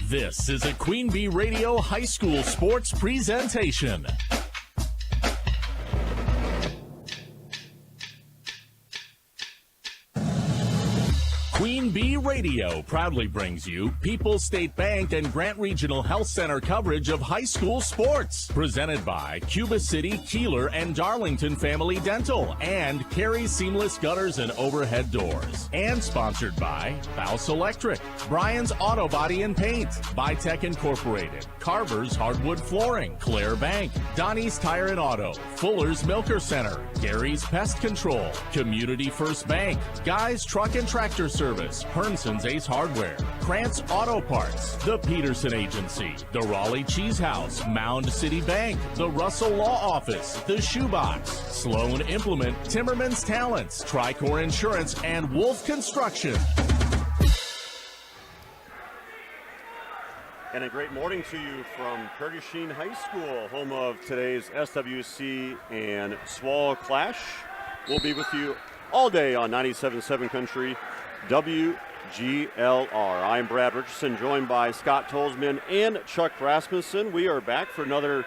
This is a Queen Bee Radio High School Sports presentation. Queen Bee Radio proudly brings you People's State Bank and Grant Regional Health Center coverage of high school sports. Presented by Cuba City, Kieler, and Darlington Family Dental, and Carey Seamless Gutters and Overhead Doors. And sponsored by Faust Electric, Brian's Auto Body and Paint, Bytech Incorporated, Carver's Hardwood Flooring, Claire Bank, Donnie's Tire and Auto, Fuller's Milker Center, Gary's Pest Control, Community First Bank, Guy's Truck and Tractor Service, Hernson's Ace Hardware, Krantz Auto Parts, the Peterson Agency, the Raleigh Cheese House, Mound City Bank, the Russell Law Office, the Shoebox, Sloan Implement, Timmerman's Talents, Tricor Insurance, and Wolf Construction. And a great morning to you from Prairie du Chien High School, home of today's SWC and SWAL clash. We'll be with you all day on 97.7 Country WGLR. I'm Brad Richardson, joined by Scott Tolsman and Chuck Rasmussen. We are back for another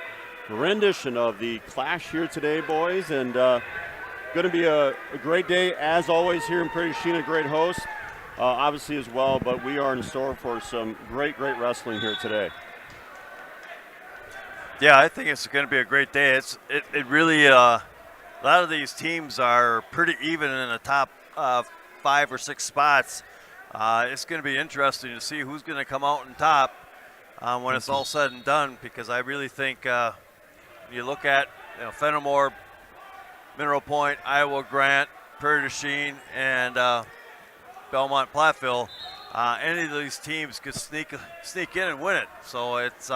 rendition of the clash here today, boys, and going to be a great day as always here in Prairie du Chien. A great host, obviously as well, but we are in store for some great wrestling here today. Yeah, I think it's going to be a great day. It really a lot of these teams are pretty even in the top 5 or 6 spots. It's going to be interesting to see who's going to come out on top when it's all said and done, because I really think you look at Fennimore, Mineral Point, Iowa Grant, Prairie du Chien, and Belmont, Platteville. Any of these teams could sneak in and win it. So it's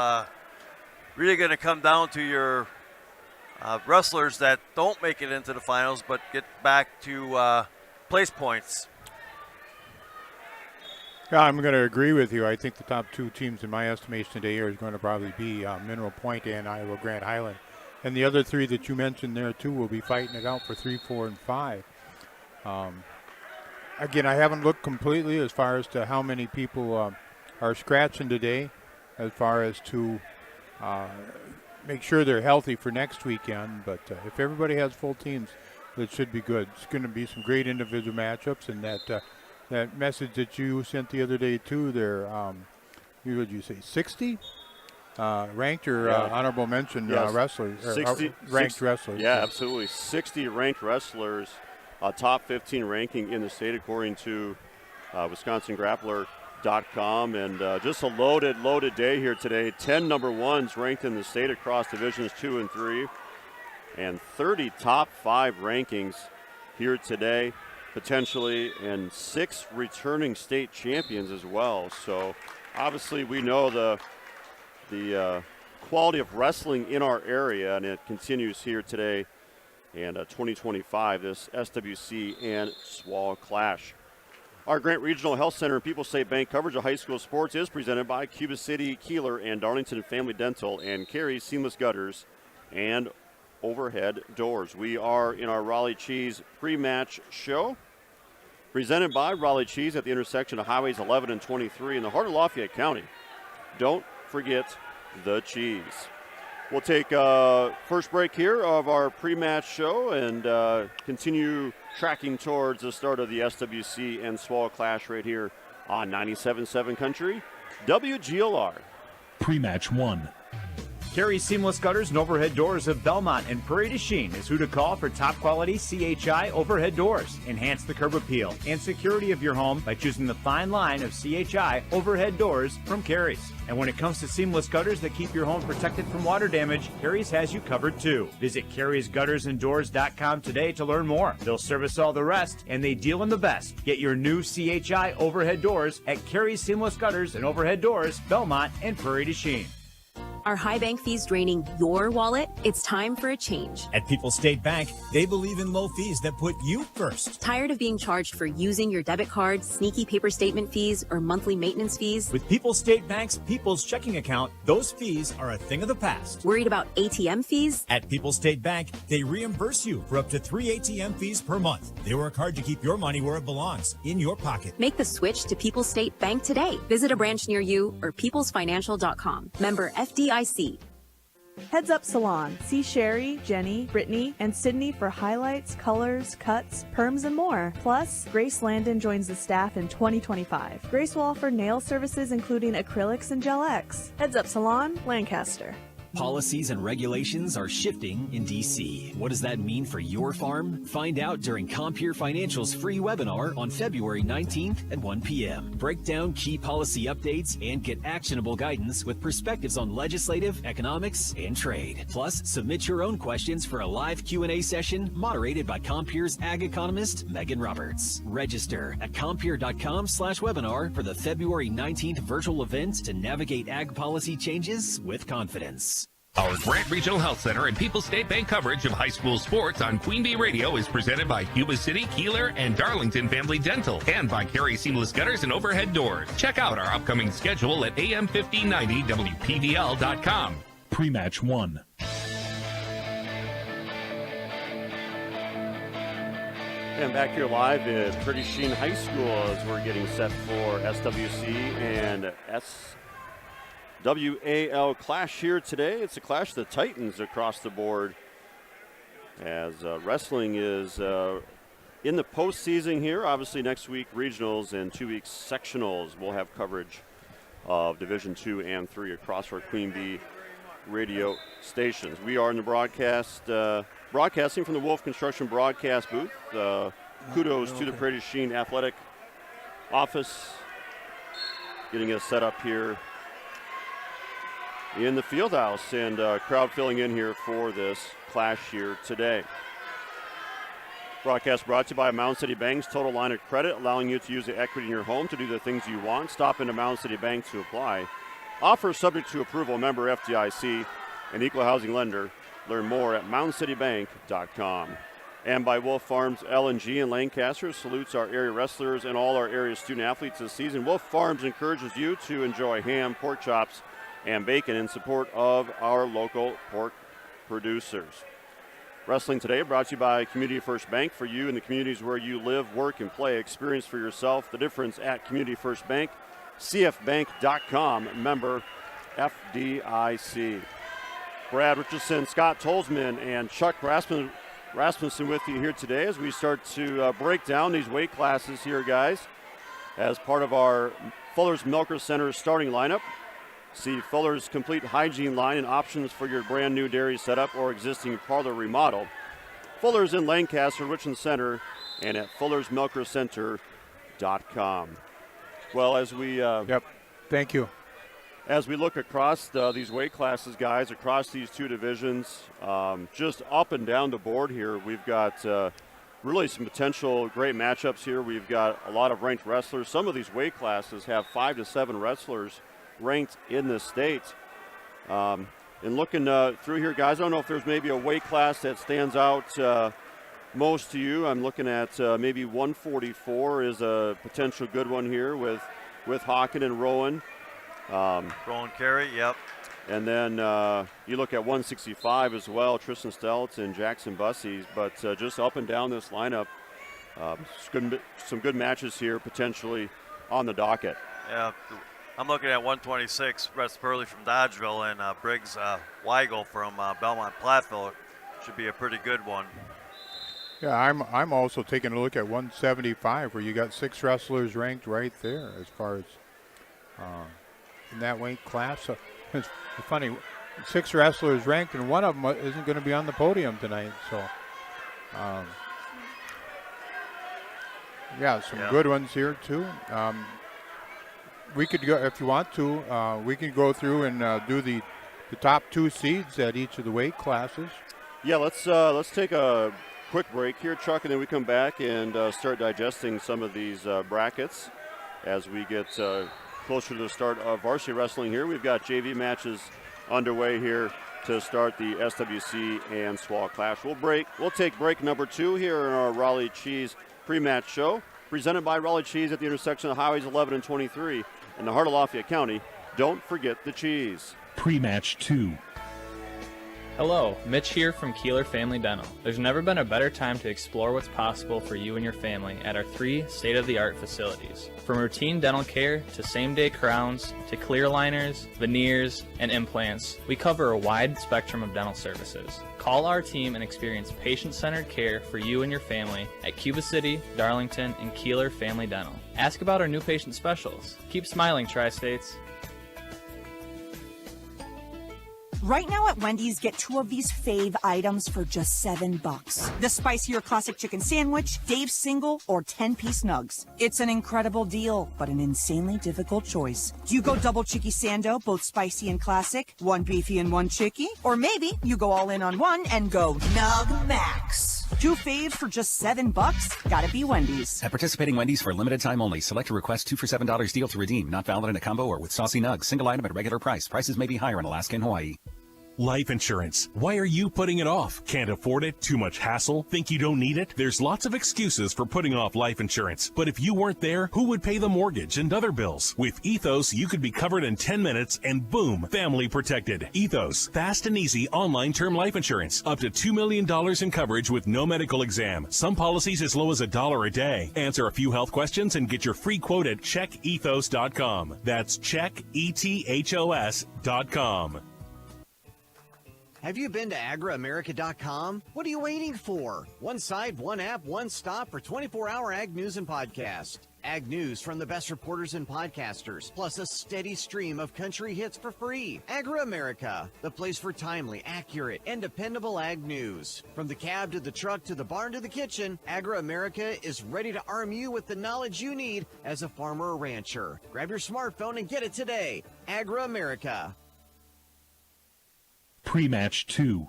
really going to come down to your wrestlers that don't make it into the finals but get back to place points. Yeah, I'm going to agree with you. I think the top 2 teams in my estimation today are going to probably be Mineral Point and Iowa Grant Highland. And the other 3 that you mentioned there, too, will be fighting it out for 3, 4, and 5. Again, I haven't looked completely as far as to how many people are scratching today, as far as to make sure they're healthy for next weekend. But if everybody has full teams, that should be good. It's going to be some great individual matchups, and that message that you sent the other day too. There, what would you say, 60 ranked or honorable mention wrestlers, 60 ranked wrestlers? Yeah, absolutely, 60 ranked wrestlers, top 15 ranking in the state according to WisconsinGrappler.com, and just a loaded day here today. 10 number ones ranked in the state across divisions 2 and 3. And 30 top 5 rankings here today, potentially, and 6 returning state champions as well. So obviously we know the quality of wrestling in our area, and it continues here today and 2025, this SWC and SWAL clash. Our Grant Regional Health Center and People's State Bank coverage of high school sports is presented by Cuba City, Kieler, and Darlington Family Dental, and Carey Seamless Gutters and Overhead Doors. We are in our Raleigh Cheese pre-match show, presented by Raleigh Cheese at the intersection of Highways 11 and 23 in the heart of Lafayette County. Don't forget the cheese. We'll take first break here of our pre-match show and continue tracking towards the start of the SWC and SWAL clash right here on 97.7 Country WGLR. Pre-match 1. Carey Seamless Gutters and Overhead Doors of Belmont and Prairie du Chien is who to call for top quality CHI overhead doors. Enhance the curb appeal and security of your home by choosing the fine line of CHI overhead doors from Carey's. And when it comes to seamless gutters that keep your home protected from water damage, Carey's has you covered too. Visit Carey'sGuttersandDoors.com today to learn more. They'll service all the rest, and they deal in the best. Get your new CHI overhead doors at Carey's Seamless Gutters and Overhead Doors, Belmont and Prairie du Chien. Are high bank fees draining your wallet? It's time for a change. At People's State Bank, they believe in low fees that put you first. Tired of being charged for using your debit card, sneaky paper statement fees, or monthly maintenance fees? With People's State Bank's People's Checking Account, those fees are a thing of the past. Worried about ATM fees? At People's State Bank, they reimburse you for up to 3 ATM fees per month. They work hard to keep your money where it belongs, in your pocket. Make the switch to People's State Bank today. Visit a branch near you or peoplesfinancial.com. Member FDIC. Heads Up Salon. See Sherry, Jenny, Brittany, and Sydney for highlights, colors, cuts, perms, and more. Plus, Grace Landon joins the staff in 2025. Grace will offer nail services including acrylics and Gel X. Heads Up Salon, Lancaster. Policies and regulations are shifting in D.C. What does that mean for your farm? Find out during Compeer Financial's free webinar on February 19th at 1 p.m. Break down key policy updates and get actionable guidance with perspectives on legislative, economics, and trade. Plus, submit your own questions for a live Q&A session moderated by Compeer's ag economist, Megan Roberts. Register at compeer.com/webinar for the February 19th virtual event to navigate ag policy changes with confidence. Our Grant Regional Health Center and People's State Bank coverage of high school sports on Queen Bee Radio is presented by Cuba City, Kieler, and Darlington Family Dental, and by Carey Seamless Gutters and Overhead Doors. Check out our upcoming schedule at am1590wpdl.com. Pre-match 1. And back here live at Prairie du Chien High School as we're getting set for SWC and SWAL clash here today. It's a clash of the Titans across the board as wrestling is in the postseason here. Obviously next week regionals and 2 weeks sectionals. We'll have coverage of Division 2 and 3 across our Queen Bee radio stations. We are in the broadcasting from the Wolf Construction broadcast booth. Kudos to the Prairie du Chien Athletic office getting us set up here in the field house, and crowd filling in here for this clash here today. Broadcast brought to you by Mound City Bank's Total Line of Credit, allowing you to use the equity in your home to do the things you want. Stop into Mound City Bank to apply. Offer subject to approval, member FDIC, an equal housing lender. Learn more at moundcitybank.com. And by Wolf Farms LNG in Lancaster, salutes our area wrestlers and all our area student athletes this season. Wolf Farms encourages you to enjoy ham, pork chops, and bacon in support of our local pork producers. Wrestling today brought to you by Community First Bank, for you in the communities where you live, work, and play. Experience for yourself the difference at Community First Bank. CFbank.com, member FDIC. Brad Richardson, Scott Tolzman, and Chuck Rasmussen with you here today as we start to break down these weight classes here, guys, as part of our Fuller's Milker Center starting lineup. See Fuller's complete hygiene line and options for your brand new dairy setup or existing parlor remodel. Fuller's in Lancaster, Richland Center, and at fullersmilkercenter.com. Well, as we Thank you. As we look across these weight classes, guys, across these two divisions, just up and down the board here, we've got really some potential great matchups here. We've got a lot of ranked wrestlers. Some of these weight classes have 5 to 7 wrestlers ranked in the state. And looking through here, guys, I don't know if there's maybe a weight class that stands out most to you. I'm looking at maybe 144 is a potential good one here with Hawken and Rowan. Rowan Carey, yep. And then you look at 165 as well, Tristan Steltz and Jackson Bussey. But just up and down this lineup, some good matches here potentially on the docket. Yeah, I'm looking at 126, Russ Purley from Dodgeville and Briggs Weigel from Belmont Platteville. Should be a pretty good one. Yeah, I'm also taking a look at 175, where you got 6 wrestlers ranked right there as far as in that weight class. So it's funny, 6 wrestlers ranked, and one of them isn't going to be on the podium tonight. So, some good ones here too. We could go, if you want to, we can go through and do the top 2 seeds at each of the weight classes. Yeah, let's take a quick break here, Chuck, and then we come back and start digesting some of these brackets as we get closer to the start of varsity wrestling here. We've got JV matches underway here to start the SWC and SWAL clash. We'll take break number 2 here in our Raleigh Cheese pre-match show, presented by Raleigh Cheese at the intersection of Highways 11 and 23 in the heart of Lafayette County. Don't forget the cheese. Pre-match 2. Hello, Mitch here from Kieler Family Dental. There's never been a better time to explore what's possible for you and your family at our 3 state-of-the-art facilities. From routine dental care to same-day crowns to clear liners, veneers, and implants, we cover a wide spectrum of dental services. Call our team and experience patient-centered care for you and your family at Cuba City, Darlington, and Kieler Family Dental. Ask about our new patient specials. Keep smiling, Tri-States. Right now at Wendy's, get 2 of these fave items for just $7. The spicier classic chicken sandwich, Dave's single, or 10-piece nugs. It's an incredible deal, but an insanely difficult choice. Do you go double chicky sando, both spicy and classic, 1 beefy and 1 chicky? Or maybe you go all in on one and go Nug Max. 2 faves for just $7? Gotta be Wendy's. At participating Wendy's for a limited time only. Select a request 2 for $7 deal to redeem. Not valid in a combo or with saucy nugs. Single item at regular price. Prices may be higher in Alaska and Hawaii. Life insurance. Why are you putting it off? Can't afford it? Too much hassle? Think you don't need it? There's lots of excuses for putting off life insurance. But if you weren't there, who would pay the mortgage and other bills? With Ethos, you could be covered in 10 minutes and boom, family protected. Ethos, fast and easy online term life insurance. Up to $2 million in coverage with no medical exam. Some policies as low as $1 a day. Answer a few health questions and get your free quote at checkethos.com. That's checkethos.com. Have you been to agriamerica.com? What are you waiting for? One site, one app, one stop for 24-hour ag news and podcast. Ag news from the best reporters and podcasters, plus a steady stream of country hits for free. Agri-America, the place for timely, accurate, and dependable ag news. From the cab to the truck to the barn to the kitchen, Agri-America is ready to arm you with the knowledge you need as a farmer or rancher. Grab your smartphone and get it today. Agri-America. Pre-match 2.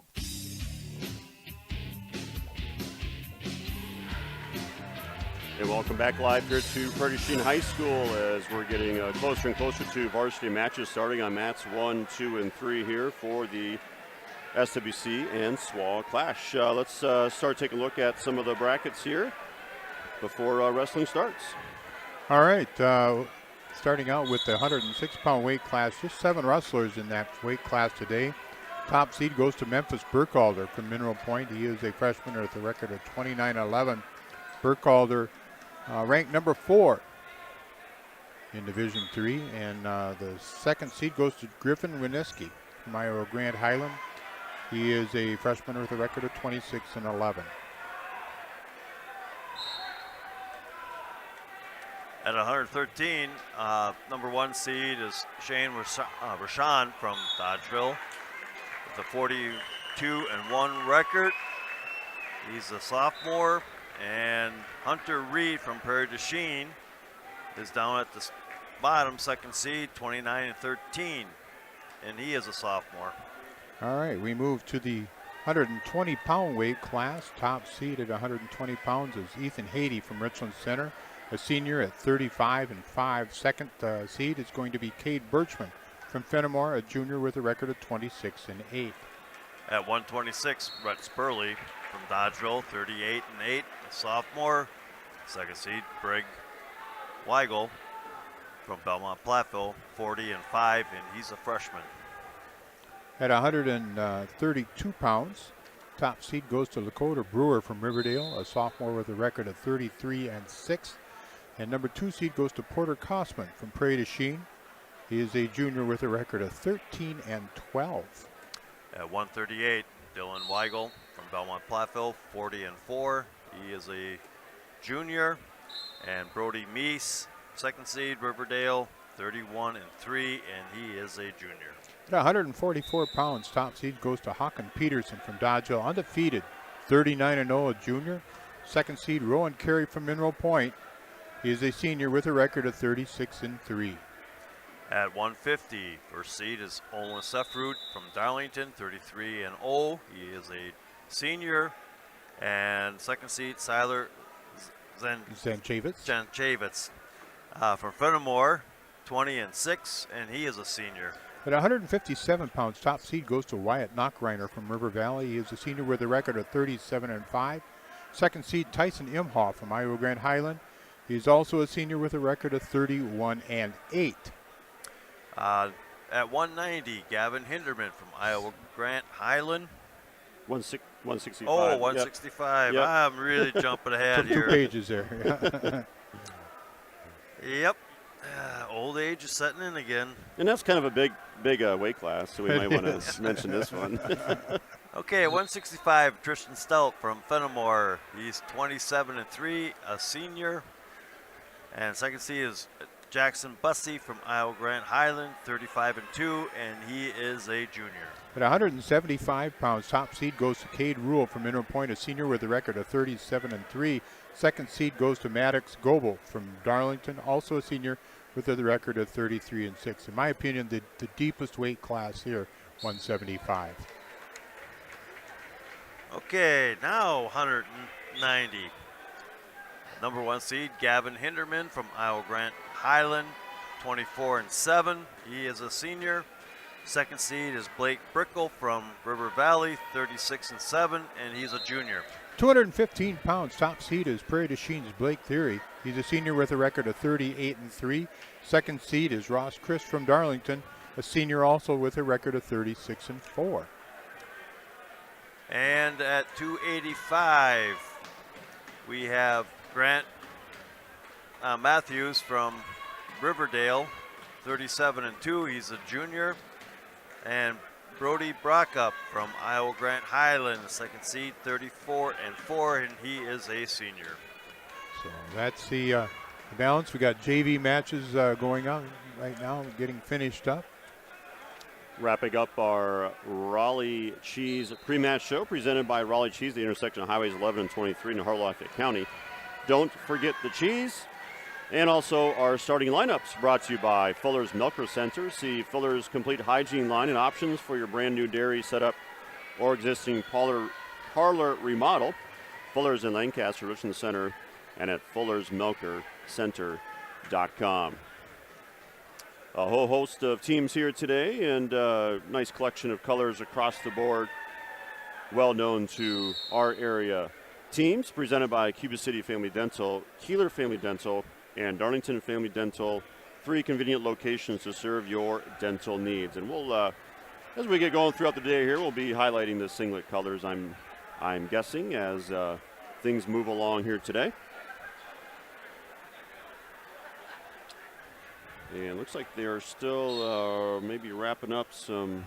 And welcome back live here to Prairie du Chien High School as we're getting closer and closer to varsity matches starting on mats 1, 2, and 3 here for the SWC and SWAL clash. Let's start taking a look at some of the brackets here before wrestling starts. All right, starting out with the 106-pound weight class, just 7 wrestlers in that weight class today. Top seed goes to Memphis Burkhalter from Mineral Point. He is a freshman with a record of 29-11. Burkhalter ranked number 4 in Division III, and the second seed goes to Griffin Wineski from Iowa Grand Highland. He is a freshman with a record of 26-11. At 113, number 1 seed is Shane Rashawn from Dodgeville. The 42-1 record. He's a sophomore, and Hunter Reed from Prairie du Chien is down at the bottom, second seed, 29-13, and he is a sophomore. All right, we move to the 120-pound weight class. Top seed at 120 pounds is Ethan Haiti from Richland Center, a senior at 35-5. Second seed is going to be Cade Birchman from Fennimore, a junior with a record of 26-8. At 126, Brett Spurley from Dodgeville, 38-8, a sophomore. Second seed, Greg Weigel from Belmont Platteville, 40-5, and he's a freshman. At 132 pounds, top seed goes to Lakota Brewer from Riverdale, a sophomore with a record of 33-6. And number 2 seed goes to Porter Kosman from Prairie du Chien. He is a junior with a record of 13-12. At 138, Dylan Weigel from Belmont Platteville, 40-4. He is a junior. And Brody Meese, second seed, Riverdale, 31-3, and he is a junior. At 144 pounds, top seed goes to Hawken Peterson from Dodgeville, undefeated, 39-0, a junior. Second seed, Rowan Carey from Mineral Point. He is a senior with a record of 36-3. At 150, first seed is Olin Sefrud from Darlington, 33-0. He is a senior. And second seed, Siler Zanchavitz from Fennimore, 20-6, and he is a senior. At 157 pounds, top seed goes to Wyatt Knockreiner from River Valley. He is a senior with a record of 37-5. Second seed, Tyson Imhoff from Iowa Grant Highland. He's also a senior with a record of 31-8. At 190, Gavin Hinderman from Iowa Grant Highland. 165. Oh, 165. Yep. I'm really jumping ahead here. 2 pages there. Yep. Old age is setting in again. And that's kind of a big weight class, so we might want to mention this one. Okay, at 165, Tristan Stout from Fennimore. He's 27-3, a senior. And second seed is Jackson Bussey from Iowa Grant Highland, 35-2, and he is a junior. At 175 pounds, top seed goes to Cade Rule from Inner Point, a senior with a record of 37-3. Second seed goes to Maddox Goebel from Darlington, also a senior with a record of 33-6. In my opinion, the deepest weight class here, 175. Okay, now 190. Number 1 seed, Gavin Hinderman from Iowa Grant Highland, 24-7. He is a senior. Second seed is Blake Brickle from River Valley, 36-7, and he's a junior. 215 pounds, top seed is Prairie du Chien's Blake Theory. He's a senior with a record of 38-3. Second seed is Ross Christ from Darlington, a senior also with a record of 36-4. And at 285, we have Grant Matthews from Riverdale, 37-2. He's a junior. And Brody Brockup from Iowa Grant Highland, second seed, 34-4, and he is a senior. So that's the balance. We got JV matches going on right now, getting finished up. Wrapping up our Raleigh Cheese pre-match show presented by Raleigh Cheese, the intersection of Highways 11 and 23 in Harlow-Lafayette County. Don't forget the cheese. And also our starting lineups brought to you by Fuller's Milker Center. See Fuller's complete hygiene line and options for your brand new dairy setup or existing parlor remodel. Fuller's in Lancaster, Richland Center, and at fullersmilkercenter.com. A whole host of teams here today and a nice collection of colors across the board. Well known to our area teams presented by Cuba City Family Dental, Kieler Family Dental, and Darlington Family Dental, 3 convenient locations to serve your dental needs. And we'll, as we get going throughout the day here, we'll be highlighting the singlet colors, I'm guessing, as things move along here today. And looks like they are still maybe wrapping up some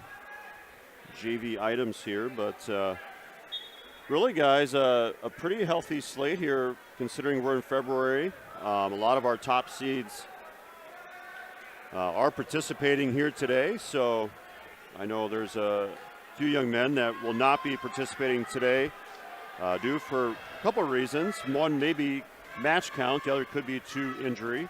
JV items here, but really, guys, a pretty healthy slate here considering we're in February. A lot of our top seeds are participating here today, so I know there's a few young men that will not be participating today due for a couple of reasons. One, maybe match count. The other could be to injury.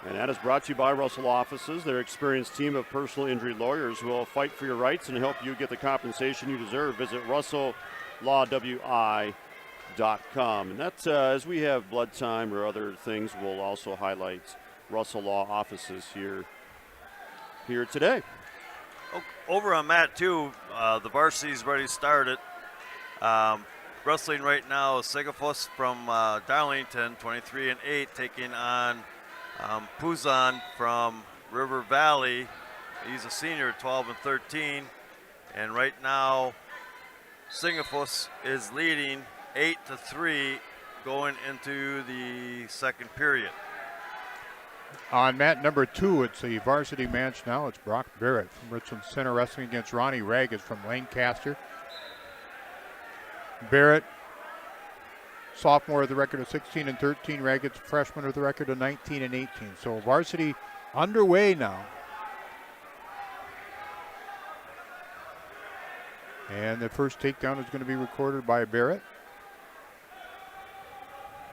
And that is brought to you by Russell Offices. Their experienced team of personal injury lawyers will fight for your rights and help you get the compensation you deserve. Visit RussellLawWI.com. And that's as we have blood time or other things, we'll also highlight Russell Law Offices here today. Over on mat 2, the varsity's already started. Wrestling right now is Sigafus from Darlington, 23-8, taking on Puzan from River Valley. He's a senior, 12-13. And right now, Sigafus is leading 8-3 going into the second period. On mat number 2, it's a varsity match now. It's Brock Barrett from Richland Center wrestling against Ronnie Raggett from Lancaster. Barrett, sophomore with a record of 16-13. Raggett's freshman with a record of 19-18. So varsity underway now. And the first takedown is going to be recorded by Barrett.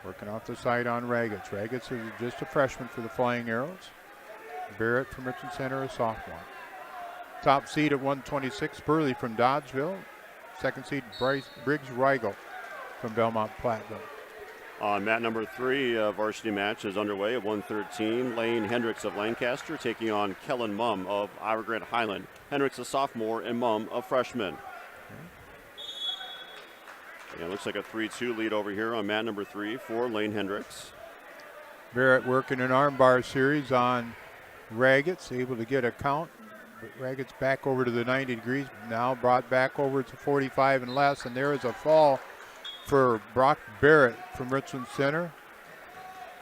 Working off the side on Raggett. Raggett is just a freshman for the Flying Arrows. Barrett from Richland Center, a sophomore. Top seed at 126, Burley from Dodgeville. Second seed, Briggs Rigel from Belmont Platteville. On mat number 3, varsity match is underway at 113. Lane Hendricks of Lancaster taking on Kellen Mumm of Iowa Grant Highland. Hendricks a sophomore and Mumm a freshman. And it looks like a 3-2 lead over here on mat number 3 for Lane Hendricks. Barrett working an armbar series on Raggets, able to get a count. But Raggets back over to the 90 degrees, now brought back over to 45 and less, and there is a fall for Brock Barrett from Richland Center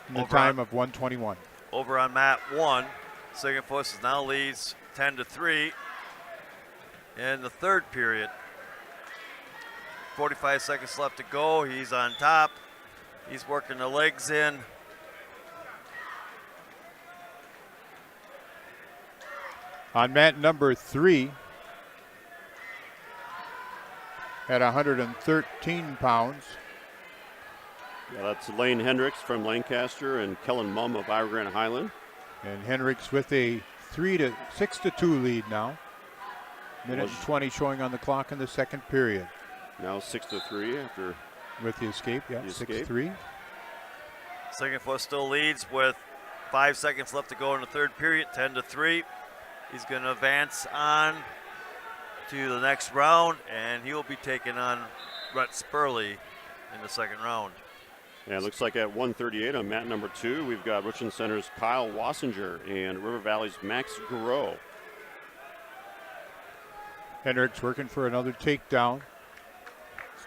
in the time of 1:21. Over on mat 1, Siggenfuss now leads 10-3 in the third period. 45 seconds left to go. He's on top. He's working the legs in. On mat number 3, at 113 pounds. Yeah, that's Lane Hendricks from Lancaster and Kellen Mumm of Iowa Grant Highland. And Hendricks with a 6-2 lead now. Minute and 20 showing on the clock in the second period. Now 6-3 after with the escape, yeah, 6-3. Siggenfuss still leads with 5 seconds left to go in the third period, 10-3. He's going to advance on to the next round, and he will be taking on Rhett Spurley in the second round. Yeah, it looks like at 138 on mat number 2, we've got Richland Center's Kyle Wassinger and River Valley's Max Garreau. Hendricks working for another takedown.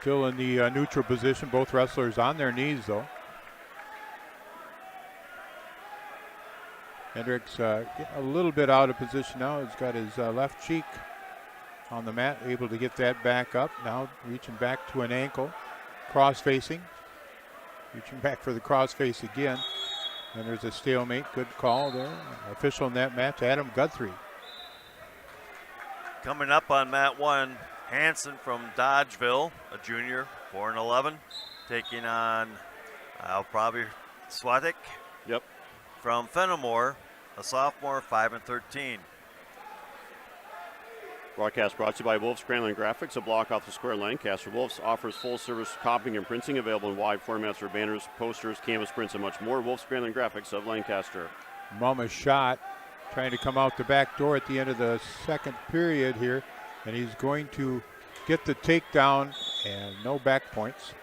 Still in the neutral position, both wrestlers on their knees though. Hendricks a little bit out of position now. He's got his left cheek on the mat, able to get that back up. Now reaching back to an ankle, cross facing. Reaching back for the cross face again. And there's a stalemate. Good call there. Official in that match, Adam Guthrie. Coming up on mat 1, Hansen from Dodgeville, a junior, 4-11, taking on probably Swatik. Yep. From Fennimore, a sophomore, 5-13. Broadcast brought to you by Wolf's Cranland Graphics, a block off the square Lancaster. Wolf's offers full-service copying and printing, available in wide formats for banners, posters, canvas prints, and much more. Wolf's Cranland Graphics of Lancaster. Mama shot, trying to come out the back door at the end of the second period here, and he's going to get the takedown and no back points.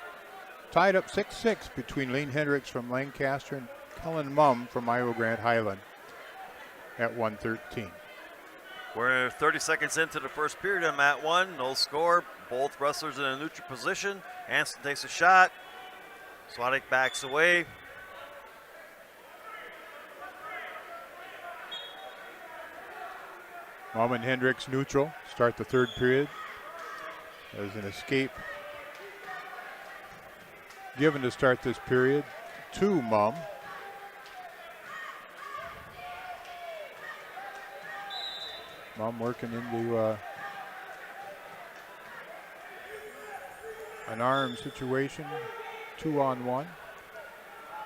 Tied up 6-6 between Lane Hendricks from Lancaster and Kellen Mumm from Iowa Grant Highland at 1:13. We're 30 seconds into the first period on mat 1. No score. Both wrestlers in a neutral position. Hansen takes a shot. Swatik backs away. Mumm and Hendricks neutral. Start the third period. There's an escape given to start this period to Mumm. Mumm working into an arm situation, 2-on-1.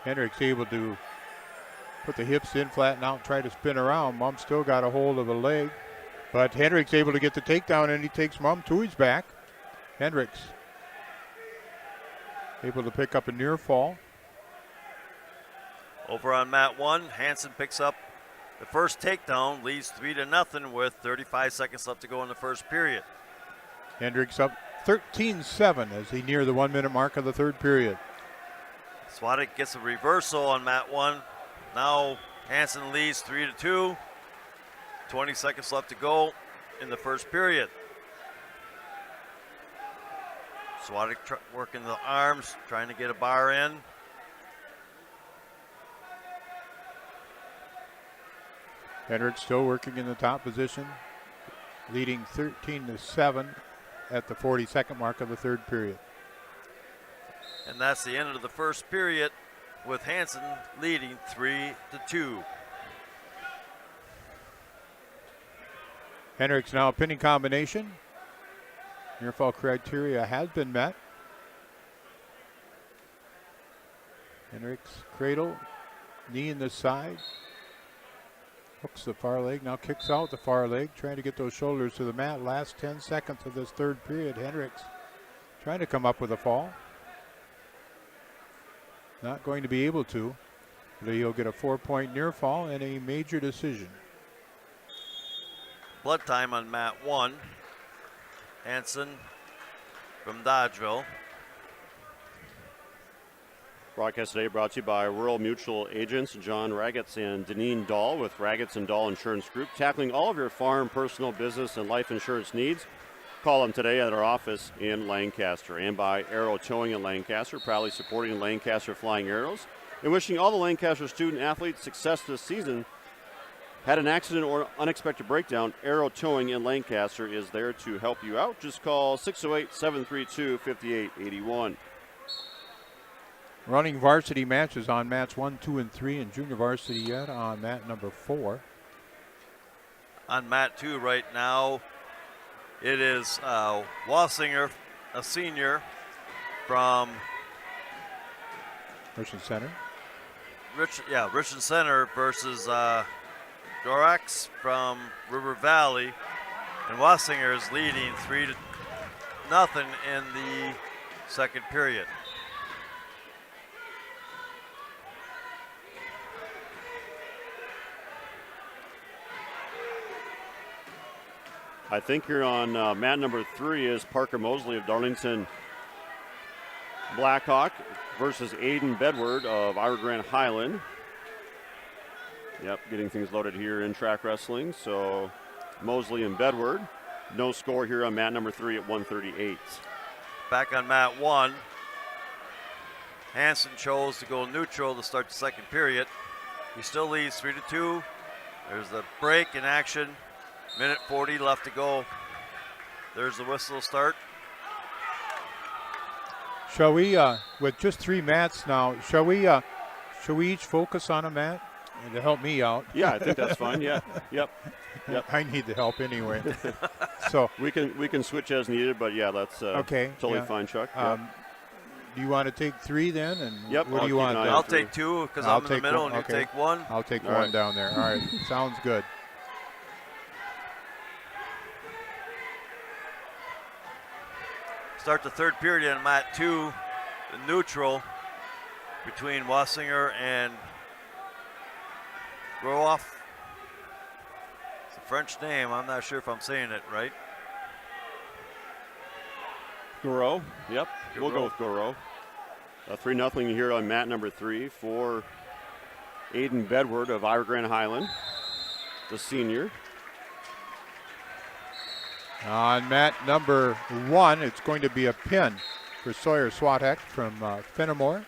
Hendricks able to put the hips in, flatten out, try to spin around. Mumm still got a hold of a leg, but Hendricks able to get the takedown, and he takes Mumm to his back. Hendricks able to pick up a near fall. Over on mat 1, Hansen picks up the first takedown, leads 3-0 with 35 seconds left to go in the first period. Hendricks up 13-7 as he near the 1 minute mark of the third period. Swatik gets a reversal on mat 1. Now Hansen leads 3-2. 20 seconds left to go in the first period. Swatik working the arms, trying to get a bar in. Hendricks still working in the top position, leading 13-7 at the 42nd mark of the third period. And that's the end of the first period, with Hansen leading 3-2. Hendricks now a pinning combination. Near fall criteria has been met. Hendricks cradle, knee in the side. Hooks the far leg, now kicks out the far leg, trying to get those shoulders to the mat. Last 10 seconds of this third period. Hendricks trying to come up with a fall. not going to be able to. But he'll get a 4-point near fall and a major decision. Blood time on mat 1. Hanson from Dodgeville. Broadcast today brought to you by Rural Mutual Agents John Ragatz and Deneen Dahl with Ragatz and Dahl Insurance Group, tackling all of your farm, personal, business, and life insurance needs. Call them today at our office in Lancaster. And by Arrow Towing in Lancaster, proudly supporting Lancaster Flying Arrows and wishing all the Lancaster student athletes success this season. Had an accident or unexpected breakdown, Arrow Towing in Lancaster is there to help you out. Just call 608-732-5881. Running varsity matches on mats 1, 2, and 3, and junior varsity yet on mat number 4. On mat 2 right now, it is Wassinger, a senior from Richland Center. Richland Center versus Dorax from River Valley, and Wassinger is leading 3-0 in the second period. I think here on mat number 3 is Parker Mosley of Darlington Blackhawk versus Aiden Bedward of Ira Grant Highland. Yep, getting things loaded here in track wrestling. So Mosley and Bedward. No score here on mat number 3 at 1:38. Back on mat 1. Hanson chose to go neutral to start the second period. He still leads 3-2. There's the break in action. Minute 40 left to go. There's the whistle start. Shall we, with just 3 mats now, shall we each focus on a mat to help me out? Yeah, I think that's fine. Yeah, yep. I need the help anyway. So we can switch as needed, but yeah, that's okay. Totally fine, Chuck. Do you want to take 3 then? And yep. What do you want? I'll take 2 because I'm in the middle, and you take 1. I'll take All 1 right. down there. All right, sounds good. Start the third period on mat 2, the neutral between Wassinger and Grohoff. It's a French name. I'm not sure if I'm saying it right. Goro. Yep. Goro. We'll go with Goro. 3-0 here on mat number 3 for Aiden Bedward of Ira Grant Highland, the senior. On mat number 1, it's going to be a pin for Sawyer Swatek from Fennimore.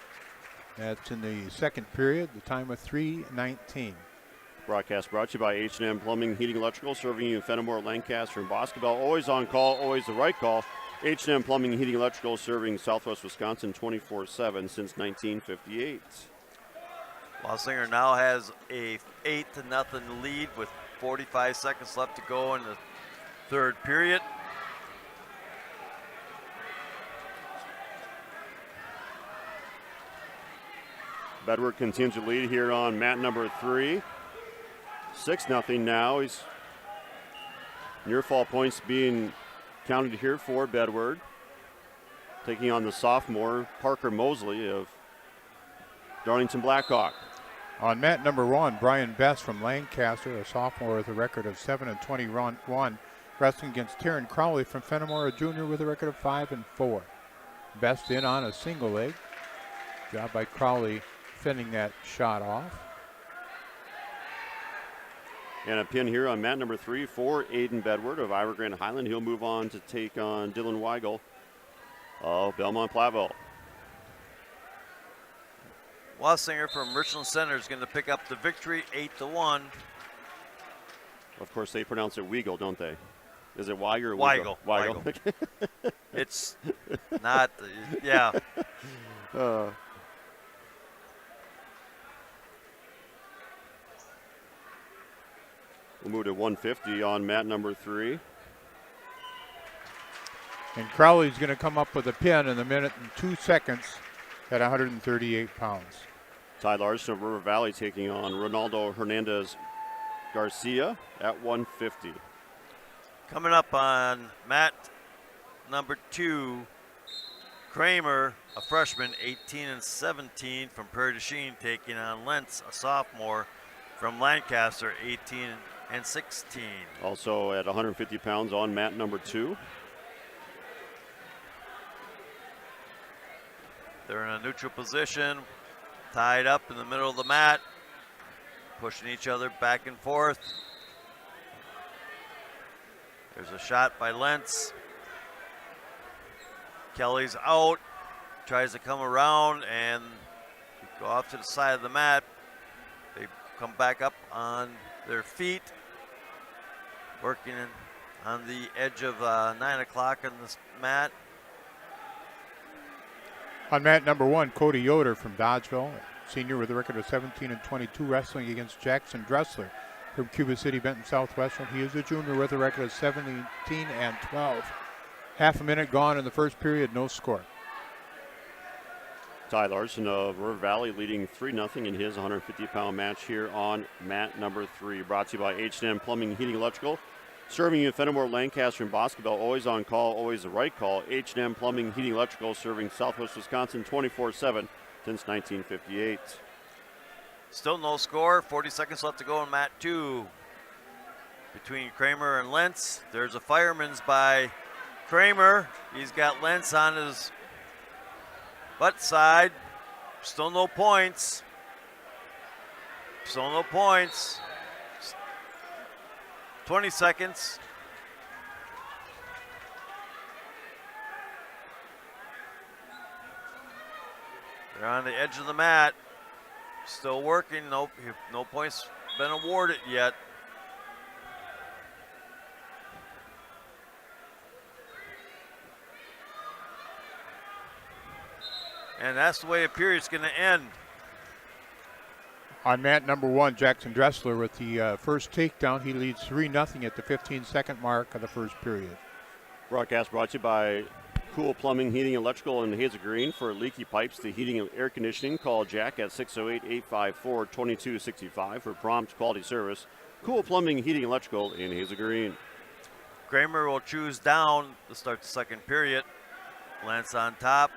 That's in the second period, the time of 3:19. Broadcast brought to you by H&M Plumbing, Heating, Electrical, serving you in Fennimore, Lancaster, and Boscobel. Always on call, always the right call. H&M Plumbing, Heating, Electrical, serving Southwest Wisconsin 24/7 since 1958. Wassinger now has a 8-0 lead with 45 seconds left to go in the third period. Bedward continues to lead here on mat number 3. 6-0 now. He's near fall points being counted here for Bedward. Taking on the sophomore Parker Mosley of Darlington Blackhawk. On mat number 1, Brian Best from Lancaster, a sophomore with a record of 7-21, wrestling against Taryn Crowley from Fennimore, a junior with a record of 5-4. Best in on a single leg. Job by Crowley fending that shot off. And a pin here on mat number 3 for Aiden Bedward of Ira Grant Highland. He'll move on to take on Dylan Weigel of Belmont Platteville. Wassinger from Richland Center is going to pick up the victory, 8-1. Of course, they pronounce it Weigel, don't they? Is it Weiger or Weigel? Weigel. It's not, yeah. We'll move to 150 on mat number 3. And Crowley's going to come up with a pin in the minute and 2 seconds at 138 pounds. Ty Larson of River Valley taking on Ronaldo Hernandez Garcia at 150. Coming up on mat number 2, Kramer, a freshman, 18-17 from Prairie du Chien, taking on Lentz, a sophomore from Lancaster, 18-16. Also at 150 pounds on mat number 2. They're in a neutral position, tied up in the middle of the mat, pushing each other back and forth. There's a shot by Lentz. Kelly's out, tries to come around and go off to the side of the mat. They come back up on their feet, working on the edge of 9 o'clock on this mat. On mat number 1, Cody Yoder from Dodgeville, senior with a record of 17-22, wrestling against Jackson Dressler from Cuba City, Benton, Southwestern. He is a junior with a record of 17-12. Half a minute gone in the first period, no score. Ty Larson of River Valley leading 3-0 in his 150-pound match here on mat number 3. Brought to you by H&M Plumbing, Heating, Electrical. Serving you in Fennimore, Lancaster, and Boscobel. Always on call, always the right call. H&M Plumbing, Heating, Electrical, serving Southwest Wisconsin 24/7 since 1958. Still no score, 40 seconds left to go in mat 2. Between Kramer and Lentz, there's a fireman's by Kramer. He's got Lentz on his butt side. Still no points. Still no points. 20 seconds. They're on the edge of the mat. Still working. Nope, no points been awarded yet. And that's the way a period's going to end. On mat number 1, Jackson Dressler with the first takedown. He leads 3-0 at the 15-second mark of the first period. Broadcast brought to you by Cool Plumbing, Heating, Electrical in Hazel Green. For leaky pipes, the heating and air conditioning, call Jack at 608-854-2265 for prompt quality service. Cool Plumbing, Heating, Electrical in Hazel Green. Kramer will choose down to start the second period. Lance on top.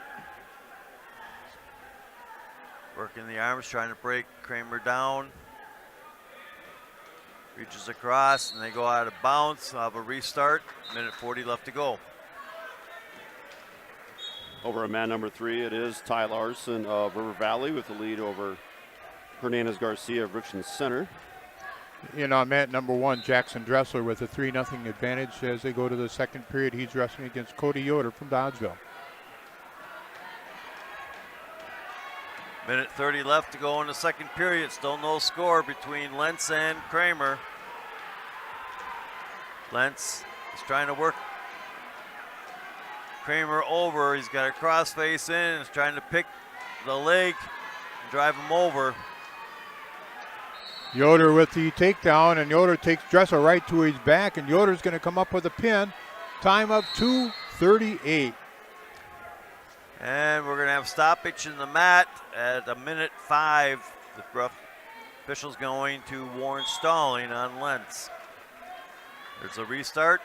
Working the arms, trying to break Kramer down. Reaches across, and they go out of bounds. I'll have a restart. Minute 40 left to go. Over at mat number 3, it is Ty Larson of River Valley with the lead over Hernandez Garcia of Richland Center. And on mat number 1, Jackson Dressler with a 3-0 advantage as they go to the second period. He's wrestling against Cody Yoder from Dodgeville. Minute 30 left to go in the second period. Still no score between Lentz and Kramer. Lentz is trying to work Kramer over. He's got a cross face in. He's trying to pick the leg and drive him over. Yoder with the takedown, and Yoder takes Dressler right to his back, and Yoder's going to come up with a pin. Time of 2:38. And we're going to have stoppage in the mat at a minute 5. The ref official's going to warn stalling on Lentz. There's a restart.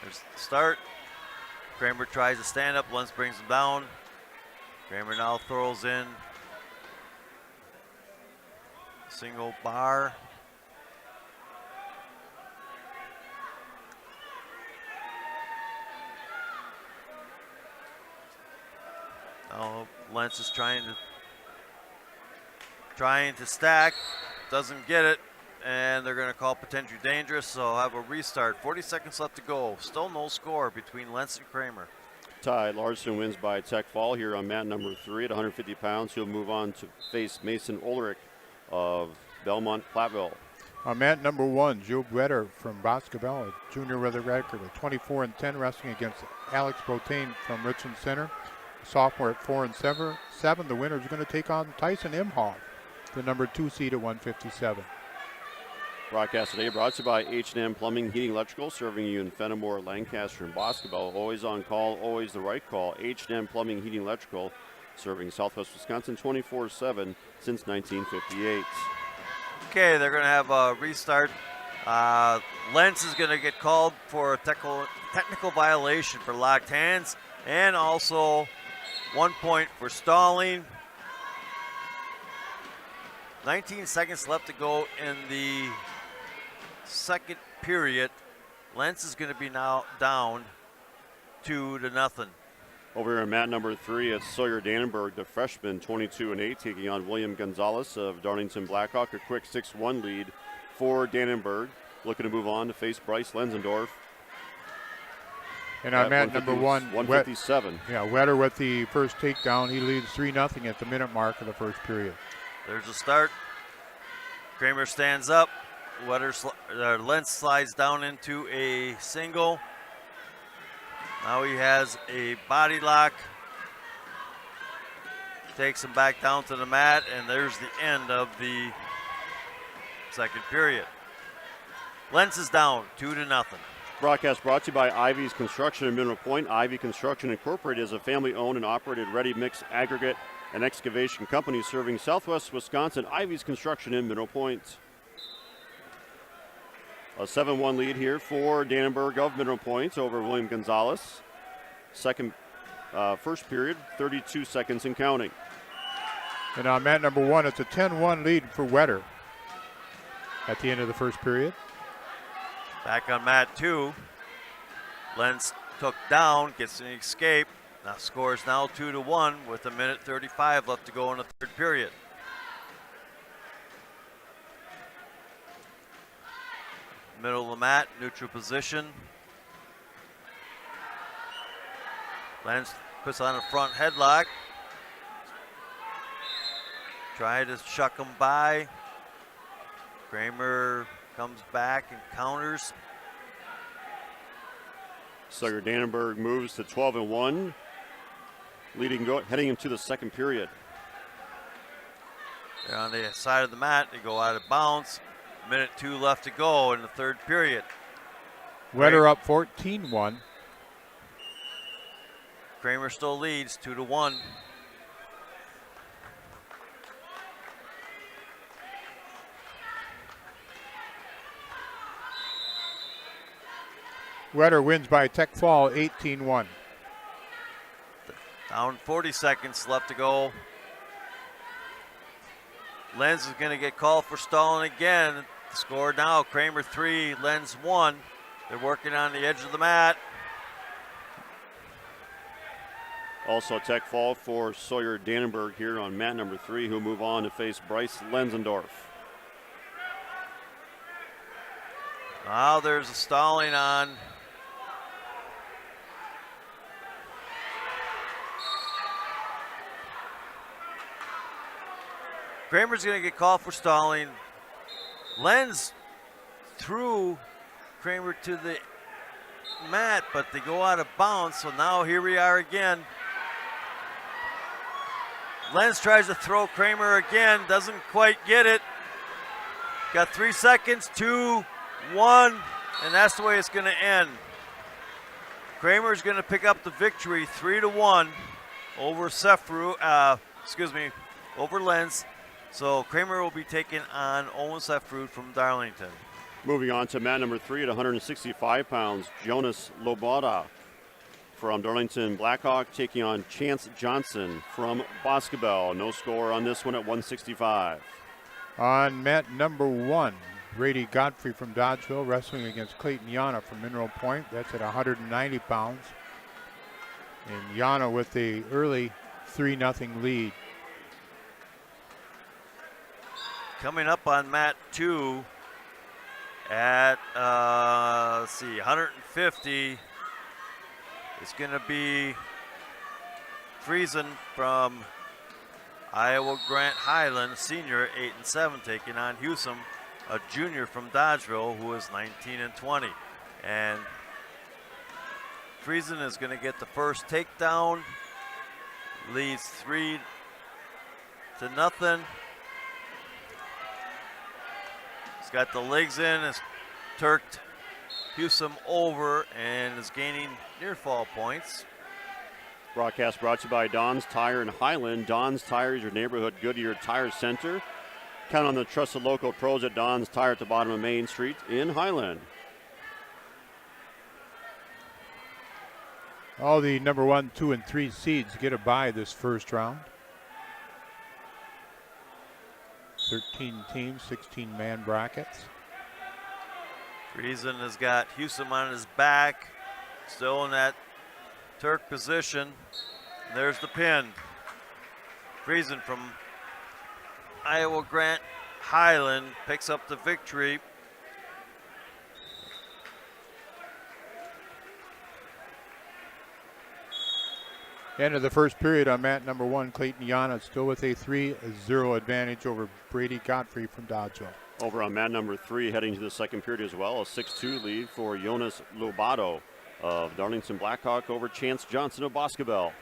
There's the start. Kramer tries to stand up. Lentz brings him down. Kramer now throws in single bar. Now Lentz is trying to stack, doesn't get it, and they're going to call potentially dangerous, so I'll have a restart. 40 seconds left to go. Still no score between Lentz and Kramer. Ty Larson wins by tech fall here on mat number 3 at 150 pounds. He'll move on to face Mason Ulrich of Belmont, Platteville. On mat number 1, Joe Bretter from Boscobel, a junior with a record of 24-10, wrestling against Alex Botain from Richland Center. Sophomore at 4-7. The winner is going to take on Tyson Imhoff, the number 2 seed at 157. Broadcast today brought to you by H&M Plumbing, Heating, Electrical, serving you in Fennimore, Lancaster, and Boscobel. Always on call, always the right call. H&M Plumbing, Heating, Electrical, serving Southwest Wisconsin 24/7 since 1958. Okay, they're going to have a restart. Lentz is going to get called for a technical violation for locked hands, and also 1 point for stalling. 19 seconds left to go in the second period. Lentz is going to be now down 2-0. Over here in mat number 3, it's Sawyer Dannenberg, the freshman, 22-8, taking on William Gonzalez of Darlington Blackhawk. A quick 6-1 lead for Dannenberg. Looking to move on to face Bryce Lenzendorf. And on mat number 1, 157. Wetter with the first takedown. He leads 3-0 at the minute mark of the first period. There's a start. Kramer stands up. Lentz slides down into a single. Now he has a body lock. Takes him back down to the mat, and there's the end of the second period. Lentz is down 2-0. Broadcast brought to you by Ivy's Construction in Mineral Point. Ivy Construction Incorporated is a family-owned and operated ready-mix aggregate and excavation company serving Southwest Wisconsin. Ivy's Construction in Mineral Point. A 7-1 lead here for Dannenberg of Mineral Point over William Gonzalez. First period, 32 seconds and counting. And on mat number 1, it's a 10-1 lead for Wetter at the end of the first period. Back on mat 2. Lentz took down, gets an escape. Now scores now 2-1 with 1:35 left to go in the third period. Middle of the mat, neutral position. Lentz puts on a front headlock. Try to shuck him by. Kramer comes back and counters. Sawyer Dannenberg moves to 12-1, heading into the second period. They're on the side of the mat. They go out of bounds. 1:02 left to go in the third period. Wetter up 14-1. Kramer still leads 2-1. Wetter wins by tech fall 18-1. Down 40 seconds left to go. Lentz is going to get called for stalling again. The score now, Kramer 3, Lentz 1. They're working on the edge of the mat. Also tech fall for Sawyer Dannenberg here on mat number 3, who'll move on to face Bryce Lenzendorf. Now there's a stalling on. Kramer's going to get called for stalling. Lentz threw Kramer to the mat, but they go out of bounds, so now here we are again. Lentz tries to throw Kramer again, doesn't quite get it. Got 3 seconds, 2, 1, and that's the way it's going to end. Kramer's going to pick up the victory 3-1 over over Lentz. So Kramer will be taking on Owen Sefrud from Darlington. Moving on to mat number 3 at 165 pounds, Jonas Lobota from Darlington Blackhawk taking on Chance Johnson from Boscobel. No score on this one at 165. On mat number 1, Brady Godfrey from Dodgeville wrestling against Clayton Yana from Mineral Point. That's at 190 pounds. And Yana with the early 3-0 lead. Coming up on mat 2 at 150. It's going to be Friesen from Iowa Grant Highland, senior 8-7, taking on Hewsome, a junior from Dodgeville, who is 19-20. And Friesen is going to get the first takedown, leads 3-0. He's got the legs in, has turked Hewsome over, and is gaining near fall points. Broadcast brought to you by Don's Tire in Highland. Don's Tire is your neighborhood Goodyear Tire Center. Count on the trusted local pros at Don's Tire at the bottom of Main Street in Highland. All the number 1, 2, and 3 seeds get a bye this first round. 13 teams, 16-man brackets. Friesen has got Houston on his back, still in that Turk position. There's the pin. Friesen from Iowa Grant Highland picks up the victory. End of the first period on mat number 1, Clayton Yana still with a 3-0 advantage over Brady Godfrey from Dodgeville. Over on mat number 3, heading to the second period as well, a 6-2 lead for Jonas Lobato of Darlington Blackhawk over Chance Johnson of Boscobel.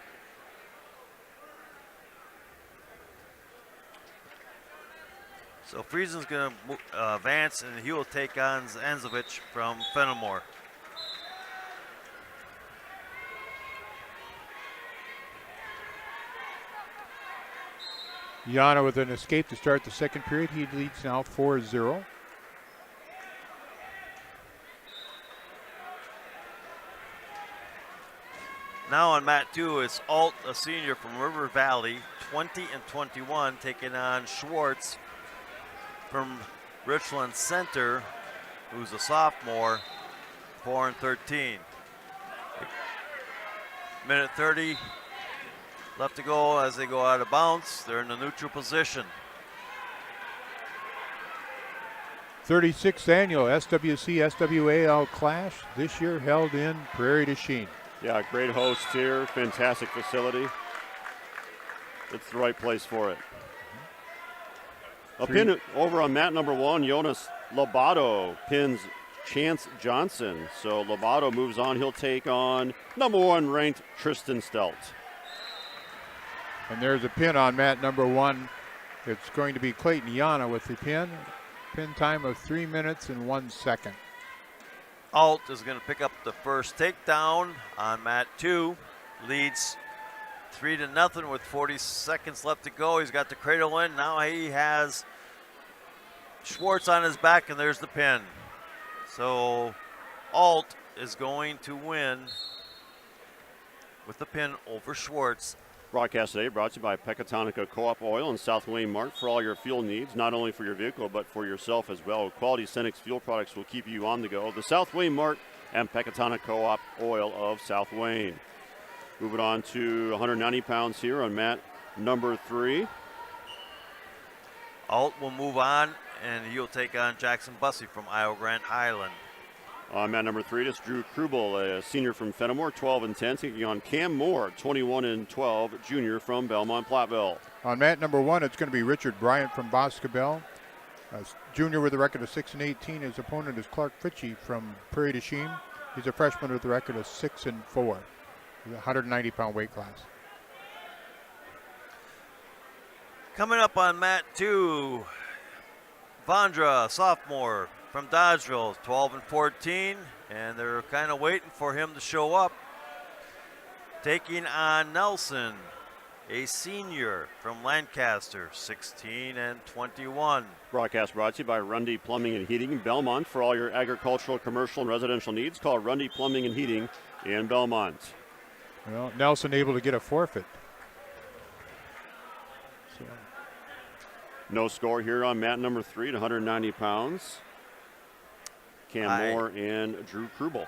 So Friesen's going to advance, and he will take on Zanzovich from Fennimore. Yana with an escape to start the second period. He leads now 4-0. Now on mat 2, it's Alt, a senior from River Valley, 20 and 21, taking on Schwartz from Richland Center, who's a sophomore, 4 and 13. Minute 30 left to go as they go out of bounds. They're in the neutral position. 36th annual SWC SWAL Clash, this year held in Prairie du Chien. Yeah, great host here, fantastic facility. It's the right place for it. A pin over on mat number 1, Jonas Lobato pins Chance Johnson. So Lobato moves on. He'll take on number 1 ranked Tristan Stelt. And there's a pin on mat number 1. It's going to be Clayton Yana with the pin. Pin time of 3 minutes and 1 second. Alt is going to pick up the first takedown on mat 2. Leads 3-0 with 40 seconds left to go. He's got the cradle in. Now he has Schwartz on his back, and there's the pin. So Alt is going to win with the pin over Schwartz. Broadcast today brought to you by Pecatonica Co-op Oil and South Wayne Mart for all your fuel needs, not only for your vehicle, but for yourself as well. Quality Cenex fuel products will keep you on the go. The South Wayne Mart and Pecatonica Co-op Oil of South Wayne. Moving on to 190 pounds here on mat number 3. Alt will move on, and he'll take on Jackson Bussey from Iowa Grant Highland. On mat number 3, it's Drew Krubel, a senior from Fennimore, 12 and 10, taking on Cam Moore, 21 and 12, junior from Belmont Platteville. On mat number 1, it's going to be Richard Bryant from Boscobel, junior with a record of 6 and 18. His opponent is Clark Fitchie from Prairie du Chien. He's a freshman with a record of 6 and 4. The 190-pound weight class. Coming up on mat 2, Vondra, sophomore from Dodgeville, 12 and 14, and they're kind of waiting for him to show up. Taking on Nelson, a senior from Lancaster, 16 and 21. Broadcast brought to you by Rundy Plumbing and Heating in Belmont. For all your agricultural, commercial, and residential needs, call Rundy Plumbing and Heating in Belmont. Well, Nelson able to get a forfeit. So. No score here on mat number 3 at 190 pounds. Cam Moore and Drew Krubel.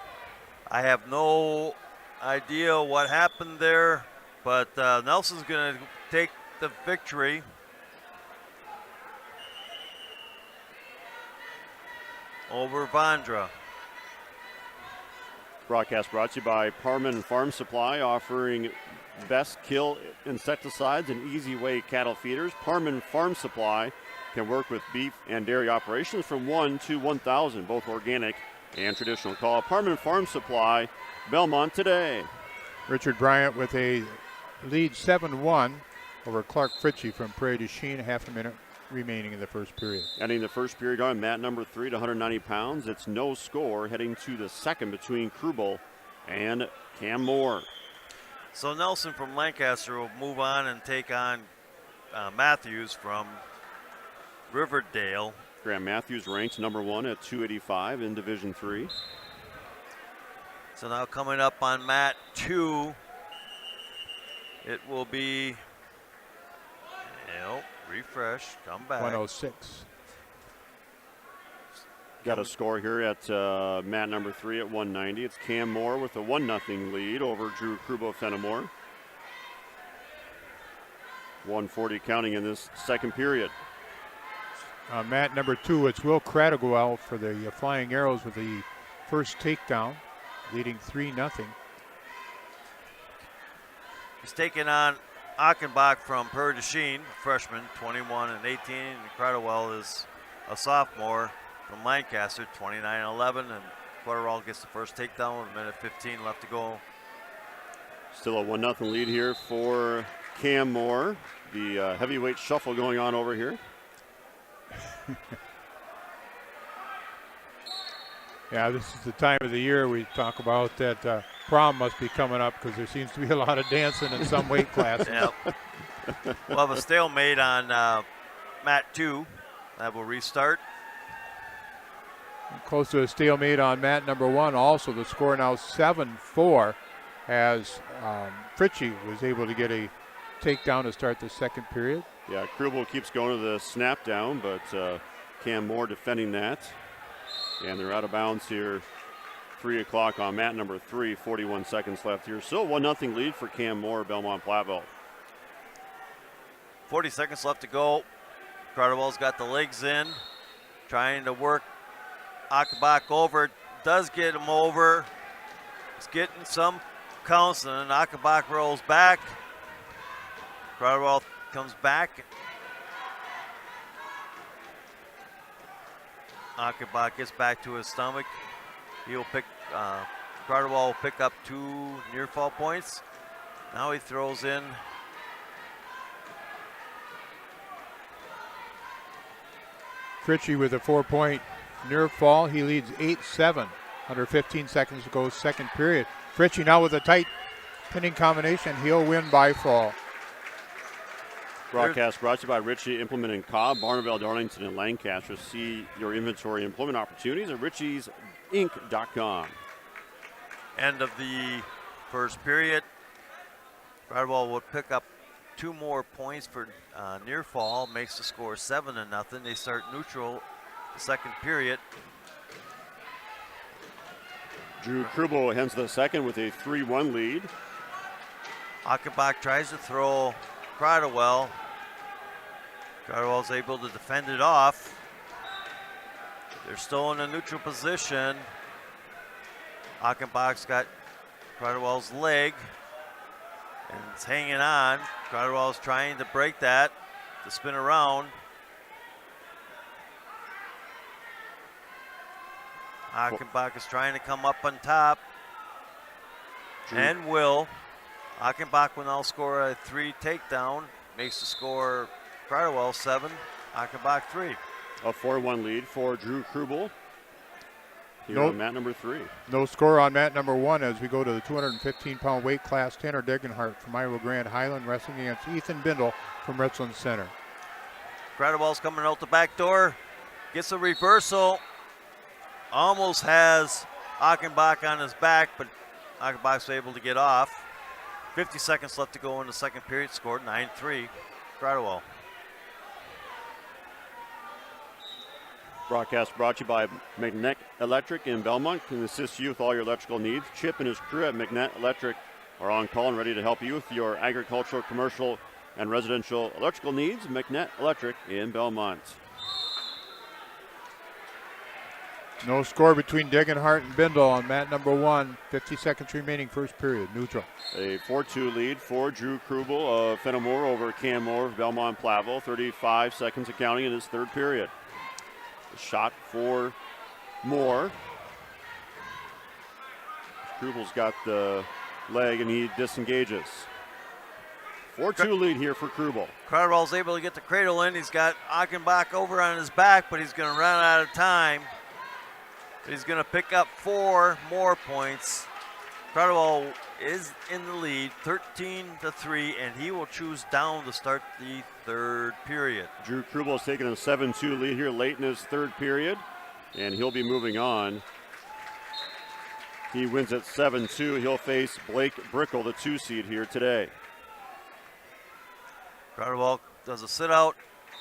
I have no idea what happened there, but Nelson's going to take the victory. Over Vondra. Broadcast brought to you by Parman Farm Supply, offering best kill insecticides and easy way cattle feeders. Parman Farm Supply can work with beef and dairy operations from 1 to 1,000, both organic and traditional. Call Parman Farm Supply, Belmont today. Richard Bryant with a lead 7-1 over Clark Fritchie from Prairie du Chien. Half a minute remaining in the first period. Ending the first period on mat number 3 to 190 pounds. It's no score heading to the second between Krubel and Cam Moore. So Nelson from Lancaster will move on and take on Matthews from Riverdale. Graham Matthews ranked number 1 at 285 in Division III. So now coming up on mat 2, it will be, refresh, come back. 106. Got a score here at mat number 3 at 190. It's Cam Moore with a 1-0 lead over Drew Krubo Fennimore. 140 counting in this second period. Mat number 2, it's Will Cradwell for the Flying Arrows with the first takedown, leading 3-0. He's taking on Achenbach from Prairie du Chien, freshman, 21 and 18, and Cradwell is a sophomore from Lancaster, 29-11, and Quarterfinal gets the first takedown with a minute 15 left to go. Still a 1-0 lead here for Cam Moore. The heavyweight shuffle going on over here. Yeah, this is the time of the year we talk about that prom must be coming up because there seems to be a lot of dancing in some weight classes. Yep. We'll have a stalemate on mat 2. That will restart. Close to a stalemate on mat number 1. Also, the score now 7-4 as Fritchie was able to get a takedown to start the second period. Yeah, Krubel keeps going to the snap down, but Cam Moore defending that. And they're out of bounds here. 3 o'clock on mat number 3, 41 seconds left here. Still 1-0 lead for Cam Moore, Belmont Platteville. 40 seconds left to go. Cradwell's got the legs in, trying to work Achenbach over. Does get him over. He's getting some counts, and then Achenbach rolls back. Cradwell comes back. Achenbach gets back to his stomach. He'll pick, Cradwell will pick up 2 near fall points. Now he throws in Fritchie with a 4-point near fall. He leads 8-7. Under 15 seconds to go, second period. Fritchie now with a tight pinning combination. He'll win by fall. Broadcast brought to you by Ritchie Implement in Cobb, Barneville, Darlington, and Lancaster. See your inventory employment opportunities at ritchiesinc.com. End of the first period. Cradwell would pick up 2 more points for near fall, makes the score 7-0. They start neutral the second period. Drew Krubel ends the second with a 3-1 lead. Achenbach tries to throw Cradwell. Cradwell's able to defend it off. They're still in a neutral position. Achenbach's got Cradwell's leg and it's hanging on. Cradwell's trying to break that to spin around. Achenbach is trying to come up on top and will. Achenbach will now score a 3 takedown, makes the score Cradwell 7, Achenbach 3. A 4-1 lead for Drew Krubel here on mat number 3. No score on mat number 1 as we go to the 215-pound weight class. Tanner Degenhart from Iowa Grand Highland wrestling against Ethan Bindle from Richland Center. Cradwell's coming out the back door, gets a reversal, almost has Achenbach on his back, but Achenbach's able to get off. 50 seconds left to go in the second period, scored 9-3, Cradwell. Broadcast brought to you by McNett Electric in Belmont. Can assist you with all your electrical needs. Chip and his crew at McNett Electric are on call and ready to help you with your agricultural, commercial, and residential electrical needs. McNett Electric in Belmont. No score between Degenhart and Bindle on mat number 1. 50 seconds remaining, first period, neutral. A 4-2 lead for Drew Krubel of Fennimore over Cam Moore of Belmont Platteville. 35 seconds of counting in his third period. A shot for Moore. Krubel's got the leg and he disengages. 4-2 lead here for Krubel. Cradwell's able to get the cradle in. He's got Achenbach over on his back, but he's going to run out of time. He's going to pick up 4 more points. Platteville is in the lead, 13-3, and he will choose down to start the third period. Drew Krubel is taking a 7-2 lead here late in his third period, and he'll be moving on. He wins at 7-2. He'll face Blake Brickle, the 2 seed here today. Platteville does a sit out,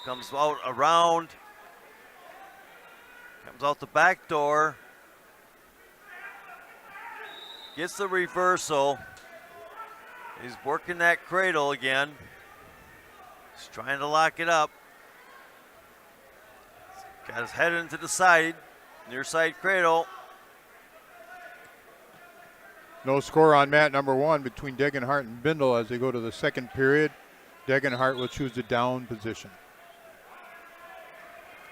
comes out around, comes out the back door, gets the reversal. He's working that cradle again. He's trying to lock it up. Got his head into the side, near side cradle. No score on mat number 1 between Degenhart and Bindle as they go to the second period. Degenhart will choose the down position.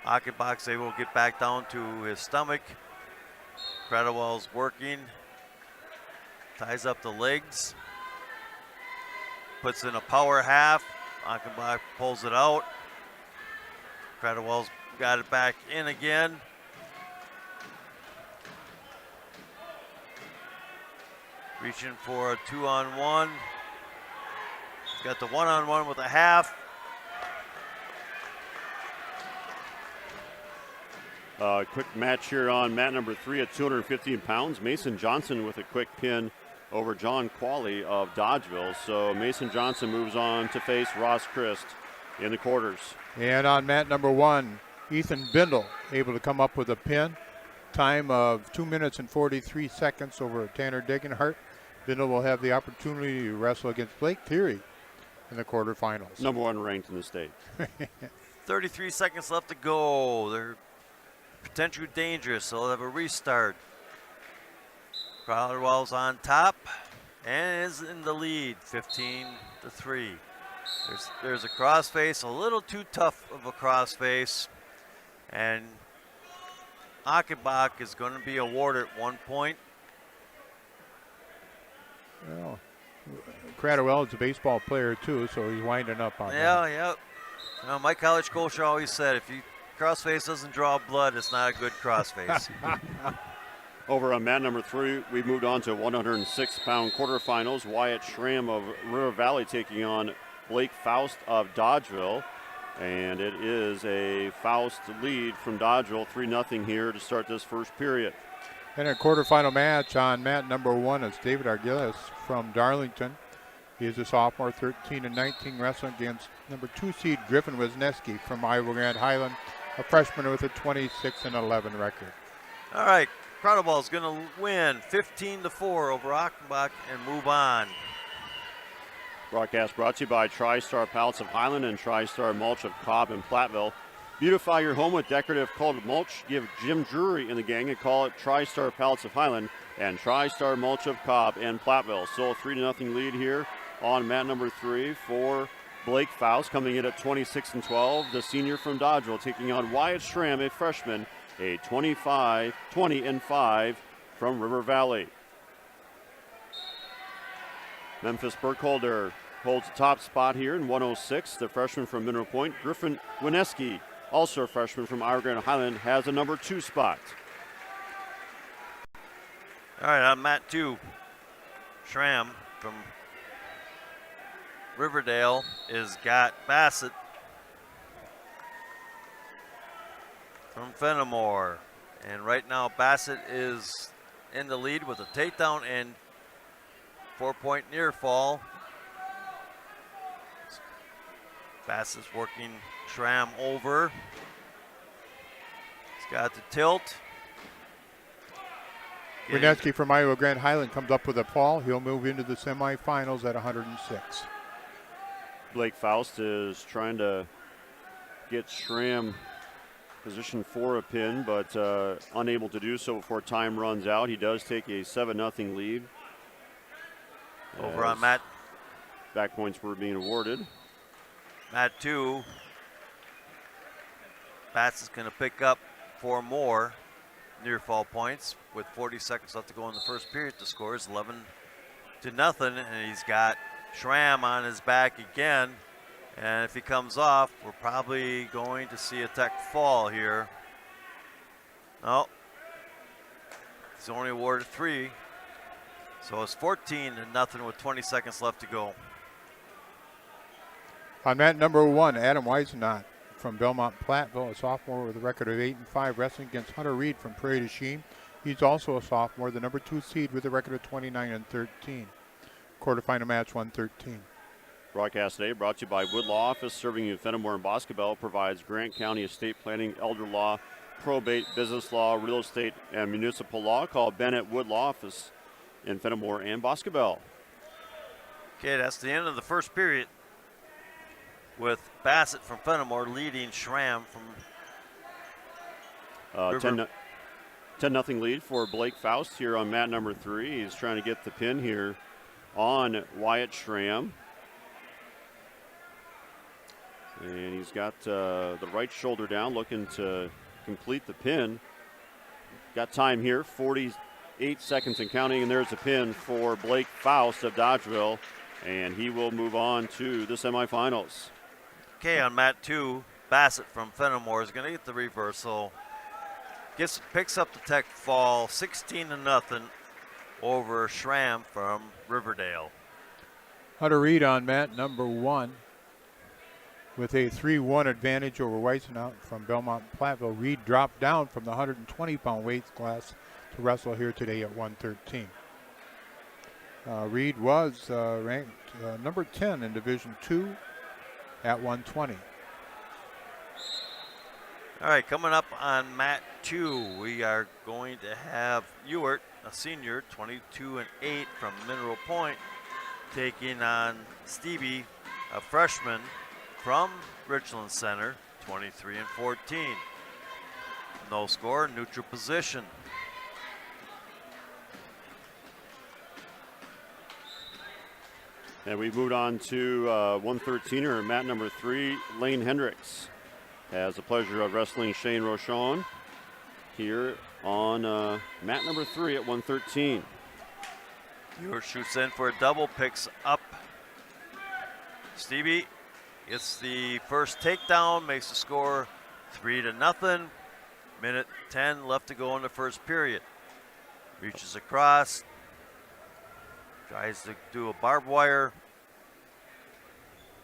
Achenbach's able to get back down to his stomach. Platteville's working. Ties up the legs. Puts in a power half. Achenbach pulls it out. Platteville's got it back in again. Reaching for a 2-on-1. He's got the 1-on-1 with a half. Quick match here on mat number 3 at 215 pounds. Mason Johnson with a quick pin over John Qualley of Dodgeville. So Mason Johnson moves on to face Ross Christ in the quarters. And on mat number 1, Ethan Bindle able to come up with a pin. Time of 2 minutes and 43 seconds over Tanner Degenhart. Bindle will have the opportunity to wrestle against Blake Theory in the quarterfinals. Number 1 ranked in the state. 33 seconds left to go. They're potentially dangerous, so they'll have a restart. Platteville's on top and is in the lead, 15-3. There's a crossface, a little too tough of a crossface, and Achenbach is going to be awarded 1 point. Well, Cradwell is a baseball player too, so he's winding up on that. Yeah. You know, my college coach always said, if you crossface doesn't draw blood, it's not a good crossface. Over on mat number 3, we moved on to 106-pound quarterfinals. Wyatt Schramm of River Valley taking on Blake Faust of Dodgeville. And it is a Faust lead from Dodgeville, 3-0 here to start this first period. And a quarterfinal match on mat number 1 is David Arguelles from Darlington. He is a sophomore, 13-19, wrestling against number 2 seed Griffin Wisniewski from Iowa Grand Highland, a freshman with a 26-11 record. All right, Platteville is going to win 15-4 over Achenbach and move on. Broadcast brought to you by TriStar Pallets of Highland and TriStar Mulch of Cobb and Platteville. Beautify your home with decorative colored mulch. Give Jim Drury and the gang a call at TriStar Pallets of Highland and TriStar Mulch of Cobb and Platteville. So a 3-0 lead here on mat number 3 for Blake Faust, coming in at 26-12. The senior from Dodgeville taking on Wyatt Schramm, a freshman, a 20-5 from River Valley. Memphis Burkholder holds the top spot here in 106. The freshman from Mineral Point, Griffin Wineski, also a freshman from Iowa Grand Highland, has a number 2 spot. All right, on mat 2, Schramm from Riverdale is got Bassett from Fennimore. And right now Bassett is in the lead with a takedown and 4-point near fall. Bassett's working Schramm over. He's got the tilt. Wineski from Iowa Grand Highland comes up with a fall. He'll move into the semifinals at 106. Blake Faust is trying to get Schramm positioned for a pin, but unable to do so before time runs out. He does take a 7-0 lead. Over on mat. Back points were being awarded. Mat 2. Bass is going to pick up 4 more near fall points with 40 seconds left to go in the first period. The score is 11-0, and he's got Schramm on his back again. And if he comes off, we're probably going to see a tech fall here. No. He's only awarded 3. So it's 14-0 with 20 seconds left to go. On mat number 1, Adam Weisenot from Belmont Platteville, a sophomore with a record of 8-5, wrestling against Hunter Reed from Prairie du Chien. He's also a sophomore, the number 2 seed with a record of 29-13. Quarterfinal match 113. Broadcast today brought to you by Wood Law Office, serving you in Fennimore and Boscobel, provides Grant County estate planning, elder law, probate, business law, real estate, and municipal law. Call Bennett Wood Law Office in Fennimore and Boscobel. Okay, that's the end of the first period, with Bassett from Fennimore leading Schramm from 10-0 lead for Blake Faust here on mat number 3. He's trying to get the pin here on Wyatt Schramm. And he's got the right shoulder down, looking to complete the pin. Got time here, 48 seconds and counting, and there's a pin for Blake Faust of Dodgeville, and he will move on to the semifinals. Okay, on mat 2, Bassett from Fennimore is going to get the reversal. Picks up the tech fall, 16-0 over Schramm from Riverdale. Hunter Reed on mat number 1 with a 3-1 advantage over Weisenot from Belmont Platteville. Reed dropped down from the 120-pound weight class to wrestle here today at 113. Reed was ranked number 10 in Division II at 120. All right, coming up on mat 2, we are going to have Ewart, a senior, 22-8 from Mineral Point, taking on Stevie, a freshman from Richland Center, 23-14. No score, neutral position. And we've moved on to 113er, mat number 3, Lane Hendricks has the pleasure of wrestling Shane Rochon here on mat number 3 at 113. Ewart shoots in for a double, picks up Stevie, gets the first takedown, makes the score 3-0. Minute 10 left to go in the first period. Reaches across, tries to do a barbed wire.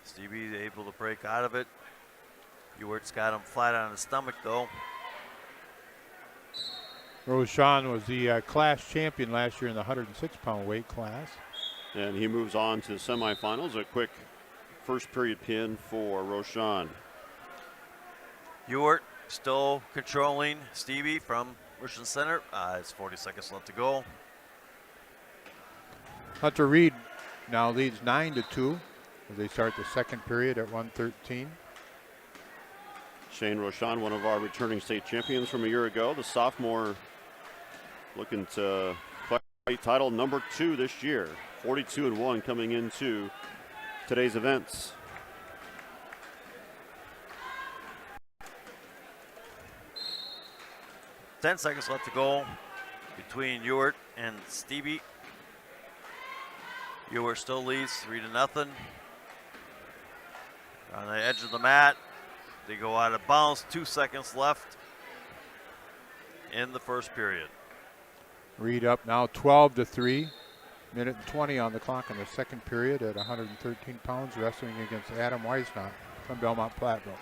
Stevie able to break out of it. Ewart's got him flat on his stomach though. Rochon was the class champion last year in the 106-pound weight class. And he moves on to the semifinals. A quick first period pin for Rochon. Ewart still controlling Stevie from Richland Center. It's 40 seconds left to go. Hunter Reed now leads 9-2 as they start the second period at 113. Shane Rochon, one of our returning state champions from a year ago. The sophomore looking to fight title number 2 this year. 42-1 coming into today's events. Ten seconds left to go between Ewart and Stevie. Ewart still leads 3-0. On the edge of the mat, they go out of bounds. 2 seconds left in the first period. Reed up now 12-3. Minute and 20 on the clock in the second period at 113 pounds, wrestling against Adam Weisenot from Belmont Platteville.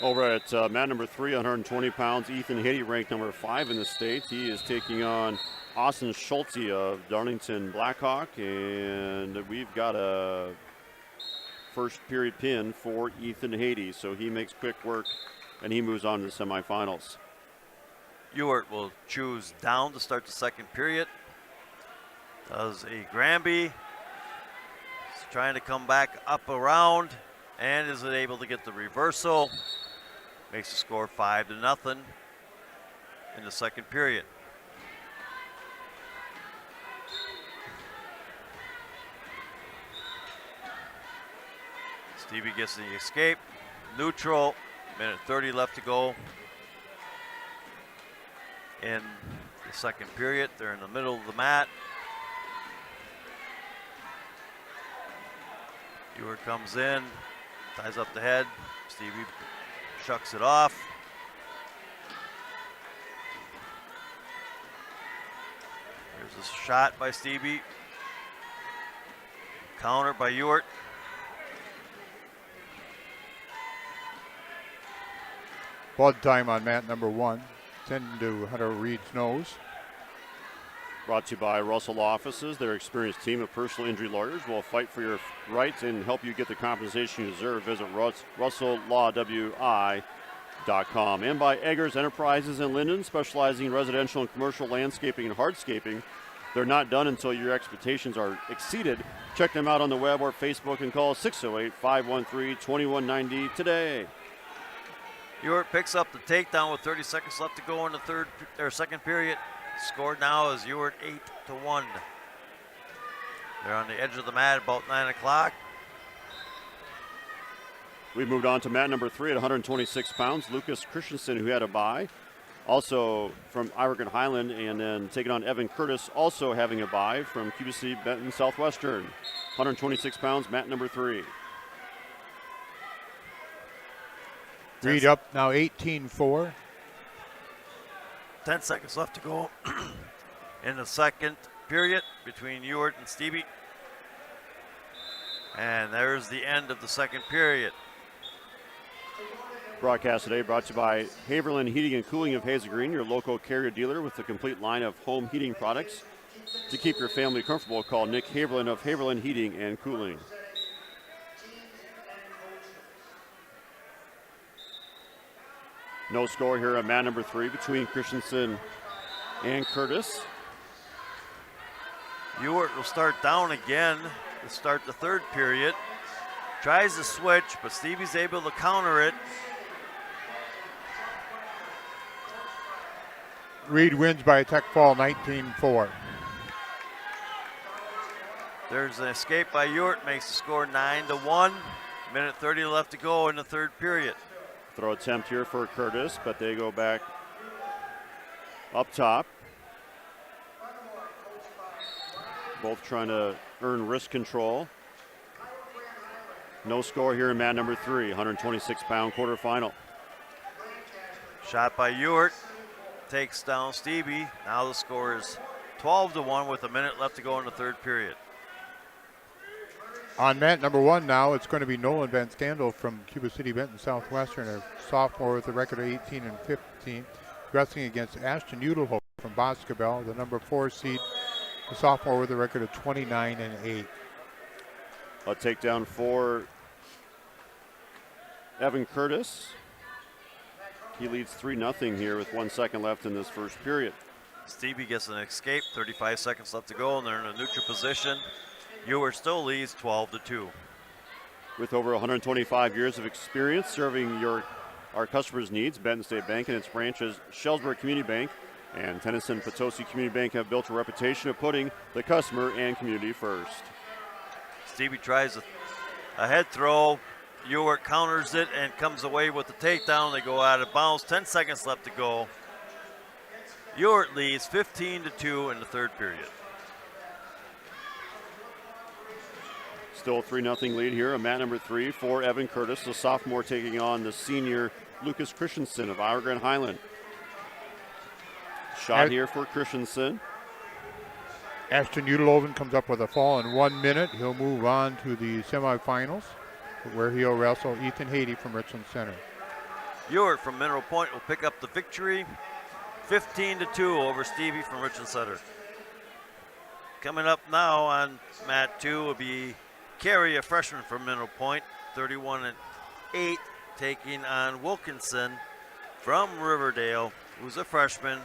Over at mat number 3, 120 pounds, Ethan Haiti, ranked number 5 in the state. He is taking on Austin Schulte of Darlington Blackhawk, and we've got a first period pin for Ethan Haiti, so he makes quick work and he moves on to the semifinals. Ewart will choose down to start the second period. Does a Granby. He's trying to come back up around and is able to get the reversal. Makes the score 5-0 in the second period. Stevie gets the escape. Neutral. Minute 30 left to go in the second period. They're in the middle of the mat. Ewart comes in, ties up the head. Stevie shucks it off. There's the shot by Stevie. Counter by Ewart. Blood time on mat number 1. 10 to Hunter Reed's nose. Brought to you by Russell Offices. Their experienced team of personal injury lawyers will fight for your rights and help you get the compensation you deserve. Visit RussellLawWI.com. And by Eggers Enterprises in Linden, specializing in residential and commercial landscaping and hardscaping. They're not done until your expectations are exceeded. Check them out on the web or Facebook and call 608-513-2190 today. Ewart picks up the takedown with 30 seconds left to go in the second period. Score now is Ewart 8-1. They're on the edge of the mat about 9 o'clock. We moved on to mat number 3 at 126 pounds. Lucas Christensen, who had a bye, also from Highland, and then taking on Evan Curtis, also having a bye from Cuba City, Benton, Southwestern. 126 pounds, mat number 3. Reed up now 18-4. 10 seconds left to go in the second period between Ewart and Stevie. And there's the end of the second period. Broadcast today brought to you by Haverland Heating and Cooling of Hazel Green, your local Carrier dealer with a complete line of home heating products. To keep your family comfortable, call Nick Haverland of Haverland Heating and Cooling. No score here at mat number 3 between Christensen and Curtis. Ewart will start down again to start the third period. Tries to switch, but Stevie's able to counter it. Reed wins by a tech fall, 19-4. There's an escape by Ewart, makes the score 9-1. Minute 30 left to go in the third period. Throw attempt here for Curtis, but they go back up top. Both trying to earn wrist control. No score here in mat number 3, 126-pound quarterfinal. Shot by Ewart, takes down Stevie. Now the score is 12-1 with a minute left to go in the third period. On mat number 1 now, it's going to be Nolan Van Scandel from Cuba City, Benton, Southwestern, a sophomore with a record of 18-15, wrestling against Ashton Udelhope from Boscobel, the number 4 seed, a sophomore with a record of 29-8. A takedown for Evan Curtis. He leads 3-0 here with 1 second left in this first period. Stevie gets an escape, 35 seconds left to go, and they're in a neutral position. Ewart still leads 12-2. With over 125 years of experience serving our customers' needs, Benton State Bank and its branches, Shellsburg Community Bank and Tennyson Potosi Community Bank, have built a reputation of putting the customer and community first. Stevie tries a head throw. Ewart counters it and comes away with the takedown. They go out of bounds. 10 seconds left to go. Ewart leads 15-2 in the third period. Still a 3-0 lead here. A mat number 3 for Evan Curtis, the sophomore taking on the senior Lucas Christensen of Highland. Shot here for Christensen. Ashton Udelhoven comes up with a fall in 1 minute. He'll move on to the semifinals, where he'll wrestle Ethan Haiti from Richland Center. Ewart from Mineral Point will pick up the victory, 15-2 over Stevie from Richland Center. Coming up now on mat 2 will be Carey, a freshman from Mineral Point, 31-8, taking on Wilkinson from Riverdale, who's a freshman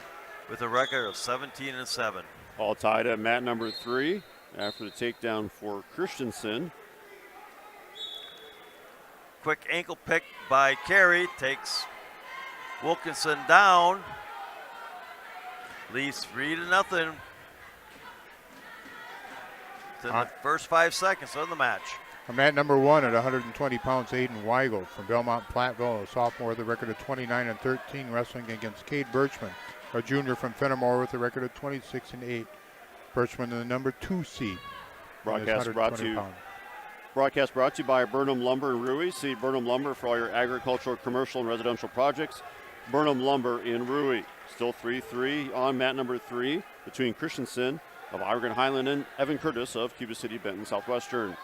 with a record of 17-7. All tied at mat number 3 after the takedown for Christensen. Quick ankle pick by Carey, takes Wilkinson down, leads 3-0. In the first 5 seconds of the match. On mat number 1 at 120 pounds, Aiden Weigel from Belmont, Platteville, a sophomore with a record of 29-13, wrestling against Cade Birchman, a junior from Fennimore with a record of 26-8. Birchman, the number 2 seed. Broadcast brought to you by Burnham Lumber in Rui. See Burnham Lumber for all your agricultural, commercial, and residential projects. Burnham Lumber in Rui. Still 3-3 on mat number 3 between Christensen of Oregon Highland and Evan Curtis of Cuba City, Benton, Southwestern.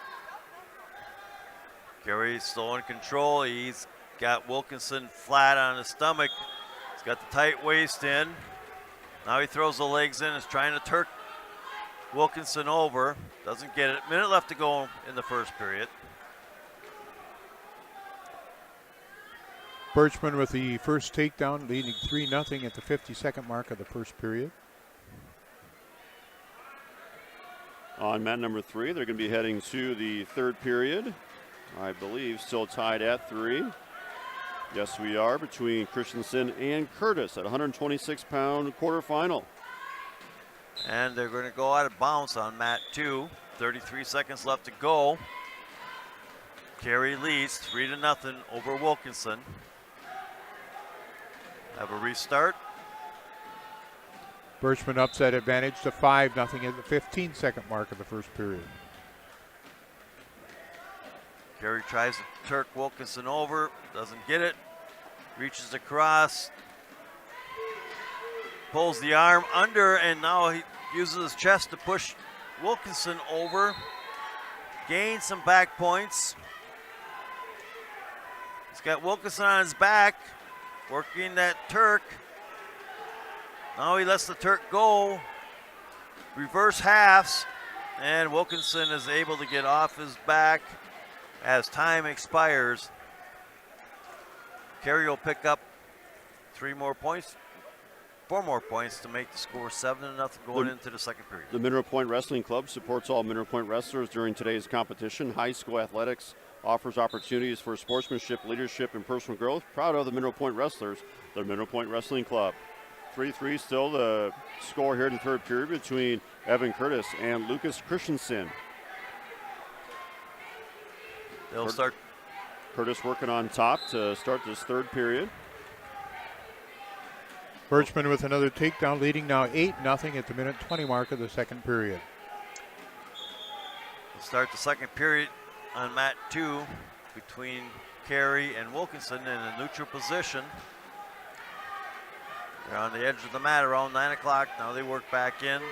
Carey still in control. He's got Wilkinson flat on his stomach. He's got the tight waist in. Now he throws the legs in. Is trying to Turk Wilkinson over. Doesn't get it. Minute left to go in the first period. Birchman with the first takedown, leading 3-0 at the 52nd mark of the first period. On mat number 3, they're going to be heading to the third period. I believe still tied at 3. Yes, we are, between Christensen and Curtis at 126-pound quarterfinal. And they're going to go out of bounds on mat 2. 33 seconds left to go. Carey leads 3-0 over Wilkinson. Have a restart. Birchman upset advantage to 5-0 at the 15-second mark of the first period. Carey tries to Turk Wilkinson over, doesn't get it. Reaches across, pulls the arm under, and now he uses his chest to push Wilkinson over. Gains some back points. He's got Wilkinson on his back, working that Turk. Now he lets the Turk go. Reverse halves, and Wilkinson is able to get off his back as time expires. Carey will pick up 4 more points to make the score 7-0 going into the second period. The Mineral Point Wrestling Club supports all Mineral Point wrestlers during today's competition. High school athletics offers opportunities for sportsmanship, leadership, and personal growth. Proud of the Mineral Point wrestlers, the Mineral Point Wrestling Club. 3-3 still the score here in the third period between Evan Curtis and Lucas Christensen. They'll start. Curtis working on top to start this third period. Birchman with another takedown, leading now 8-0 at the minute 20 mark of the second period. We'll start the second period on mat 2 between Carey and Wilkinson in a neutral position. They're on the edge of the mat around 9 o'clock. Now they work back in.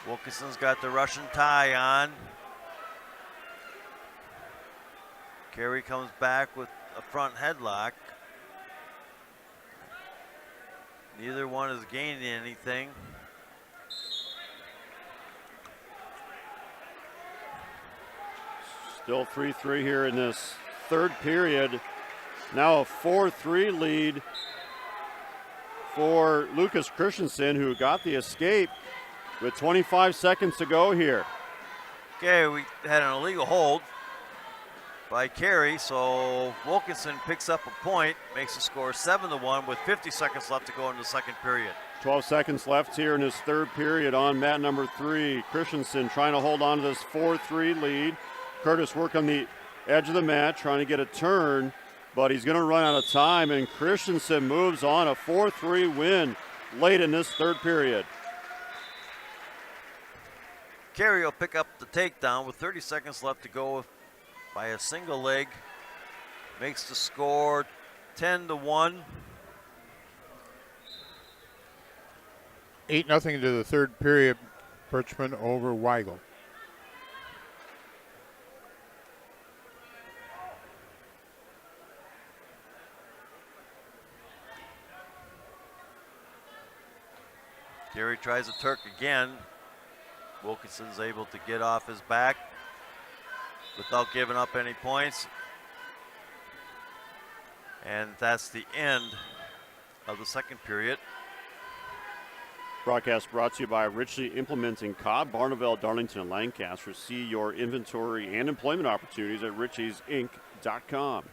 Wilkinson's got the Russian tie on. Carey comes back with a front headlock. Neither one is gaining anything. Still 3-3 here in this third period. Now a 4-3 lead for Lucas Christensen, who got the escape with 25 seconds to go here. Okay, we had an illegal hold by Carey, so Wilkinson picks up a point, makes the score 7-1 with 50 seconds left to go in the second period. 12 seconds left here in this third period on mat number 3. Christensen trying to hold on to this 4-3 lead. Curtis work on the edge of the mat, trying to get a turn, but he's going to run out of time, and Christensen moves on a 4-3 win late in this third period. Carey will pick up the takedown with 30 seconds left to go by a single leg. Makes the score 10-1. 8-0 into the third period. Birchman over Weigel. Carey tries a Turk again. Wilkinson's able to get off his back without giving up any points. And that's the end of the second period. Broadcast brought to you by Richly Implementing Cobb, Barneville, Darlington, and Lancaster. See your inventory and employment opportunities at richesinc.com.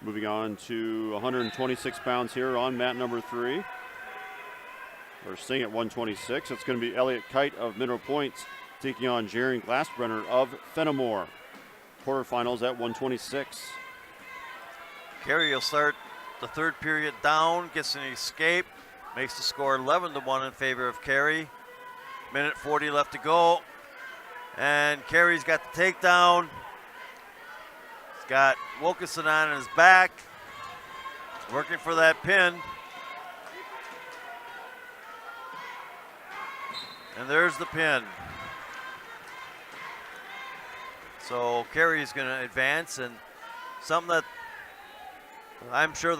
Moving on to 126 pounds here on mat number 3. We're staying at 126. It's going to be Elliot Kite of Mineral Points taking on Jaron Glassbrenner of Fennimore. Quarterfinals at 126. Carey will start the third period down, gets an escape, makes the score 11-1 in favor of Carey. Minute 40 left to go. And Carey's got the takedown. He's got Wilkinson on his back. working for that pin. And there's the pin. So Carey's going to advance, and something that I'm sure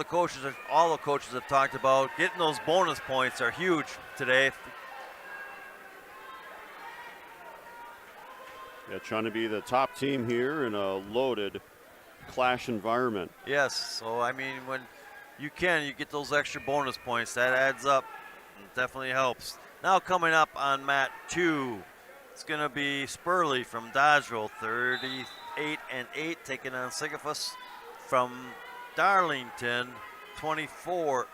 all the coaches have talked about, getting those bonus points are huge today. Yeah, trying to be the top team here in a loaded clash environment. Yes, so I mean, when you get those extra bonus points, that adds up. It definitely helps. Now coming up on mat 2, it's going to be Spurley from Dodgeville, 38-8, taking on Sigafoos from Darlington, 24-8.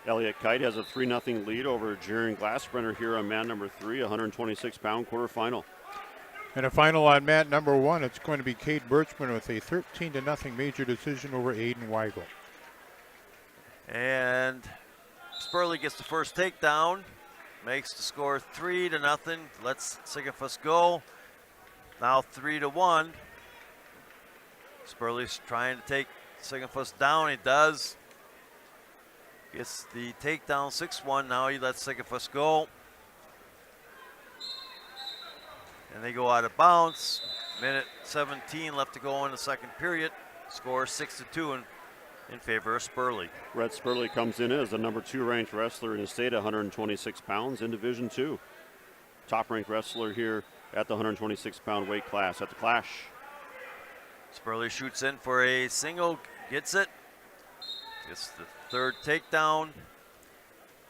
Elliott Kite has a 3-0 lead over Jaron Glassbrenner here on mat number 3, 126-pound quarterfinal. And a final on mat number 1, it's going to be Cade Birchman with a 13-0 major decision over Aiden Weigel. And Spurley gets the first takedown, makes the score 3-0, lets Sigafoos go. Now 3-1. Spurley's trying to take Sigafoos down. He does. Gets the takedown 6-1. Now he lets Sigafoos go. And they go out of bounds. Minute 17 left to go in the second period. Score 6-2 in favor of Spurley. Rhett Spurley comes in as the number 2 ranked wrestler in the state, 126 pounds in Division 2. Top ranked wrestler here at the 126-pound weight class at the Clash. Spurley shoots in for a single, gets it. Gets the third takedown.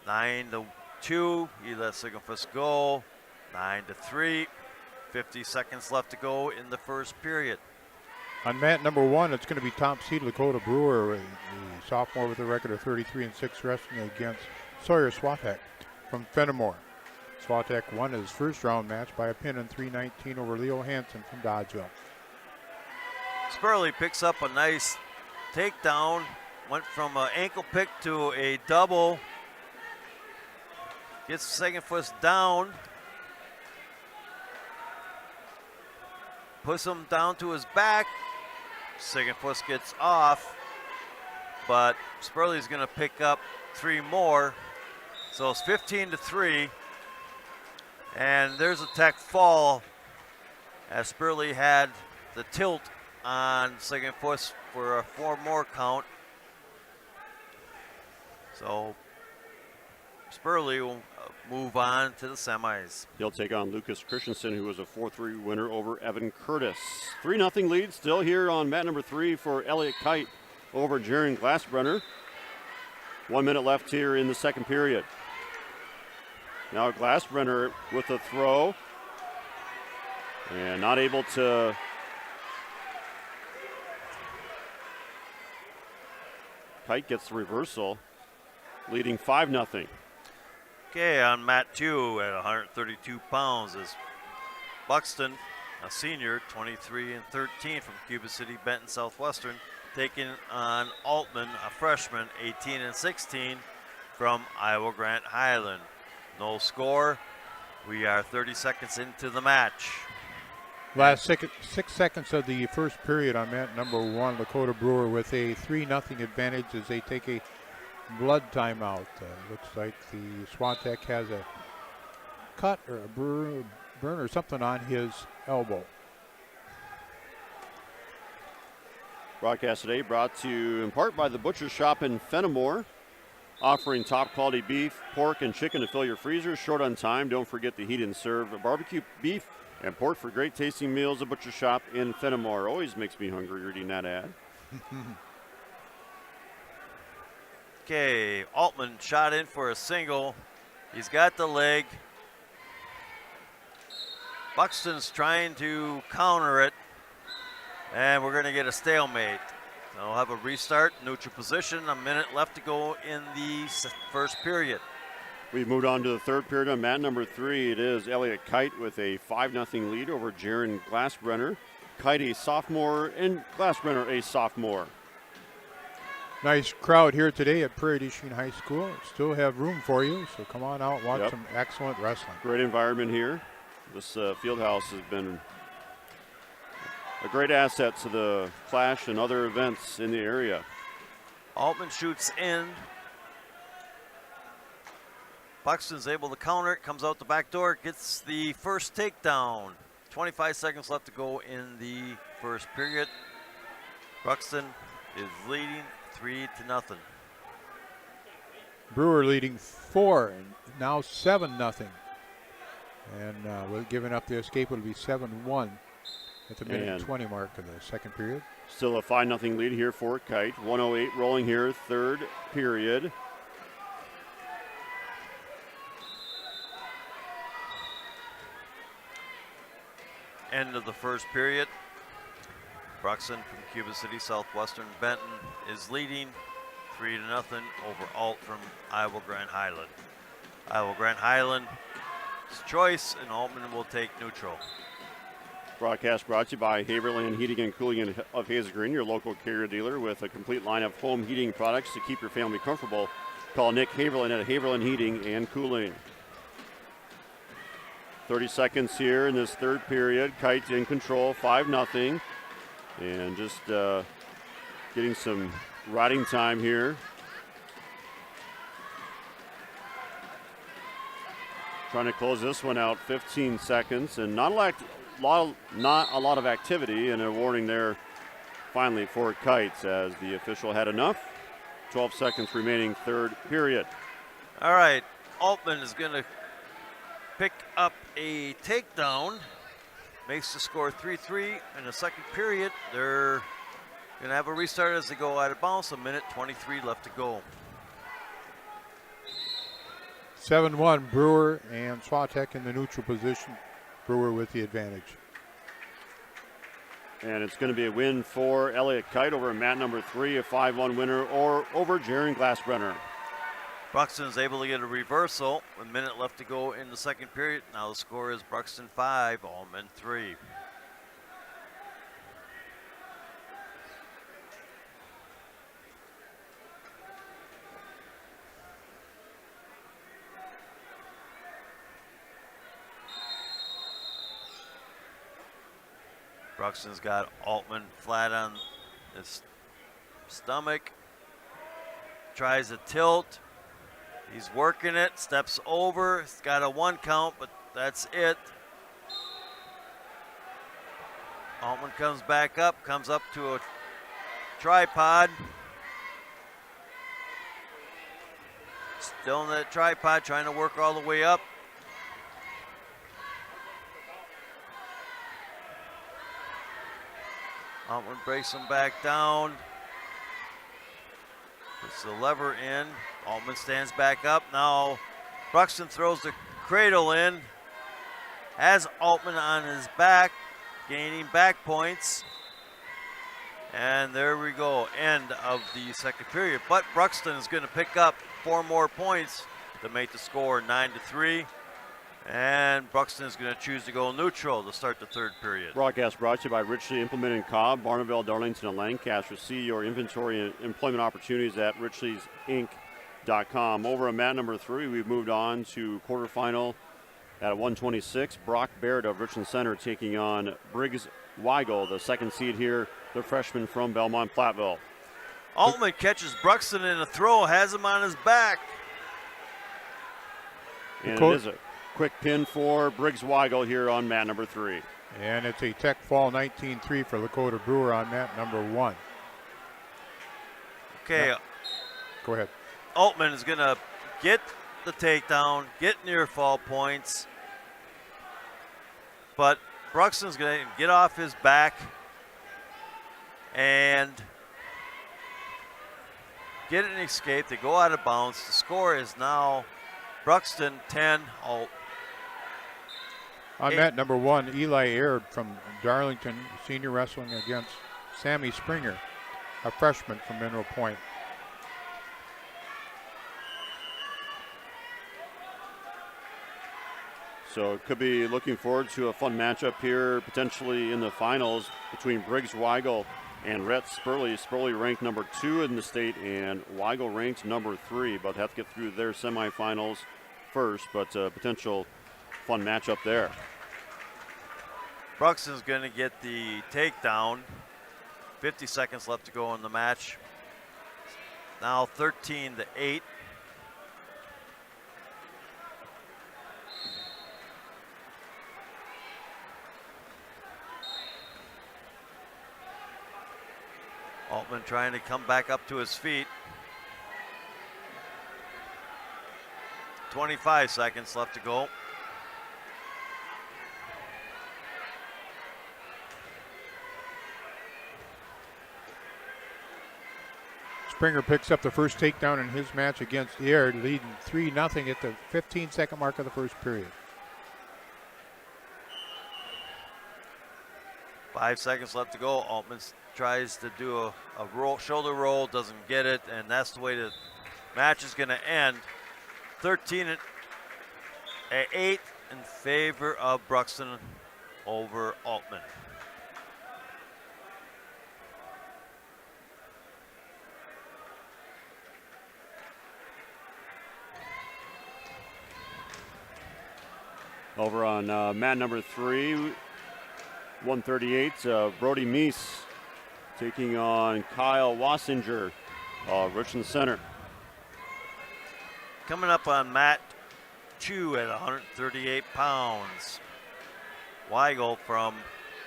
9-2. He lets Sigafoos go. 9-3. 50 seconds left to go in the first period. On mat number 1, it's going to be top seed Lakota Brewer, the sophomore with a record of 33-6, wrestling against Sawyer Swatek from Fennimore. Swatek won his first round match by a pin in 3:19 over Leo Hansen from Dodgeville. Spurley picks up a nice takedown. Went from an ankle pick to a double. Gets Sigafoos down. Puts him down to his back. Sigafoos gets off. But Spurley's going to pick up 3 more. So it's 15-3. And there's a tech fall as Spurley had the tilt on Sigafoos for a 4 more count. So Spurley will move on to the semis. He'll take on Lucas Christensen, who was a 4-3 winner over Evan Curtis. 3-0 lead still here on mat number 3 for Elliott Kite over Jaron Glassbrenner. 1 minute left here in the second period. Now Glassbrenner with a throw. And not able to Kite gets the reversal, leading 5-0. Okay, on mat 2 at 132 pounds is Buxton, a senior, 23-13 from Cuba City, Benton, Southwestern, taking on Altman, a freshman, 18-16 from Iowa Grant Highland. No score. We are 30 seconds into the match. Last 6 seconds of the first period on mat number 1, Lakota Brewer with a 3-0 advantage as they take a blood timeout. Looks like the Swatek has a cut or a burn or something on his elbow. Broadcast today brought to you in part by the Butcher Shop in Fennimore, offering top quality beef, pork, and chicken to fill your freezer. Short on time, don't forget the heat and serve barbecue beef and pork for great tasting meals. The Butcher Shop in Fennimore always makes me hungry reading that ad. Okay, Altman shot in for a single. He's got the leg. Buxton's trying to counter it. And we're going to get a stalemate. They'll have a restart, neutral position, a minute left to go in the first period. We've moved on to the third period on mat number 3. It is Elliott Kite with a 5-0 lead over Jaron Glassbrenner. Kite a sophomore and Glassbrenner a sophomore. Nice crowd here today at Prairie du Chien High School. Still have room for you, so come on out and watch some excellent wrestling. Great environment here. This field house has been a great asset to the Clash and other events in the area. Altman shoots in. Buxton's able to counter it, comes out the back door, gets the first takedown. 25 seconds left to go in the first period. Buxton is leading 3-0. Brewer leading 4, and now 7-0. And we're giving up the escape. It'll be 7-1 at the minute and 20 mark of the second period. Still a 5-0 lead here for Kite. 1:08 rolling here, third period. End of the first period. Buxton from Cuba City, Southwestern. Benton is leading 3-0 over Alt from Iowa Grand Highland. Iowa Grand Highland's choice, and Altman will take neutral. Broadcast brought to you by Haverland Heating and Cooling of Hazel Green, your local Carrier dealer with a complete line of home heating products to keep your family comfortable. Call Nick Haverland at Haverland Heating and Cooling. 30 seconds here in this third period. Kite in control, 5-0. And just getting some riding time here. Trying to close this one out, 15 seconds, and not a lot of activity, and a warning there finally for Kites as the official had enough. 12 seconds remaining, third period. All right, Altman is going to pick up a takedown, makes the score 3-3 in the second period. They're going to have a restart as they go out of bounds. 1:23 left to go. 7-1, Brewer and Swatek in the neutral position. Brewer with the advantage. And it's going to be a win for Elliott Kite over mat number 3, a 5-1 winner, or over Jaron Glassbrenner. Buxton is able to get a reversal. 1 minute left to go in the second period. Now the score is Buxton 5, Altman 3. Buxton's got Altman flat on his stomach. Tries a tilt. He's working it, steps over. He's got a 1 count, but that's it. Altman comes back up, comes up to a tripod. Still in that tripod, trying to work all the way up. Altman breaks him back down. Puts the lever in. Altman stands back up. Now Buxton throws the cradle in. Has Altman on his back, gaining back points. And there we go, end of the second period. But Buxton is going to pick up 4 more points to make the score 9-3. And Buxton is going to choose to go neutral to start the third period. Broadcast brought to you by Richley Implement in Cobb, Barneville, Darlington, and Lancaster. See your inventory and employment opportunities at richleysinc.com. Over at mat number 3, we've moved on to quarterfinal at 1:26. Brock Baird of Richland Center taking on Briggs Weigel, the second seed here, the freshman from Belmont, Platteville. Altman catches Buxton in a throw, has him on his back. And it is a quick pin for Briggs Weigel here on mat number 3. And it's a tech fall 19-3 for Lakota Brewer on mat number 1. Okay. Now, go ahead. Altman is going to get the takedown, get near fall points. But Buxton's going to get off his back and get an escape. They go out of bounds. The score is now Buxton 10, Alt. On mat number 1, Eli Aird from Darlington, senior wrestling against Sammy Springer, a freshman from Mineral Point. So it could be looking forward to a fun matchup here, potentially in the finals between Briggs Weigel and Rhett Spurley. Spurley ranked number 2 in the state and Weigel ranked number 3, but have to get through their semifinals first, but potential fun matchup there. Buxton's going to get the takedown. 50 seconds left to go in the match. now 13-8. Altman trying to come back up to his feet. 25 seconds left to go. Springer picks up the first takedown in his match against Aird, leading 3-0 at the 15-second mark of the first period. 5 seconds left to go. Altman tries to do a roll, shoulder roll, doesn't get it, and that's the way the match is going to end. 13-8 in favor of Bruxton over Altman. Over on mat number 3, 138, Brody Meese taking on Kyle Wassinger, Richland Center. Coming up on mat 2 at 138 pounds. Weigel from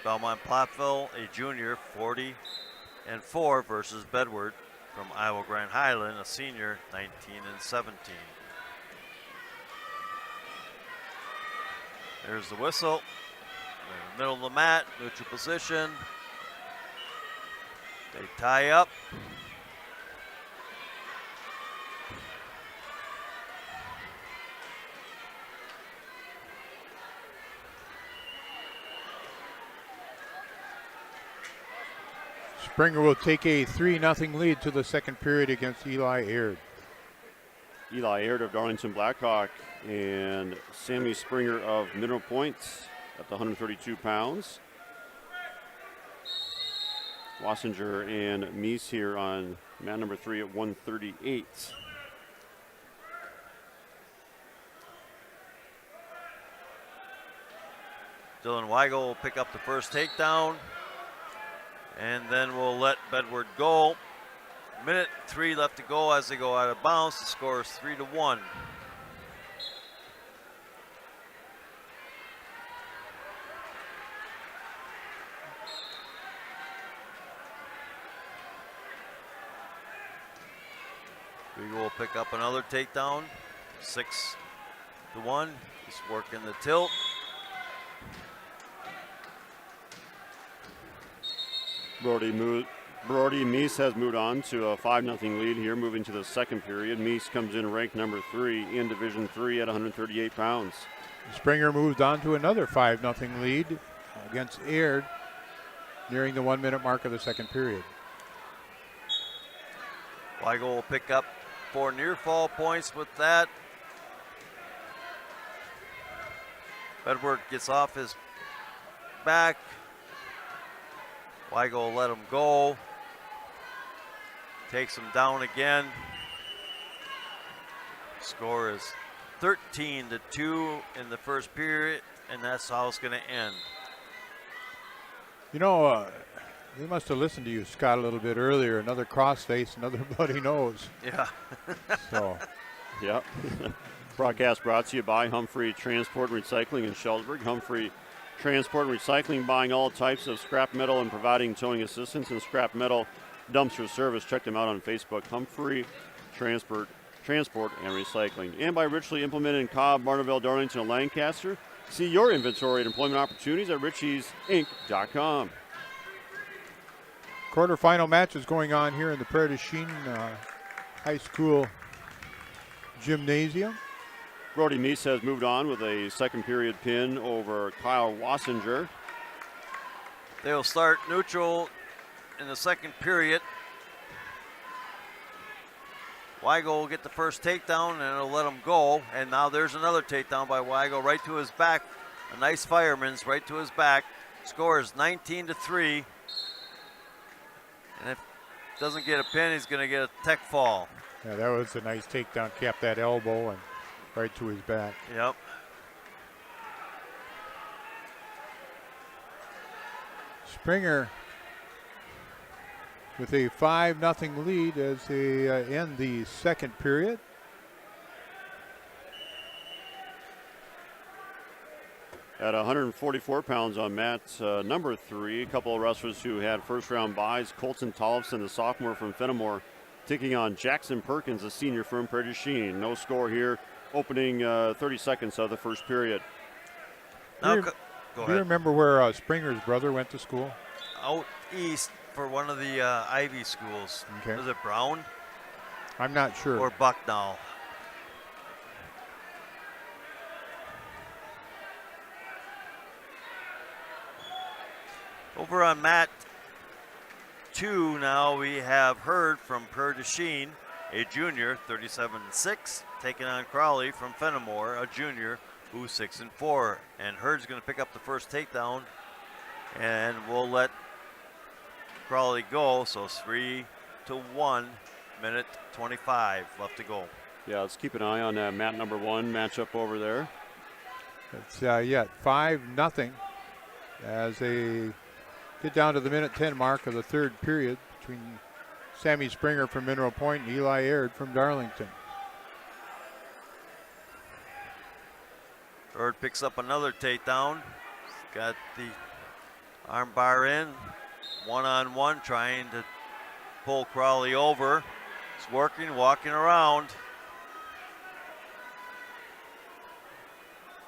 Belmont Platteville, a junior, 40-4 versus Bedward from Iowa Grand Highland, a senior, 19-17. There's the whistle. In the middle of the mat, neutral position. They tie up. Springer will take a 3-0 lead to the second period against Eli Aird. Eli Aird of Darlington Blackhawk and Sammy Springer of Mineral Point at the 132 pounds. Wassinger and Meese here on mat number 3 at 138. Dylan Weigel will pick up the first takedown, and then we'll let Bedward go. Minute 3 left to go as they go out of bounds. The score is 3-1. We will pick up another takedown. 6-1. He's working the tilt. Brody Meese has moved on to a 5-0 lead here, moving to the second period. Meese comes in ranked number 3 in Division 3 at 138 pounds. Springer moved on to another 5-0 lead against Aird, nearing the 1 minute mark of the second period. Weigel will pick up 4 near fall points with that. Bedward gets off his back. Weigel will let him go. Takes him down again. Score is 13-2 in the first period, and that's how it's going to end. You know, we must have listened to you, Scott, a little bit earlier. Another crossface, another bloody nose. Yeah. So. Yep. Broadcast brought to you by Humphrey Transport and Recycling in Sheldsburg. Humphrey Transport and Recycling, buying all types of scrap metal and providing towing assistance and scrap metal dumpster service. Check them out on Facebook. Humphrey Transport and Recycling. And by Richly Implement in Cobb, Barneville, Darlington, and Lancaster. See your inventory and employment opportunities at richiesinc.com. Quarterfinal match is going on here in the Prairie du Chien High School Gymnasium. Brody Meese has moved on with a second period pin over Kyle Wassinger. They'll start neutral in the second period. Weigel will get the first takedown and it'll let him go. And now there's another takedown by Weigel right to his back. A nice fireman's right to his back. Score is 19-3. And if he doesn't get a pin, he's going to get a tech fall. Yeah, that was a nice takedown. Capped that elbow and right to his back. Yep. Springer with a 5-0 lead as they end the second period. At 144 pounds on mat number 3, a couple of wrestlers who had first-round byes. Colton Tollefson, the sophomore from Fennimore, taking on Jackson Perkins, a senior from Prairie du Chien. No score here, opening 30 seconds of the first period. Now, Do go you ahead. remember where Springer's brother went to school? Out east for one of the Ivy schools. Okay. Was it Brown I'm not sure. or Bucknell? Over on mat 2 now, we have Hurd from Prairie du Chien, a junior, 37-6, taking on Crowley from Fennimore, a junior, who's 6-4. And Hurd's going to pick up the first takedown, and we'll let Crowley go. So 3-1, minute 25 left to go. Yeah, let's keep an eye on that mat number 1 matchup over there. It's 5-0 as they get down to the minute 10 mark of the third period between Sammy Springer from Mineral Point and Eli Aird from Darlington. Hurd picks up another takedown. He's got the arm bar in, one-on-one, trying to pull Crowley over. He's working, walking around.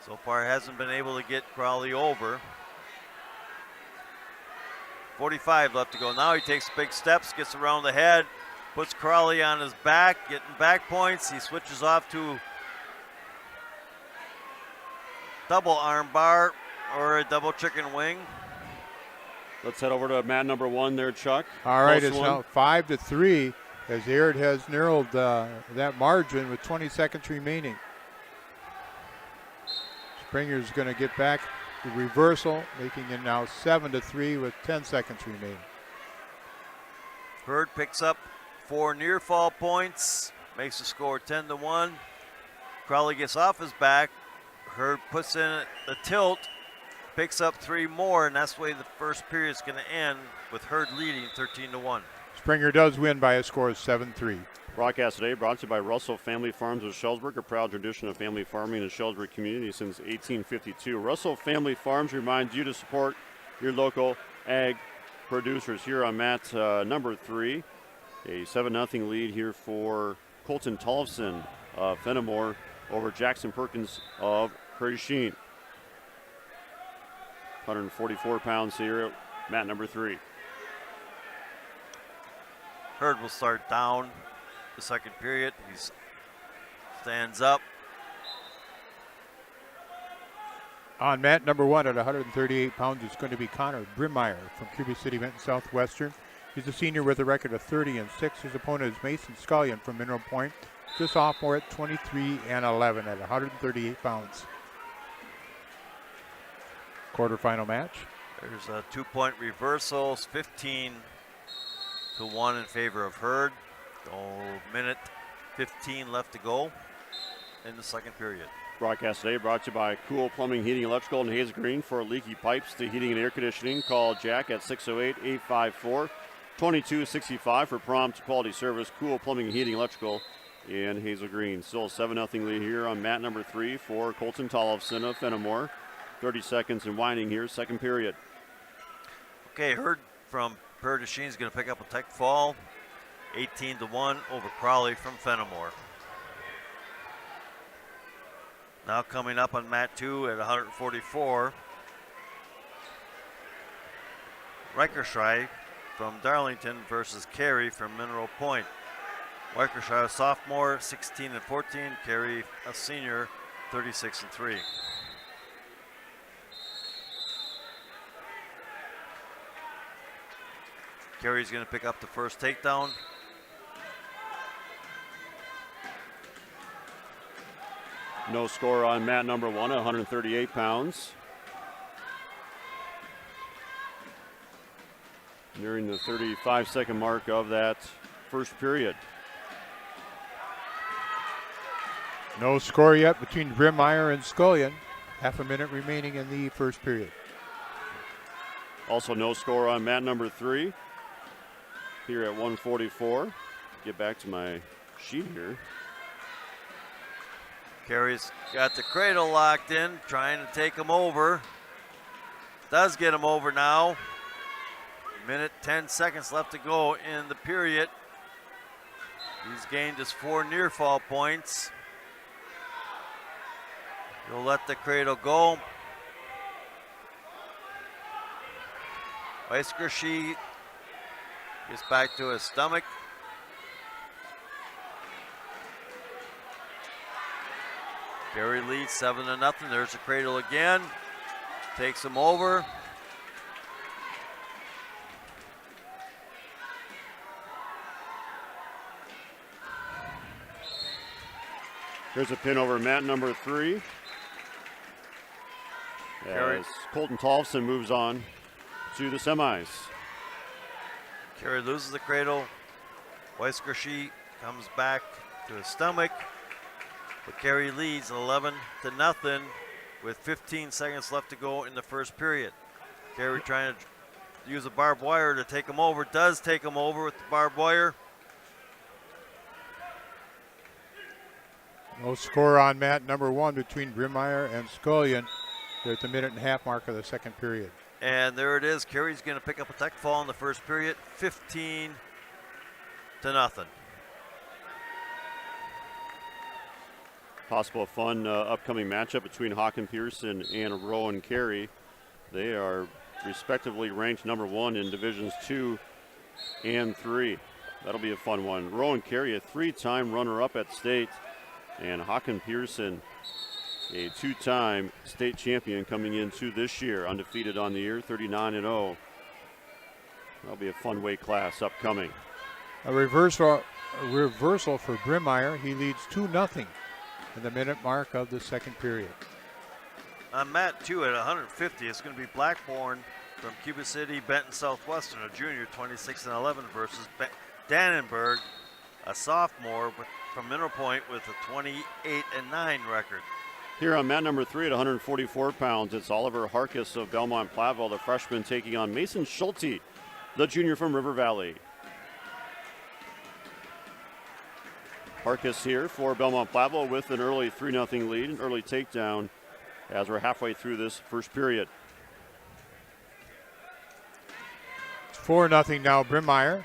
So far hasn't been able to get Crowley over. 45 left to go. Now he takes big steps, gets around the head, puts Crowley on his back, getting back points. He switches off to double arm bar or a double chicken wing. Let's head over to mat number 1 there, Chuck. All right, Close it's one. now 5-3 as Aird has narrowed that margin with 20 seconds remaining. Springer's going to get back the reversal, making it now 7-3 with 10 seconds remaining. Hurd picks up 4 near fall points, makes the score 10-1. Crowley gets off his back. Hurd puts in the tilt, picks up 3 more, and that's the way the first period is going to end with Hurd leading 13-1. Springer does win by a score of 7-3. Broadcast today brought to you by Russell Family Farms of Shellsburg, a proud tradition of family farming in the Shellsburg community since 1852. Russell Family Farms reminds you to support your local ag producers. Here on mat number 3, a 7-0 lead here for Colton Tollefson of Fennimore over Jackson Perkins of Prairie du Chien. 144 pounds here, mat number 3. Hurd will start down the second period. He stands up. On mat number 1 at 138 pounds, it's going to be Connor Brimmeyer from Cuba City, Benton, Southwestern. He's a senior with a record of 30-6. His opponent is Mason Scullion from Mineral Point, just sophomore at 23-11 at 138 pounds. Quarterfinal match. There's a 2-point reversals, 15-1 in favor of Hurd. Minute 15 left to go in the second period. Broadcast today brought to you by Cool Plumbing, Heating, Electrical in Hayes Green. For leaky pipes to heating and air conditioning, call Jack at 608-854-2265 for prompt quality service. Cool Plumbing, Heating, Electrical in Hazel Green. Still a 7-0 lead here on mat number 3 for Colton Tollefson of Fennimore. 30 seconds and winding here, second period. Okay, Hurd from Prairie du Chien is going to pick up a tech fall. 18-1 over Crowley from Fennimore. Now coming up on mat 2 at 144. Reicherschrei from Darlington versus Carey from Mineral Point. Reicherschrei a sophomore, 16-14. Carey a senior, 36-3. Carey's going to pick up the first takedown. No score on mat number 1 at 138 pounds. Nearing the 35-second mark of that first period. No score yet between Brimmeyer and Scullion. Half a minute remaining in the first period. Also no score on mat number 3. here at 1:44. Get back to my sheet here. Carey's got the cradle locked in, trying to take him over. Does get him over now. Minute 10 seconds left to go in the period. He's gained his 4 near fall points. He'll let the cradle go. Wauzeka-Stueben gets back to his stomach. Carey leads 7-0. There's the cradle again. Takes him over. Here's a pin over mat number 3. Carey. As Colton Tolfson moves on to the semis. Carey loses the cradle. Wauzeka-Stueben comes back to his stomach. But Carey leads 11-0 with 15 seconds left to go in the first period. Carey trying to use a barbed wire to take him over. Does take him over with the barbed wire. No score on mat number 1 between Brimmeyer and Scullion. They're at the 1.5-minute mark of the second period. And there it is. Carey's going to pick up a tech fall in the first period, 15-0. Possible fun upcoming matchup between Hawken Pearson and Rowan Carey. They are respectively ranked number 1 in divisions 2 and 3. That'll be a fun one. Rowan Carey, a 3-time runner-up at state, and Hawken Pearson, a 2-time state champion coming into this year, undefeated on the year, 39-0. That'll be a fun weight class upcoming. A reversal for Brimmeyer. He leads 2-0 in the minute mark of the second period. On mat 2 at 150, it's going to be Blackburn from Cuba City, Benton Southwestern, a junior, 26-11 versus Dannenberg, a sophomore from Mineral Point with a 28-9 record. Here on mat number 3 at 144 pounds, it's Oliver Harkis of Belmont Platteville, the freshman, taking on Mason Schulte, the junior from River Valley. Harkis here for Belmont Platteville with an early 3-0 lead, an early takedown as we're halfway through this first period. It's 4-0 now, Brimmeyer,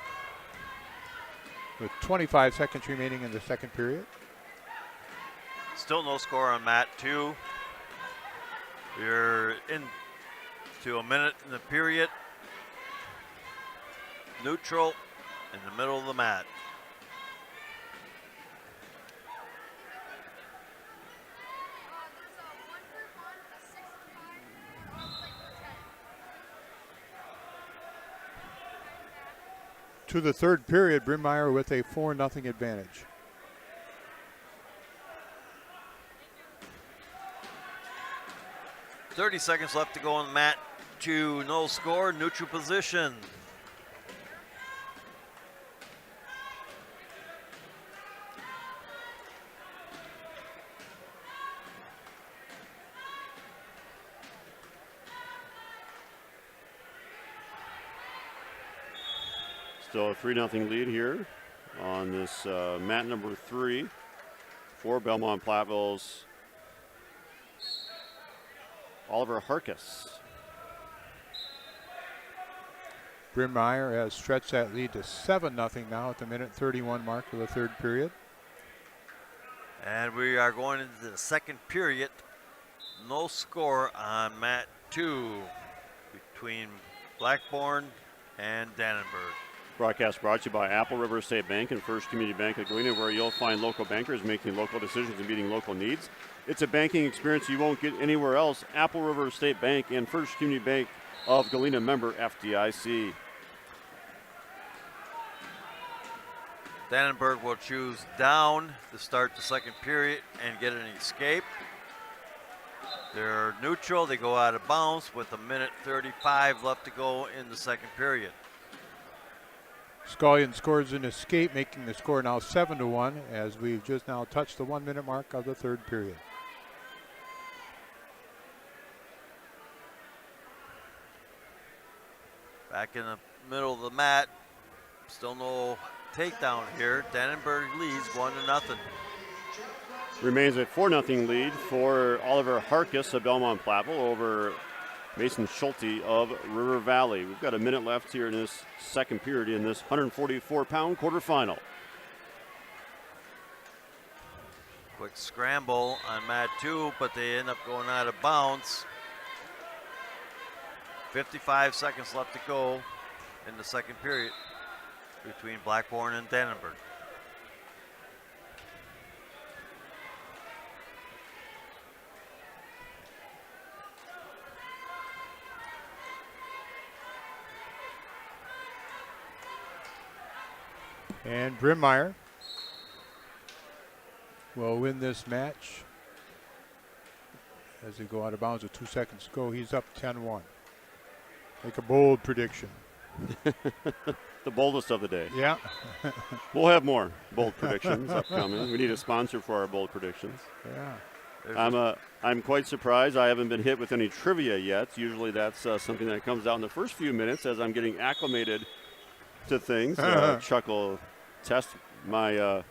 with 25 seconds remaining in the second period. Still no score on mat 2. We're into a minute in the period. Neutral in the middle of the mat. To the third period, Brimmeyer with a 4-0 advantage. .30 seconds left to go on mat 2. No score, neutral position. Still a 3-0 lead here on this mat number 3 for Belmont Platteville's Oliver Harkis. Brimmeyer has stretched that lead to 7-0 now at the minute 31 mark of the third period. And we are going into the second period. No score on mat 2 between Blackburn and Dannenberg. Broadcast brought to you by Apple River State Bank and First Community Bank of Galena, where you'll find local bankers making local decisions and meeting local needs. It's a banking experience you won't get anywhere else. Apple River State Bank and First Community Bank of Galena, member FDIC. Dannenberg will choose down to start the second period and get an escape. They're neutral. They go out of bounds with a minute 35 left to go in the second period. Scullion scores an escape, making the score now 7-1 as we've just now touched the 1 minute mark of the third period. Back in the middle of the mat, Still no takedown here. Dannenberg leads 1-0. Remains a 4-0 lead for Oliver Harkis of Belmont Platteville over Mason Schulte of River Valley. We've got a minute left here in this second period in this 144-pound quarterfinal. Quick scramble on mat 2, but they end up going out of bounds. 55 seconds left to go in the second period between Blackburn and Dannenberg. And Brimmeyer will win this match as they go out of bounds with 2 seconds to go. He's up 10-1. Make a bold prediction. The boldest of the day. Yeah. We'll have more bold predictions upcoming. We need a sponsor for our bold predictions. Yeah. I'm quite surprised I haven't been hit with any trivia yet. Usually that's something that comes out in the first few minutes as I'm getting acclimated to things. Chuck will test my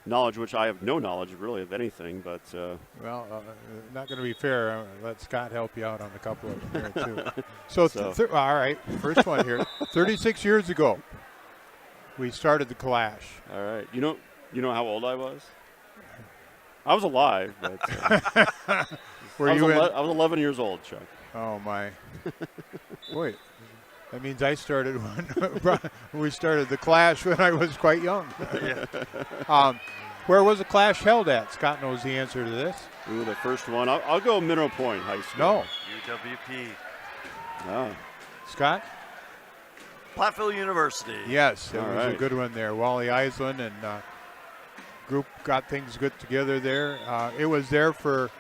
knowledge, which I have no knowledge really of anything. But not going to be fair. Let Scott help you out on a couple of them here too. All right, first one here. 36 years ago, we started the Clash. All right, you know how old I was? I was alive, but I was 11 years old, Chuck. Oh my! Wait. That means I started when we started the Clash when I was quite young. Where was the Clash held at? Scott knows the answer to this. Ooh, the first one. I'll go Mineral Point High School. No. UWP. Oh. Scott? Platteville University. Yes, it was a good one there. Wally Island and group got things good together there. It was there for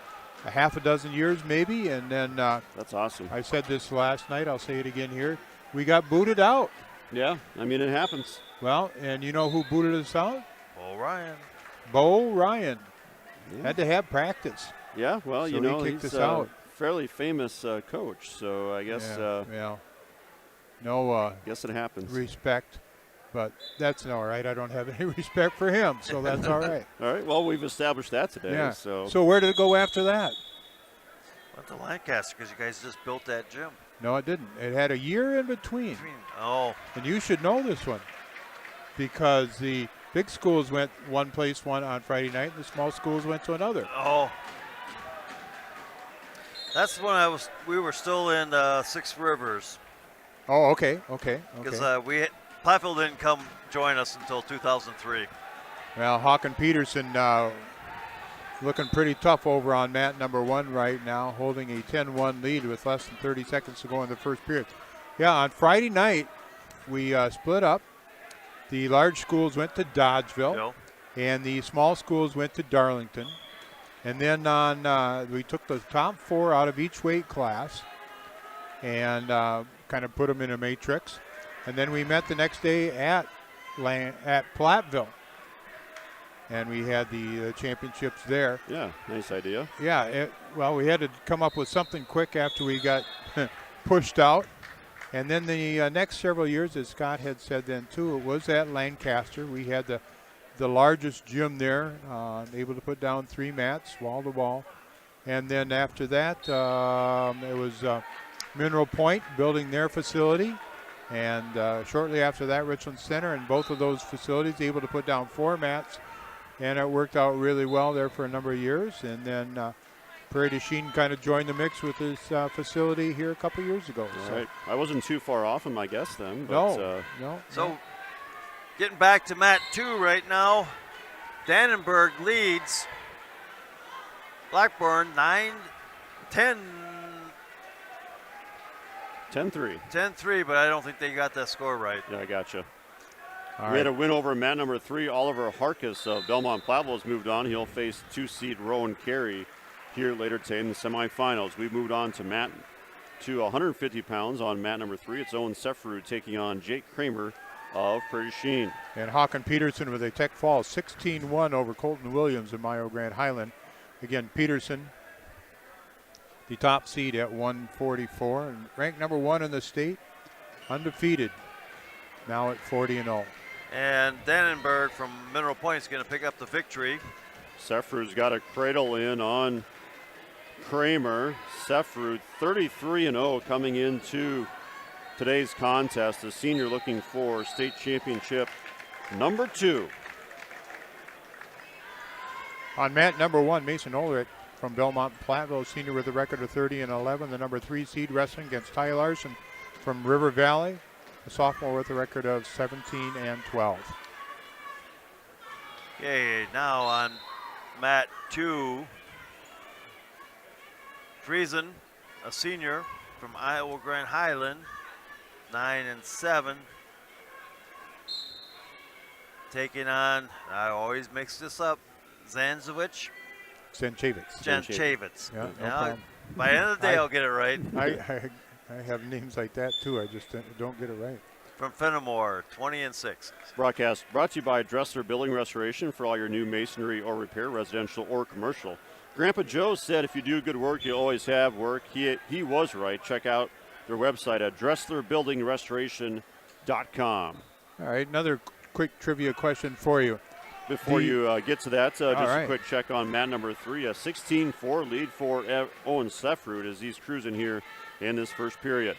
a half a dozen years maybe, and then that's awesome. I said this last night. I'll say it again here. We got booted out. Yeah, I mean, it happens. Well, and you know who booted us out? Bo Ryan. Yeah. Had to have practice. Yeah, well, so you know, he kicked he's us out. Fairly famous coach, so I guess no guess it happens. Respect, but that's all right. I don't have any respect for him, so that's all right. All right, well, we've established that today. Yeah. So where did it go after that? Went to Lancaster because you guys just built that gym. No, it didn't. It had a year in between. Oh. And you should know this one because the big schools went one place one on Friday night, and the small schools went to another. Oh. That's when we were still in Six Rivers. Oh, okay. Because Platteville didn't come join us until 2003. Well, Hawk and Peterson looking pretty tough over on mat number 1 right now, holding a 10-1 lead with less than 30 seconds to go in the first period. Yeah, on Friday night, we split up. The large schools went to Dodgeville, and the small schools went to Darlington. And then we took the top 4 out of each weight class and kind of put them in a matrix. And then we met the next day at Platteville. And we had the championships there. Yeah, nice idea. Yeah, we had to come up with something quick after we got pushed out. And then the next several years, as Scott had said then too, it was at Lancaster. We had the largest gym there, able to put down 3 mats, wall to wall. And then after that, it was Mineral Point building their facility. And shortly after that, Richland Center, and both of those facilities able to put down 4 mats. And it worked out really well there for a number of years. And then Prairie du Chien kind of joined the mix with this facility here a couple years ago. All right. I wasn't too far off in my guess then. But, no. So getting back to mat 2 right now, Dannenberg leads Blackburn 10-3. 10-3, but I don't think they got that score right. Yeah, I gotcha. We had a win over mat number 3. Oliver Harkis of Belmont Platteville has moved on. He'll face 2-seed Rowan Carey here later today in the semifinals. We've moved on to 150 pounds on mat number 3. It's Owen Sefferu taking on Jake Kramer of Prairie du Chien. And Hawk and Peterson with a tech fall 16-1 over Colton Williams in Mayo Grande Highland. Again, Peterson, the top seed at 144, and ranked number 1 in the state, undefeated. now at 40-0. And Dannenberg from Mineral Point is going to pick up the victory. Sefru's got a cradle in on Kramer. Sefru 33-0 coming into today's contest. The senior looking for state championship number 2. On mat number 1, Mason Ulrich from Belmont Platteville, senior with a record of 30-11. The number 3 seed wrestling against Ty Larson from River Valley, a sophomore with a record of 17-12. Okay, now on mat 2, Friesen, a senior from Iowa Grand Highland, 9-7. Taking on, I always mix this up, Zanchevich. Zanchevich. Yeah, no problem. By the end of the day, I'll get it right. I have names like that too. I just don't get it right. From Fennimore, 20-6. Broadcast brought to you by Dressler Building Restoration for all your new masonry or repair, residential or commercial. Grandpa Joe said if you do good work, you always have work. He was right. Check out their website at DresslerBuildingRestoration.com. All right, another quick trivia question for you. Before you get to that, just right. a quick check on mat number 3. A 16-4 lead for Owen Sefrud as he's cruising here in this first period.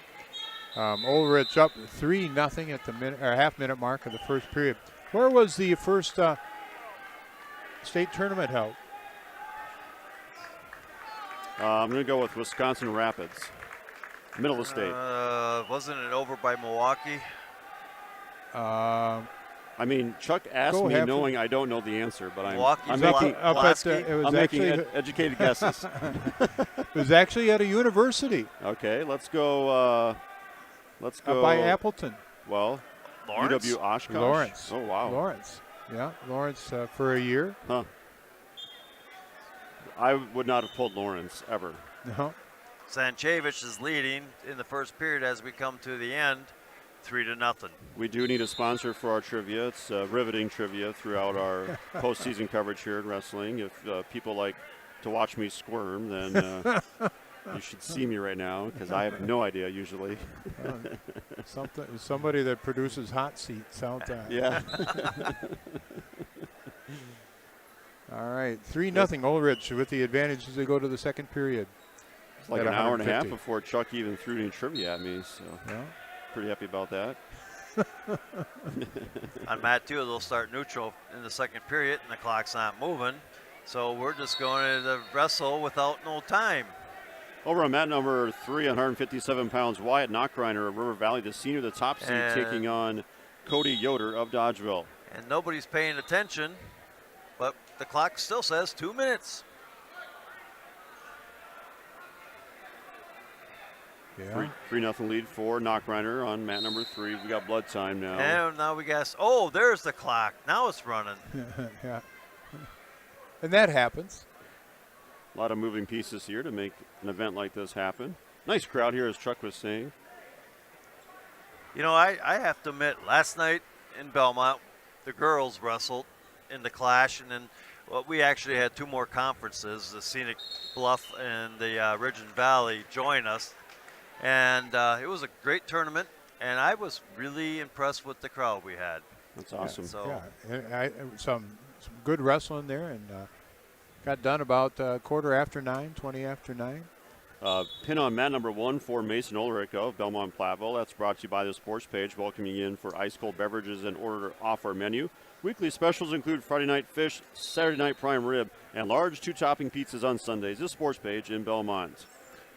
Ulrich up 3-0 at the half-minute mark of the first period. Where was the first state tournament held? I'm going to go with Wisconsin Rapids, middle of state. Wasn't it over by Milwaukee? I mean, Chuck asked me knowing I don't know the answer, but I'm making educated guesses. It was actually at a university. Okay, let's go. By Appleton. Well, Lawrence? UW Oshkosh. Lawrence. Oh, wow. Lawrence. Yeah, Lawrence for a year. Huh. I would not have pulled Lawrence ever. No. Zanchevich is leading in the first period as we come to the end, 3-0. We do need a sponsor for our trivia. It's riveting trivia throughout our postseason coverage here in wrestling. If people like to watch me squirm, then you should see me right now because I have no idea usually. Somebody that produces hot seats out there. Yeah. All right, 3-0 Ulrich with the advantage as they go to the second period. It's like an hour and a half before Chuck even threw any trivia at me, so yeah. Pretty happy about that. On mat 2, they'll start neutral in the second period, and the clock's not moving, so we're just going to wrestle without no time. Over on mat number 3, 157 pounds, Wyatt Knockreiner of River Valley, the senior, the top seed, taking on Cody Yoder of Dodgeville. And nobody's paying attention, but the clock still says 2 minutes. Yeah. 3-0 lead for Knockreiner on mat number 3. We got blood time now. And now we got, oh, there's the clock. Now it's running. Yeah. And that happens. A lot of moving pieces here to make an event like this happen. Nice crowd here, as Chuck was saying. You know, I have to admit, last night in Belmont, the girls wrestled in the Clash, and then we actually had 2 more conferences, the Scenic Bluff and the Ridge and Valley, join us. And it was a great tournament, and I was really impressed with the crowd we had. That's awesome. Yeah, so, some good wrestling there, and got done about 20 after 9. Pin on mat number 1 for Mason Ulrich of Belmont Platteville. That's brought to you by the sports page, welcoming you in for ice-cold beverages and order off our menu. Weekly specials include Friday night fish, Saturday night prime rib, and large 2-topping pizzas on Sundays. This sports page in Belmont.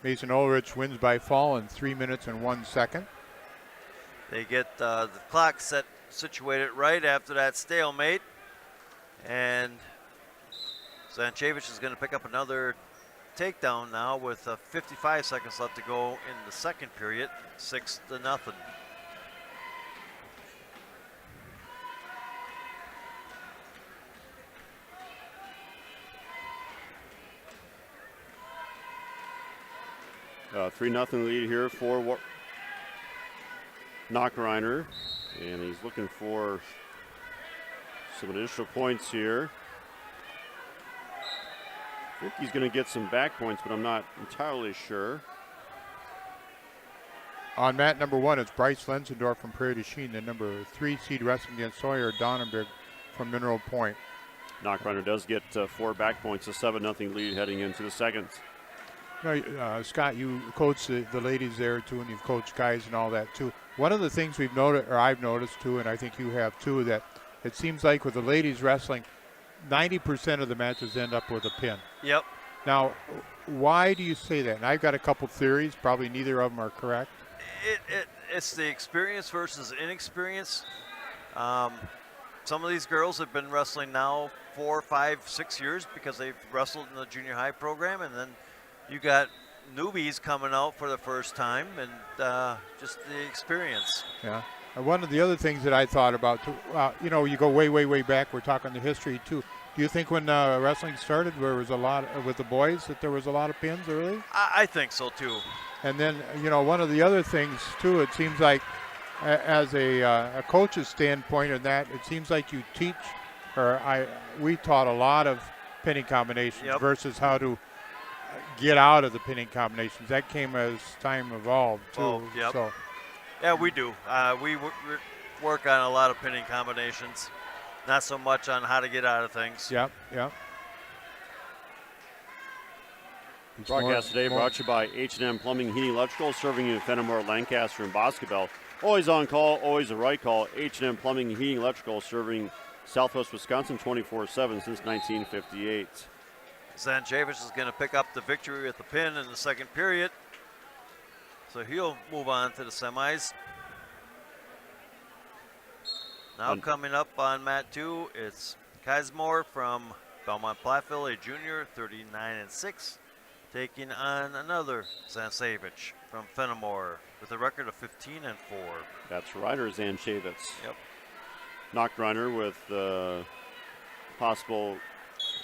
Mason Ulrich wins by fall in 3 minutes and 1 second. They get the clock situated right after that stalemate. And Zanchevich is going to pick up another takedown now with 55 seconds left to go in the second period, 6-0. 3-0 lead here for Knockreiner, and he's looking for some additional points here. I think he's going to get some back points, but I'm not entirely sure. On mat number 1, it's Bryce Lenzendorf from Prairie du Chien, the number 3 seed wrestling against Sawyer Donnenberg from Mineral Point. Knockrunner does get 4 back points, a 7-0 lead heading into the seconds. Scott, you coach the ladies there too, and you've coached guys and all that too. One of the things we've noticed, or I've noticed too, and I think you have too, that it seems like with the ladies wrestling, 90% of the matches end up with a pin. Yep. Now, why do you say that? And I've got a couple theories. Probably neither of them are correct. It's the experience versus inexperience. Some of these girls have been wrestling now 4, 5, 6 years because they've wrestled in the junior high program, and then you got newbies coming out for the first time, and just the experience. Yeah. And one of the other things that I thought about, too, you go way, way, way back. We're talking the history too. Do you think when wrestling started, there was a lot with the boys that there was a lot of pins early? I think so too. And then one of the other things too, it seems like as a coach's standpoint in that, it seems like you teach, we taught a lot of pinning combinations versus how to get out of the pinning combinations. That came as time evolved too. Oh, yep. So. Yeah, we do. We work on a lot of pinning combinations, not so much on how to get out of things. Yep, yep. Broadcast today brought to you by H&M Plumbing, Heating, Electrical, serving you in Fennimore, Lancaster, and Boscobel. Always on call, always the right call. H&M Plumbing, Heating, Electrical, serving Southwest Wisconsin 24/7 since 1958. Zanchevich is going to pick up the victory with the pin in the second period. So he'll move on to the semis. Now coming up on mat 2, it's Kazmore from Belmont Platteville, a junior, 39-6, taking on another Zanchevich from Fennimore with a record of 15-4. That's Ryder Zanchevich. Yep. Knockrunner with possible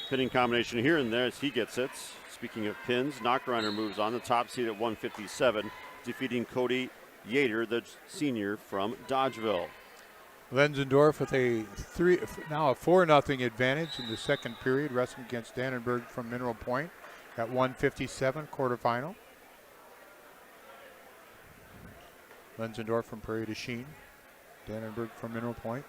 pinning combination here and there as he gets it. Speaking of pins, Knockrunner moves on the top seed at 157, defeating Cody Yater, the senior from Dodgeville. Lenzendorf with now a 4-0 advantage in the second period, wrestling against Dannenberg from Mineral Point at 157 quarterfinal. Lenzendorf from Prairie du Chien, Dannenberg from Mineral Point.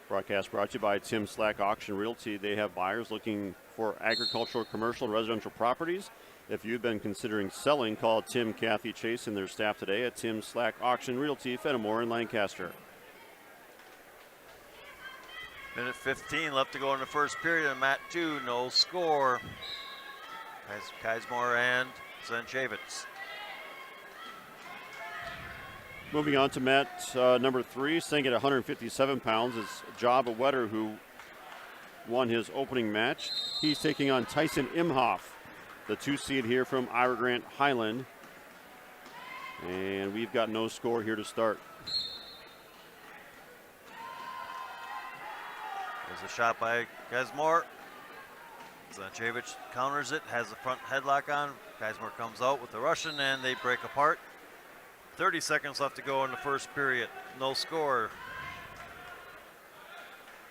Broadcast brought to you by Tim Slack Auction Realty. They have buyers looking for agricultural, commercial, and residential properties. If you've been considering selling, call Tim, Kathy, Chase, and their staff today at Tim Slack Auction Realty, Fennimore, and Lancaster. Minute 15 left to go in the first period on mat 2. No score. Kazmore and Zanchevich. Moving on to mat number 3, staying at 157 pounds, is Jabba Wetter, who won his opening match. He's taking on Tyson Imhoff, the 2 seed here from Ira Grant Highland. And we've got no score here to start. There's a shot by Kazmore. Zanchevich counters it, has the front headlock on. Kazmore comes out with the Russian, and they break apart. 30 seconds left to go in the first period. No score.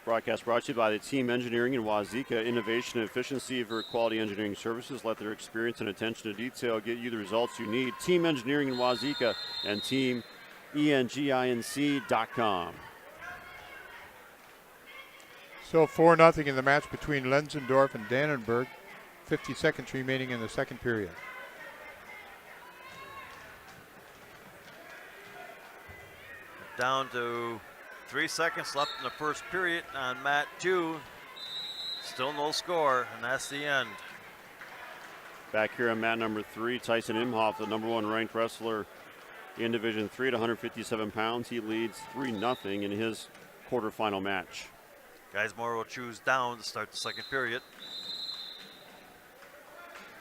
Broadcast brought to you by the Team Engineering and Wauzeka. Innovation and efficiency for quality engineering services. Let their experience and attention to detail get you the results you need. Team Engineering and Wauzeka and Team ENGINC.com. So 4-0 in the match between Lenzendorf and Dannenberg. 50 seconds remaining in the second period. Down to 3 seconds left in the first period on mat 2. Still no score, and that's the end. Back here on mat number 3, Tyson Imhoff, the number 1 ranked wrestler in Division 3 at 157 pounds. He leads 3-0 in his quarterfinal match. Kazmore will choose down to start the second period.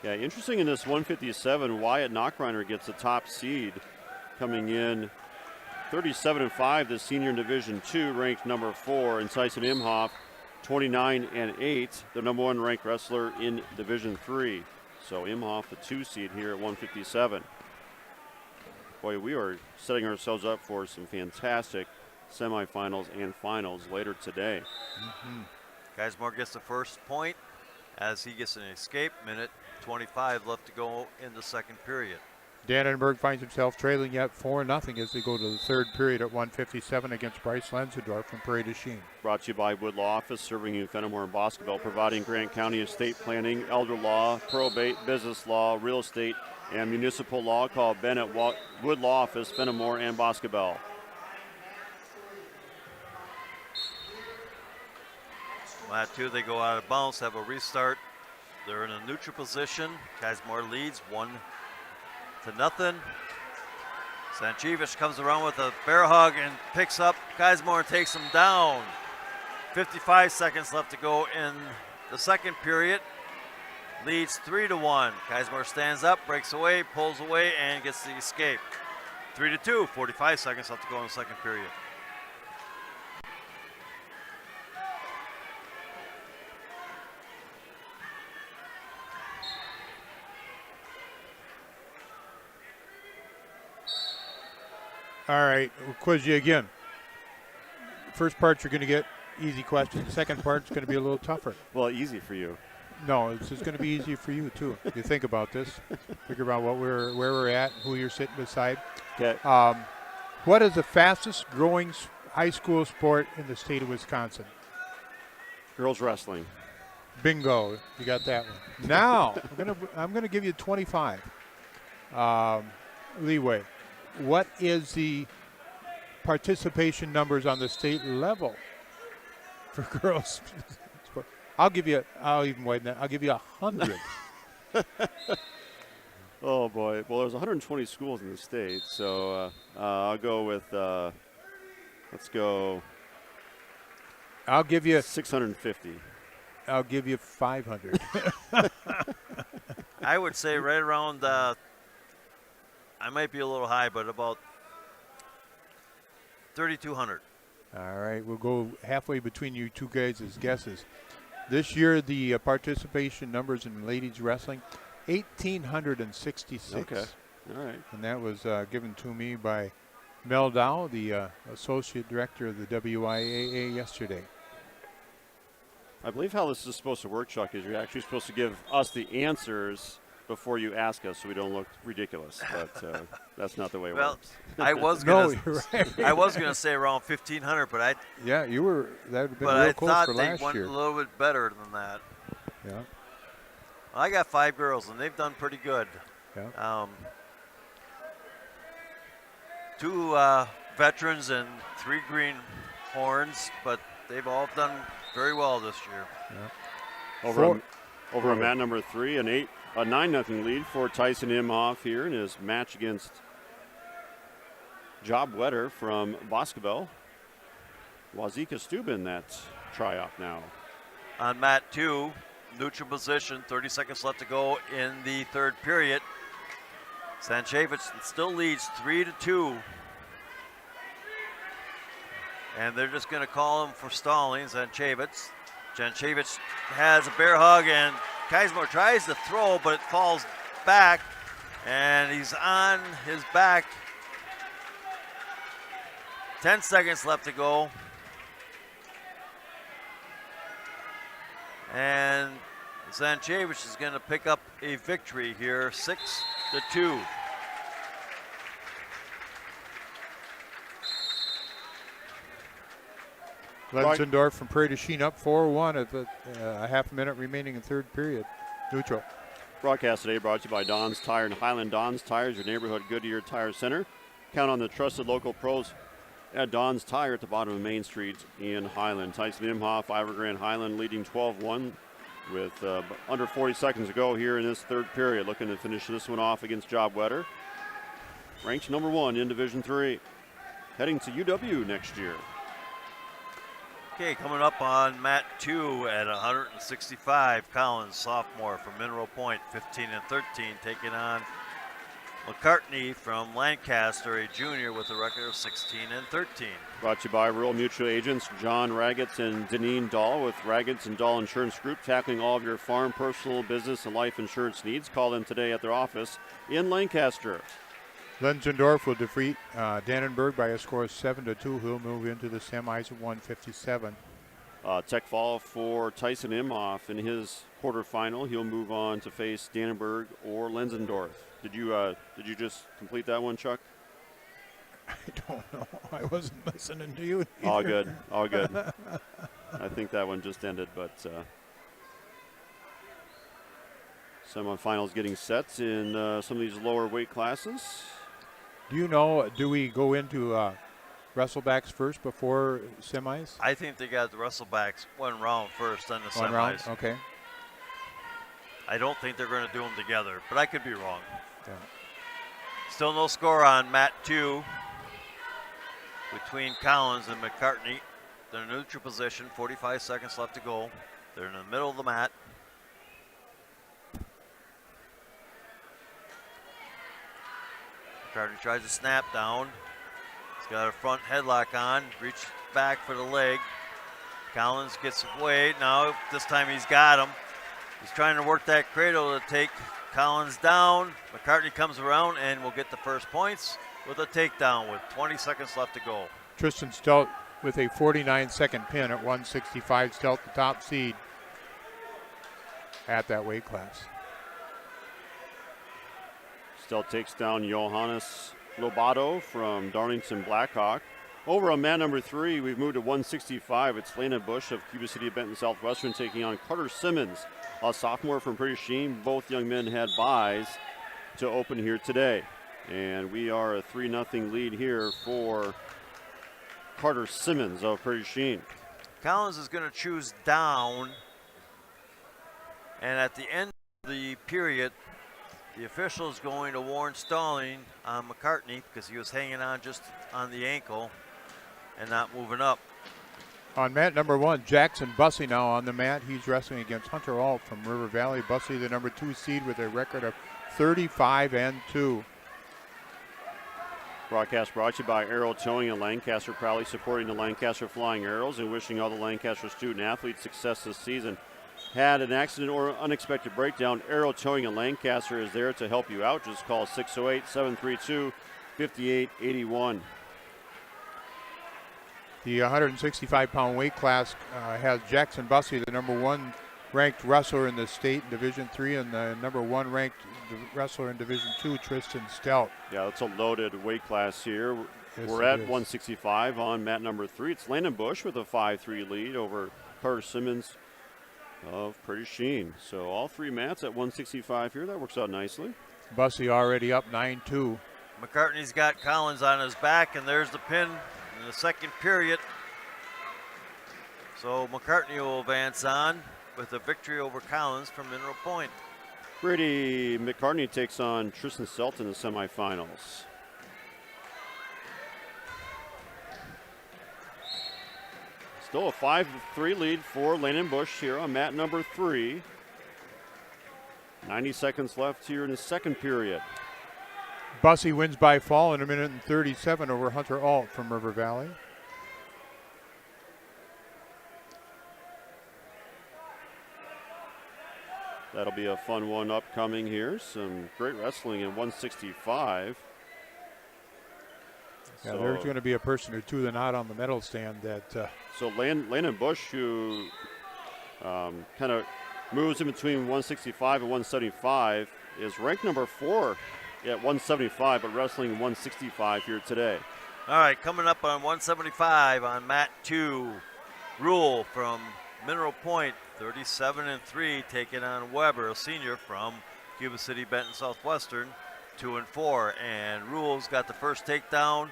Yeah, interesting in this 157, Wyatt Knockrunner gets the top seed coming in 37-5, the senior in Division 2, ranked number 4, and Tyson Imhoff, 29-8, the number 1 ranked wrestler in Division 3. So Imhoff, the 2 seed here at 157. Boy, we are setting ourselves up for some fantastic semifinals and finals later today. Kazmore gets the first point as he gets an escape. Minute 25 left to go in the second period. Dannenberg finds himself trailing yet 4-0 as they go to the third period at 1:57 against Bryce Lenzendorf from Prairie du Chien. Brought to you by Wood Law Office, serving you in Fennimore and Boscobel, providing Grant County estate planning, elder law, probate, business law, real estate, and municipal law. Call Ben at Wood Law Office, Fennimore and Boscobel. Mat 2, they go out of bounds, have a restart. They're in a neutral position. Kazmore leads 1-0. Sanchevich comes around with a bear hug and picks up Kazmore and takes him down. 55 seconds left to go in the second period. Leads 3-1. Kazmore stands up, breaks away, pulls away, and gets the escape. 3-2, 45 seconds left to go in the second period. All right, we'll quiz you again. First part, you're going to get easy questions. Second part's going to be a little tougher. Well, easy for you. No, it's just going to be easy for you, too. You think about this. Figure out where we're at, who you're sitting beside. Okay. What is the fastest growing high school sport in the state of Wisconsin? Girls wrestling. Bingo. You got that one. Now, I'm going to give you 25 leeway. What is the participation numbers on the state level for girls? I'll even wait that. I'll give you 100. Oh boy. Well, there's 120 schools in the state, so I'll go with. Let's go. I'll give you 650. I'll give you 500. I would say right around. I might be a little high, but about 3,200. All right, we'll go halfway between you two guys' guesses. This year, the participation numbers in ladies wrestling, 1,866. Okay, all right. And that was given to me by Mel Dow, the associate director of the WIAA yesterday. I believe how this is supposed to work, Chuck, is you're actually supposed to give us the answers before you ask us, so we don't look ridiculous. But that's not the way it works. I was gonna, right. I was gonna say around 1,500, but you were. That would have been but real I close thought for they last went year. a little bit better than that. Yeah. I got 5 girls, and they've done pretty good. Yeah. 2 veterans and 3 greenhorns, but they've all done very well this year. Yeah. Over on mat number 3, a 9-0 lead for Tyson Imhoff here in his match against Job Wetter from Boscobel. Wauzeka-Stueben, that tryout now. On mat 2, neutral position, 30 seconds left to go in the third period. Sanchevich still leads 3-2. And they're just going to call him for stalling. Sanchevich has a bear hug, and Kazmore tries to throw, but it falls back, and he's on his back. 10 seconds left to go. And Sanchevich is going to pick up a victory here, 6-2. Lenzendorf from Prairie du Chien up 4-1 at a half a minute remaining in third period. Neutral. Broadcast today brought to you by Don's Tire and Highland. Don's Tires, your neighborhood Goodyear Tire Center. Count on the trusted local pros at Don's Tire at the bottom of Main Street in Highland. Tyson Imhoff, Ivor Grant Highland leading 12-1 with under 40 seconds to go here in this third period. Looking to finish this one off against Job Wetter. Ranked number 1 in Division 3. Heading to UW next year. Okay, coming up on mat 2 at 165, Collins, sophomore from Mineral Point, 15-13, taking on McCartney from Lancaster, a junior with a record of 16-13. Brought to you by Rural Mutual Agents John Raggets and Deneen Dahl with Raggets and Dahl Insurance Group, tackling all of your farm, personal, business, and life insurance needs. Call them today at their office in Lancaster. Lenzendorf will defeat Dannenberg by a score of 7-2. He'll move into the semis at 157. tech fall for Tyson Imhoff in his quarterfinal. He'll move on to face Dannenberg or Lenzendorf. Did you just complete that one, Chuck? I don't know. I wasn't listening to you. All good. All good. I think that one just ended, but semifinals getting set in some of these lower weight classes. Do we go into wrestlebacks first before semis? I think they got the wrestlebacks one round first, then the semis. One round, okay. I don't think they're going to do them together, but I could be wrong. Yeah. Still no score on mat 2 between Collins and McCartney. They're in neutral position, 45 seconds left to go. They're in the middle of the mat. McCartney tries to snap down. He's got a front headlock on, reach back for the leg. Collins gets away. Now, this time he's got him. He's trying to work that cradle to take Collins down. McCartney comes around and will get the first points with a takedown with 20 seconds left to go. Tristan Stelt with a 49-second pin at 165. Stelt the top seed at that weight class. Stelt takes down Johannes Lobato from Darlington Blackhawk. Over on mat number 3, we've moved to 165. It's Lena Bush of Cuba City, Benton, Southwestern taking on Carter Simmons, a sophomore from Prairie du Chien. Both young men had byes to open here today. And we are a 3-0 lead here for Carter Simmons of Prairie du Chien. Collins is going to choose down. And at the end of the period, the official is going to warn stalling on McCartney because he was hanging on just on the ankle and not moving up. On mat number 1, Jackson Bussey now on the mat. He's wrestling against Hunter Alt from River Valley. Bussey, the number 2 seed with a record of 35-2. Broadcast brought to you by Arrow Towing in Lancaster, proudly supporting the Lancaster Flying Arrows and wishing all the Lancaster student athletes success this season. Had an accident or unexpected breakdown, Arrow Towing in Lancaster is there to help you out. Just call 608-732-5881. The 165-pound weight class has Jackson Bussey, the number 1 ranked wrestler in the state in Division III, and the number 1 ranked wrestler in Division II, Tristan Stelt. Yeah, that's a loaded weight class here. Yes, we're at 165 on mat number 3. It's Landon Bush with a 5-3 lead over Carter Simmons of Prairie du Chien. So all 3 mats at 165 here. That works out nicely. Bussey already up 9-2. McCartney's got Collins on his back, and there's the pin in the second period. So McCartney will advance on with a victory over Collins from Mineral Point. Brady McCartney takes on Tristan Stelt in the semifinals. Still a 5-3 lead for Landon Bush here on mat number 3. 90 seconds left here in the second period. Bussey wins by fall in 1:37 over Hunter Alt from River Valley. That'll be a fun one upcoming here. Some great wrestling in 165. Yeah, so there's going to be a person or two that not on the medal stand that. So Landon Bush, who kind of moves in between 165 and 175, is ranked number 4 at 175, but wrestling 165 here today. All right, coming up on 175 on mat 2, Rule from Mineral Point, 37-3, taking on Weber, a senior from Cuba City, Benton, Southwestern, 2-4. And Rule's got the first takedown,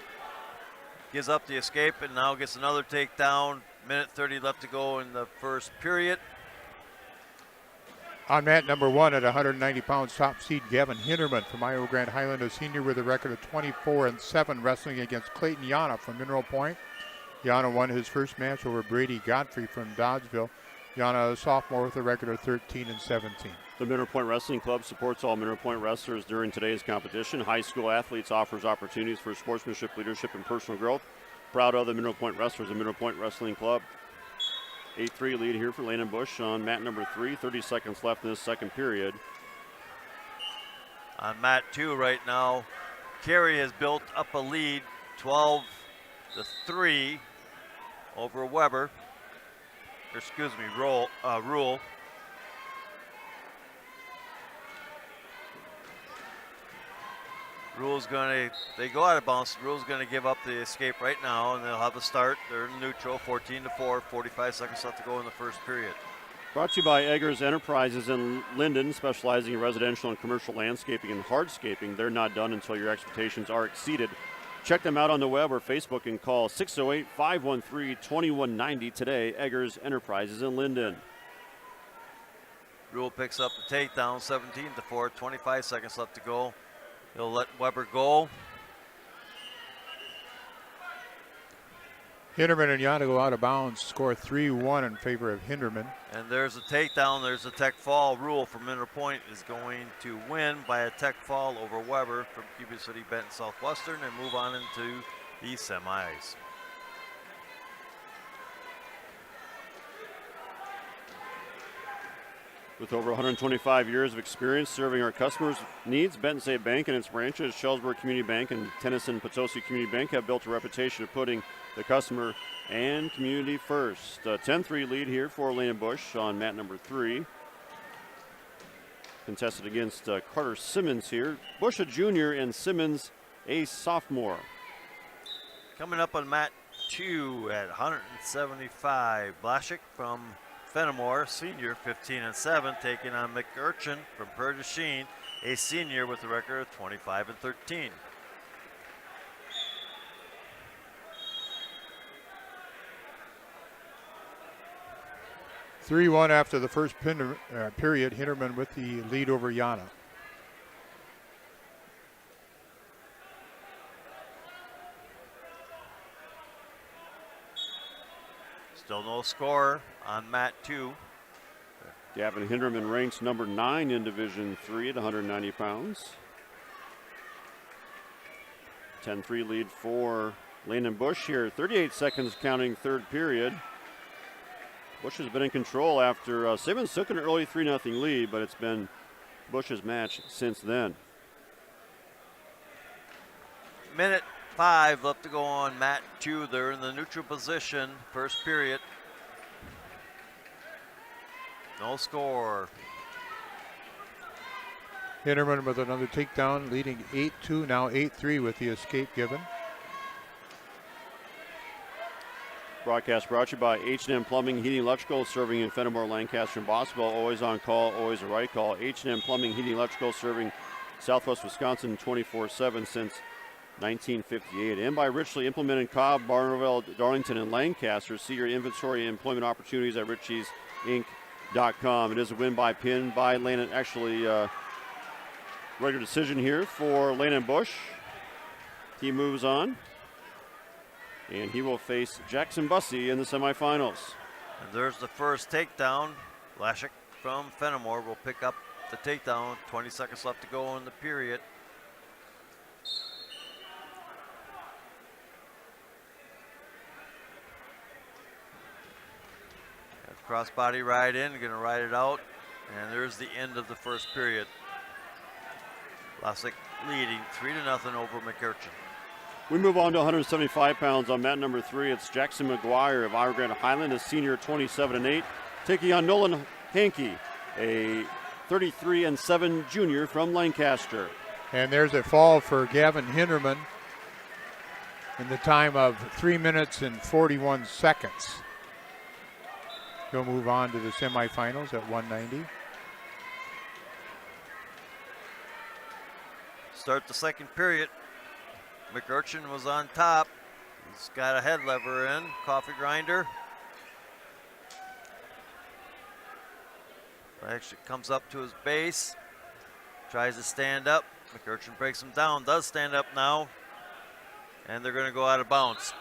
gives up the escape, and now gets another takedown. Minute 30 left to go in the first period. On mat number 1 at 190 pounds, top seed Gavin Hinderman from Iowa Grand Highland, a senior with a record of 24-7, wrestling against Clayton Yana from Mineral Point. Yana won his first match over Brady Godfrey from Dodgeville. Yana, a sophomore with a record of 13-17. The Mineral Point Wrestling Club supports all Mineral Point wrestlers during today's competition. High school athletes offers opportunities for sportsmanship, leadership, and personal growth. Proud of the Mineral Point wrestlers, the Mineral Point Wrestling Club. 8-3 lead here for Landon Bush on mat number 3. 30 seconds left in this second period. On mat 2 right now, Carey has built up a lead, 12-3 over Weber. Rule. They go out of bounds. Rule's going to give up the escape right now, and they'll have a start. They're in neutral, 14-4, 45 seconds left to go in the first period. Brought to you by Eggers Enterprises in Linden, specializing in residential and commercial landscaping and hardscaping. They're not done until your expectations are exceeded. Check them out on the web or Facebook and call 608-513-2190 today. Eggers Enterprises in Linden. Rule picks up the takedown, 17-4, 25 seconds left to go. He'll let Weber go. Hinderman and Yana go out of bounds, score 3-1 in favor of Hinderman. And there's a takedown, there's a tech fall. Rule from Minter Point is going to win by a tech fall over Weber from Cuba City, Benton, Southwestern, and move on into the semis. With over 125 years of experience serving our customers' needs, Benton State Bank and its branches, Shellsburg Community Bank and Tennyson Potosi Community Bank, have built a reputation of putting the customer and community first. A 10-3 lead here for Lane Bush on mat number 3. Contested against Carter Simmons here. Bush a junior and Simmons a sophomore. Coming up on mat 2 at 175, Blaszczyk from Fennimore, senior, 15-7, taking on McUrchin from Prairie du Chien, a senior with a record of 25-13. (3-1) after the first period. Hinderman with the lead over Yana. Still no score on mat 2. Gavin Hinderman ranks number 9 in Division 3 at 190 pounds. 10-3 lead for Landon Bush here. 38 seconds counting third period. Bush has been in control after Simmons took an early 3-0 lead, but it's been Bush's match since then. Minute 5 left to go on mat 2. They're in the neutral position, first period. No score. Hinderman with another takedown, leading 8-2, now 8-3 with the escape given. Broadcast brought to you by H&M Plumbing, Heating, Electrical, serving in Fennimore, Lancaster, and Boscobel. Always on call, always the right call. H&M Plumbing, Heating, Electrical, serving Southwest Wisconsin 24/7 since 1958. And by Richley, implemented Cobb, Barnwell, Darlington, and Lancaster. See your inventory and employment opportunities at richiesinc.com. It is a win by pin by Landon. Actually, regular decision here for Landon Bush. He moves on. And he will face Jackson Bussey in the semifinals. And there's the first takedown. Blaszczyk from Fennimore will pick up the takedown. 20 seconds left to go in the period. Crossbody ride in, going to ride it out. And there's the end of the first period. Blaszczyk leading 3-0 over McUrchin. We move on to 175 pounds on mat number 3. It's Jackson McGuire of Iowa Grand Highland, a senior, 27-8, taking on Nolan Hankey, a 33-7 junior from Lancaster. And there's a fall for Gavin Hinderman in the time of 3 minutes and 41 seconds. He'll move on to the semifinals at 190. Start the second period. McUrchin was on top. He's got a head lever in, coffee grinder. Actually comes up to his base, tries to stand up. McUrchin breaks him down, does stand up now, and they're going to go out of bounds.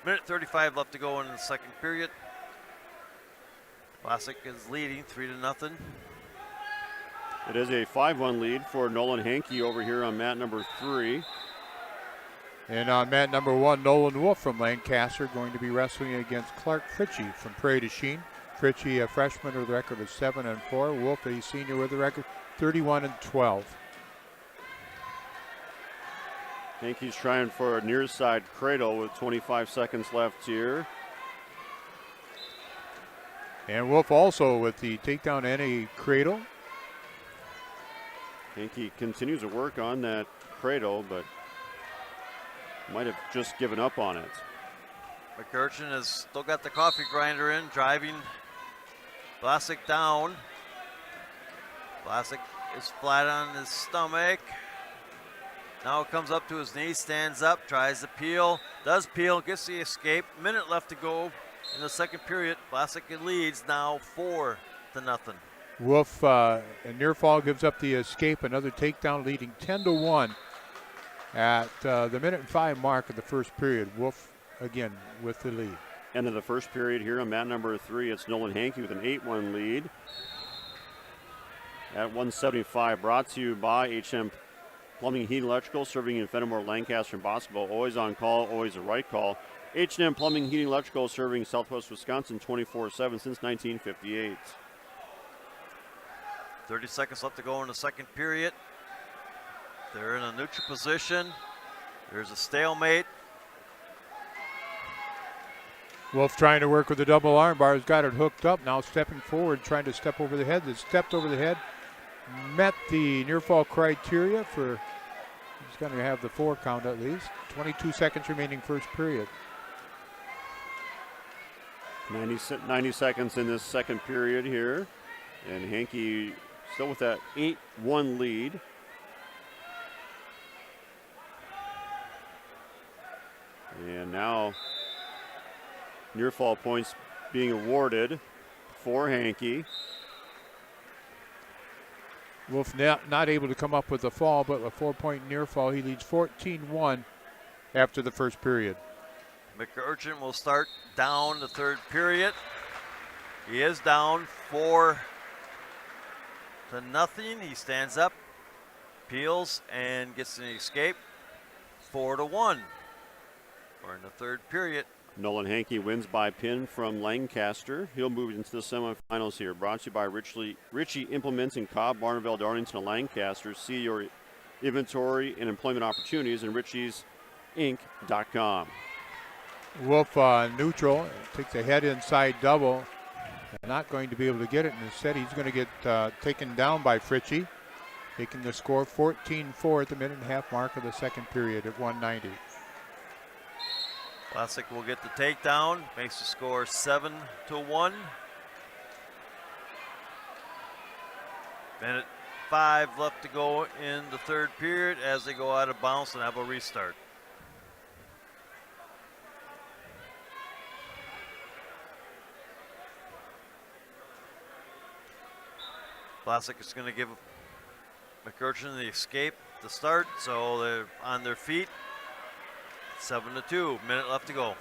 Minute 35 left to go in the second period. Blaszczyk is leading 3-0. It is a 5-1 lead for Nolan Hankey over here on mat number 3. And on mat number 1, Nolan Wolf from Lancaster going to be wrestling against Clark Fritchie from Prairie du Chien. Fritchie, a freshman with a record of 7-4. Wolf, a senior with a record 31-12. Hankey's trying for a near side cradle with 25 seconds left here. And Wolf also with the takedown and a cradle. Hankey continues to work on that cradle, but might have just given up on it. McCurchin has still got the coffee grinder in, driving Vlasic down. Vlasic is flat on his stomach. Now comes up to his knee, stands up, tries to peel, does peel, gets the escape. Minute left to go in the second period. Vlasic leads now 4-0. Wolf, a near fall, gives up the escape. Another takedown, leading 10-1 at the minute and 5 mark of the first period. Wolf again with the lead. End of the first period here on mat number 3. It's Nolan Hankey with an 8-1 lead. At 175, brought to you by HM Plumbing, Heat, Electrical, serving in Fennimore, Lancaster, and Boscobel. Always on call, always the right call. H&M Plumbing, Heating, Electrical, serving Southwest Wisconsin 24/7 since 1958. 30 seconds left to go in the second period. They're in a neutral position. There's a stalemate. Wolf trying to work with the double arm bar. Has got it hooked up. Now stepping forward, trying to step over the head. Has stepped over the head. Met the near fall criteria for, he's going to have the 4 count at least. 22 seconds remaining first period. 90 seconds in this second period here. And Hankey still with that 8-1 lead. And now near fall points being awarded for Hankey. Wolf not able to come up with a fall, but a 4-point near fall. He leads 14-1 after the first period. McCurchin will start down the third period. He is down 4-0. He stands up, peels, and gets an escape. 4-1. We're in the third period. Nolan Hankey wins by pin from Lancaster. He'll move into the semifinals here. Brought to you by Ritchie Implements in Cobb, Barneville, Darlington, and Lancaster. See your inventory and employment opportunities in richiesinc.com. Wolf neutral, takes a head inside double. Not going to be able to get it. Instead, he's going to get taken down by Fritchie, taking the score 14-4 at the minute and a half mark of the second period at 190. Vlasic will get the takedown, makes the score 7-1. Minute 5 left to go in the third period as they go out of bounds and have a restart. Vlasic is going to give McCurchin the escape to start, so they're on their feet. 7-2, minute left to go.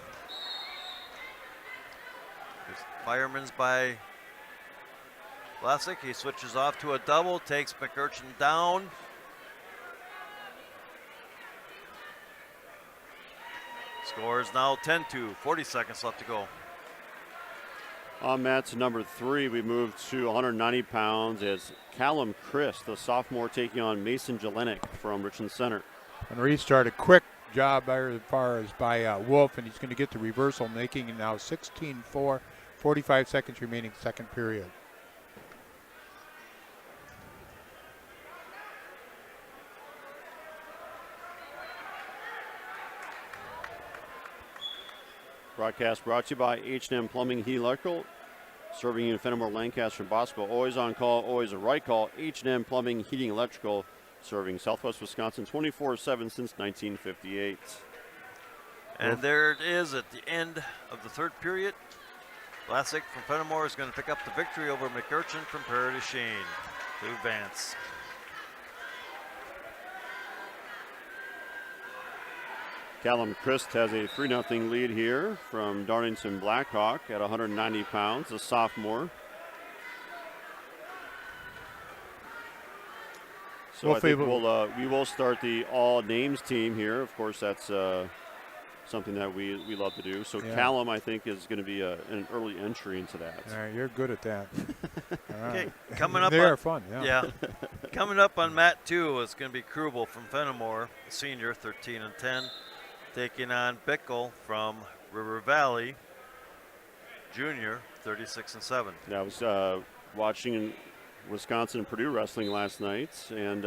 Fireman's by Vlasic. He switches off to a double, takes McCurchin down. Score is now 10-2, 40 seconds left to go. On mat number 3, we move to 190 pounds as Callum Christ, the sophomore, taking on Mason Jelenic from Richland Center. And restart, a quick job as far as by Wolf, and he's going to get the reversal, making it now 16-4, 45 seconds remaining second period. Broadcast brought to you by H&M Plumbing, Heat, Electrical, serving in Fennimore, Lancaster, and Boscobel. Always on call, always the right call. H&M Plumbing, Heating, Electrical, serving Southwest Wisconsin 24/7 since 1958. And there it is at the end of the third period. Vlasic from Fennimore is going to pick up the victory over McCurchin from Prairie du Chien to advance. Callum Christ has a 3-0 lead here from Darlington Blackhawk at 190 pounds, a sophomore. So I think we will start the all names team here. Of course, that's something that we love to do. So yeah. Callum, I think, is going to be an early entry into that. All right, you're good at that. Okay, coming up. They're fun, yeah. Coming up on mat 2 is going to be Krubel from Fennimore, senior, 13-10, taking on Bickle from River Valley, junior, 36-7. Yeah, I was watching Wisconsin and Purdue wrestling last night, and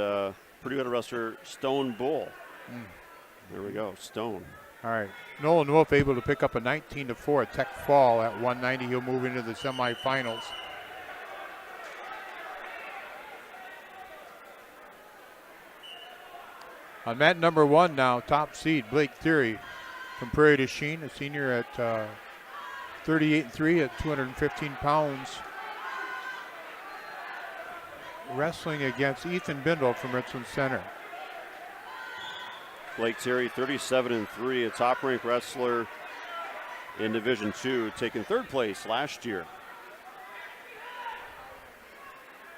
Purdue had a wrestler, Stone Bull. There we go, Stone. All right. Nolan Wolf able to pick up a 19-4 Tech fall at 190. He'll move into the semifinals. On mat number 1 now, top seed Blake Theory from Prairie du Chien, a senior at 38-3 at 215 pounds. Wrestling against Ethan Bindle from Richland Center. Blake Terry, 37-3, a top-ranked wrestler in Division II, taking third place last year.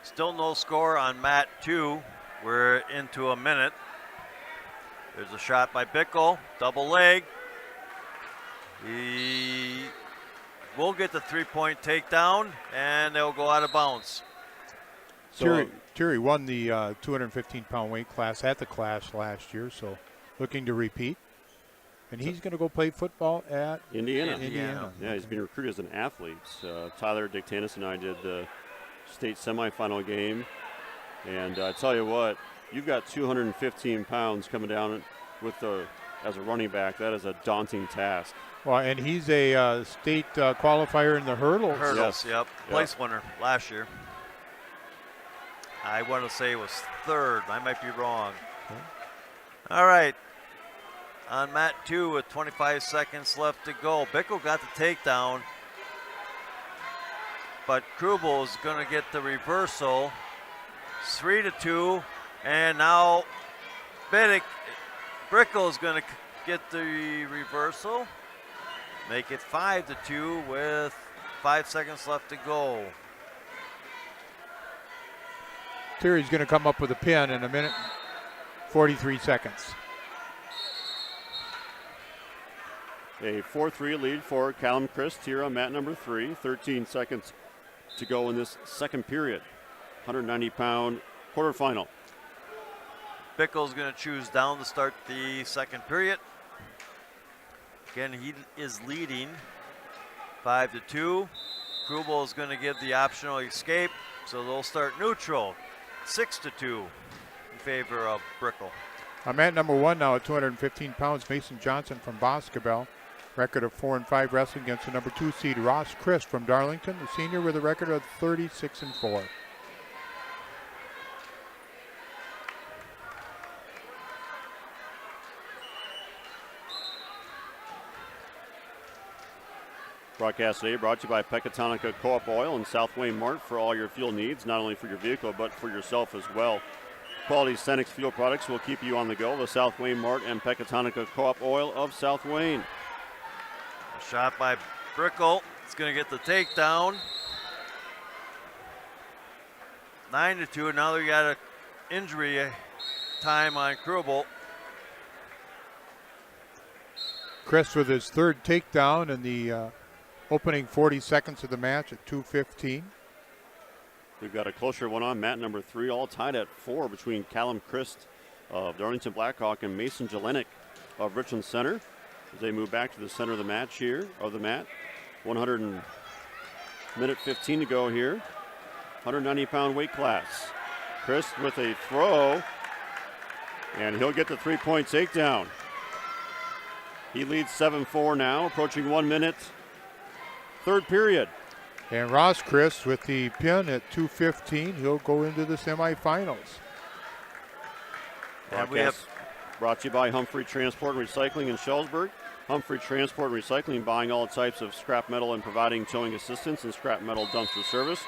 Still no score on mat 2. We're into a minute. There's a shot by Bickle, double leg. He will get the 3-point takedown, and they'll go out of bounds. Terry won the 215-pound weight class at the Clash last year, so looking to repeat. And he's going to go play football at Indiana. Yeah, he's being recruited as an athlete. Tyler Dictanis and I did the state semifinal game. And I tell you what, you've got 215 pounds coming down as a running back. That is a daunting task. Well, and he's a state qualifier in the hurdles. Hurdles, yep. Place winner last year. I want to say it was third. I might be wrong. Okay. All right. On mat 2 with 25 seconds left to go. Bickle got the takedown, but Krubel is going to get the reversal. 3-2, and now Bickle is going to get the reversal. Make it 5-2 with 5 seconds left to go. Terry's going to come up with a pin in a minute, 43 seconds. A 4-3 lead for Callum Christ here on mat number 3. 13 seconds to go in this second period. 190-pound quarterfinal. Bickle's going to choose down to start the second period. Again, he is leading 5-2. Krubel is going to give the optional escape, so they'll start neutral. 6-2 in favor of Bickle. On mat number 1 now at 215 pounds, Mason Johnson from Boscobel. Record of 4-5 wrestling against the number 2 seed Ross Christ from Darlington, the senior with a record of 36-4. Broadcast today brought to you by Pecatonica Co-op Oil and South Wayne Mart for all your fuel needs, not only for your vehicle, but for yourself as well. Quality Cenex fuel products will keep you on the go. The South Wayne Mart and Pecatonica Co-op Oil of South Wayne. A shot by Bickle. It's going to get the takedown. 9-2. Now they got an injury time on Krubel. Chris with his third takedown in the opening 40 seconds of the match at 2:15. We've got a closer one on mat number 3, all tied at 4 between Callum Christ of Darlington Blackhawk and Mason Jelenic of Richland Center as they move back to the center of the match here, of the mat. 100 15 to go here. 190-pound weight class. Christ with a throw, and he'll get the 3-point takedown. He leads 7-4 now, approaching 1 minute. Third period. And Ross Christ with the pin at 2:15. He'll go into the semifinals. And we have brought to you by Humphrey Transport and Recycling in Shelburne. Humphrey Transport and Recycling, buying all types of scrap metal and providing towing assistance and scrap metal dumpster service.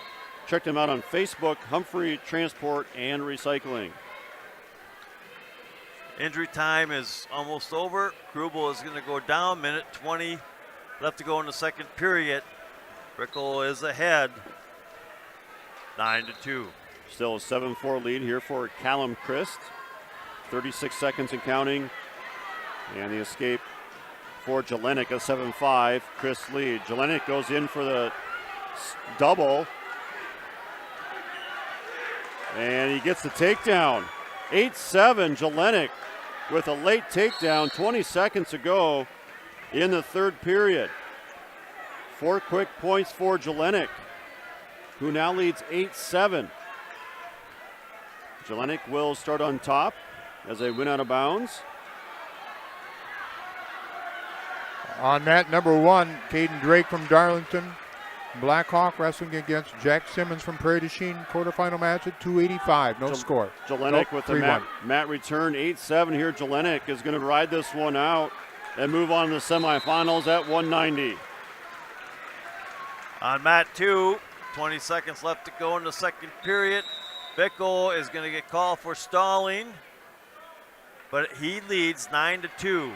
Check them out on Facebook, Humphrey Transport and Recycling. Injury time is almost over. Krubel is going to go down. Minute 20 left to go in the second period. Bickle is ahead, 9-2. Still a 7-4 lead here for Callum Christ. 36 seconds and counting. And the escape for Jelenic, a 7-5. Christ lead. Jelenic goes in for the double. And he gets the takedown. 8-7, Jelenic with a late takedown, 20 seconds to go in the third period. 4 quick points for Jelenik, who now leads 8-7. Jelenik will start on top as they win out of bounds. On mat number 1, Caden Drake from Darlington. Blackhawk wrestling against Jack Simmons from Prairie du Chien. Quarterfinal match at 285. No score. Jelenik with the mat return. 8-7 here. Jelenik is going to ride this one out and move on to the semifinals at 190. On mat 2, 20 seconds left to go in the second period. Bickle is going to get called for stalling, but he leads 9-2.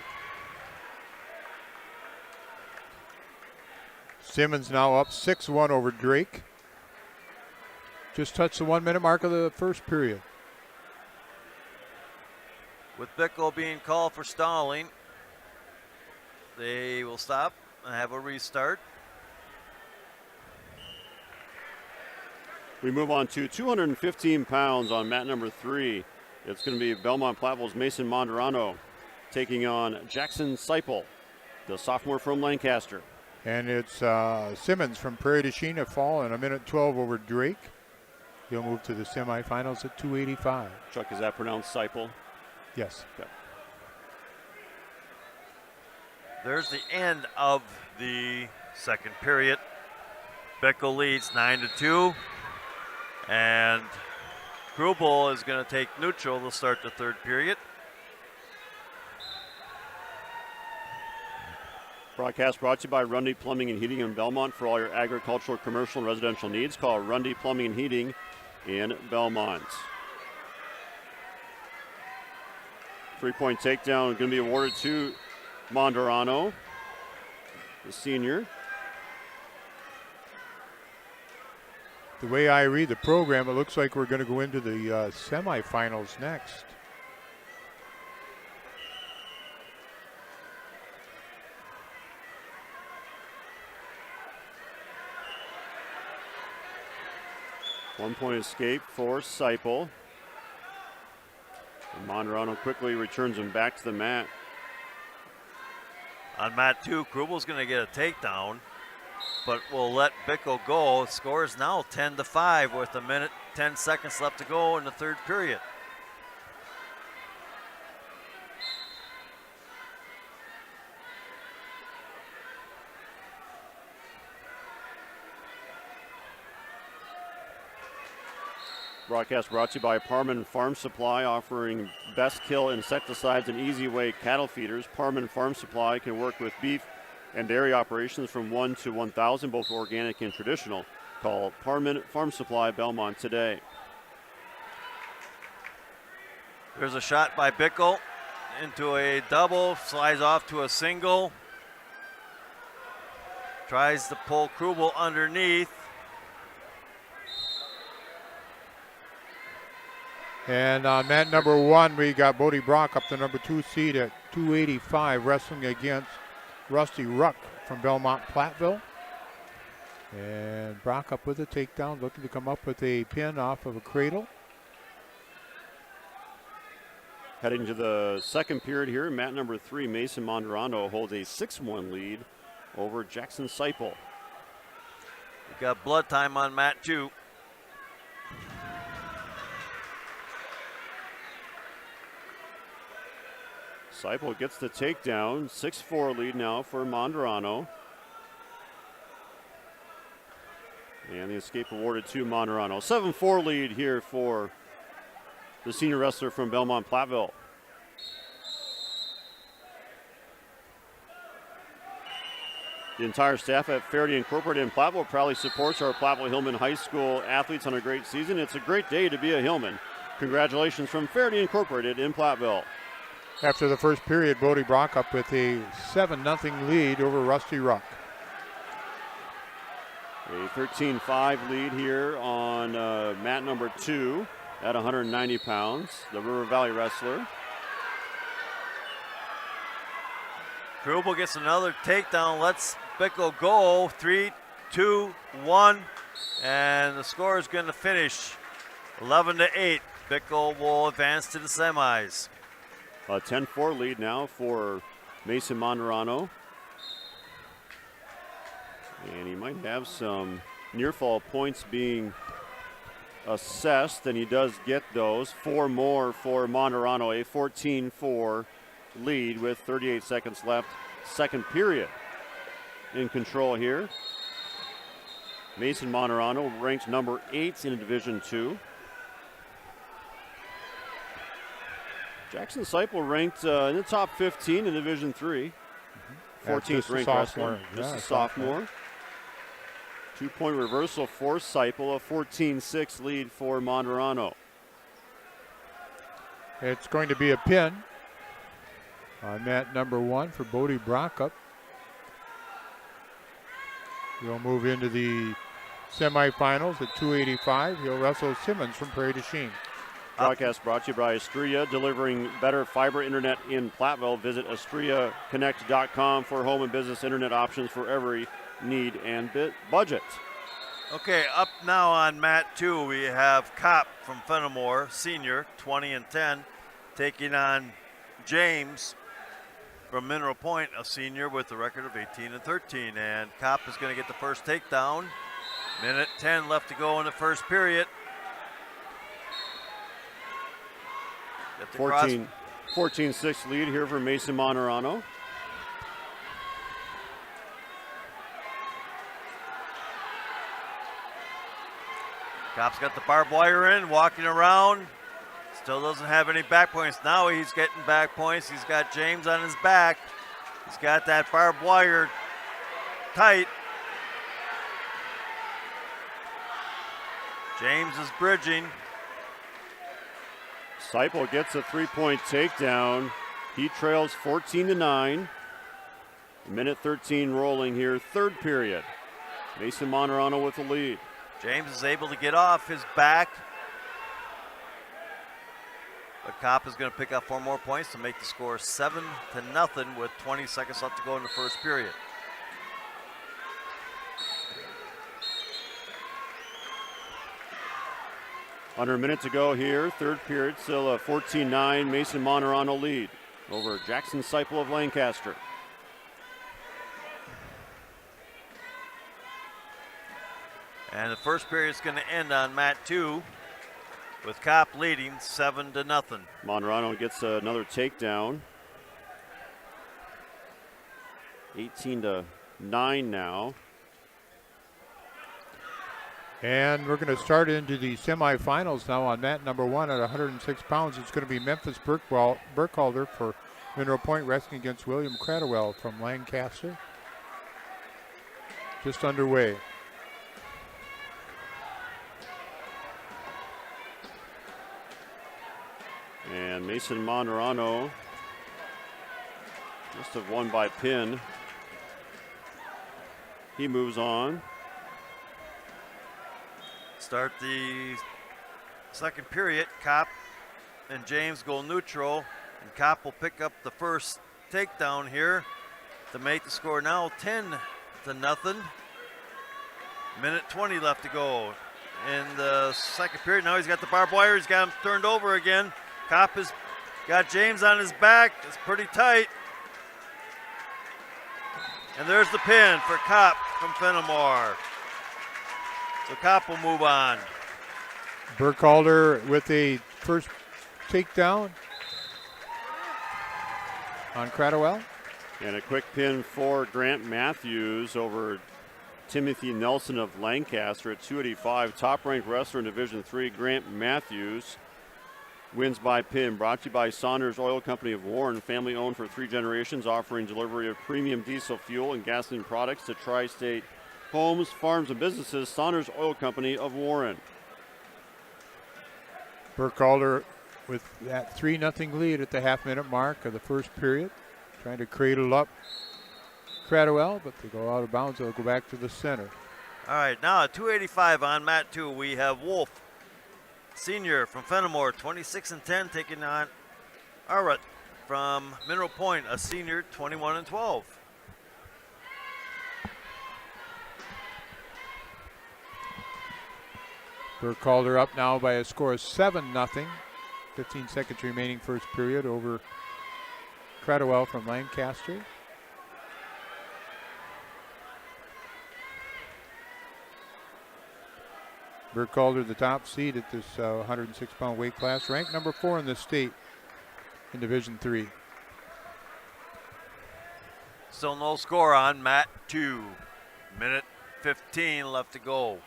Simmons now up 6-1 over Drake. Just touched the 1 minute mark of the first period. With Bickle being called for stalling, they will stop and have a restart. We move on to 215 pounds on mat number 3. It's going to be Belmont Platteville's Mason Monderano taking on Jackson Seipel, the sophomore from Lancaster. And it's Simmons from Prairie du Chien at fall in 1:12 over Drake. He'll move to the semifinals at 285. Chuck, is that pronounced Seipel? Yes. Okay. There's the end of the second period. Bickle leads 9-2. And Krubel is going to take neutral to start the third period. Broadcast brought to you by Rundy Plumbing and Heating in Belmont. For all your agricultural, commercial, and residential needs, call Rundy Plumbing and Heating in Belmont. 3-point takedown going to be awarded to Monderano, the senior. The way I read the program, it looks like we're going to go into the semifinals next. One-point escape for Seipel. And Monderano quickly returns him back to the mat. On mat 2, Krubel's going to get a takedown, but will let Bickle go. Score is now 10-5 with 1 minute, 10 seconds left to go in the third period. Broadcast brought to you by Parman Farm Supply, offering best kill insecticides and easy weight cattle feeders. Parman Farm Supply can work with beef and dairy operations from 1 to 1,000, both organic and traditional. Call Parman Farm Supply Belmont today. There's a shot by Bickle into a double, slides off to a single. Tries to pull Krubel underneath. And on mat number 1, we got Bodie Brock up the number 2 seed at 285, wrestling against Rusty Ruck from Belmont Platteville. And Brock up with a takedown, looking to come up with a pin off of a cradle. Heading to the second period here, mat number 3, Mason Monderano holds a 6-1 lead over Jackson Seipel. We got blood time on mat 2. Seipel gets the takedown. 6-4 lead now for Monderano. And the escape awarded to Monderano. 7-4 lead here for the senior wrestler from Belmont Platteville. The entire staff at Faraday Incorporated in Platteville proudly supports our Platteville Hillman High School athletes on a great season. It's a great day to be a Hillman. Congratulations from Faraday Incorporated in Platteville. After the first period, Bodie Brock up with a 7-0 lead over Rusty Ruck. A 13-5 lead here on mat number 2 at 190 pounds, the River Valley wrestler. Krubel gets another takedown, lets Bickle go. 3, 2, 1, and the score is going to finish 11-8. Bickle will advance to the semis. A 10-4 lead now for Mason Monderano. And he might have some near fall points being assessed, and he does get those. 4 more for Monterano, a 14-4 lead with 38 seconds left. Second period in control here. Mason Monterano ranked number 8 in Division II. Jackson Seipel ranked in the top 15 in Division III. 14th ranked wrestler. Just a sophomore. 2-point reversal for Seipel, a 14-6 lead for Monterano. It's going to be a pin on mat number 1 for Bodie Brockup. He'll move into the semifinals at 285. He'll wrestle Simmons from Prairie du Chien. Broadcast brought to you by Estrella, delivering better fiber internet in Platteville. Visit EstrellaConnect.com for home and business internet options for every need and budget. Okay, up now on mat 2, we have Kopp from Fennimore, senior, 20-10, taking on James from Mineral Point, a senior with a record of 18-13. And Kopp is going to get the first takedown. Minute 10 left to go in the first period. 14-6 lead here for Mason Monterano. Kopp's got the barbed wire in, walking around. Still doesn't have any back points. Now he's getting back points. He's got James on his back. He's got that barbed wire tight. James is bridging. Seipel gets a 3-point takedown. He trails 14-9. Minute 13 rolling here, third period. Mason Monterano with the lead. James is able to get off his back. But Kopp is going to pick up 4 more points to make the score 7-0 with 20 seconds left to go in the first period. Under a minute to go here, third period, still a 14-9 Mason Monterano lead over Jackson Seipel of Lancaster. And the first period is going to end on mat 2 with Kopp leading 7-0. Monterano gets another takedown. 18-9 now. And we're going to start into the semifinals now on mat number 1 at 106 pounds. It's going to be Memphis Burkhalter for Mineral Point wrestling against William Cradwell from Lancaster. Just underway. And Mason Monterano must have won by pin. He moves on. Start the second period. Kopp and James go neutral, and Kopp will pick up the first takedown here to make the score now 10-0. Minute 20 left to go in the second period. Now he's got the barbed wire. He's got him turned over again. Kopp has got James on his back. It's pretty tight. And there's the pin for Kopp from Fennimore. So Kopp will move on. Burkhalter with a first takedown on Cradwell. And a quick pin for Grant Matthews over Timothy Nelson of Lancaster at 285. Top-ranked wrestler in Division III, Grant Matthews wins by pin. Brought to you by Saunders Oil Company of Warren, family-owned for 3 generations, offering delivery of premium diesel fuel and gasoline products to tri-state homes, farms, and businesses. Saunders Oil Company of Warren. Burkhalter with that 3-0 lead at the half-minute mark of the first period, trying to cradle up Cradwell, but they go out of bounds. They'll go back to the center. All right, now at 285 on mat 2, we have Wolf, senior from Fennimore, 26-10, taking on Arrett from Mineral Point, a senior, 21-12. Burkhalter up now by a score of 7-0. 15 seconds remaining first period over Cradwell from Lancaster. Burkhalter, the top seed at this 106-pound weight class, ranked number 4 in the state in Division III. Still no score on mat 2. Minute 15 left to go.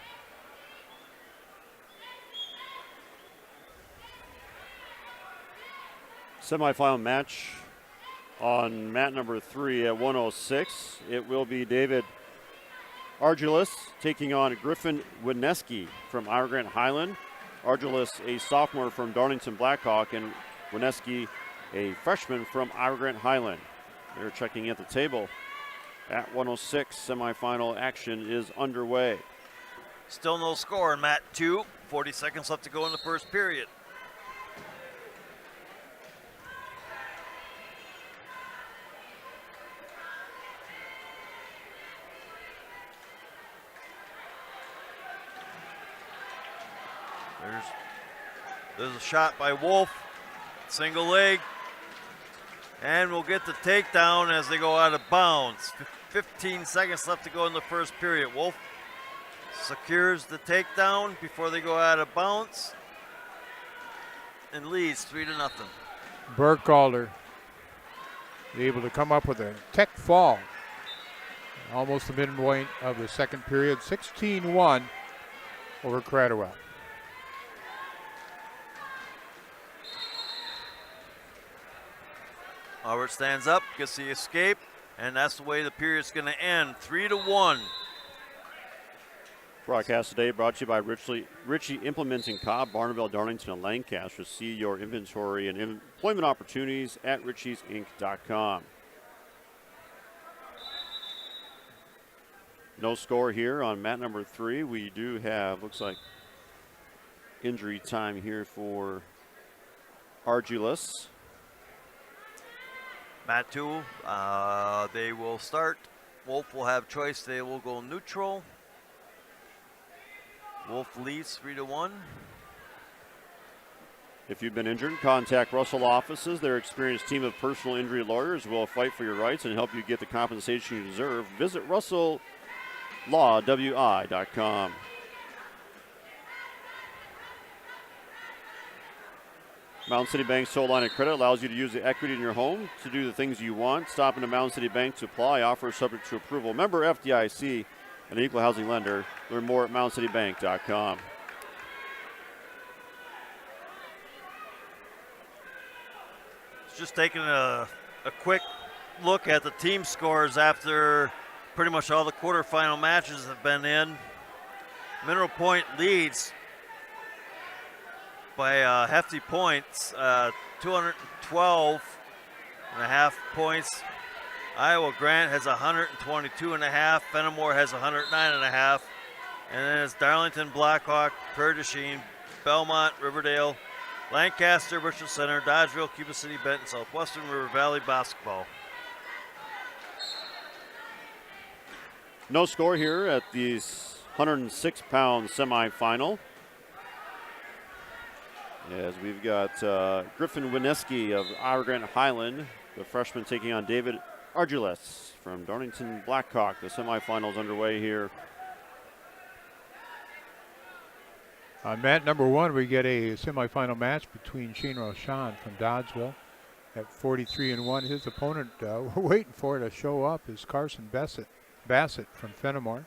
Semifinal match on mat number 3 at 106. It will be David Argelis taking on Griffin Wineski from Iowa Grant Highland. Argelis, a sophomore from Darlington Blackhawk, and Wineski, a freshman from Iowa Grant Highland. They're checking at the table. At 106, semifinal action is underway. Still no score in mat 2. 40 seconds left to go in the first period. There's a shot by Wolf, single leg, and we'll get the takedown as they go out of bounds. 15 seconds left to go in the first period. Wolf secures the takedown before they go out of bounds and leads 3-0. Burkhalter able to come up with a tech fall. Almost the midpoint of the second period, 16-1 over Cradwell. Albert stands up, gets the escape, and that's the way the period's going to end. 3-1. Broadcast today brought to you by Ritchie Implements in Cobb, Barneville, Darlington, and Lancaster. See your inventory and employment opportunities at ritchiesinc.com. No score here on mat number 3. We do have, looks like, injury time here for Argelis. Mat 2, they will start. Wolf will have choice. They will go neutral. Wolf leads 3-1. If you've been injured, contact Russell Offices. Their experienced team of personal injury lawyers will fight for your rights and help you get the compensation you deserve. Visit RussellLawWI.com. Mountain City Bank's sole line of credit allows you to use the equity in your home to do the things you want. Stop into Mountain City Bank to apply. Offer subject to approval. Member FDIC, an equal housing lender. Learn more at mountaincitybank.com. Just taking a quick look at the team scores after pretty much all the quarterfinal matches have been in. Mineral Point leads by hefty points, 212.5 points. Iowa Grant has 122.5. Fennimore has 109.5. And then it's Darlington, Blackhawk, Prairie du Chien, Belmont, Riverdale, Lancaster, Richland Center, Dodgeville, Cuba City, Benton, Southwestern, River Valley, Boscobel. No score here at the 106-pound semifinal. As we've got Griffin Wineski of Iowa Grant Highland, the freshman, taking on David Argelis from Darlington Blackhawk. The semifinals underway here. On mat number 1, we get a semifinal match between Shane Roshan from Dodgeville at 43-1. His opponent, we're waiting for it to show up, is Carson Bassett from Fennimore.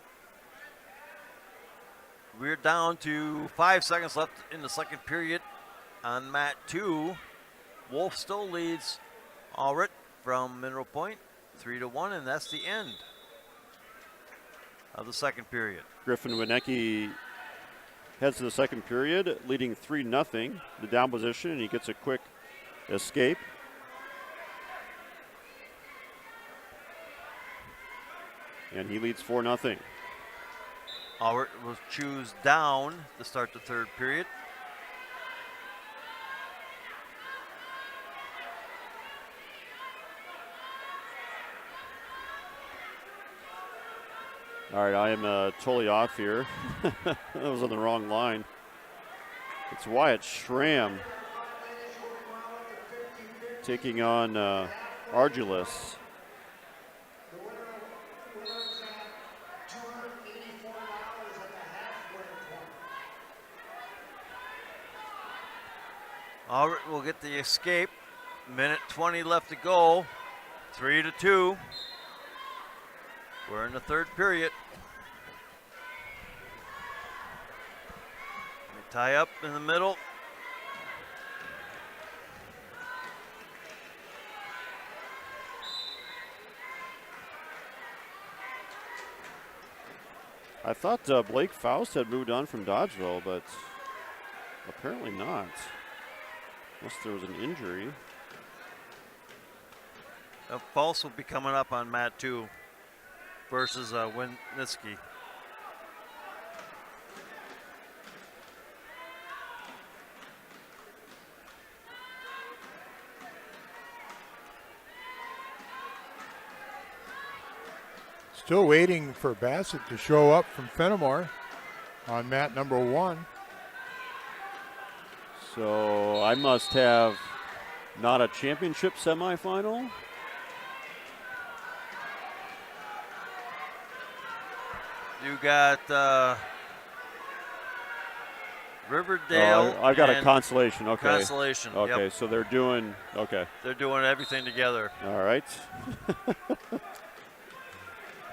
We're down to 5 seconds left in the second period. On mat 2, Wolf still leads Allred from Mineral Point, 3-1, and that's the end of the second period. Griffin Wineski heads to the second period, leading 3-0. The down position, and he gets a quick escape. And he leads 4-0. Allred will choose down to start the third period. All right, I am totally off here. That was on the wrong line. It's Wyatt Schramm taking on Argelis. Albert will get the escape. Minute 20 left to go. 3-2. We're in the third period. They tie up in the middle. I thought Blake Faust had moved on from Dodgeville, but apparently not. Unless there was an injury. Faust will be coming up on mat 2 versus Winitsky. Still waiting for Bassett to show up from Fennimore on mat number 1. So I must have not a championship semifinal. You got Riverdale. I've got a consolation. Okay. Consolation. Okay, yep. so they're doing. Okay. They're doing everything together. All right.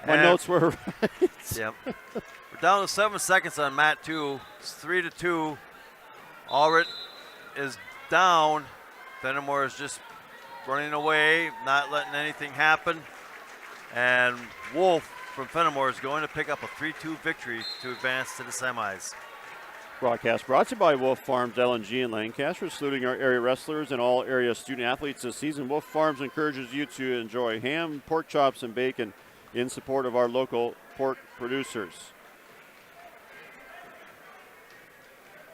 My notes were right. Yep. We're down to 7 seconds on mat 2. It's 3-2. Allred is down. Fennimore is just running away, not letting anything happen. And Wolf from Fennimore is going to pick up a 3-2 victory to advance to the semis. Broadcast brought to you by Wolf Farms LNG in Lancaster, saluting our area wrestlers and all area student athletes this season. Wolf Farms encourages you to enjoy ham, pork chops, and bacon in support of our local pork producers.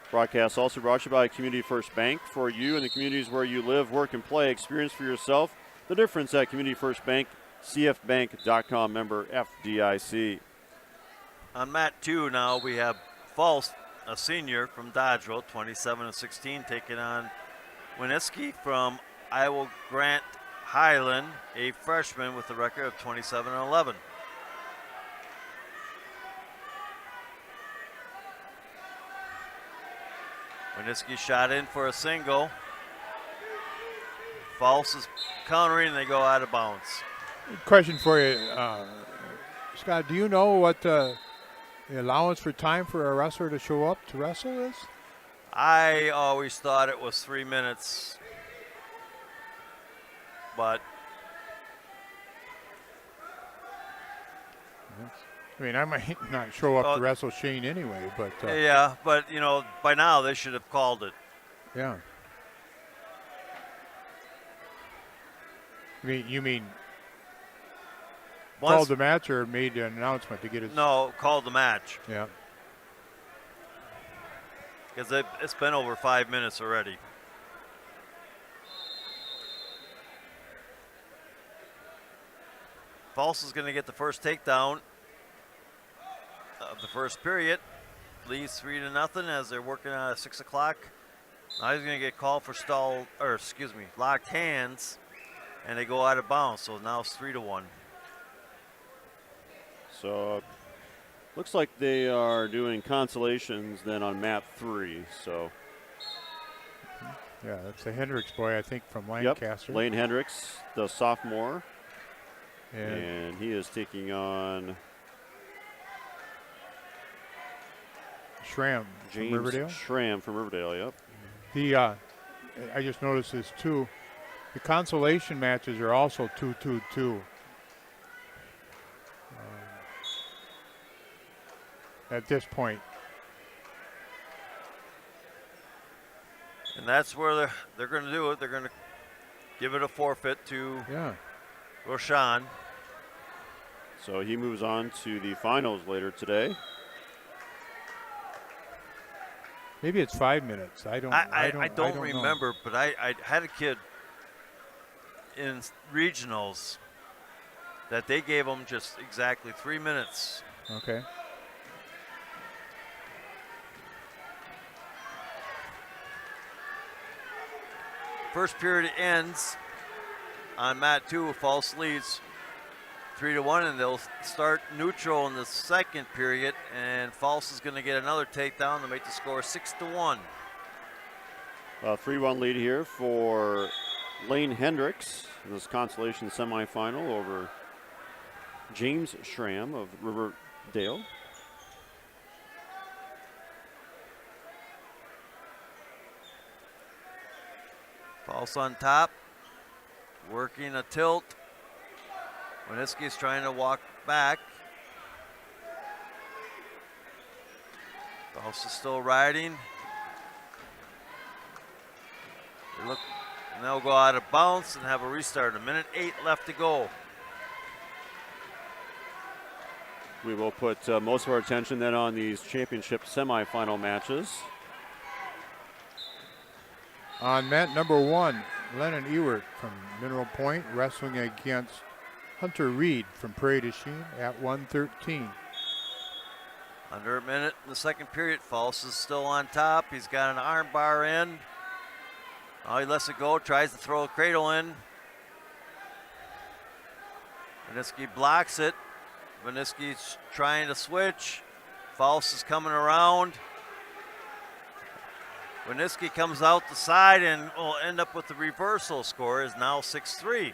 Broadcast also brought to you by Community First Bank. For you and the communities where you live, work, and play, experience for yourself the difference at Community First Bank, cfbank.com, member FDIC. On mat 2 now we have Faust, a senior from Dodgeville, 27-16, taking on Winitsky from Iowa Grant Highland, a freshman with a record of 27-11. Winitsky shot in for a single. Faust is countering and they go out of bounds. Question for you, Scott. Do you know what the allowance for time for a wrestler to show up to wrestle is? I always thought it was 3 minutes, but I mean, I might not show up to wrestle Shane anyway, but yeah, but you know, by now they should have called it. Yeah. You mean called the match or made an announcement to get it? No, called the match. Yeah. Because it's been over 5 minutes already. Faust is going to get the first takedown of the first period. Leads 3-0 as they're working on at 6 o'clock. Now he's going to get called for locked hands, and they go out of bounds. So now it's 3-1. So looks like they are doing consolations then on mat 3. So yeah, that's the Hendricks boy, I think, from Lancaster. Yep, Lane Hendricks, the sophomore. And he is taking on Schramm James from Riverdale. Schramm from Riverdale, yep. I just noticed this too. The consolation matches are also 2-2-2. At this point. And that's where they're going to do it. They're going to give it a forfeit to Roshan. So he moves on to the finals later today. Maybe it's 5 minutes. I don't remember, know. but I had a kid in regionals that they gave him just exactly 3 minutes. Okay. First period ends on mat 2. Faust leads 3-1, and they'll start neutral in the second period, and Faust is going to get another takedown to make the score 6-1. A 3-1 lead here for Lane Hendricks in this consolation semifinal over James Schramm of Riverdale. False on top, working a tilt. Winiski's trying to walk back. False is still riding. They look, and they'll go out of bounds and have a restart. 1:08 left to go. We will put most of our attention then on these championship semifinal matches. On mat number 1, Lennon Ewert from Mineral Point wrestling against Hunter Reed from Prairie du Chien at 113. Under a minute in the second period. False is still on top. He's got an arm bar in. Oh, he lets it go, tries to throw a cradle in. Winiski blocks it. Winiski's trying to switch. False is coming around. Winiski comes out the side and will end up with the reversal. Score is now 6-3.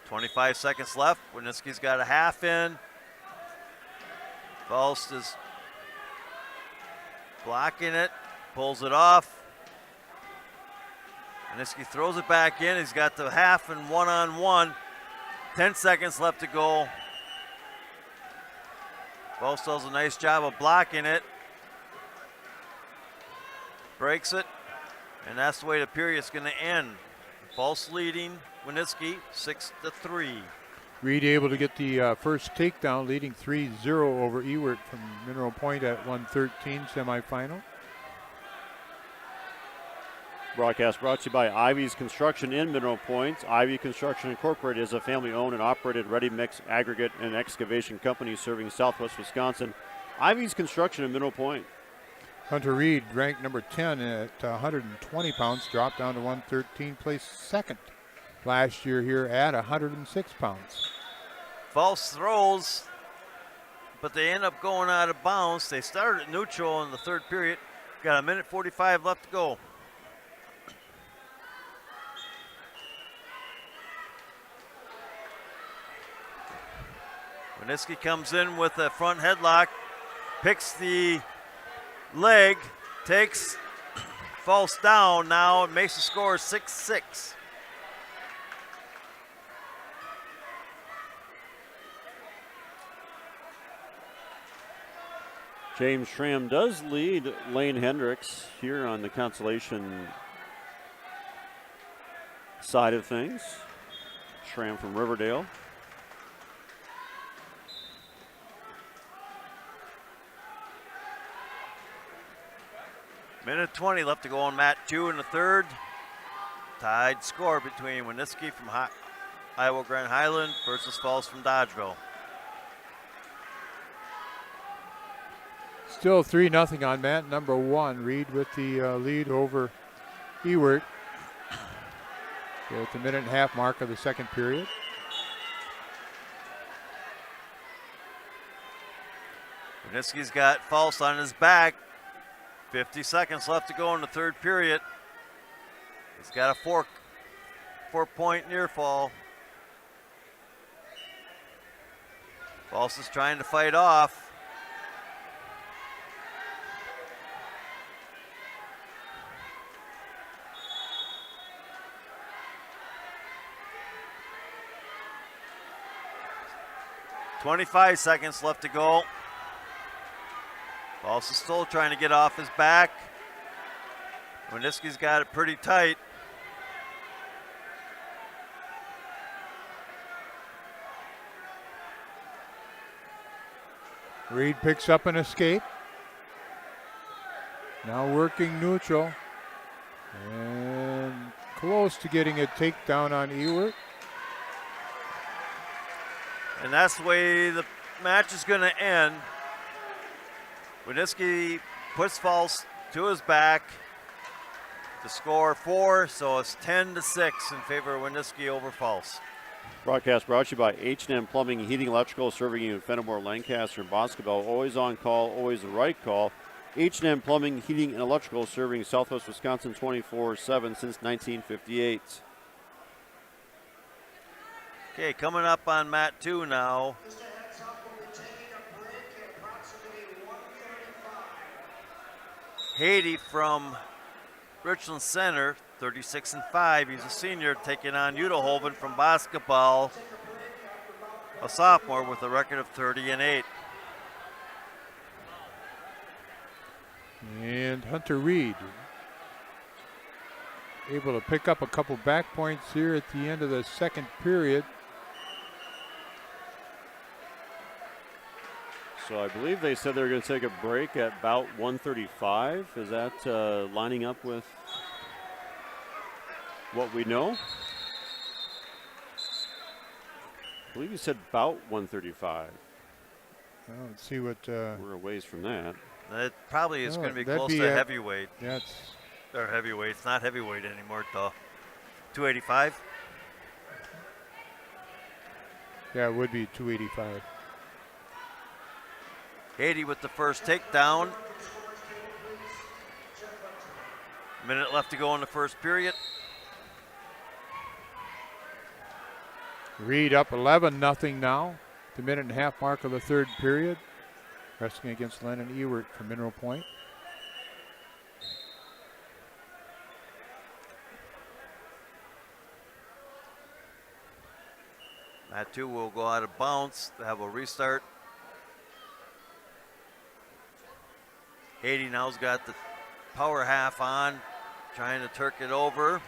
.25 seconds left. Winiski's got a half in. False is blocking it, pulls it off. Winiski throws it back in. He's got the half and one-on-one. 10 seconds left to go. False does a nice job of blocking it. Breaks it, and that's the way the period's going to end. False leading Winiski 6-3. Reed able to get the first takedown, leading 3-0 over Ewert from Mineral Point at 113 semifinal. Broadcast brought to you by Ivy's Construction in Mineral Point. Ivy Construction Incorporated is a family-owned and operated ready-mix aggregate and excavation company serving Southwest Wisconsin. Ivy's Construction in Mineral Point. Hunter Reed, ranked number 10 at 120 pounds, dropped down to 113, placed second last year here at 106 pounds. False throws, but they end up going out of bounds. They started at neutral in the third period. Got 1:45 left to go. Winiski comes in with a front headlock, picks the leg, takes False down now, and makes the score 6-6. James Schramm does lead Lane Hendricks here on the consolation side of things. Schramm from Riverdale. Minute 20 left to go on mat 2 in the third. Tied score between Winiski from Iowa Grand Highland versus Falls from Dodgeville. Still 3-0 on mat number 1. Reed with the lead over Ewert at the minute and a half mark of the second period. Winiski's got False on his back. 50 seconds left to go in the third period. He's got a four-point near fall. False is trying to fight off. .25 seconds left to go. False is still trying to get off his back. Winiski's got it pretty tight. Reed picks up an escape. Now working neutral. And close to getting a takedown on Ewert. And that's the way the match is going to end. Winiski puts False to his back to score 4, so it's 10-6 in favor of Winiski over False. Broadcast brought to you by H&M Plumbing, Heating, Electrical, serving you in Fennimore, Lancaster, and Boscobel. Always on call, always the right call. H&M Plumbing, Heating, and Electrical, serving Southwest Wisconsin 24/7 since 1958. Okay, coming up on mat 2 now. Haiti from Richland Center, 36-5. He's a senior, taking on Udehoven from Boscobel, a sophomore with a record of 30-8. And Hunter Reed able to pick up a couple back points here at the end of the second period. So I believe they said they were going to take a break at about 1:35. Is that lining up with what we know? I believe you said about 1:35. Well, let's see what. We're a ways from that. It probably is going to be close to heavyweight. Yeah, or heavyweight. It's not heavyweight anymore, though. 285. Yeah, it would be 285. Haiti with the first takedown. Minute left to go in the first period. Reed up 11-0 now. The minute and a half mark of the third period. Wrestling against Lennon Ewert from Mineral Point. That too will go out of bounds. Have a restart. Haiti now's got the power half on, trying to turk it over.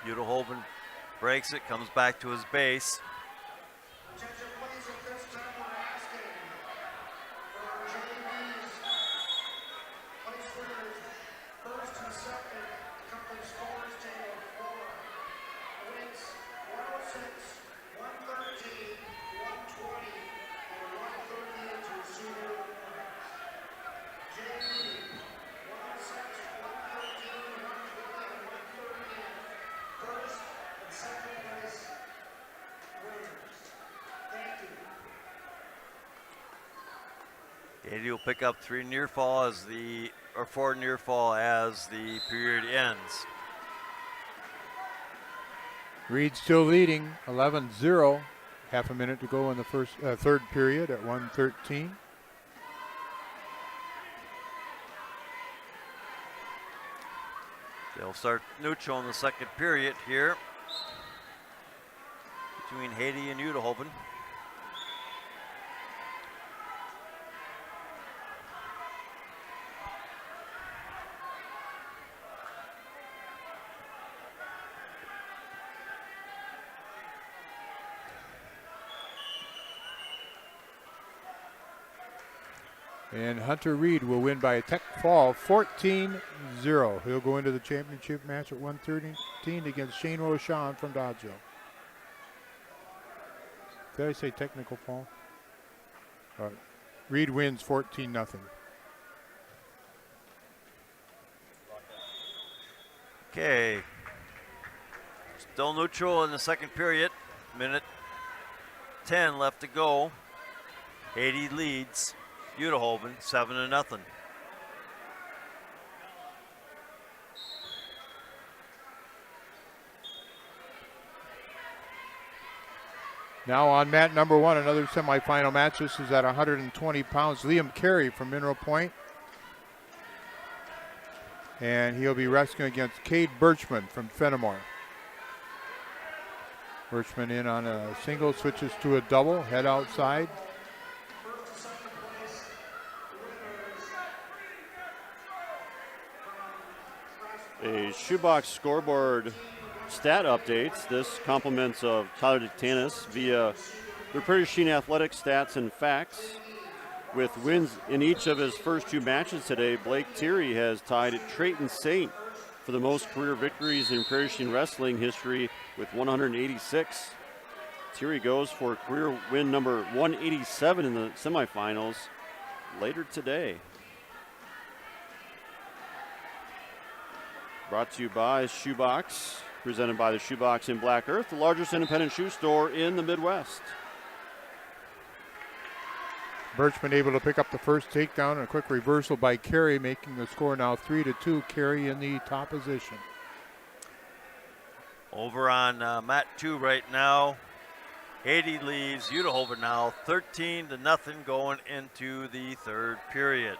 Udehoven breaks it, comes back to his base. Haiti will pick up 4 near fall as the period ends. Reed still leading 11-0. Half a minute to go in the third period at 1:13. They'll start neutral in the second period here between Haiti and Udehoven. And Hunter Reed will win by a tech fall 14-0. He'll go into the championship match at 1:13 against Shane Rochon from Dodgeville. Did I say technical fall? Reed wins 14-0. Okay. Still neutral in the second period. Minute 10 left to go. Haiti leads Udehoven 7-0. Now on mat number 1, another semifinal match. This is at 120 pounds. Liam Carey from Mineral Point. And he'll be wrestling against Cade Birchman from Fennimore. Birchman in on a single, switches to a double, head outside. A shoebox scoreboard stat updates. This compliments of Tyler DeTanis via the Prairie du Chien Athletic Stats and Facts. With wins in each of his first 2 matches today, Blake Thierry has tied Trayton Saint for the most career victories in Prairie du Chien wrestling history with 186. Thierry goes for career win number 187 in the semifinals later today. Brought to you by Shoebox, presented by the Shoebox in Black Earth, the largest independent shoe store in the Midwest. Birchman able to pick up the first takedown and a quick reversal by Carey, making the score now 3-2. Carey in the top position. Over on mat 2 right now. Haiti leads Udahoven now 13-0 going into the third period.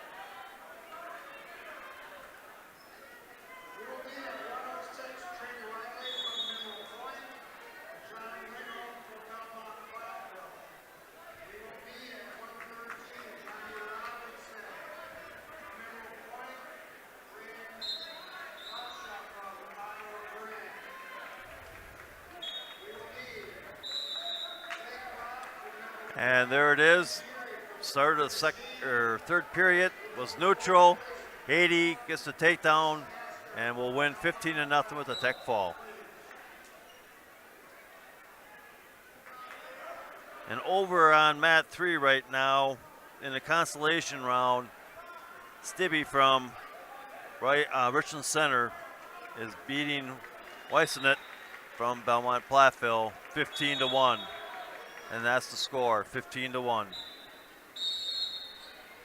And there it is. Start of the third period was neutral. Haiti gets the takedown and will win 15-0 with a tech fall. And over on mat 3 right now in the Consolation round, Stibbe from Richland Center is beating Weisenet from Belmont Platteville 15-1. And that's the score, 15-1.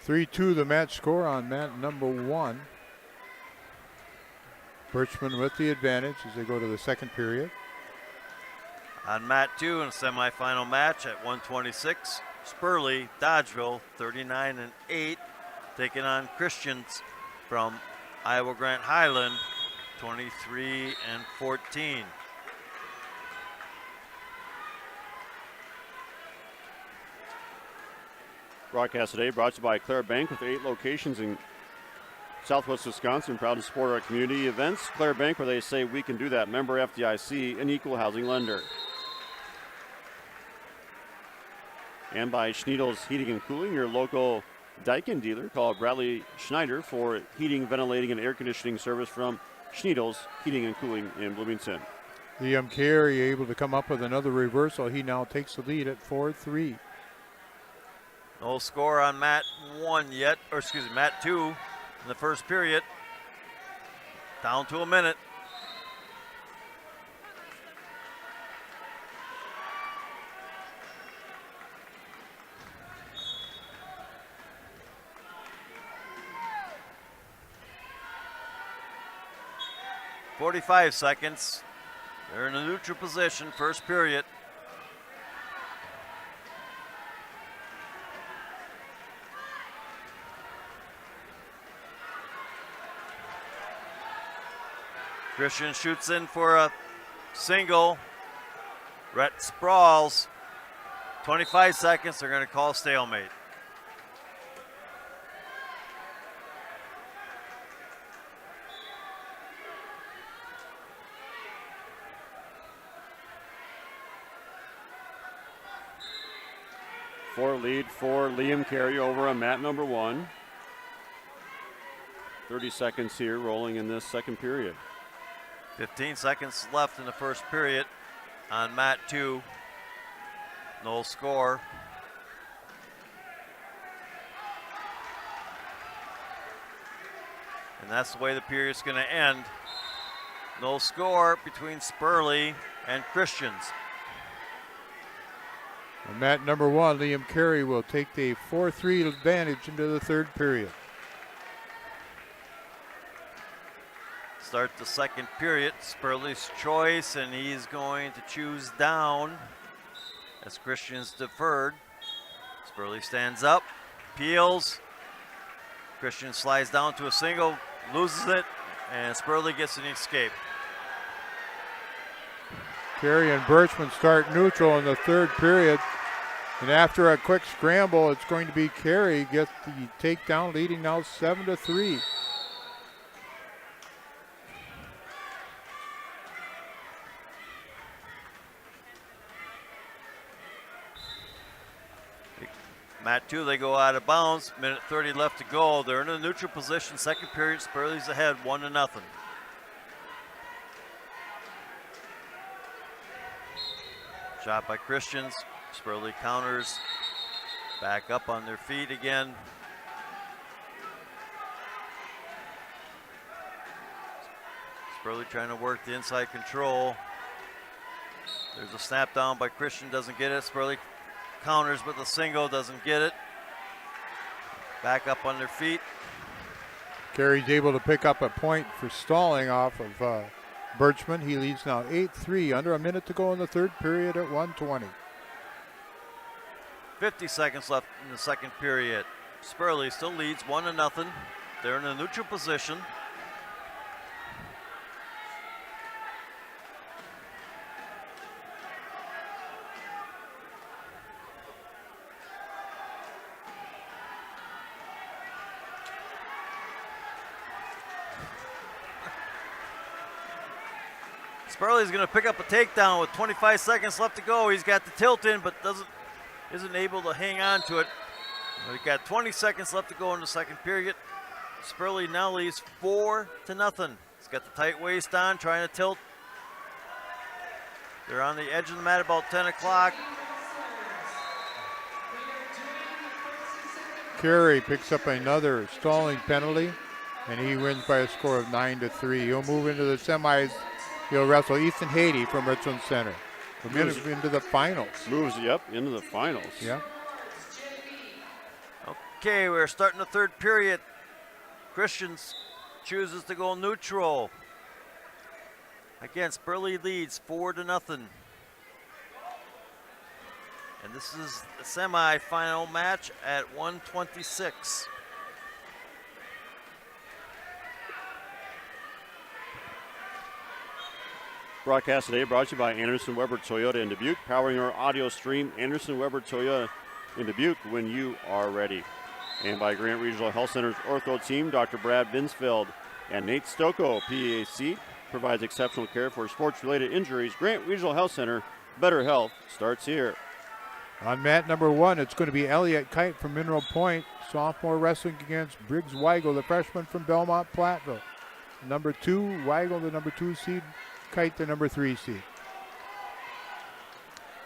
3-2 the match score on mat number 1. Birchman with the advantage as they go to the second period. On mat 2 in a semifinal match at 126, Spurley, Dodgeville, 39-8, taking on Christians from Iowa Grant Highland, 23-14. Broadcast today brought to you by Claire Bank with 8 locations in Southwest Wisconsin. Proud to support our community events. Claire Bank, where they say we can do that. Member FDIC, an equal housing lender. And by Schniedel's Heating and Cooling, your local Daikin dealer. Call Bradley Schneider for heating, ventilating, and air conditioning service from Schniedel's Heating and Cooling in Bloomington. Liam Carey able to come up with another reversal. He now takes the lead at 4-3. No score on mat 1 yet, or excuse me, mat 2 in the first period. Down to a minute. .45 seconds. They're in a neutral position, first period. Christian shoots in for a single. Rhett sprawls. 25 seconds, they're going to call stalemate. For lead for Liam Carey over on mat number 1. 30 seconds here rolling in this second period. 15 seconds left in the first period on mat 2. No score. And that's the way the period's going to end. No score between Spurley and Christians. On mat number 1, Liam Carey will take the 4-3 advantage into the third period. Start the second period. Spurley's choice, and he's going to choose down as Christian's deferred. Spurley stands up, peels. Christian slides down to a single, loses it, and Spurley gets an escape. Carey and Birchman start neutral in the third period. And after a quick scramble, it's going to be Carey gets the takedown, leading now 7-3. Mat 2, they go out of bounds. Minute 30 left to go. They're in a neutral position. Second period, Spurley's ahead, 1-0. Shot by Christians. Spurley counters. Back up on their feet again. Spurley trying to work the inside control. There's a snap down by Christian, doesn't get it. Spurley counters with a single, doesn't get it. Back up on their feet. Carey's able to pick up a point for stalling off of Birchman. He leads now 8-3, under a minute to go in the third period at 1:20. 50 seconds left in the second period. Spurley still leads 1-0. They're in a neutral position. Spurley's going to pick up a takedown with 25 seconds left to go. He's got the tilt in, but isn't able to hang on to it. We've got 20 seconds left to go in the second period. Spurley now leads 4-0. He's got the tight waist on, trying to tilt. They're on the edge of the mat about 10 o'clock. Carey picks up another stalling penalty, and he wins by a score of 9-3. He'll move into the semis. He'll wrestle Ethan Haiti from Richland Center. We're into the finals. Moves, into the finals. Yeah. Okay, we're starting the third period. Christians chooses to go neutral. Again, Spurley leads 4-0. And this is the semi-final match at 1:26. Broadcast today brought to you by Anderson Weber Toyota in Dubuque, powering our audio stream. Anderson Weber Toyota in Dubuque when you are ready. And by Grant Regional Health Center's ortho team, Dr. Brad Binsfeld and Nate Stocco, PAC, provides exceptional care for sports-related injuries. Grant Regional Health Center, better health starts here. On mat number 1, it's going to be Elliott Kite from Mineral Point, sophomore, wrestling against Briggs Weigel, the freshman from Belmont, Platteville. Number 2, Weigel, the number 2 seed. Kite, the number 3 seed.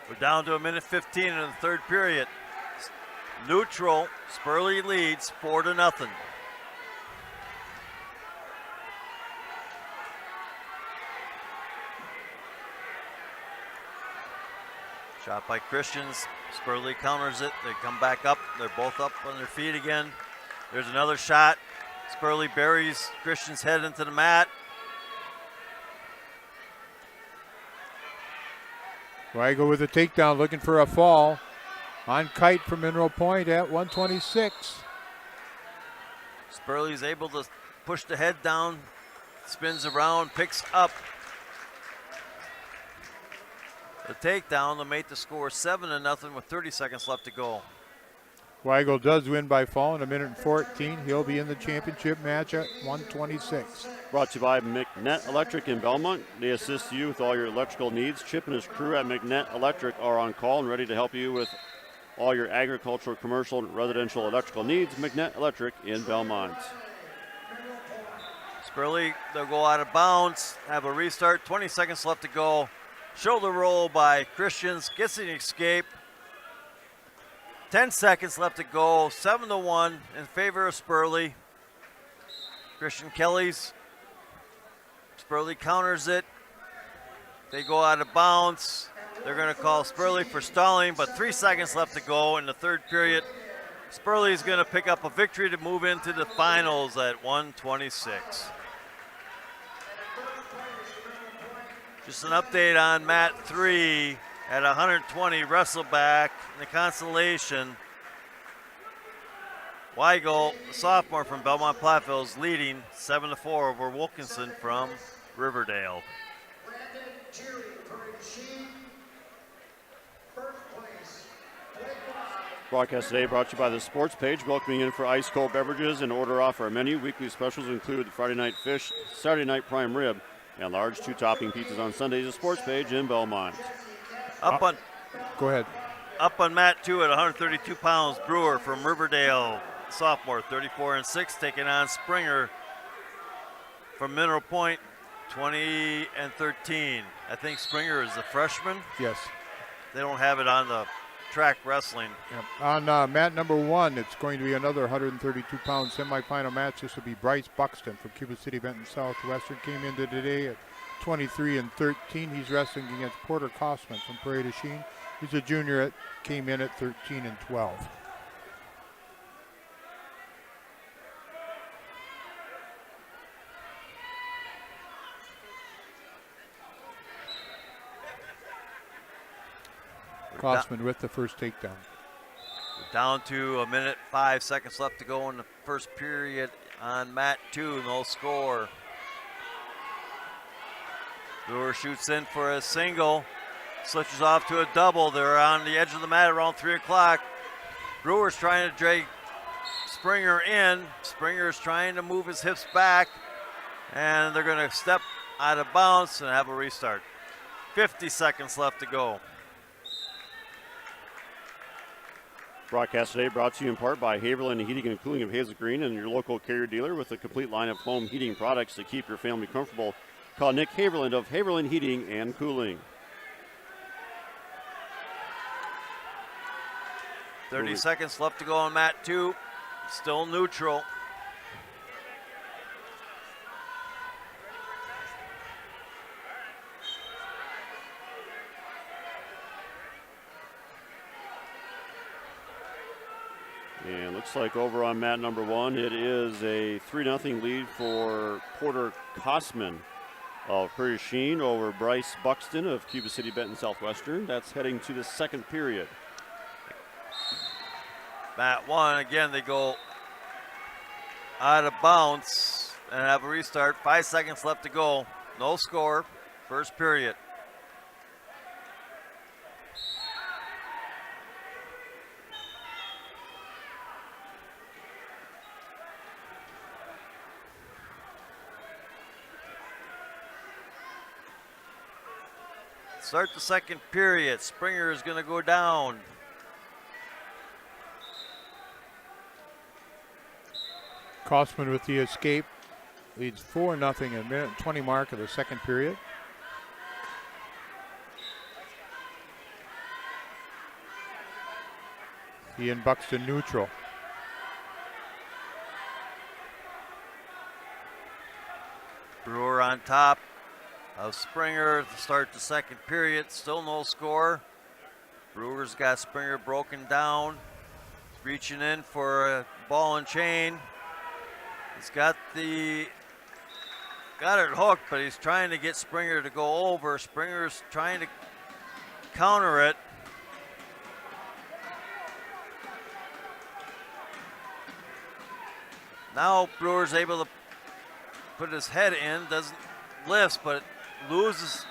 We're down to 1:15 in the third period. Neutral, Spurley leads 4-0. Shot by Christians. Spurley counters it. They come back up. They're both up on their feet again. There's another shot. Spurley buries Christian's head into the mat. Weigel with a takedown, looking for a fall. On Kite from Mineral Point at 1:26. Spurley's able to push the head down, spins around, picks up the takedown to make the score 7-0 with 30 seconds left to go. Weigel does win by fall in 1:14. He'll be in the championship match at 1:26. Brought to you by McNett Electric in Belmont. They assist you with all your electrical needs. Chip and his crew at McNett Electric are on call and ready to help you with all your agricultural, commercial, and residential electrical needs. McNett Electric in Belmont. Spurley, they'll go out of bounds, have a restart, 20 seconds left to go. Shoulder roll by Christians, gets an escape. 10 seconds left to go, 7-1 in favor of Spurley. Christian Kelly's. Spurley counters it. They go out of bounds. They're going to call Spurley for stalling, but 3 seconds left to go in the third period. Spurley is going to pick up a victory to move into the finals at 1:26. Just an update on mat 3 at 120 wrestleback in the Consolation. Weigel, the sophomore from Belmont Platteville, is leading 7-4 over Wilkinson from Riverdale. Broadcast today brought to you by the Sports Page, welcoming in for ice cold beverages and order off our menu. Weekly specials include Friday night fish, Saturday night prime rib, and large 2-topping pizzas on Sundays. The Sports Page in Belmont. Go ahead. Up on mat 2 at 132 pounds, Brewer from Riverdale, sophomore, 34-6, taking on Springer from Mineral Point, 20-13. I think Springer is a freshman. Yes. They don't have it on the track wrestling. Yep. On mat number 1, it's going to be another 132-pound semifinal match. This will be Bryce Buxton from Cuba City, Benton, Southwestern. Came into today at 23-13. He's wrestling against Porter Kosman from Prairie du Chien. He's a junior. Came in at 13-12. Kosman with the first takedown. Down to 1:05 left to go in the first period on mat 2, no score. Brewer shoots in for a single, switches off to a double. They're on the edge of the mat around 3 o'clock. Brewer's trying to drag Springer in. Springer's trying to move his hips back, and they're going to step out of bounds and have a restart. 50 seconds left to go. Broadcast today brought to you in part by Haverland Heating and Cooling of Hazel Green and your local Carrier dealer with a complete line of home heating products to keep your family comfortable. Call Nick Haverland of Haverland Heating and Cooling. 30 seconds left to go on mat 2. Still neutral. And looks like over on mat number 1, it is a 3-0 lead for Porter Kosman of Prairie du Chien over Bryce Buxton of Cuba City, Benton, Southwestern. That's heading to the second period. Mat 1, again, they go out of bounds and have a restart. 5 seconds left to go. No score. First period. Start the second period. Springer is going to go down. Kosman with the escape leads 4-0 at 1:20 mark of the second period. He and Buxton neutral. Brewer on top of Springer to start the second period. Still no score. Brewer's got Springer broken down. Reaching in for a ball and chain. He's got it hooked, but he's trying to get Springer to go over. Springer's trying to counter it. Now Brewer's able to put his head in, doesn't lift, but loses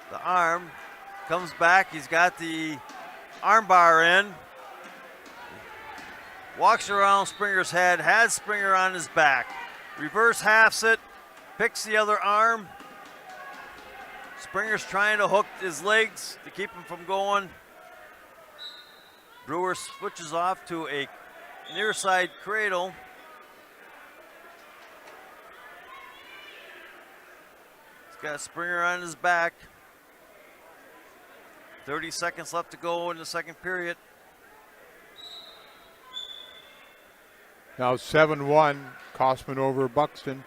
the arm. Comes back, he's got the arm bar in. Walks around Springer's head, has Springer on his back. Reverse halves it, picks the other arm. Springer's trying to hook his legs to keep him from going. Brewer switches off to a near side cradle. He's got Springer on his back. 30 seconds left to go in the second period. Now 7-1, Kosman over Buxton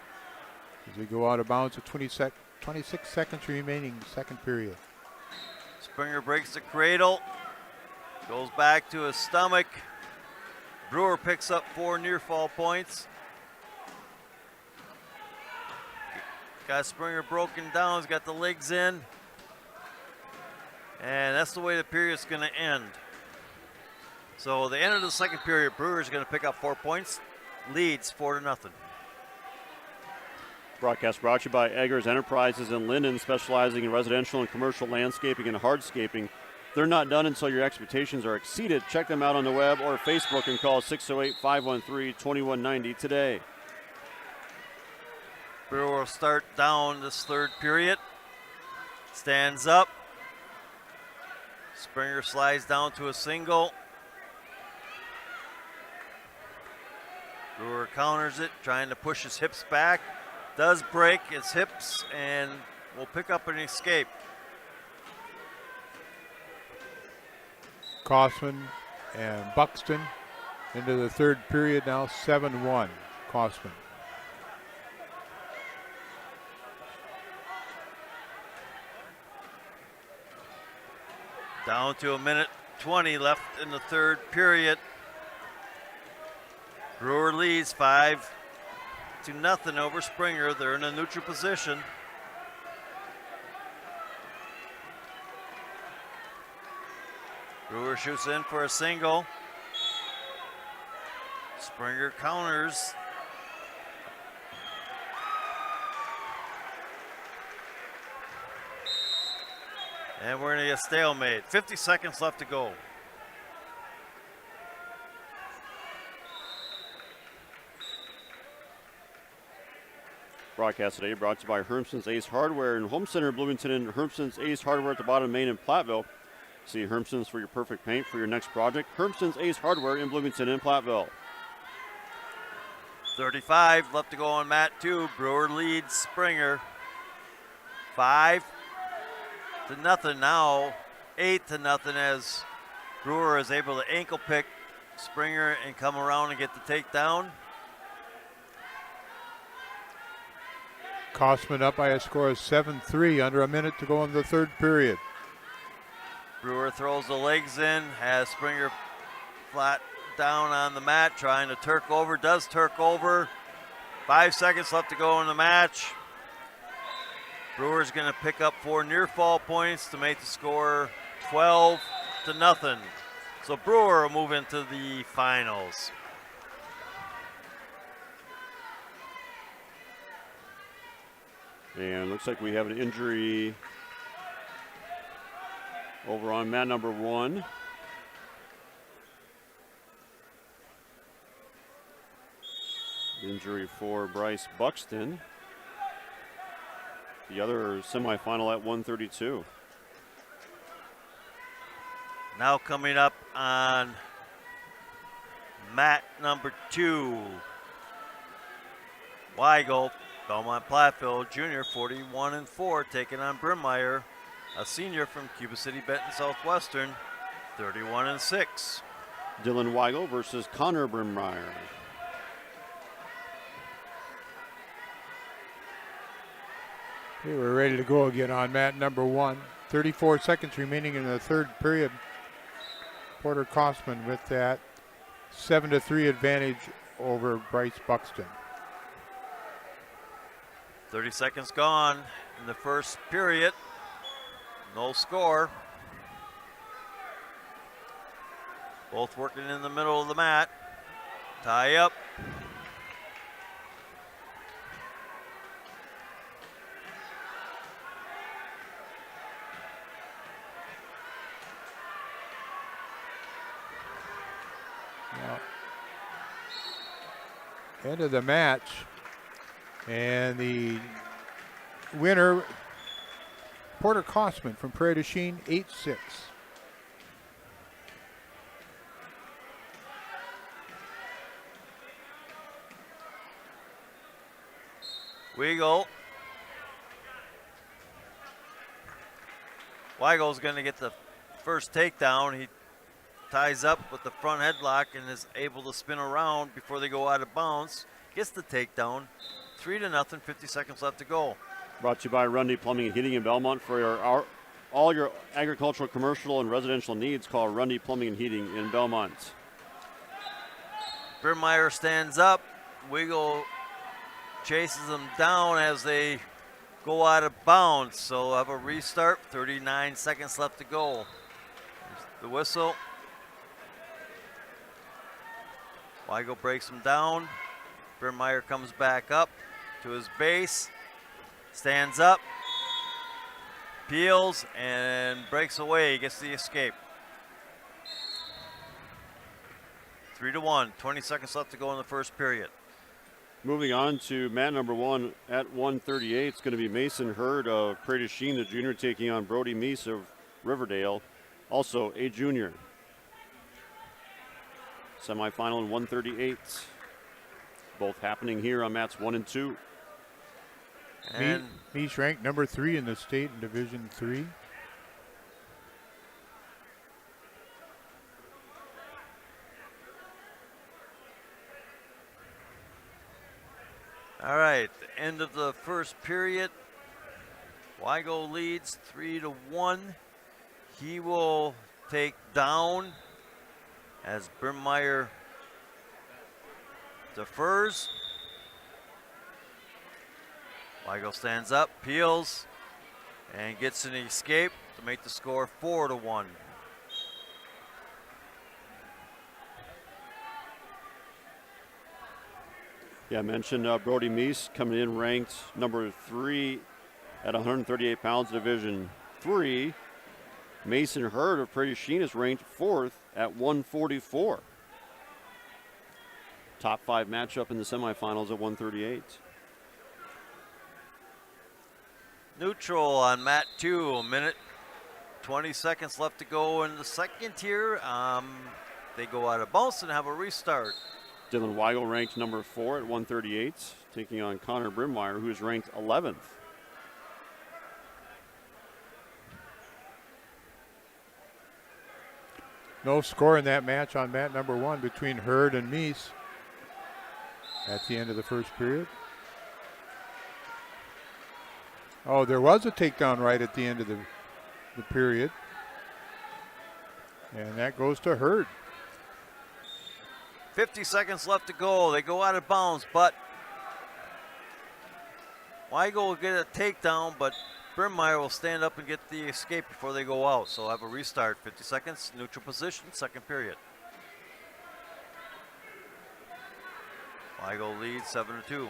as we go out of bounds at 26 seconds remaining, second period. Springer breaks the cradle, goes back to his stomach. Brewer picks up 4 near fall points. Got Springer broken down, he's got the legs in. And that's the way the period's going to end. So the end of the second period, Brewer's going to pick up 4 points, leads 4-0. Broadcast brought to you by Eggers Enterprises in Linden, specializing in residential and commercial landscaping and hardscaping. They're not done until your expectations are exceeded. Check them out on the web or Facebook and call 608-513-2190 today. Brewer will start down this third period. Stands up. Springer slides down to a single. Brewer counters it, trying to push his hips back. Does break his hips and will pick up an escape. Cosman and Buxton into the third period now, 7-1 Cosman. Down to 1:20 left in the third period. Brewer leads 5-0 over Springer. They're in a neutral position. Brewer shoots in for a single. Springer counters. And we're going to get stalemate. 50 seconds left to go. Broadcast today brought to you by Hermson's Ace Hardware in Home Center, Bloomington, and Hermson's Ace Hardware at the bottom of Main and Platteville. See Hermson's for your perfect paint for your next project. Hermson's Ace Hardware in Bloomington and Platteville. 35 left to go on mat 2. Brewer leads Springer 5-0 now, 8-0 as Brewer is able to ankle pick Springer and come around and get the takedown. Cosman up by a score of 7-3, under a minute to go in the third period. Brewer throws the legs in, has Springer flat down on the mat, trying to Turk over, does Turk over. 5 seconds left to go in the match. Brewer's going to pick up 4 near fall points to make the score 12-0. So Brewer will move into the finals. And looks like we have an injury over on mat number 1. Injury for Bryce Buxton. The other semifinal at 132. Now coming up on mat number 2. Weigel, Belmont Platteville Junior, 41-4, taking on Brimmeyer, a senior from Cuba City, Benton, Southwestern, 31-6. Dylan Weigel versus Connor Brimmeyer. Okay, we're ready to go again on mat number 1. 34 seconds remaining in the third period. Porter Cosman with that 7-3 advantage over Bryce Buxton. 30 seconds gone in the first period. No score. Both working in the middle of the mat. Tie up. End of the match, and the winner, Porter Cosman from Prairie du Chien, 8-6. Weigel's going to get the first takedown. He ties up with the front headlock and is able to spin around before they go out of bounds. Gets the takedown. 3-0, 50 seconds left to go. Brought to you by Rundy Plumbing and Heating in Belmont. For all your agricultural, commercial, and residential needs, call Rundy Plumbing and Heating in Belmont. Brimmeyer stands up. Weigel chases them down as they go out of bounds. So have a restart. 39 seconds left to go. There's the whistle. Weigel breaks him down. Brimmeyer comes back up to his base, stands up, peels, and breaks away. Gets the escape. 3-1, 20 seconds left to go in the first period. Moving on to mat number 1 at 138. It's going to be Mason Hurd of Prairie du Chien, the junior, taking on Brody Meese of Riverdale, also a junior. Semifinal in 138. Both happening here on mats 1 and 2. And Meese ranked number 3 in the state in Division 3. end of the first period. Weigel leads 3-1. He will take down as Brimmeyer defers. Weigel stands up, peels, and gets an escape to make the score 4-1. Yeah, I mentioned Brody Meese coming in ranked number 3 at 138 pounds, Division 3. Mason Hurd of Prairie du Chien is ranked 4th at 144. Top 5 matchup in the semifinals at 138. Neutral on mat 2, a minute, 20 seconds left to go in the second here. They go out of bounds and have a restart. Dylan Weigel ranked number 4 at 138, taking on Connor Brimmeyer, who's ranked 11th. No score in that match on mat number 1 between Hurd and Meese at the end of the first period. Oh, there was a takedown right at the end of the period. And that goes to Hurd. 50 seconds left to go. They go out of bounds, but Weigel will get a takedown, but Brimmeyer will stand up and get the escape before they go out. So have a restart. 50 seconds, neutral position, second period. Weigel leads 7-2.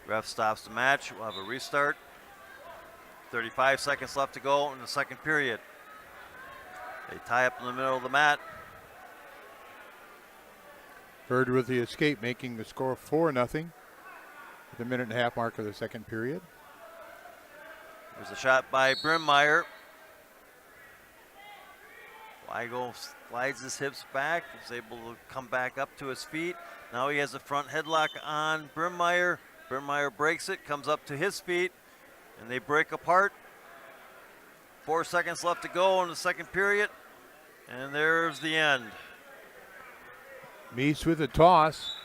Ref stops the match. We'll have a restart. 35 seconds left to go in the second period. They tie up in the middle of the mat. Hurd with the escape, making the score 4-0 at the minute and a half mark of the second period. There's a shot by Brimmeyer. Weigel slides his hips back. Is able to come back up to his feet. Now he has a front headlock on Brimmeyer. Brimmeyer breaks it, comes up to his feet, and they break apart. 4 seconds left to go in the second period, and there's the end. Meese with a toss,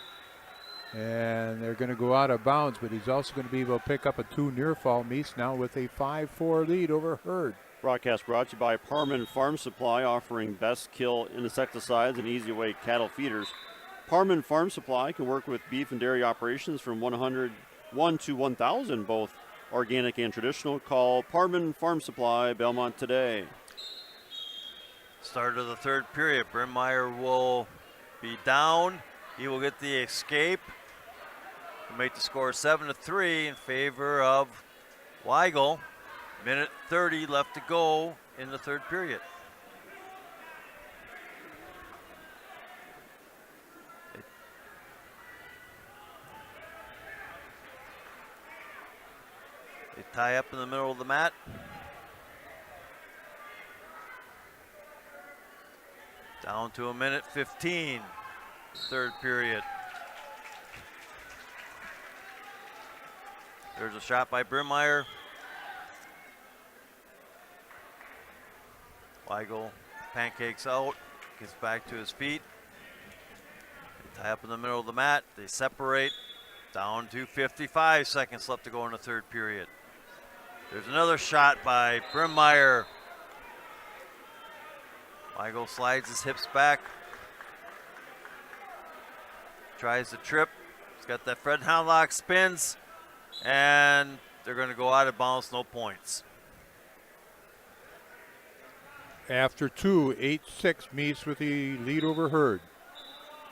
and they're going to go out of bounds, but he's also going to be able to pick up a 2 near fall. Meese now with a 5-4 lead over Hurd. Broadcast brought to you by Parman Farm Supply, offering best kill insecticides and easy weight cattle feeders. Parman Farm Supply can work with beef and dairy operations from 101 to 1,000, both organic and traditional. Call Parman Farm Supply, Belmont today. Start of the third period. Brimmeyer will be down. He will get the escape to make the score 7-3 in favor of Weigel. Minute 30 left to go in the third period. They tie up in the middle of the mat. Down to a minute 15, third period. There's a shot by Brimmeyer. Weigel pancakes out, gets back to his feet. They tie up in the middle of the mat. They separate. Down to 55 seconds left to go in the third period. There's another shot by Brimmeyer. Weigel slides his hips back. Tries to trip. He's got that Fred Hanlock, spins, and they're going to go out of bounds, no points. After 2, 8-6, Meese with the lead over Hurd.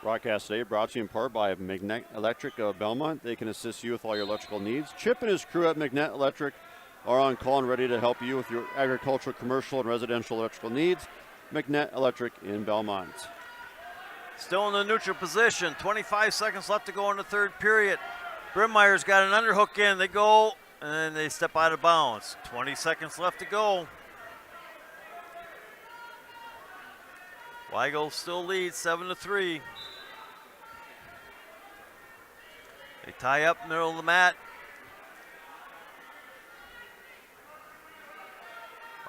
Broadcast today brought to you in part by Magnet Electric of Belmont. They can assist you with all your electrical needs. Chip and his crew at Magnet Electric are on call and ready to help you with your agricultural, commercial, and residential electrical needs. Magnet Electric in Belmont. Still in the neutral position. 25 seconds left to go in the third period. Brimmeyer's got an underhook in. They go, and then they step out of bounds. 20 seconds left to go. Weigel still leads 7-3. They tie up middle of the mat.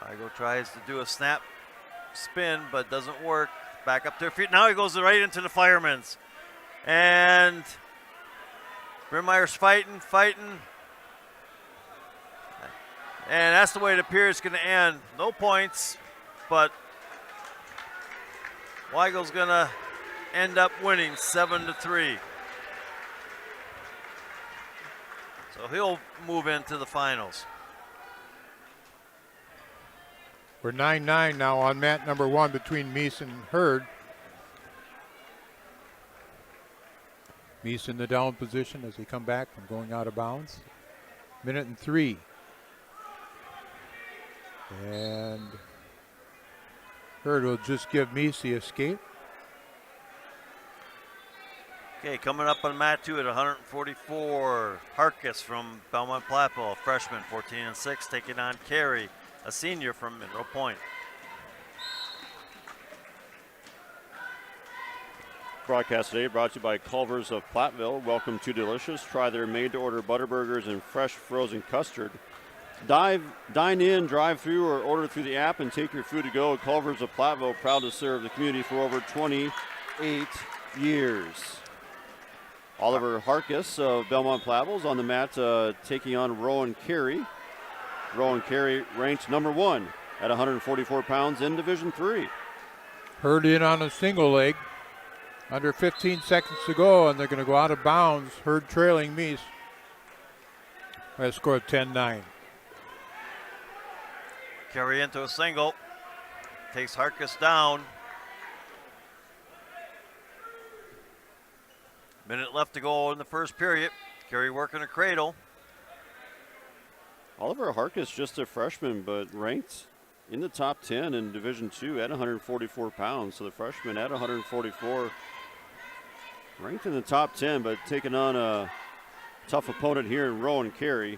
Weigel tries to do a snap spin, but doesn't work. Back up to her feet. Now he goes right into the firemen's. And Brimmeyer's fighting. And that's the way it appears it's going to end. No points, but Weigel's going to end up winning 7-3. So he'll move into the finals. We're 9-9 now on mat number 1 between Meese and Hurd. Meese in the down position as they come back from going out of bounds. 1:03. And Hurd will just give Meese the escape. Okay, coming up on mat 2 at 144, Harkis from Belmont Platteville, a freshman, 14-6, taking on Carey, a senior from Mineral Point. Broadcast today brought to you by Culver's of Platteville. Welcome to Delicious. Try their made-to-order Butterburgers and fresh frozen custard. Dine in, drive through, or order through the app and take your food to go. Culver's of Platteville, proud to serve the community for over 28 years. Oliver Harkis of Belmont Platteville is on the mat taking on Rowan Carey. Rowan Carey ranked number 1 at 144 pounds in Division III. Hurd in on a single leg. Under 15 seconds to go, and they're going to go out of bounds. Hurd trailing Meese by a score of 10-9. Carey into a single. Takes Harkis down. Minute left to go in the first period. Carey working a cradle. Oliver Harkis, just a freshman, but ranked in the top 10 in Division II at 144 pounds. So the freshman at 144, ranked in the top 10, but taking on a tough opponent here in Rowan Carey.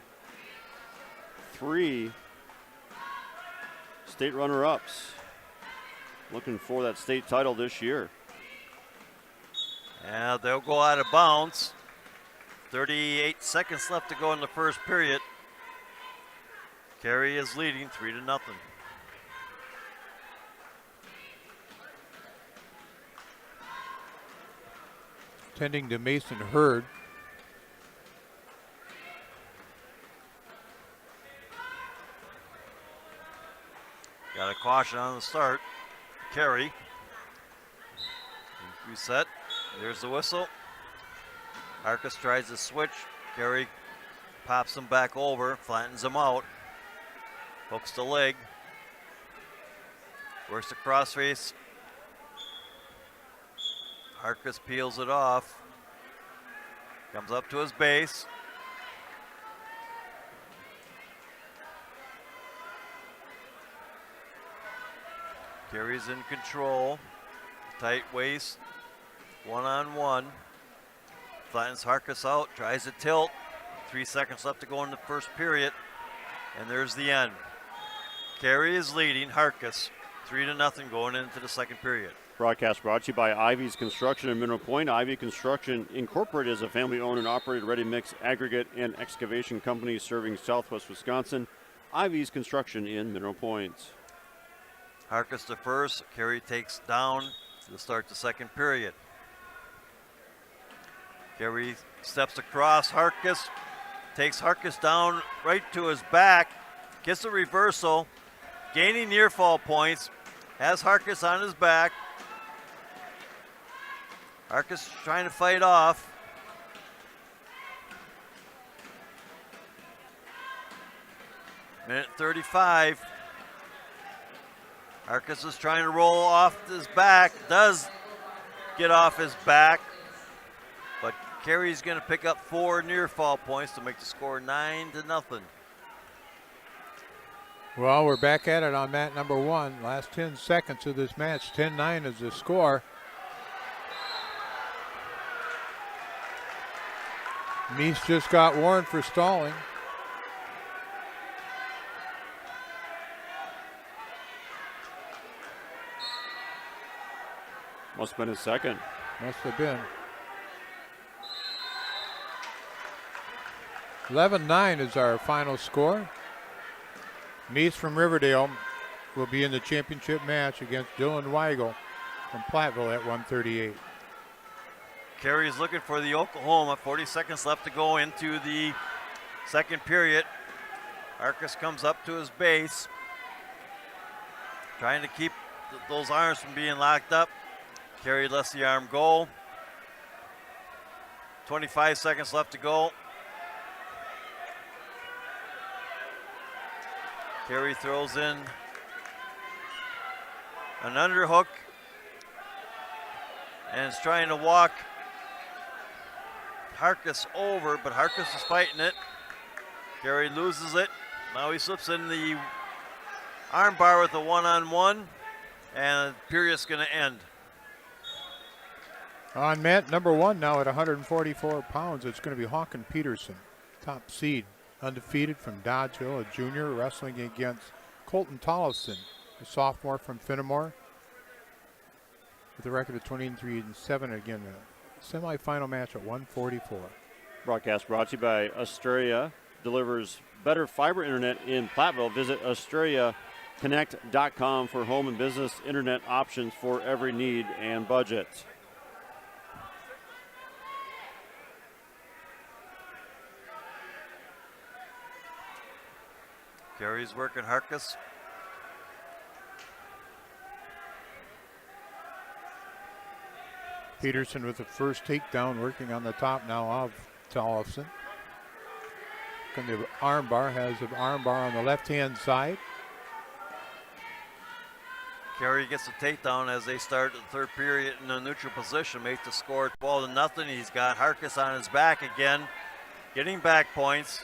3 state runner-ups looking for that state title this year. And they'll go out of bounds. 38 seconds left to go in the first period. Carey is leading 3-0. Tending to Mason Hurd. Got a caution on the start. Carey. Reset. There's the whistle. Harkis tries to switch. Carey pops him back over, flattens him out. Hooks the leg. Works the crossface. Harkis peels it off. Comes up to his base. Carey's in control. Tight waist. One-on-one. Flattens Harkis out. Tries to tilt. 3 seconds left to go in the first period. And there's the end. Carey is leading Harkis 3-0 going into the second period. Broadcast brought to you by Ivy's Construction in Mineral Point. Ivy Construction Incorporated is a family-owned and operated ready-mix aggregate and excavation company serving southwest Wisconsin. Ivy's Construction in Mineral Point. Harkis to first. Carey takes down to start the second period. Carey steps across. Harkis takes Harkis down right to his back. Gets a reversal. Gaining near fall points. Has Harkis on his back. Harkis trying to fight off. Minute 35. Harkis is trying to roll off his back. Does get off his back. But Carey's going to pick up 4 near fall points to make the score 9-0. Well, we're back at it on mat number 1. Last 10 seconds of this match. 10-9 is the score. Meese just got warned for stalling. Must have been his second. Must have been. 11-9 is our final score. Meese from Riverdale will be in the championship match against Dylan Weigel from Platteville at 138. Carey is looking for the Oklahoma. 40 seconds left to go into the second period. Arcus comes up to his base, trying to keep those arms from being locked up. Carey lets the arm go. 25 seconds left to go. Carey throws in an underhook and is trying to walk Harkus over, but Harkus is fighting it. Carey loses it. Now he slips in the arm bar with a one-on-one, and the period's going to end. On mat number 1 now at 144 pounds, it's going to be Hawken Peterson, top seed, undefeated from Dodgeville, a junior, wrestling against Colton Tollefson, a sophomore from Fennimore, with a record of 23-7. Again, a semifinal match at 144. Broadcast brought to you by Australia. Delivers better fiber internet in Platteville. Visit AustraliaConnect.com for home and business internet options for every need and budget. Carey's working Harkus. Peterson with the first takedown, working on the top now of Tollefson. And the arm bar has an arm bar on the left-hand side. Carey gets a takedown as they start the third period in a neutral position, makes the score 12-0. He's got Harkus on his back again, getting back points.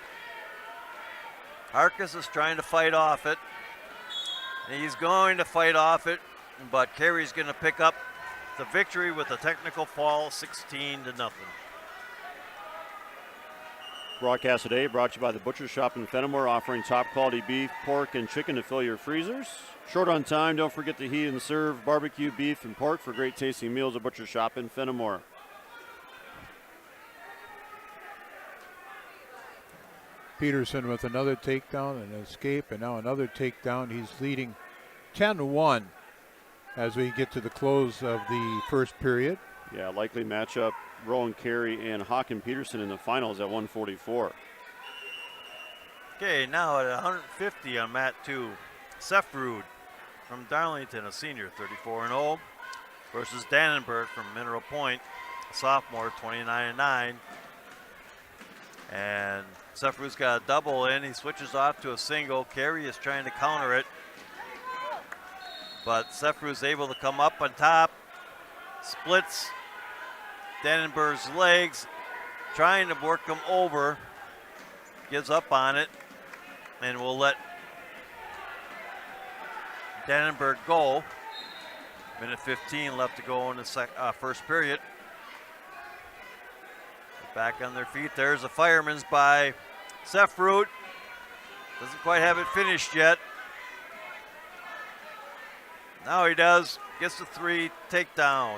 Harkus is trying to fight off it. He's going to fight off it, but Carey's going to pick up the victory with a technical fall, 16-0. Broadcast today brought to you by the Butcher Shop in Fennimore, offering top quality beef, pork, and chicken to fill your freezers. Short on time, don't forget to heat and serve barbecue, beef, and pork for great tasting meals at Butcher Shop in Fennimore. Peterson with another takedown, an escape, and now another takedown. He's leading 10-1 as we get to the close of the first period. Yeah, likely matchup, Rowan Carey and Hawken Peterson in the finals at 144. Okay, now at 150 on mat 2, Sefrud from Darlington, a senior, 34-0, versus Dannenberg from Mineral Point, a sophomore, 29-9. And Sefrud's got a double in. He switches off to a single. Carey is trying to counter it, but Sefrud's able to come up on top, splits Dannenberg's legs, trying to work him over, gives up on it, and will let Dannenberg go. Minute 15 left to go in the first period. Back on their feet. There's a fireman's by Sefrud. Doesn't quite have it finished yet. Now he does. Gets the 3 takedown.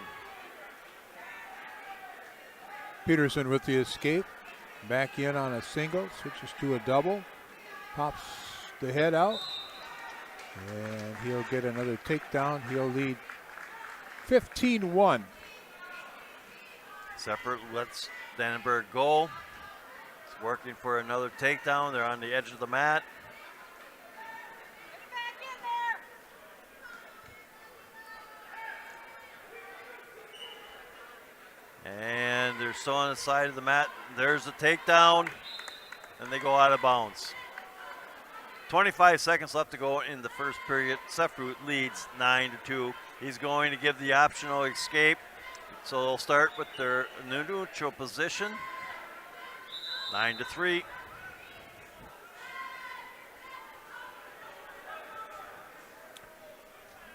Peterson with the escape. Back in on a single. Switches to a double. Pops the head out. And he'll get another takedown. He'll lead 15-1. Sefrud lets Dannenberg go. He's working for another takedown. They're on the edge of the mat. And they're still on the side of the mat. There's a takedown, and they go out of bounds. 25 seconds left to go in the first period. Sefrud leads 9-2. He's going to give the optional escape. So they'll start with their neutral position. 9-3.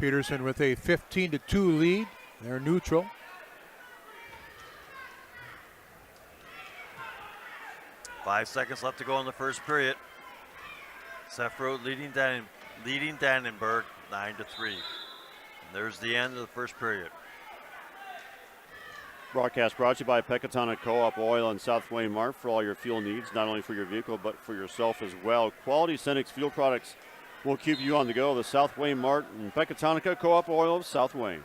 Peterson with a 15-2 lead. They're neutral. Five seconds left to go in the first period. Sefrud leading Dannenberg 9-3. And there's the end of the first period. Broadcast brought to you by Pecatana Co-op Oil and South Wayne Mart for all your fuel needs, not only for your vehicle, but for yourself as well. Quality Cenex fuel products We'll keep you on the go. The South Wayne Mart and Pecatonica Co-op Oil of South Wayne.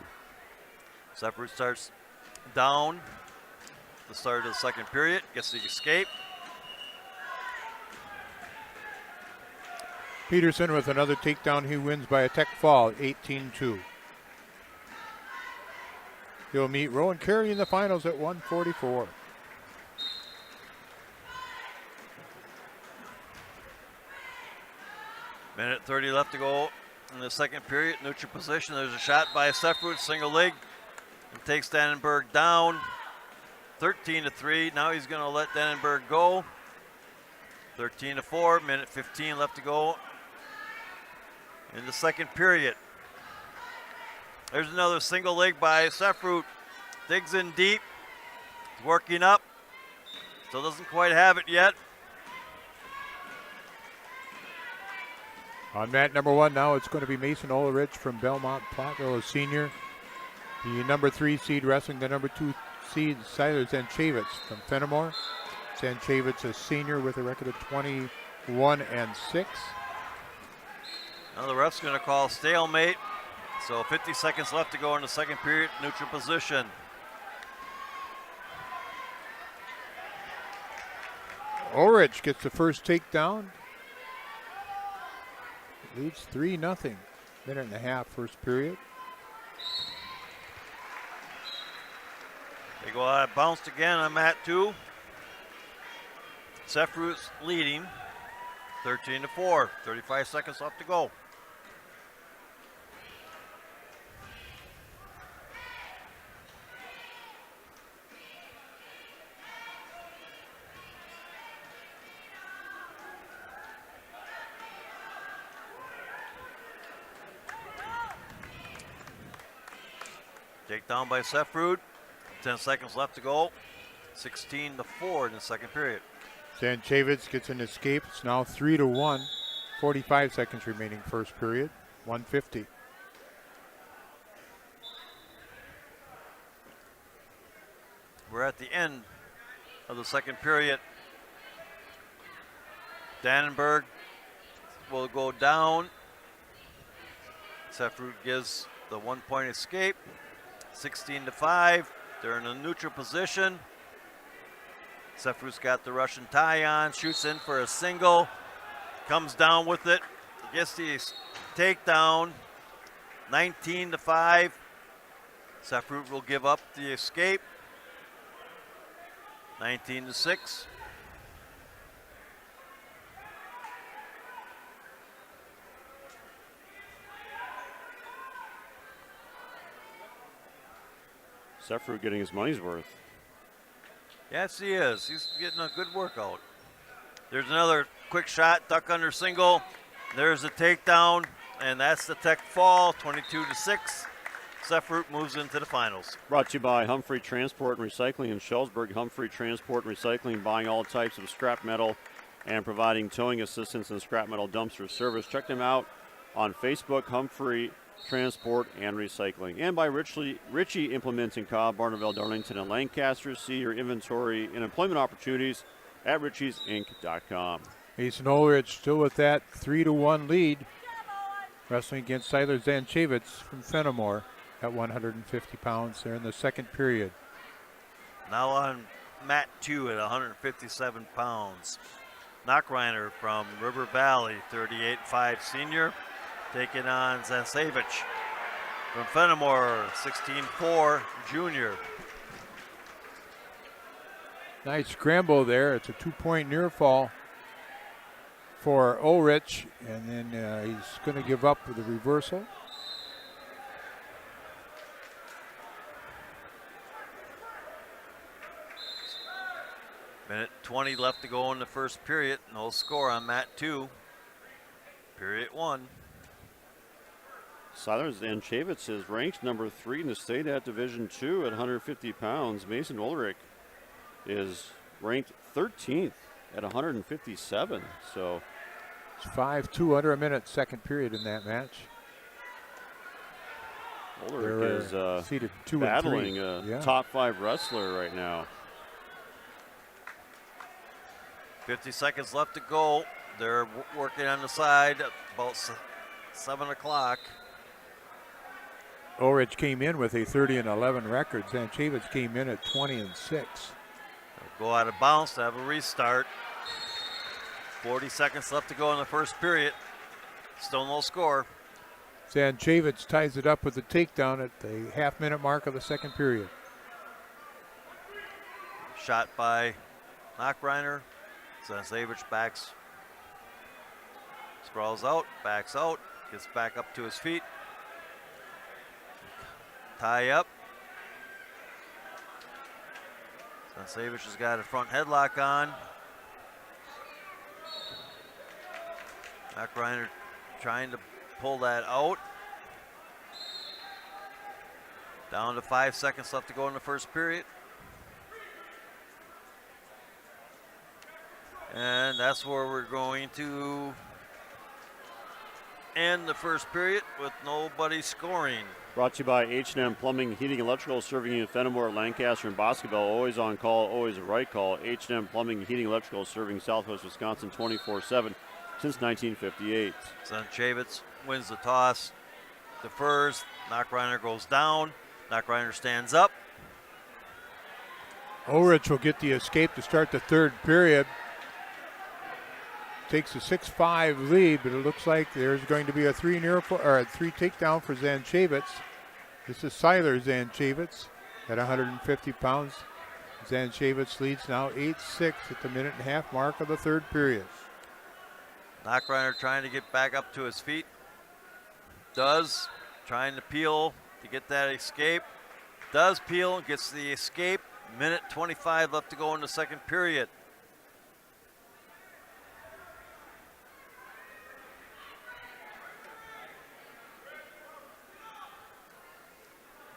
Sefru starts down. The start of the second period. Gets the escape. Peterson with another takedown. He wins by a tech fall, 18-2. He'll meet Rowan Carey in the finals at 144. Minute 30 left to go in the second period. Neutral position. There's a shot by Sefru, single leg. And takes Dannenberg down. 13-3. Now he's going to let Dannenberg go. 13-4. Minute 15 left to go in the second period. There's another single leg by Sefru. Digs in deep. He's working up. Still doesn't quite have it yet. On mat number 1 now, it's going to be Mason Ulrich from Belmont, Platteville, a senior. The number 3 seed wrestling the number 2 seed, Siler Zanchavitz from Fennimore. Zanchavitz, a senior with a record of 21-6. Now the ref's going to call stalemate. So 50 seconds left to go in the second period, neutral position. Ulrich gets the first takedown. Leads 3-0. Minute and a half, first period. They go out, bounced again on mat 2. Sefru's leading 13-4. 35 seconds left to go. Takedown by Sefru. 10 seconds left to go. 16-4 in the second period. Zanchavitz gets an escape. It's now 3-1. 45 seconds remaining first period. 150. We're at the end of the second period. Dannenberg will go down. Sefru gives the 1-point escape. 16-5. They're in a neutral position. Sefru's got the Russian tie on, shoots in for a single, comes down with it, gets the takedown. 19-5. Sefru will give up the escape. 19-6. Sefru getting his money's worth. Yes, he is. He's getting a good workout. There's another quick shot, duck under single. There's a takedown, and that's the tech fall, 22-6. Sefru moves into the finals. Brought to you by Humphrey Transport and Recycling in Schellsburg. Humphrey Transport and Recycling, buying all types of scrap metal and providing towing assistance and scrap metal dumpster service. Check them out on Facebook, Humphrey Transport and Recycling. And by Ritchie Implements in Cobb, Barneville, Darlington, and Lancaster. See your inventory and employment opportunities at ritchiesinc.com. Mason Ulrich still with that 3-1 lead. Wrestling against Siler Zanchavitz from Fennimore at 150 pounds. They're in the second period. Now on mat 2 at 157 pounds. Knockreiner from River Valley, 38-5 senior, taking on Zanchavitz from Fennimore, 16-4 junior. Nice scramble there. It's a 2-point near fall for Ulrich, and then he's going to give up with a reversal. Minute 20 left to go in the first period. No score on mat 2. Period 1. Siler Zanchavitz is ranked number 3 in the state at Division II at 150 pounds. Mason Ulrich is ranked 13th at 157. So it's 5-2 under a minute, second period in that match. Ulrich is seated 2 battling and 3. a top 5 wrestler right now. 50 seconds left to go. They're working on the side, about 7 o'clock. Ulrich came in with a 30-11 record. Zanchavitz came in at 20-6. Go out of bounds to have a restart. 40 seconds left to go in the first period. Still no score. Zanchavitz ties it up with a takedown at the half-minute mark of the second period. Shot by Knockreiner. Zanchavitz backs. Sprawls out, backs out, gets back up to his feet. Tie up. Zanchavitz has got a front headlock on. Knockreiner trying to pull that out. Down to 5 seconds left to go in the first period. And that's where we're going to end the first period with nobody scoring. Brought to you by H&M Plumbing, Heating, Electrical, serving you in Fennimore, Lancaster, and Boscobel. Always on call, always the right call. H&M Plumbing, Heating, Electrical, serving Southwest Wisconsin 24/7 since 1958. Zanchavitz wins the toss, defers. Knockreiner goes down. Knockreiner stands up. Ulrich will get the escape to start the third period. Takes a 6-5 lead, but it looks like there's going to be a three takedown for Zanchavitz. This is Siler Zanchavitz at 150 pounds. Zanchavitz leads now 8-6 at the minute and a half mark of the third period. Knockreiner trying to get back up to his feet. Does, trying to peel to get that escape. Does peel, gets the escape. Minute 25 left to go in the second period.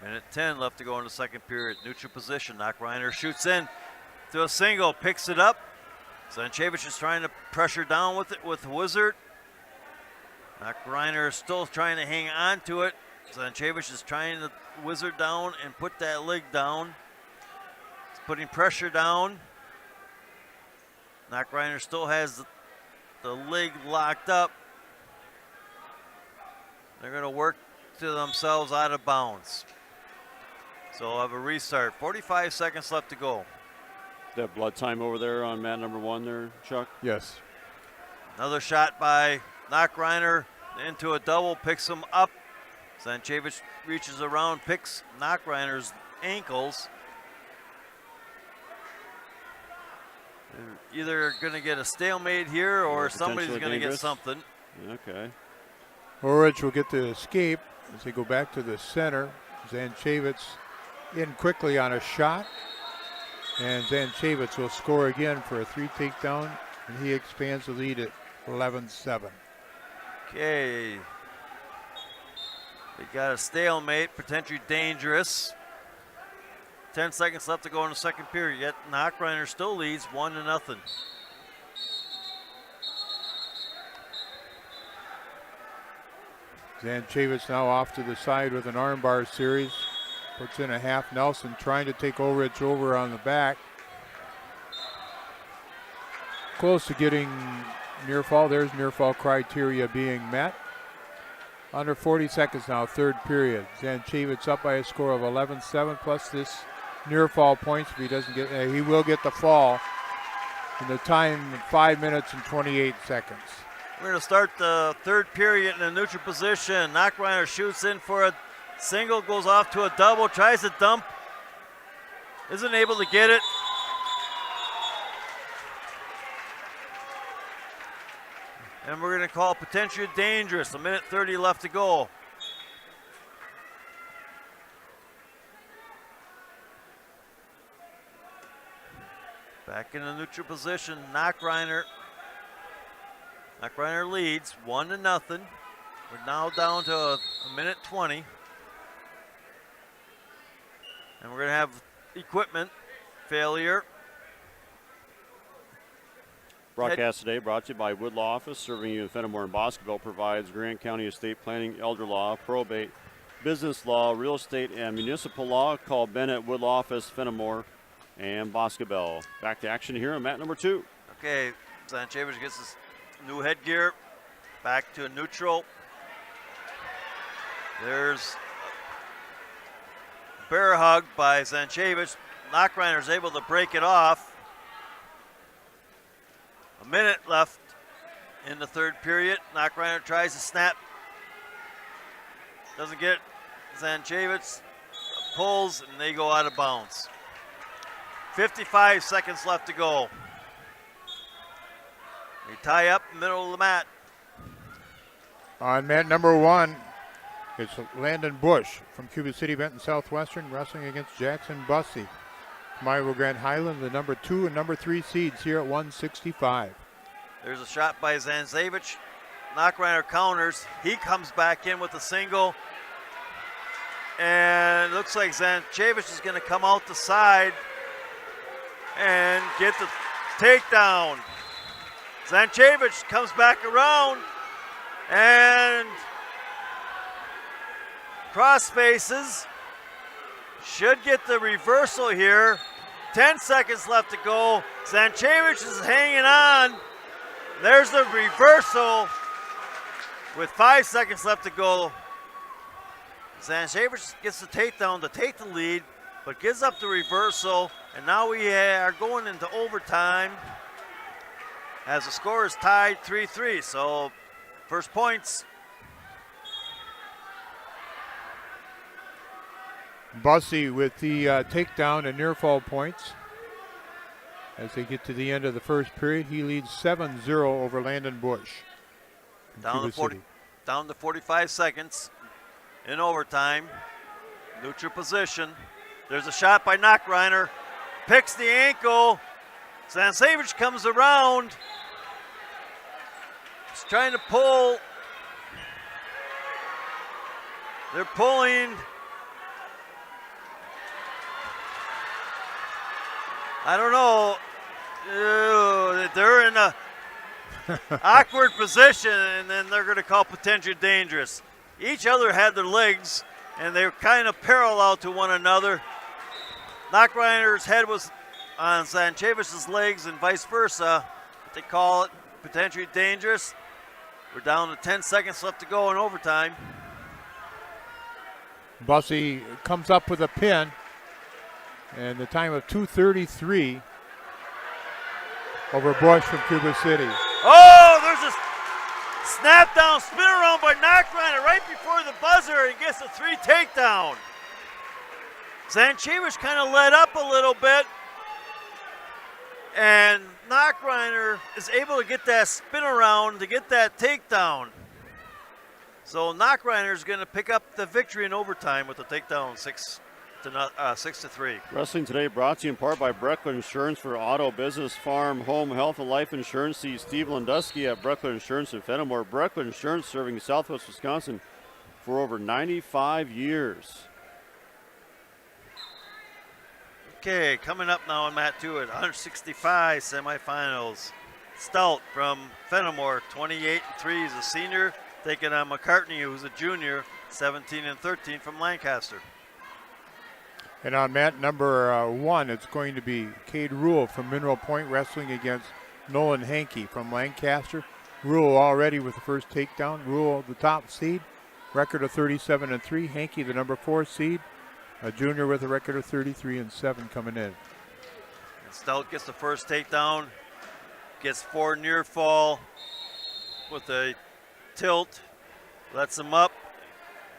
Minute 10 left to go in the second period. Neutral position. Knockreiner shoots in to a single, picks it up. Zanchavitz is trying to pressure down with it with Wizard. Knockreiner is still trying to hang on to it. Zanchavitz is trying to Wizard down and put that leg down. He's putting pressure down. Knockreiner still has the leg locked up. They're going to work to themselves out of bounds. So we'll have a restart. 45 seconds left to go. That blood time over there on mat number 1 there, Chuck? Yes. Another shot by Knockreiner into a double, picks him up. Zanchavitz reaches around, picks Knockreiner's ankles. They're either going to get a stalemate here or somebody's going to get something. Okay. Ulrich will get the escape as they go back to the center. Zanchavitz in quickly on a shot. And Zanchavitz will score again for a 3 takedown, and he expands the lead at 11-7. Okay. They got a stalemate, potentially dangerous. 10 seconds left to go in the second period. Yet Knockreiner still leads 1-0. Zanchavitz now off to the side with an armbar series. Puts in a half Nelson, trying to take Ulrich over on the back. Close to getting near fall. There's near fall criteria being met. Under 40 seconds now, third period. Zanchavitz up by a score of 11-7 plus this near fall points. If he doesn't get, he will get the fall. In the time, 5 minutes and 28 seconds. We're going to start the third period in a neutral position. Knockreiner shoots in for a single, goes off to a double, tries to dump. Isn't able to get it. And we're going to call potentially dangerous. 1:30 left to go. Back in the neutral position, Knockreiner. Knockreiner leads 1-0. We're now down to a minute 20. And we're going to have equipment failure. Broadcast today brought to you by Wood Law Office, serving you in Fennimore and Boscobel, provides Grant County estate planning, elder law, probate, business law, real estate, and municipal law. Call Ben at Wood Law Office, Fennimore and Boscobel. Back to action here on mat number 2. Okay, Zanchavitz gets his new headgear back to neutral. There's a bear hug by Zanchevich. Knockreiner's able to break it off. A minute left in the third period. Knockreiner tries to snap. Doesn't get it. Zanchevich pulls and they go out of bounds. 55 seconds left to go. They tie up in the middle of the mat. On mat number 1, it's Landon Bush from Cuba City, Benton, Southwestern, wrestling against Jackson Bussey from Iowa Grand Highland, the number 2 and number 3 seeds here at 165. There's a shot by Zanchevich. Knockreiner counters. He comes back in with a single. And it looks like Zanchevich is going to come out the side and get the takedown. Zanchevich comes back around and cross faces. Should get the reversal here. 10 seconds left to go. Zanchevich is hanging on. There's the reversal with 5 seconds left to go. Zanchevich gets the takedown to take the lead, but gives up the reversal, and now we are going into overtime as the score is tied 3-3. So first points. Bussey with the takedown and near fall points. As they get to the end of the first period, he leads 7-0 over Landon Bush. Down to 45 seconds in overtime. Neutral position. There's a shot by Knockreiner. Picks the ankle. Zanchevich comes around. He's trying to pull. They're pulling. I don't know. They're in a awkward position, and then they're going to call potentially dangerous. Each other had their legs, and they were kind of parallel to one another. Knockreiner's head was on Zanchevich's legs and vice versa. They call it potentially dangerous. We're down to 10 seconds left to go in overtime. Bussey comes up with a pin, and the time of 2:33 over Bush from Cuba City. Oh, there's a snap down, spin around by Knockreiner right before the buzzer and gets a 3 takedown. Zanchevich kind of let up a little bit, and Knockreiner is able to get that spin around to get that takedown. So Knockreiner is going to pick up the victory in overtime with the takedown 6-3. Wrestling Today brought to you in part by Breckland Insurance for auto, business, farm, home, health, and life insurance. See Steve Landusky at Breckland Insurance in Fennimore. Breckland Insurance serving Southwest Wisconsin for over 95 years. Okay, coming up now on mat 2 at 165 semifinals. Stout from Fennimore, 28-3. He's a senior, taking on McCartney, who's a junior, 17-13 from Lancaster. And on mat number 1, it's going to be Cade Rule from Mineral Point wrestling against Nolan Hankey from Lancaster. Rule already with the first takedown. Rule the top seed, record of 37-3. Hankey the number 4 seed, a junior with a record of 33-7 coming in. And Stout gets the first takedown, gets 4 near fall with a tilt, lets him up,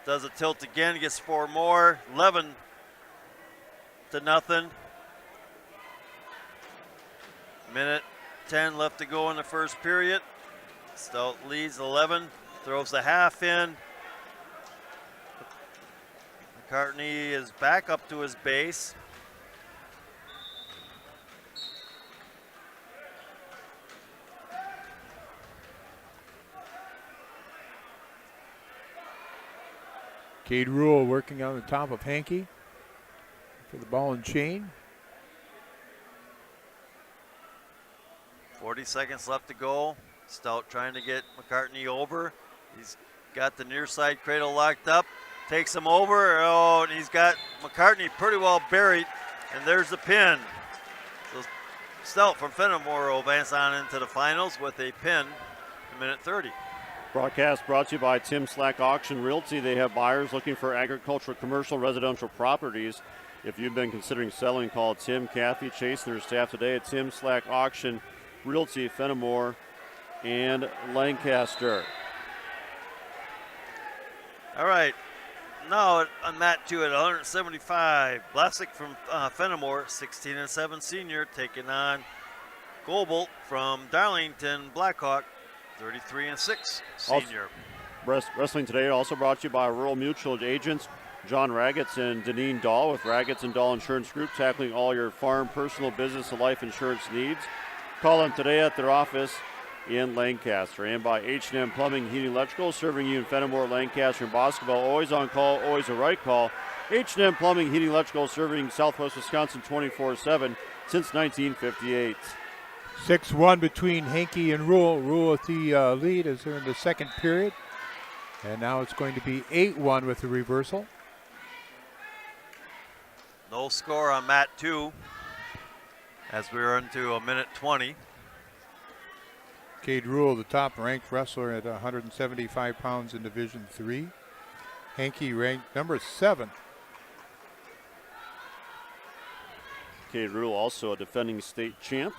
does a tilt again, gets 4 more, 11-0. Minute 10 left to go in the first period. Stout leads 11, throws the half in. McCartney is back up to his base. Cade Rule working on the top of Hankey for the ball and chain. 40 seconds left to go. Stout trying to get McCartney over. He's got the near side cradle locked up. Takes him over. Oh, and he's got McCartney pretty well buried. And there's the pin. So Stout from Fennimore will advance on into the finals with a pin in minute 30. Broadcast brought to you by Tim Slack Auction Realty. They have buyers looking for agricultural, commercial, residential properties. If you've been considering selling, call Tim, Kathy, Chase, and their staff today at Tim Slack Auction Realty, Fennimore, and Lancaster. All right. Now on mat 2 at 175, Blasick from Fennimore, 16-7 senior, taking on Gobel from Darlington, Blackhawk, 33-6 senior. Wrestling today also brought to you by Rural Mutual agents John Raggets and Deneen Dahl with Raggets and Dahl Insurance Group, tackling all your farm, personal, business, and life insurance needs. Call them today at their office in Lancaster. And by H&M Plumbing, Heating, Electrical, serving you in Fennimore, Lancaster, and Boscobel. Always on call, always a right call. H&M Plumbing, Heating, Electrical, serving Southwest Wisconsin 24/7 since 1958. 6-1 between Hankey and Rule. Rule with the lead as they're in the second period. And now it's going to be 8-1 with the reversal. No score on mat 2 as we're into a minute 20. Cade Rule, the top-ranked wrestler at 175 pounds in Division III. Hankey ranked number 7. Cade Rule, also a defending state champ.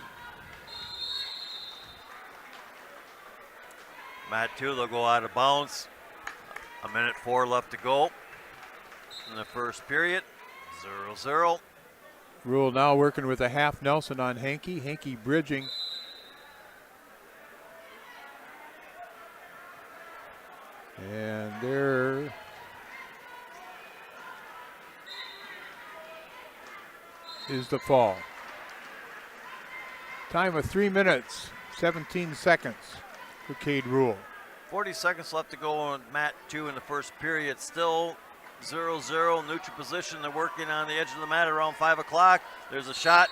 Mat 2, they'll go out of bounds. A minute 4 left to go in the first period. 0-0. Rule now working with a half Nelson on Hankey. Hankey bridging. And there is the fall. Time of 3 minutes, 17 seconds for Cade Rule. 40 seconds left to go on mat 2 in the first period. Still 0-0, neutral position. They're working on the edge of the mat around 5 o'clock. There's a shot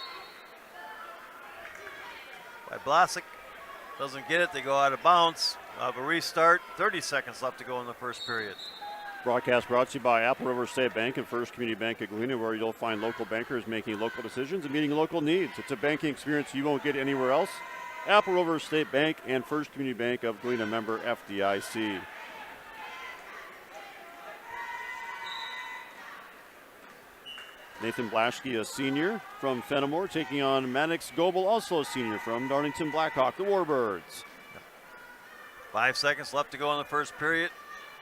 by Blasick. Doesn't get it, they go out of bounds. Have a restart, 30 seconds left to go in the first period. Broadcast brought to you by Apple River State Bank and First Community Bank of Galena, where you'll find local bankers making local decisions and meeting local needs. It's a banking experience you won't get anywhere else. Apple River State Bank and First Community Bank of Galena, member FDIC. Nathan Blaschke, a senior from Fennimore, taking on Maddox Gobel, also a senior from Darlington Blackhawk, the Warbirds. 5 seconds left to go in the first period.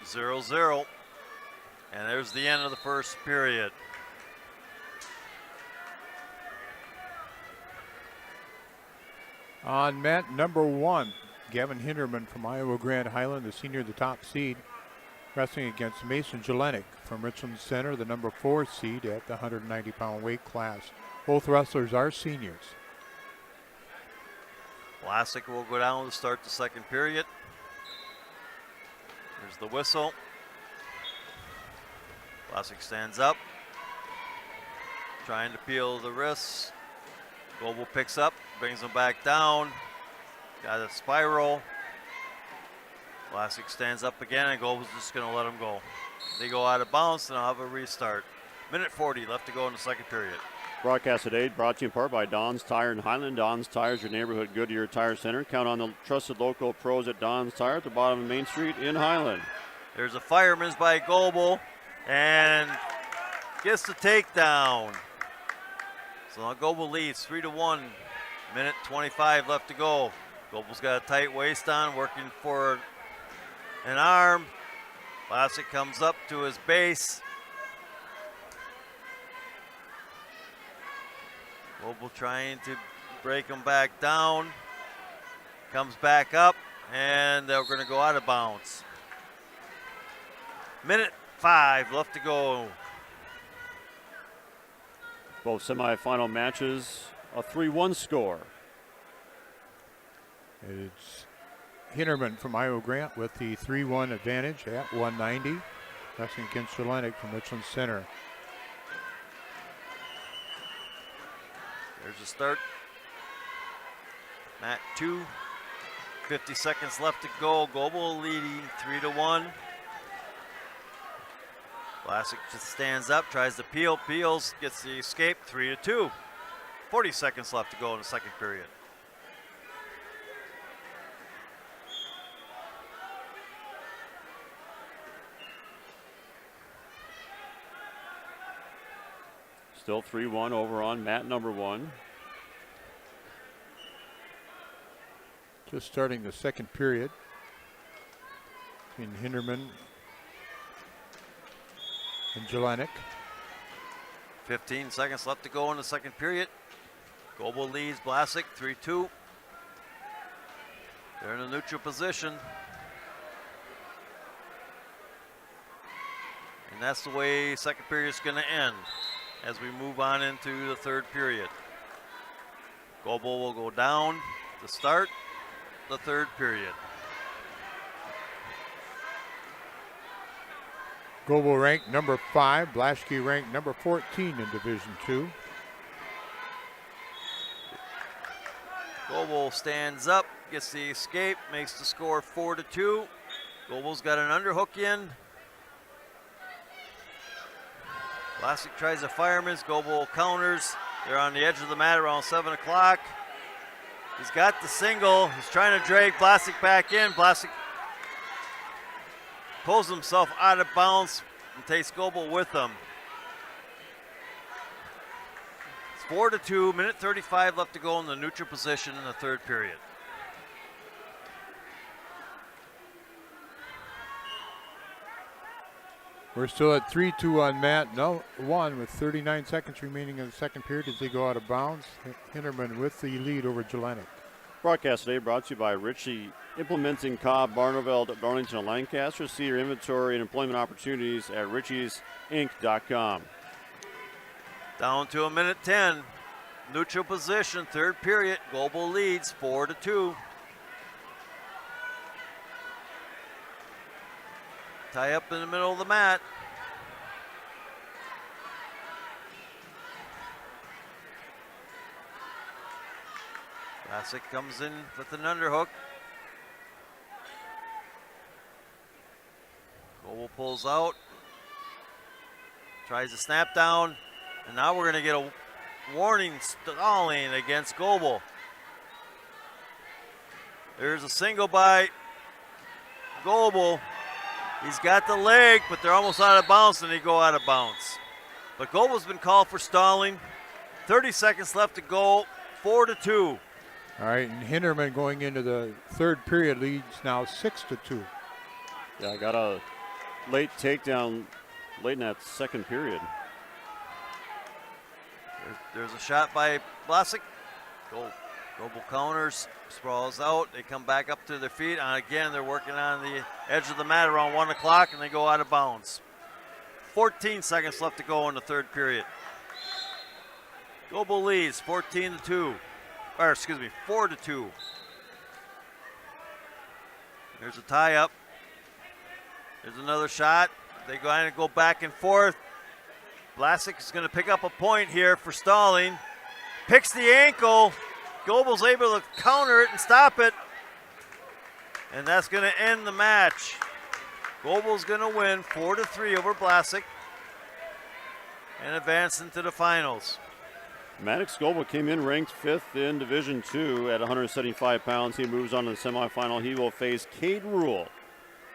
0-0. And there's the end of the first period. On mat number 1, Gavin Hinderman from Iowa Grand Highland, the senior, the top seed, wrestling against Mason Jelenic from Richland Center, the number 4 seed at the 190-pound weight class. Both wrestlers are seniors. Blasick will go down to start the second period. Here's the whistle. Blasick stands up, trying to peel the wrists. Gobel picks up, brings him back down. Got a spiral. Blasick stands up again, and Gobel's just going to let him go. They go out of bounds, and I'll have a restart. Minute 40 left to go in the second period. Broadcast today brought to you in part by Don's Tire in Highland. Don's Tire is your neighborhood Goodyear Tire Center. Count on the trusted local pros at Don's Tire at the bottom of Main Street in Highland. There's a fireman's by Gobel, and gets the takedown. So now Gobel leads 3-1. Minute 25 left to go. Gobel's got a tight waist on, working for an arm. Blasick comes up to his base. Gobel trying to break him back down. Comes back up, and they're going to go out of bounds. Minute 5 left to go. Both semifinal matches, a 3-1 score. It's Hinderman from Iowa Grant with the 3-1 advantage at 190. Wrestling against Jelenic from Richland Center. There's a start. Mat 2. 50 seconds left to go. Gobel leading 3-1. Blasick just stands up, tries to peel, peels, gets the escape, 3-2. 40 seconds left to go in the second period. Still 3-1 over on mat number 1. Just starting the second period between Hinderman and Jelenic. 15 seconds left to go in the second period. Gobel leads Vlasic 3-2. They're in a neutral position. And that's the way second period is going to end as we move on into the third period. Gobel will go down to start the third period. Gobel ranked number 5, Blaschke ranked number 14 in Division II. Gobel stands up, gets the escape, makes the score 4-2. Gobel's got an underhook in. Vlasic tries a fireman's. Gobel counters. They're on the edge of the mat around 7 o'clock. He's got the single. He's trying to drag Vlasic back in. Vlasic pulls himself out of bounds and takes Gobel with him. It's 4-2, minute 35 left to go in the neutral position in the third period. We're still at 3-2 on mat 1 with 39 seconds remaining in the second period as they go out of bounds. Hinderman with the lead over Jelenic. Broadcast today brought to you by Ritchie Implementing Cobb, Barneveld, Darlington, and Lancaster. See your inventory and employment opportunities at richiesinc.com. Down to a minute 10. Neutral position, third period. Gobel leads 4-2. Tie up in the middle of the mat. Vlasic comes in with an underhook. Gobel pulls out. Tries to snap down. And now we're going to get a warning stalling against Gobel. There's a single by Gobel. He's got the leg, but they're almost out of bounds, and they go out of bounds. But Gobel's been called for stalling. 30 seconds left to go, 4-2. All right, and Hinderman going into the third period leads now 6-2. Yeah, I got a late takedown late in that second period. There's a shot by Vlasic. Gobel counters, sprawls out. They come back up to their feet. And again, they're working on the edge of the mat around 1 o'clock, and they go out of bounds. 14 seconds left to go in the third period. Gobel leads 4-2. There's a tie up. There's another shot. They go back and forth. Vlasic is going to pick up a point here for stalling. Picks the ankle. Gobel's able to counter it and stop it. And that's going to end the match. Gobel's going to win 4-3 over Vlasic and advance into the finals. Maddox Gobel came in ranked 5th in Division II at 175 pounds. He moves on to the semifinal. He will face Cade Rule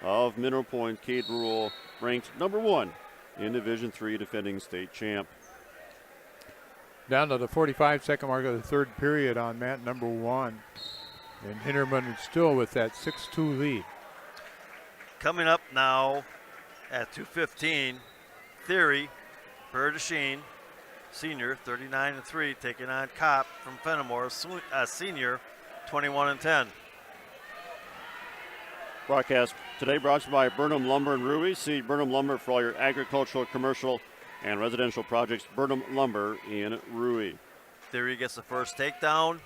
of Mineral Point. Cade Rule ranked number 1 in Division III, defending state champ. Down to the 45-second mark of the third period on mat number 1. And Hinderman is still with that 6-2 lead. Coming up now at 2:15, Theory, Prairie du Chien, senior, 39-3, taking on Kopp from Fennimore, senior, 21-10. Broadcast today brought to you by Burnham Lumber and Ruby. See Burnham Lumber for all your agricultural, commercial, and residential projects. Burnham Lumber in Ruby. Theory gets the first takedown.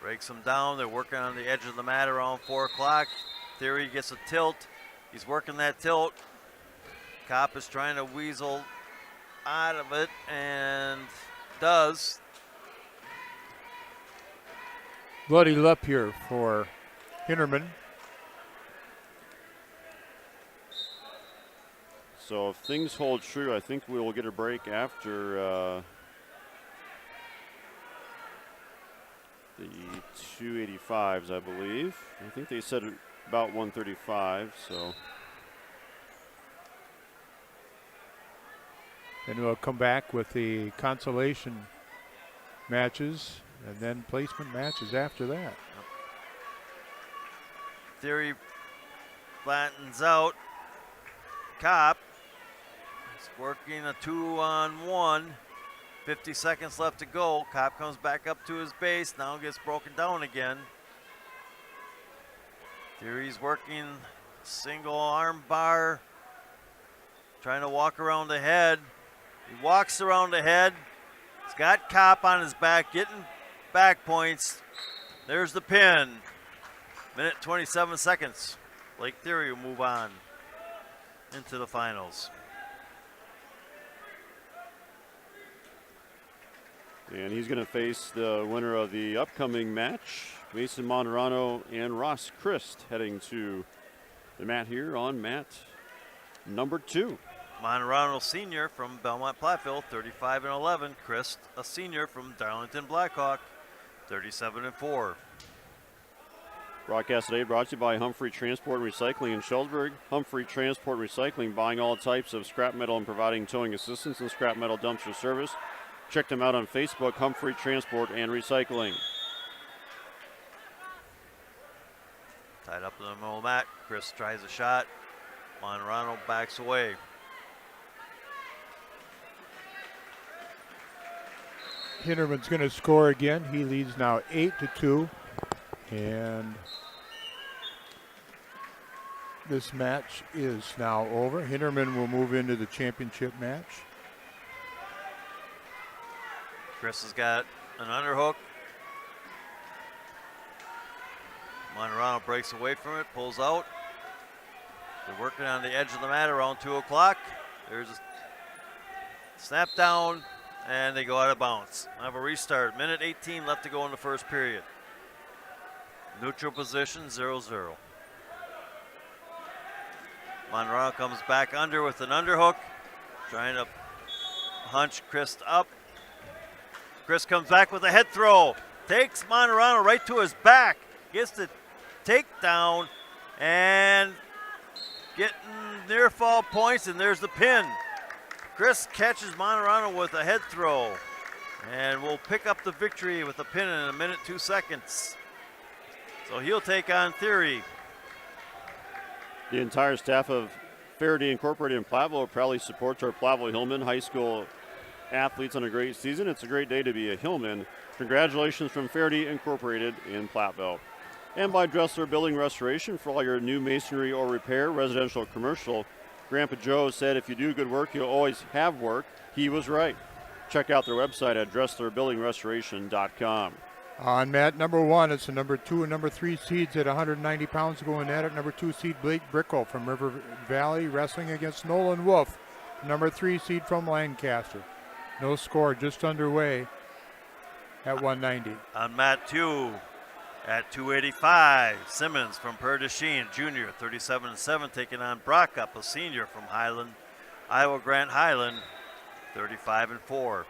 Breaks him down. They're working on the edge of the mat around 4 o'clock. Theory gets a tilt. He's working that tilt. Kopp is trying to weasel out of it and does. Bloody lip here for Hinderman. So if things hold true, I think we will get a break after the 285s, I believe. I think they said about 135, so. And we'll come back with the consolation matches and then placement matches after that. Theory flattens out. Kopp is working a 2-on-1. 50 seconds left to go. Kopp comes back up to his base. Now gets broken down again. Theory's working single arm bar. Trying to walk around the head. He walks around the head. He's got Kopp on his back, getting back points. There's the pin. Minute 27 seconds. Lake Theory will move on into the finals. And he's going to face the winner of the upcoming match, Mason Monterano and Ross Christ, heading to the mat here on mat number 2. Monterano senior from Belmont Platteville, 35-11. Christ, a senior from Darlington Blackhawk, 37-4. Broadcast today brought to you by Humphrey Transport and Recycling in Sheldsburg. Humphrey Transport Recycling, buying all types of scrap metal and providing towing assistance and scrap metal dumpster service. Check them out on Facebook, Humphrey Transport and Recycling. Tied up in the middle of the mat. Chris tries a shot. Monterano backs away. Hinterman's going to score again. He leads now 8-2. And this match is now over. Hinterman will move into the championship match. Chris has got an underhook. Monterano breaks away from it, pulls out. They're working on the edge of the mat around 2 o'clock. There's a snap down, and they go out of bounds. I have a restart. Minute 18 left to go in the first period. Neutral position, 0-0. Monterano comes back under with an underhook, trying to hunch Chris up. Chris comes back with a head throw, takes Monterano right to his back, gets the takedown, and getting near fall points, and there's the pin. Chris catches Monterano with a head throw, and will pick up the victory with a pin in a minute 2 seconds. So he'll take on Theory. The entire staff of Faraday Incorporated in Platteville proudly supports our Platteville Hillman High School athletes on a great season. It's a great day to be a Hillman. Congratulations from Faraday Incorporated in Platteville. And by Dressler Building Restoration for all your new masonry or repair, residential or commercial. Grandpa Joe said if you do good work, you'll always have work. He was right. Check out their website at DresslerBuildingRestoration.com. On mat number 1, it's the number 2 and number 3 seeds at 190 pounds going at it. Number 2 seed Blake Brickle from River Valley wrestling against Nolan Wolf, number 3 seed from Lancaster. No score, just underway at 190. On mat 2 at 285, Simmons from Prairie du Chien, junior, 37-7, taking on Brockup, a senior from Highland, Iowa Grant Highland, 35-4.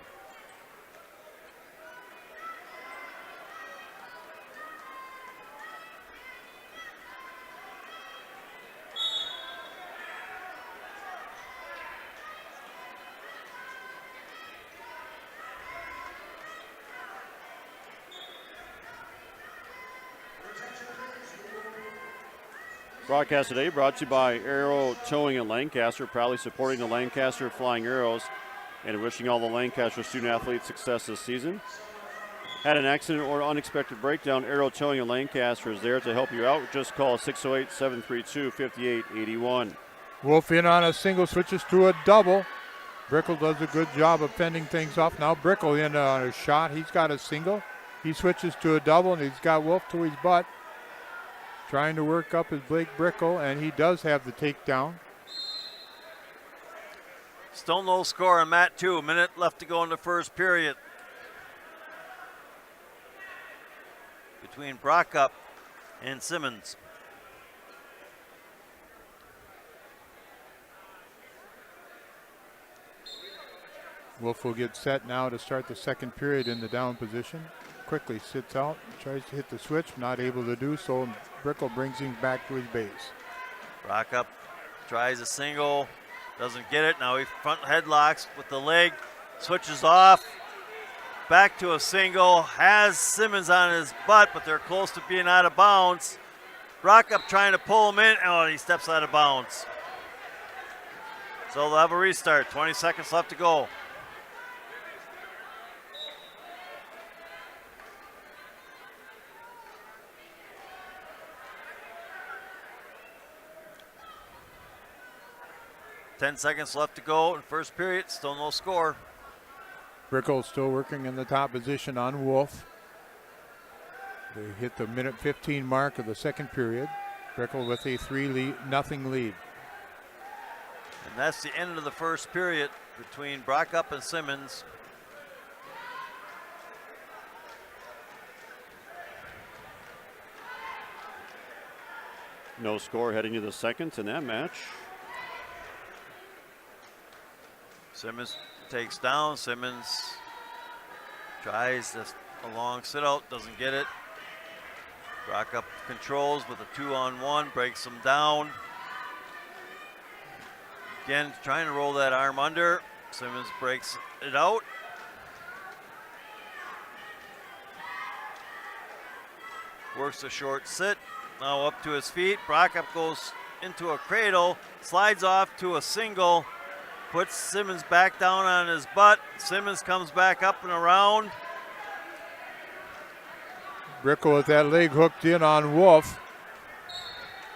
Broadcast today brought to you by Arrow Towing in Lancaster, proudly supporting the Lancaster Flying Arrows and wishing all the Lancaster student athletes success this season. Had an accident or unexpected breakdown, Arrow Towing in Lancaster is there to help you out. Just call 608-732-5881. Wolf in on a single, switches to a double. Brickle does a good job of fending things off. Now Brickle in on a shot. He's got a single. He switches to a double, and he's got Wolf to his butt. Trying to work up his Blake Brickle, and he does have the takedown. Still no score on mat 2. A minute left to go in the first period. Between Brockup and Simmons. Wolf will get set now to start the second period in the down position. Quickly sits out, tries to hit the switch, not able to do so, and Brickle brings him back to his base. Brockup tries a single, Doesn't get it. Now he front headlocks with the leg. Switches off. Back to a single. Has Simmons on his butt, but they're close to being out of bounds. Brockup trying to pull him in. Oh, he steps out of bounds. So they'll have a restart. 20 seconds left to go. Ten seconds left to go in first period. Still no score. Brickell still working in the top position on Wolf. They hit the minute 15 mark of the second period. Brickell with a 3-0 lead. And that's the end of the first period between Brockup and Simmons. No score heading to the second in that match. Simmons takes down. Simmons tries a long sit out, doesn't get it. Brockup controls with a 2-on-1, breaks him down. Again, trying to roll that arm under. Simmons breaks it out. Works a short sit. Now up to his feet. Brockup goes into a cradle, slides off to a single, puts Simmons back down on his butt. Simmons comes back up and around. Brickell with that leg hooked in on Wolf.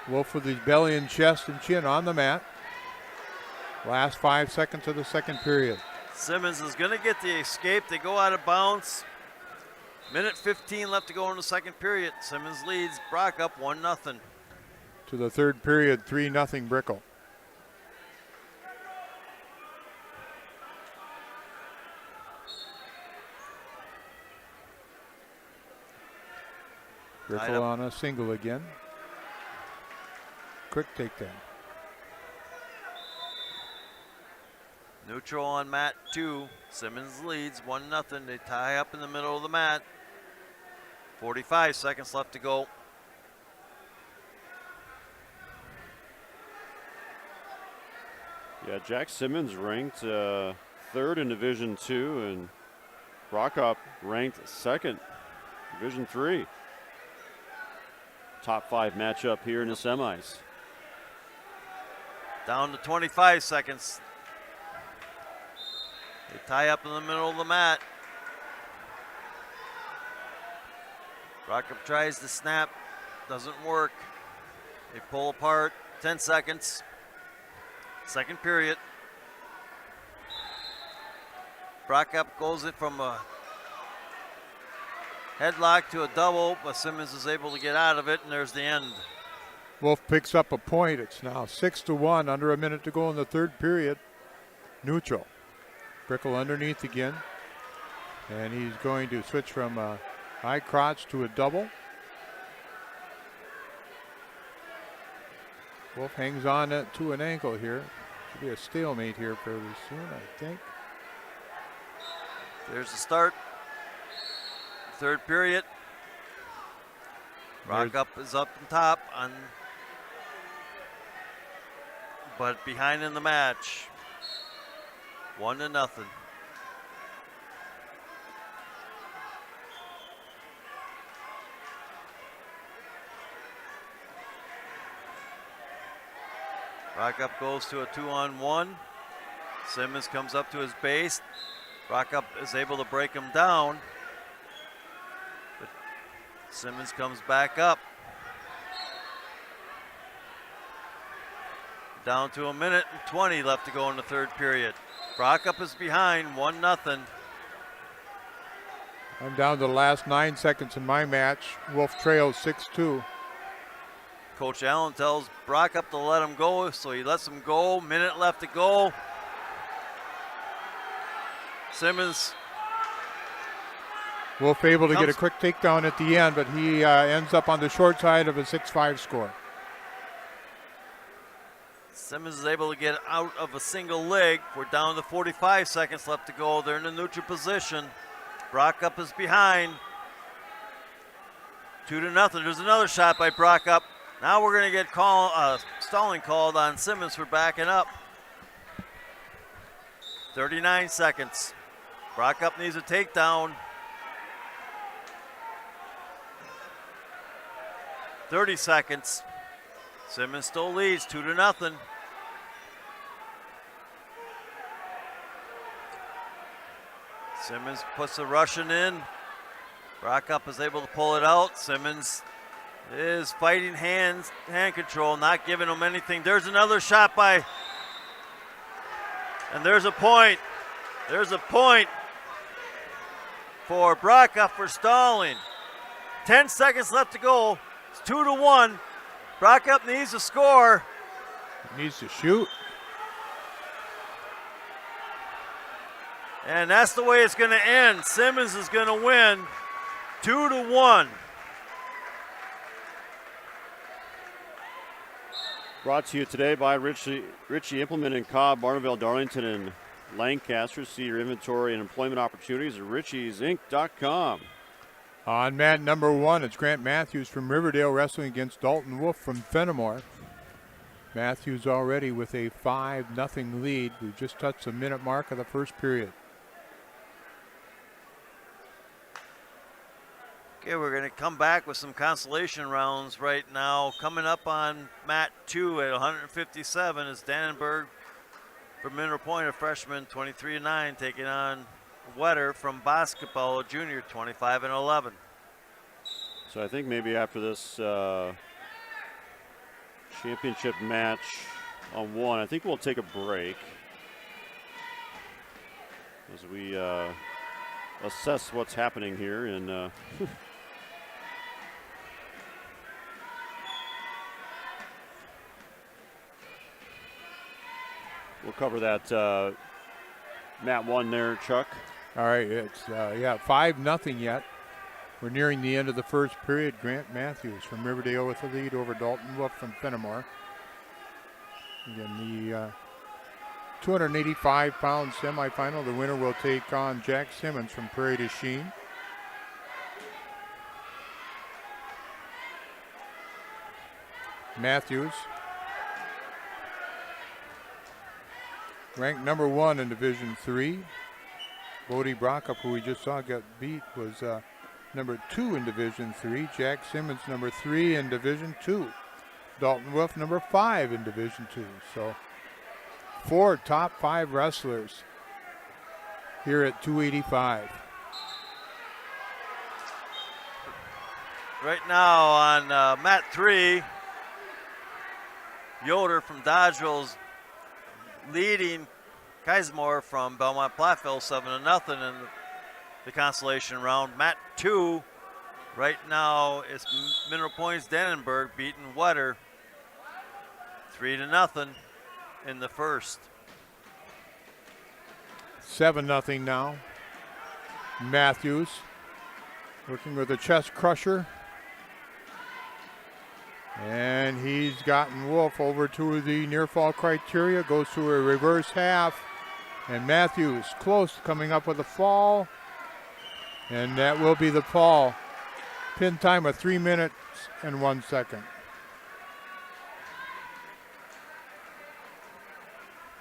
Wolf with his belly and chest and chin on the mat. Last 5 seconds of the second period. Simmons is going to get the escape. They go out of bounds. Minute 15 left to go in the second period. Simmons leads Brockup 1-0. To the third period, 3-0 Brickell. Brickell on a single again. Quick takedown. Neutral on mat 2. Simmons leads 1-0. They tie up in the middle of the mat. 45 seconds left to go. Yeah, Jack Simmons ranked third in Division II, and Brockup ranked second, Division III. Top 5 matchup here in the semis. Down to 25 seconds. They tie up in the middle of the mat. Brockup tries to snap, doesn't work. They pull apart, 10 seconds. Second period. Brockup goes it from a headlock to a double, but Simmons is able to get out of it, and there's the end. Wolf picks up a point. It's now 6-1, under a minute to go in the third period. Neutral. Brickell underneath again. And he's going to switch from a high crotch to a double. Wolf hangs on to an ankle here. Should be a stalemate here fairly soon, I think. There's the start. Third period. Brockup is up on top, but behind in the match. 1-0. Brockup goes to a 2-on-1. Simmons comes up to his base. Brockup is able to break him down. But Simmons comes back up. Down to a minute and 20 left to go in the third period. Brockup is behind 1-0. I'm down to the last 9 seconds in my match. Wolf trails 6-2. Coach Allen tells Brockup to let him go, so he lets him go. Minute left to go. Simmons. Wolf able to get a quick takedown at the end, but he ends up on the short side of a 6-5 score. Simmons is able to get out of a single leg. We're down to 45 seconds left to go. They're in a neutral position. Brockup is behind. 2-0. There's another shot by Brockup. Now we're going to get stalling called on Simmons for backing up. 39 seconds. Brockup needs a takedown. 30 seconds. Simmons still leads 2-0. Simmons puts the Russian in. Brockup is able to pull it out. Simmons is fighting hand control, not giving him anything. There's another shot by, and there's a point. There's a point for Brockup for stalling. 10 seconds left to go. It's 2-1. Brockup needs to score. He needs to shoot. And that's the way it's going to end. Simmons is going to win 2-1. Brought to you today by Ritchie Implement in Cobb, Barneville, Darlington, and Lancaster. See your inventory and employment opportunities at ritchiesinc.com. On mat number 1, it's Grant Matthews from Riverdale wrestling against Dalton Wolf from Fennimore. Matthews already with a 5-0 lead. We've just touched the minute mark of the first period. Okay, we're going to come back with some consolation rounds right now. Coming up on mat 2 at 157 is Dannenberg from Mineral Point, a freshman, 23-9, taking on Wetter from Boscobel, a junior, 25-11. So I think maybe after this championship match on 1, I think we'll take a break as we assess what's happening here. And we'll cover that mat 1 there, Chuck. All right, it's 5-0 yet. We're nearing the end of the first period. Grant Matthews from Riverdale with the lead over Dalton Wolf from Fennimore. Again, the 285-pound semifinal. The winner will take on Jack Simmons from Prairie du Chien. Matthews, ranked number 1 in Division III. Bodie Brockup, who we just saw get beat, was number 2 in Division III. Jack Simmons, number 3 in Division II. Dalton Wolf, number 5 in Division II. So 4 top 5 wrestlers here at 285. Right now on mat 3, Yoder from Dodgeville's leading Kaisermore from Belmont Platteville 7-0 in the consolation round. Mat 2, right now it's Mineral Point's Dannenberg beating Wetter 3-0 in the first. 7-0 now. Matthews working with a chest crusher. And he's gotten Wolf over to the near fall criteria, goes to a reverse half. And Matthews close, coming up with a fall. And that will be the fall. Pin time of 3 minutes and 1 second.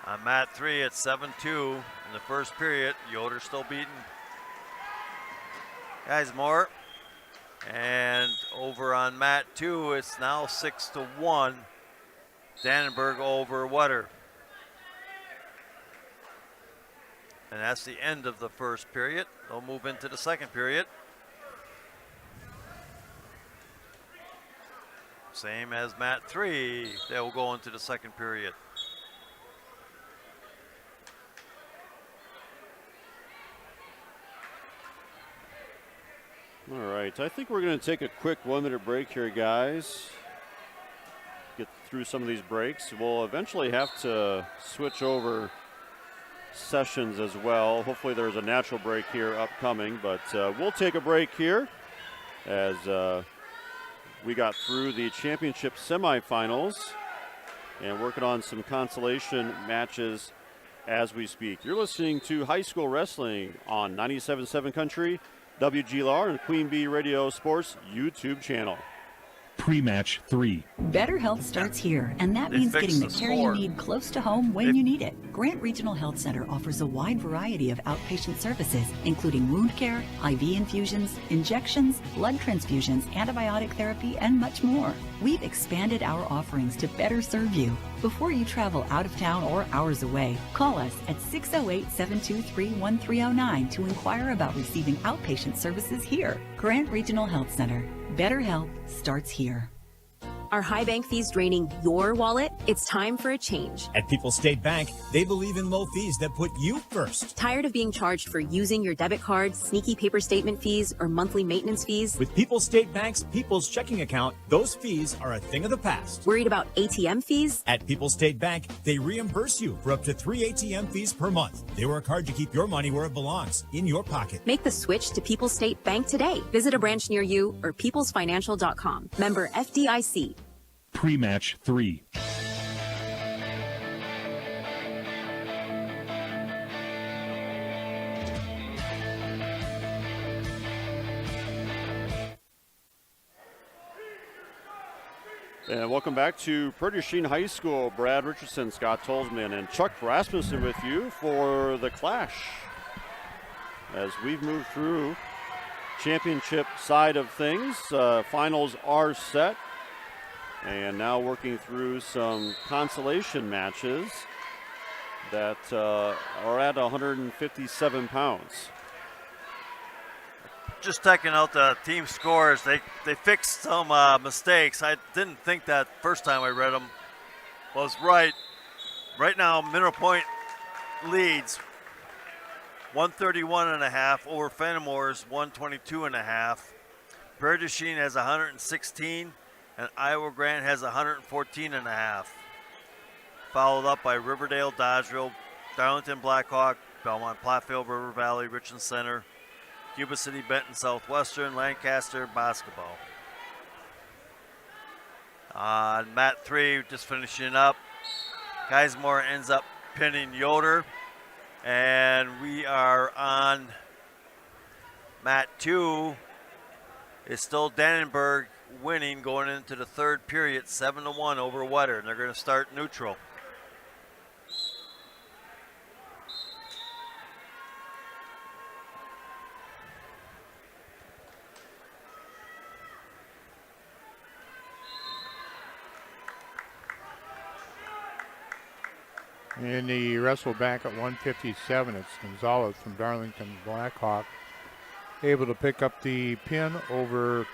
On mat 3, it's 7-2 in the first period. Yoder still beating Kaisermore. And over on mat 2, it's now 6-1. Dannenberg over Wetter. And that's the end of the first period. They'll move into the second period. Same as mat 3, they'll go into the second period. All right, I think we're going to take a quick 1-minute break here, guys. Get through some of these breaks. We'll eventually have to switch over sessions as well. Hopefully there's a natural break here upcoming, but we'll take a break here as we got through the championship semifinals and working on some consolation matches as we speak. You're listening to High School Wrestling on 97.7 Country, WGLR, and Queen Bee Radio Sports YouTube channel. Pre-match 3. Better health starts here, and that means getting the care you need close to home when you need it. Grant Regional Health Center offers a wide variety of outpatient services, including wound care, IV infusions, injections, blood transfusions, antibiotic therapy, and much more. We've expanded our offerings to better serve you. Before you travel out of town or hours away, call us at 608-723-1309 to inquire about receiving outpatient services here. Grant Regional Health Center. Better health starts here. Are high bank fees draining your wallet? It's time for a change. At People's State Bank, they believe in low fees that put you first. Tired of being charged for using your debit card, sneaky paper statement fees, or monthly maintenance fees? With People's State Bank's People's Checking Account, those fees are a thing of the past. Worried about ATM fees? At People's State Bank, they reimburse you for up to 3 ATM fees per month. They work hard to keep your money where it belongs, in your pocket. Make the switch to People's State Bank today. Visit a branch near you or peoplesfinancial.com. Member FDIC. Pre-match 3. And welcome back to Prairie du Chien High School. Brad Richardson, Scott Tolzman, and Chuck Rasmussen with you for the clash. As we've moved through championship side of things, finals are set. And now working through some consolation matches that are at 157 pounds. Just checking out the team scores. They fixed some mistakes. I didn't think that first time I read them was right. Right now, Mineral Point leads 131.5 over Fennimore's 122.5. Prairie du Chien has 116. And Iowa Grant has 114.5. Followed up by Riverdale, Dodgeville, Darlington, Blackhawk, Belmont, Platteville, River Valley, Richland Center, Cuba City, Benton, Southwestern, Lancaster, Boscobel. On mat 3, just finishing up, Geismore ends up pinning Yoder. And we are on mat 2. It's still Dannenberg winning going into the third period, 7-1 over Wetter, and they're going to start neutral. In the wrestle back at 157, it's Gonzalez from Darlington Blackhawk, able to pick up the pin over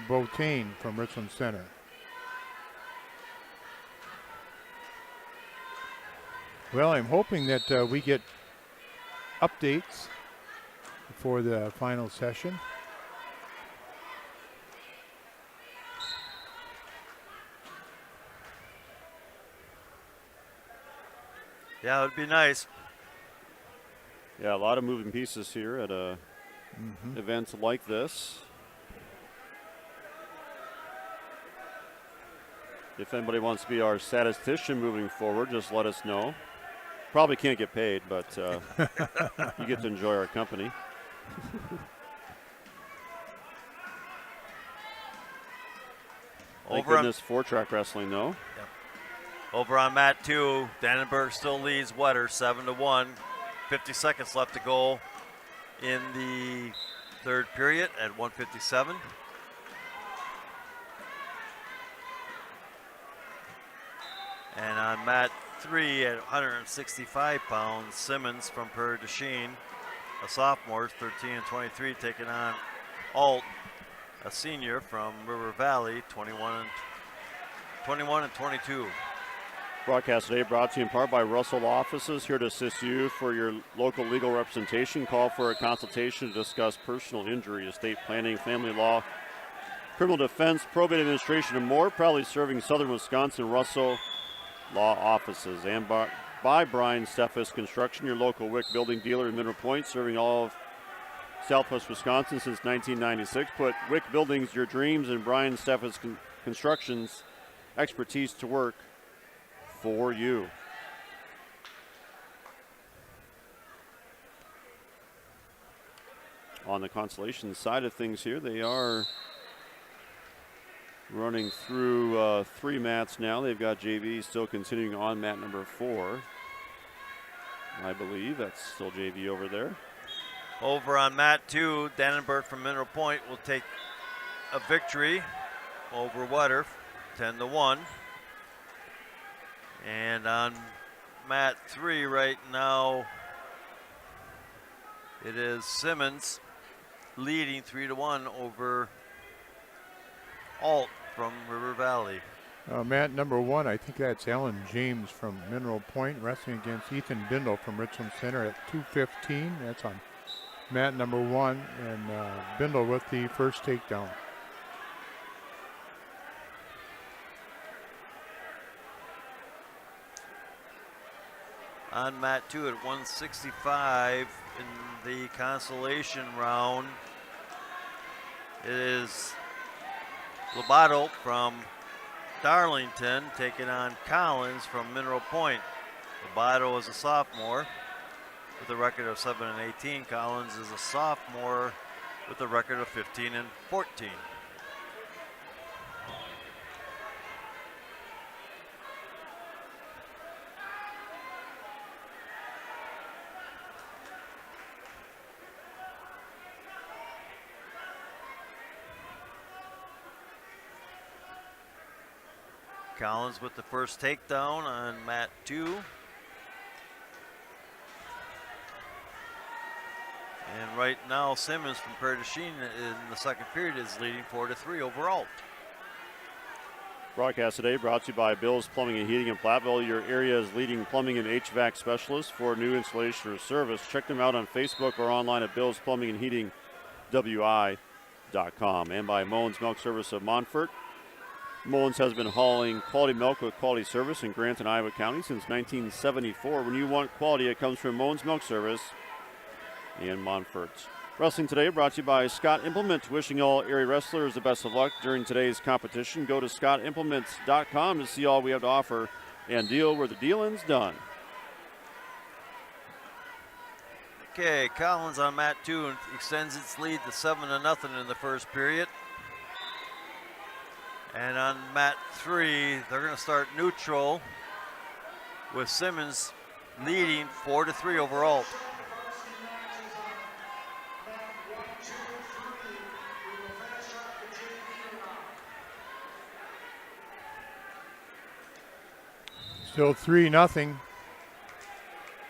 Botain from Richland Center. Well, I'm hoping that we get updates for the final session. Yeah, it would be nice. Yeah, a lot of moving pieces here at a events like this. If anybody wants to be our statistician moving forward, just let us know. Probably can't get paid, but you get to enjoy our company. Thank goodness for track wrestling, though. Yep. Over on mat 2, Dannenberg still leads Wetter 7-1. 50 seconds left to go in the third period at 157. And on mat 3 at 165 pounds, Simmons from Prairie du Chien, a sophomore, 13-23, taking on Alt, a senior from River Valley, 21 and 22. Broadcast today brought to you in part by Russell Offices, here to assist you for your local legal representation. Call for a consultation to discuss personal injury, estate planning, family law, criminal defense, probate administration, and more. Proudly serving southern Wisconsin, Russell Law Offices. And by Brian Steffes Construction, your local WIC building dealer in Mineral Point, serving all of Southwest Wisconsin since 1996. Put WIC Buildings, your dreams, and Brian Steffes Construction's expertise to work for you. On the Consolation side of things here, they are running through 3 mats now. They've got JV still continuing on mat number 4. I believe. That's still JV over there. Over on mat 2, Dannenberg from Mineral Point will take a victory over Wetter, 10-1. And on mat 3 right now, it is Simmons leading 3-1 over Alt from River Valley. Mat number 1, I think that's Alan James from Mineral Point wrestling against Ethan Bindle from Richland Center at 2:15. That's on mat number 1, and Bindle with the first takedown. On mat 2 at 165 in the consolation round, it is Lobato from Darlington taking on Collins from Mineral Point. Lobato is a sophomore with a record of 7-18. Collins is a sophomore with a record of 15-14. Collins with the first takedown on mat 2. And right now, Simmons from Prairie du Chien in the second period is leading 4-3 overall. Broadcast today brought to you by Bill's Plumbing and Heating in Platteville, your area's leading plumbing and HVAC specialist. For new installation or service, check them out on Facebook or online at Bill's Plumbing and Heating WI.com. And by Mullins Milk Service of Montfort. Mullins has been hauling quality milk with quality service in Grant and Iowa County since 1974. When you want quality, it comes from Mullins Milk Service in Montfort. Wrestling today brought to you by Scott Implement. Wishing all area wrestlers the best of luck during today's competition. Go to scottimplements.com to see all we have to offer and deal where the dealing's done. Okay, Collins on mat 2 extends its lead to 7-0 in the first period. And on mat 3, they're going to start neutral with Simmons leading 4-3 overall. Still 3-0.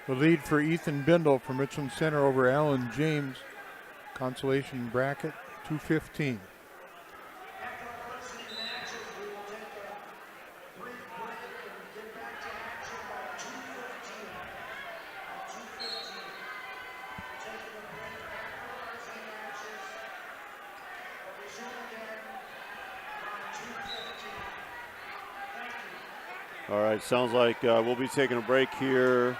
The lead for Ethan Bindle from Richland Center over Alan James. Consolation bracket 2:15. All right, sounds like we'll be taking a break here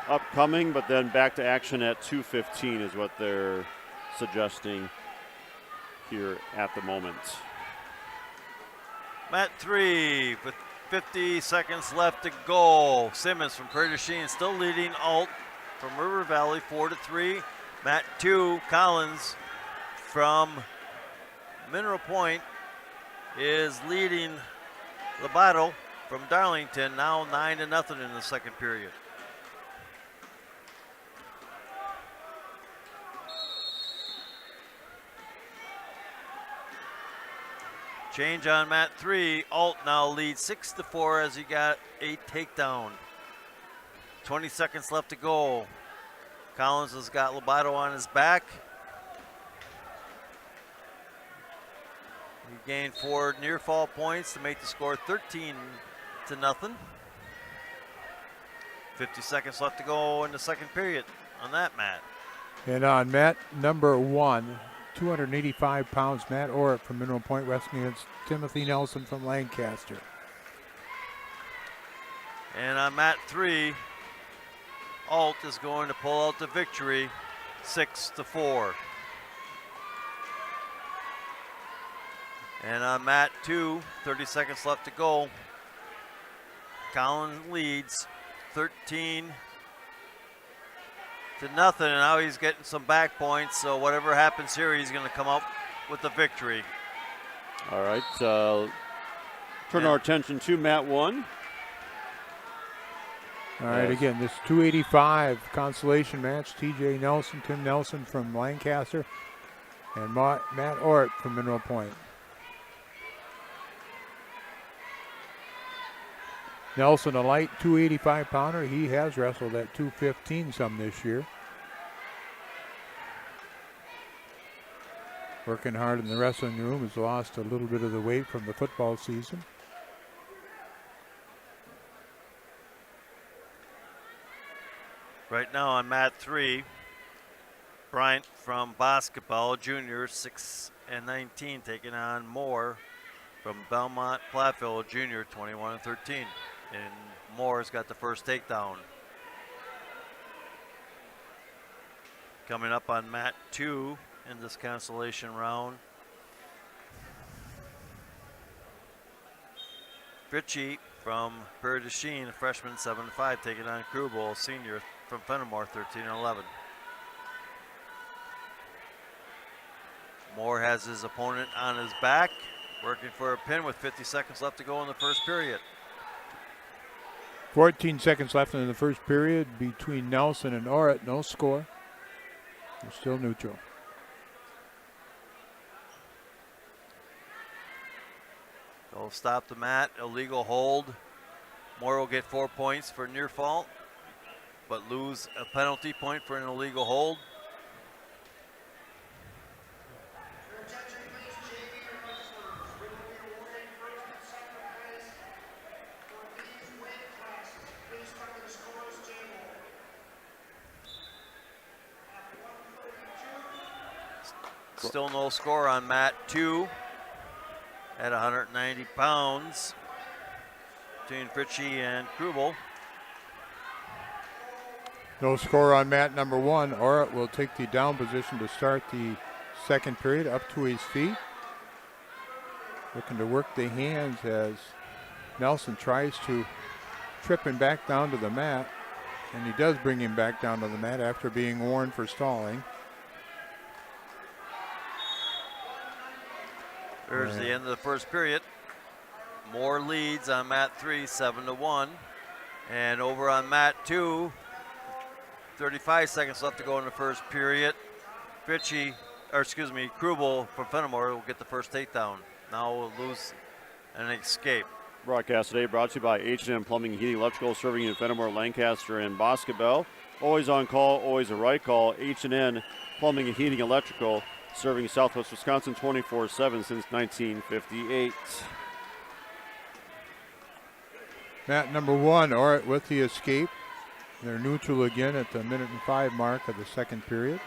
upcoming, but then back to action at 2:15 is what they're suggesting here at the moment. Mat 3 with 50 seconds left to go. Simmons from Prairie du Chien still leading Alt from River Valley 4-3. Mat 2, Collins from Mineral Point is leading Lobato from Darlington, now 9-0 in the second period. Change on mat 3. Alt now leads 6-4 as he got a takedown. 20 seconds left to go. Collins has got Lobato on his back. He gained 4 near fall points to make the score 13-0. 50 seconds left to go in the second period on that mat. And on mat number 1, 285 pounds, Matt Orrick from Mineral Point wrestling against Timothy Nelson from Lancaster. And on mat 3, Alt is going to pull out the victory, 6-4. And on mat 2, 30 seconds left to go. Collins leads 13-0, and now he's getting some back points, so whatever happens here, he's going to come up with the victory. All right, turn our attention to mat 1. All right, again, this 285 consolation match. T.J. Nelson, Tim Nelson from Lancaster, and Matt Ort from Mineral Point. Nelson, a light 285 pounder. He has wrestled at 215 some this year. Working hard in the wrestling room, has lost a little bit of the weight from the football season. Right now on mat 3, Bryant from Boscobel Jr., 6-19, taking on Moore from Belmont Platteville Jr., 21-13. And Moore's got the first takedown. Coming up on mat 2 in this consolation round, Ritchie from Prairie du Chien, a freshman, 7-5, taking on Cuba, a senior from Fennimore, 13-11. Moore has his opponent on his back, working for a pin with 50 seconds left to go in the first period. 14 seconds left in the first period between Nelson and Orrit. No score. They're still neutral. They'll stop the mat, illegal hold. Moore will get 4 points for near fault, but lose a penalty point for an illegal hold. Still no score on mat 2 at 190 pounds between Fritchie and Krubel. No score on mat number 1. Orrit will take the down position to start the second period, up to his feet. Looking to work the hands as Nelson tries to trip him back down to the mat. And he does bring him back down to the mat after being warned for stalling. There's the end of the first period. Moore leads on mat 3, 7-1. And over on mat 2, 35 seconds left to go in the first period. Krubel from Fennimore will get the first takedown. Now we'll lose and escape. Broadcast today brought to you by H&M Plumbing, Heating, Electrical, serving in Fennimore, Lancaster, and Boscobel. Always on call, always a right call. H&M Plumbing and Heating, Electrical, serving Southwest Wisconsin 24/7 since 1958. Mat number 1, Orrit with the escape. They're neutral again at the 1:05 mark of the second period.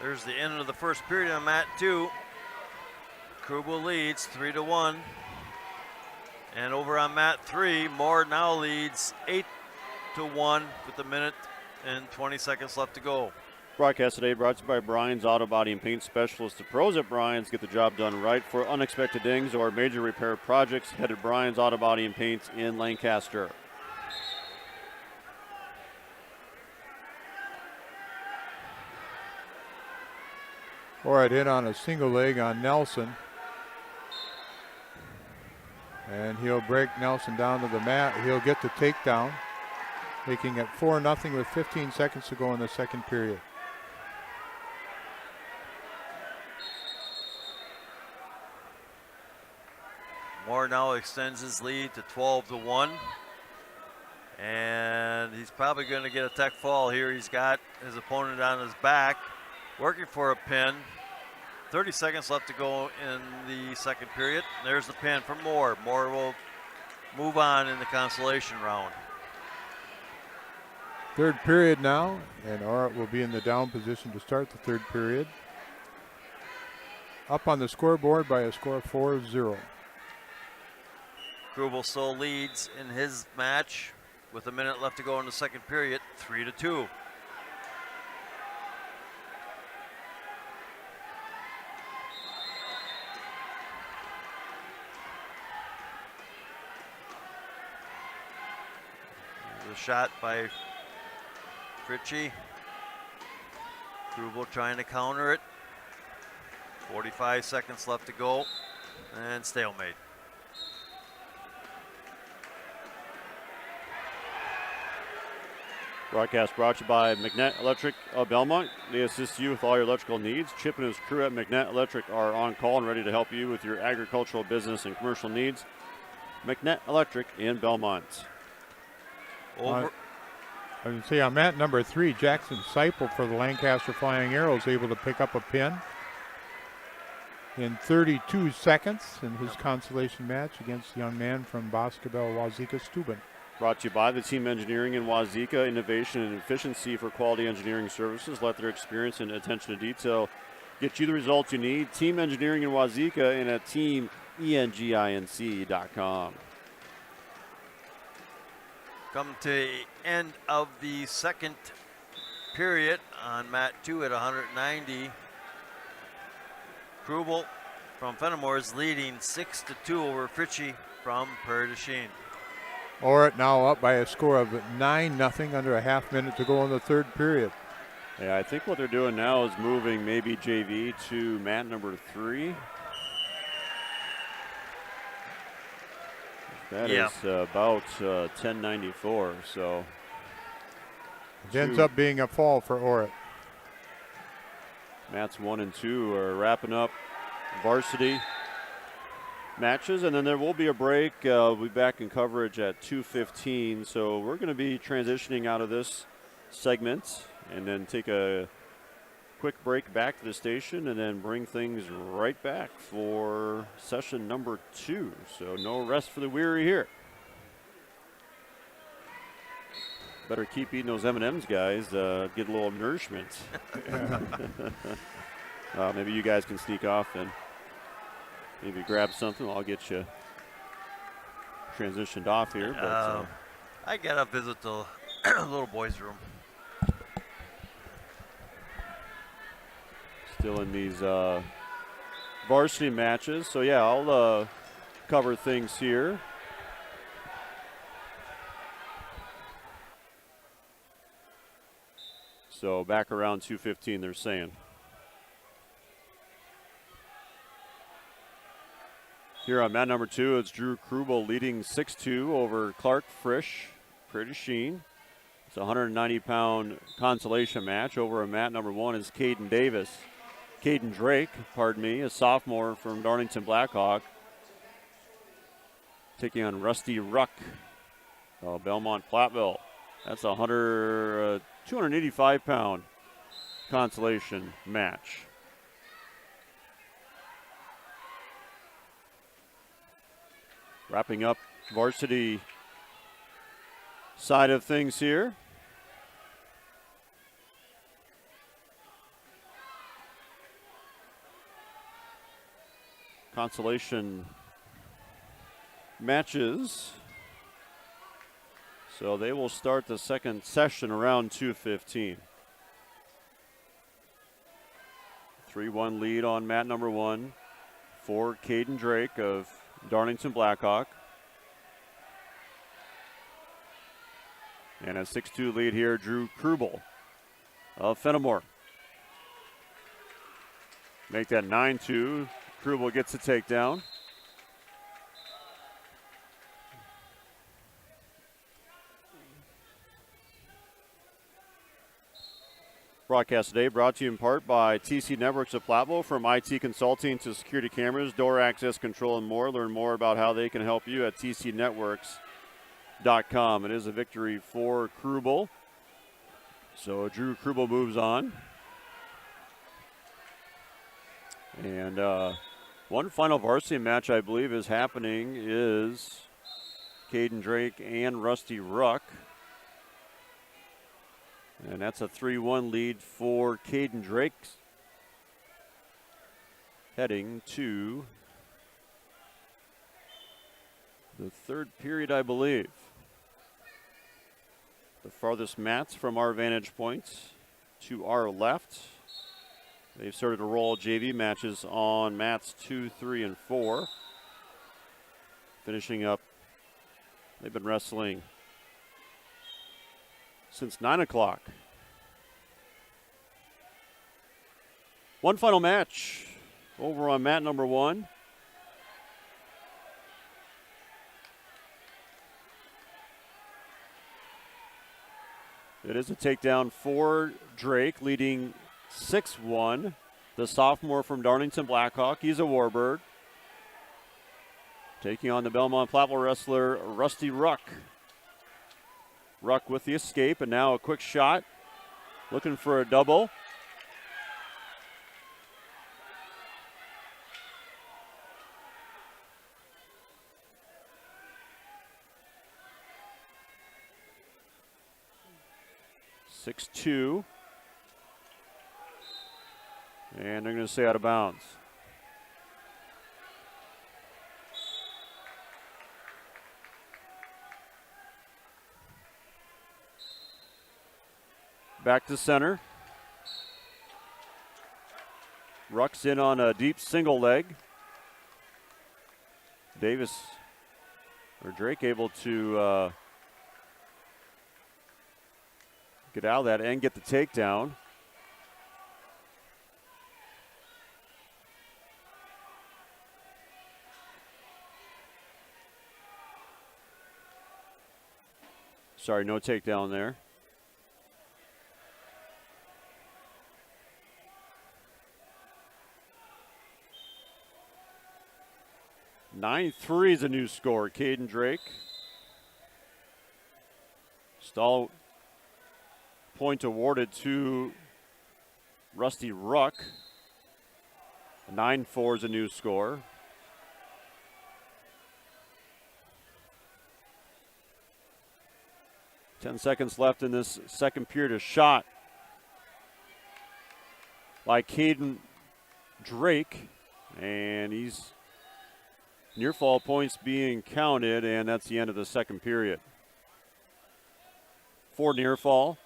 There's the end of the first period on mat 2. Krubel leads 3-1. And over on mat 3, Moore now leads 8-1 with 1 minute and 20 seconds left to go. Broadcast today brought to you by Brian's Auto Body and Paint Specialist. The pros at Brian's get the job done right. For unexpected dings or major repair projects, head to Brian's Auto Body and Paint in Lancaster. Orrit in on a single leg on Nelson. And he'll break Nelson down to the mat. He'll get the takedown, making it 4-0 with 15 seconds to go in the second period. Moore now extends his lead to 12-1. And he's probably going to get a tech fall here. He's got his opponent on his back, working for a pin. 30 seconds left to go in the second period. There's the pin for Moore. Moore will move on in the consolation round. Third period now, and Orrit will be in the down position to start the third period. Up on the scoreboard by a score of 4-0. Krubel still leads in his match with 1 minute left to go in the second period, 3-2. Shot by Ritchie. Krubel trying to counter it. 45 seconds left to go, and stalemate. Broadcast brought to you by McNett Electric of Belmont. They assist you with all your electrical needs. Chip and his crew at McNett Electric are on call and ready to help you with your agricultural, business, and commercial needs. McNett Electric in Belmont. I can see on mat number 3, Jackson Seipel for the Lancaster Flying Arrows able to pick up a pin in 32 seconds in his consolation match against the young man from Boscobel, Wauzeka-Stueben. Brought to you by the Team Engineering in Wauzeka. Innovation and efficiency for quality engineering services. Let their experience and attention to detail get you the results you need. Team Engineering in Wauzeka and at teamenginc.com. Come to the end of the second period on mat 2 at 190. Krubel from Fennimore is leading 6-2 over Fritchie from Prairie du Chien. Orrit now up by a score of 9-0, under a half minute to go in the third period. Yeah, I think what they're doing now is moving maybe JV to mat number 3. That is about 10:94, so. It ends up being a fall for Orrit. Mats 1 and 2 are wrapping up varsity matches, and then there will be a break. We'll be back in coverage at 2:15, so we're going to be transitioning out of this segment and then take a quick break back to the station and then bring things right back for session number 2. So no rest for the weary here. Better keep eating those M&Ms, guys. Get a little nourishment. Maybe you guys can sneak off and maybe grab something. I'll get you transitioned off here. But I got to visit the little boys' room. Still in these varsity matches. So, yeah, I'll cover things here. So back around 2:15, they're saying. Here on mat number 2, it's Drew Krubel leading 6-2 over Clark Frisch, Prairie du Chien. It's a 190-pound consolation match. Over on mat number 1 is Caden Drake, a sophomore from Darlington Blackhawk, taking on Rusty Ruck, Belmont Platteville. That's a 285-pound consolation match. Wrapping up varsity side of things here. Consolation matches. So they will start the second session around 2:15. 3-1 lead on mat number 1 for Caden Drake of Darlington Blackhawk. And a 6-2 lead here, Drew Krubel of Fennimore. Make that 9-2. Krubel gets a takedown. Broadcast today brought to you in part by TC Networks of Platteville. From IT consulting to security cameras, door access control, and more. Learn more about how they can help you at tcnetworks.com. It is a victory for Krubel. So Drew Krubel moves on. And one final varsity match I believe is happening is Caden Drake and Rusty Ruck. And that's a 3-1 lead for Caden Drake. Heading to the third period, I believe. The farthest mats from our vantage points to our left. They've started to roll JV matches on mats 2, 3, and 4. Finishing up, they've been wrestling since 9 o'clock. One final match over on mat number 1. It is a takedown for Drake, leading 6-1. The sophomore from Darlington Blackhawk. He's a Warbird. Taking on the Belmont Platteville wrestler, Rusty Ruck. Ruck with the escape, and now a quick shot. Looking for a double. (6-2). And they're going to stay out of bounds. Back to center. Ruck's in on a deep single leg. Drake able to get out of that and get the takedown. Sorry, no takedown there. (9-3) is a new score. Caden Drake. Stall point awarded to Rusty Ruck. 9-4 is a new score. Ten seconds left in this second period. A shot by Caden Drake, and he's near fall points being counted, and that's the end of the second period. 4 near fall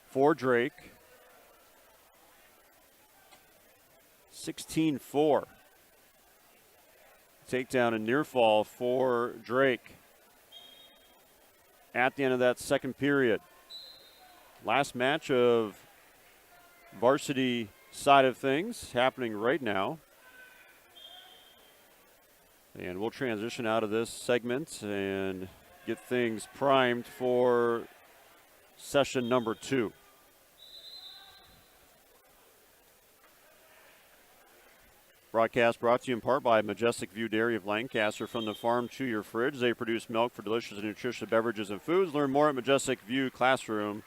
for Drake. 16-4. Takedown and near fall for Drake at the end of that second period. Last match of varsity side of things happening right now. And we'll transition out of this segment and get things primed for session number 2. Broadcast brought to you in part by Majestic View Dairy of Lancaster. From the farm to your fridge, they produce milk for delicious and nutritious beverages and foods. Learn more at Majestic View Classroom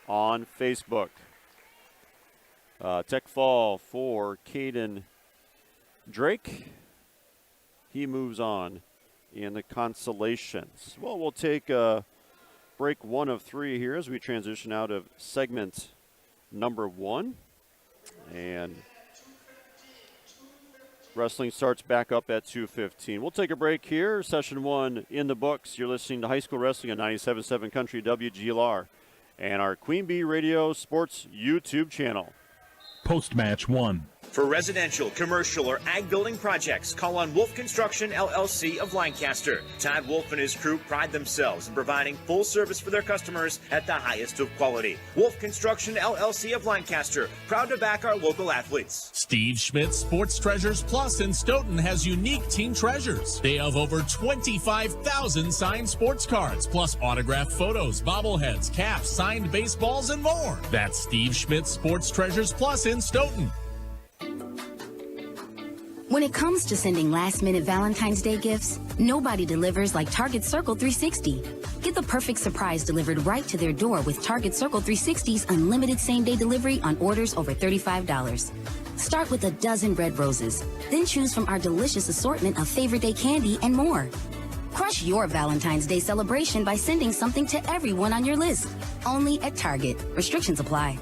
on Facebook. Tech fall for Caden Drake. He moves on in the consolations. Well, we'll take a break 1 of 3 here as we transition out of segment number 1. And wrestling starts back up at 2:15. We'll take a break here. Session 1 in the books. You're listening to High School Wrestling on 97.7 Country WGLR and our Queen Bee Radio Sports YouTube channel. Post-match 1. For residential, commercial, or ag building projects, call on Wolf Construction, LLC of Lancaster. Todd Wolf and his crew pride themselves in providing full service for their customers at the highest of quality. Wolf Construction, LLC of Lancaster, proud to back our local athletes. Steve Schmidt Sports Treasures Plus in Stoughton has unique team treasures. They have over 25,000 signed sports cards, plus autographed photos, bobbleheads, caps, signed baseballs, and more. That's Steve Schmidt Sports Treasures Plus in Stoughton. When it comes to sending last-minute Valentine's Day gifts, nobody delivers like Target Circle 360. Get the perfect surprise delivered right to their door with Target Circle 360's unlimited same-day delivery on orders over $35. Start with a dozen red roses, then choose from our delicious assortment of favorite day candy and more. Crush your Valentine's Day celebration by sending something to everyone on your list. Only at Target. Restrictions apply.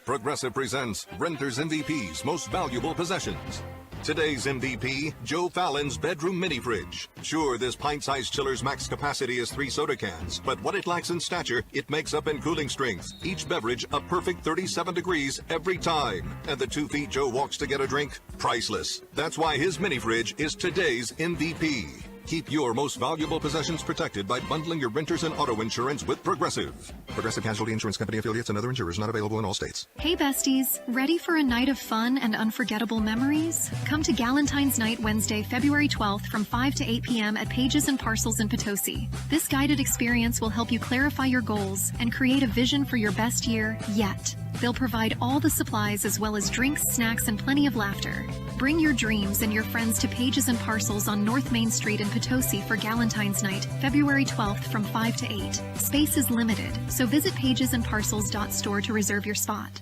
Progressive presents Renter's MVP's Most Valuable Possessions. Today's MVP, Joe Fallon's bedroom mini fridge. Sure, this pint-sized chiller's max capacity is 3 soda cans, but what it lacks in stature, it makes up in cooling strength. Each beverage a perfect 37 degrees every time. And the 2 feet Joe walks to get a drink, priceless. That's why his mini fridge is today's MVP. Keep your most valuable possessions protected by bundling your renters and auto insurance with Progressive. Progressive Casualty Insurance Company affiliates and other insurers not available in all states. Hey besties, ready for a night of fun and unforgettable memories? Come to Galentine's Night Wednesday, February 12th from 5 to 8 p.m. at Pages and Parcels in Potosi. This guided experience will help you clarify your goals and create a vision for your best year yet. They'll provide all the supplies as well as drinks, snacks, and plenty of laughter. Bring your dreams and your friends to Pages and Parcels on North Main Street in Potosi for Galentine's Night, February 12th from 5 to 8. Space is limited, so visit pagesandparcels.store to reserve your spot.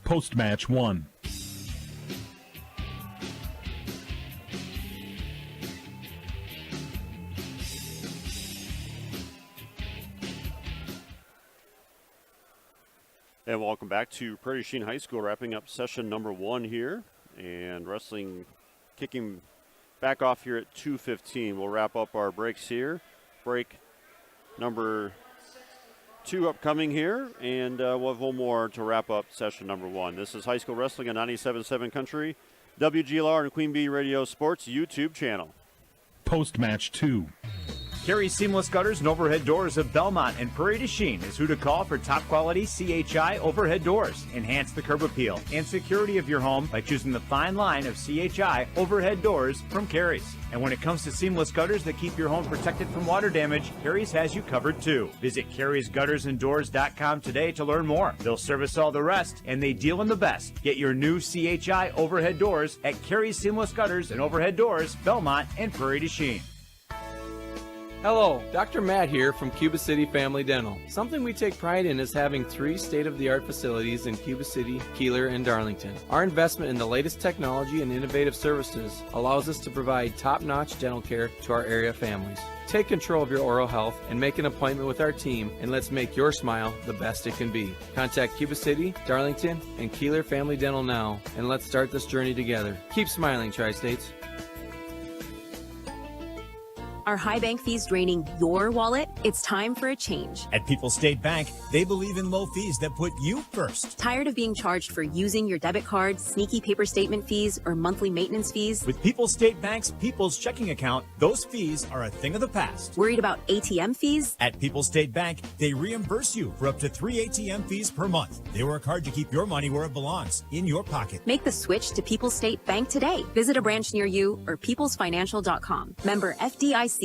Post-match 1. And welcome back to Prairie du Chien High School, wrapping up session number 1 here. And wrestling kicking back off here at 2:15. We'll wrap up our breaks here. Break number 2 upcoming here, and we'll have one more to wrap up session number 1. This is high school wrestling on 97.7 Country, WGLR and Queen Bee Radio Sports YouTube channel. Post-match 2. Carey Seamless Gutters and Overhead Doors of Belmont and Prairie du Chien is who to call for top quality CHI overhead doors. Enhance the curb appeal and security of your home by choosing the fine line of CHI overhead doors from Carey's. And when it comes to seamless gutters that keep your home protected from water damage, Carey's has you covered too. Visit Carey'sGuttersandDoors.com today to learn more. They'll service all the rest, and they deal in the best. Get your new CHI overhead doors at Carey's Seamless Gutters and Overhead Doors, Belmont and Prairie du Chien. Hello, Dr. Matt here from Cuba City Family Dental. Something we take pride in is having 3 state-of-the-art facilities in Cuba City, Kieler, and Darlington. Our investment in the latest technology and innovative services allows us to provide top-notch dental care to our area families. Take control of your oral health and make an appointment with our team, and let's make your smile the best it can be. Contact Cuba City, Darlington, and Kieler Family Dental now, and let's start this journey together. Keep smiling, Tri-States. Are high bank fees draining your wallet? It's time for a change. At People's State Bank, they believe in low fees that put you first. Tired of being charged for using your debit card, sneaky paper statement fees, or monthly maintenance fees? With People's State Bank's People's Checking Account, those fees are a thing of the past. Worried about ATM fees? At People's State Bank, they reimburse you for up to 3 ATM fees per month. They work hard to keep your money where it belongs, in your pocket. Make the switch to People's State Bank today. Visit a branch near you or peoplesfinancial.com. Member FDIC.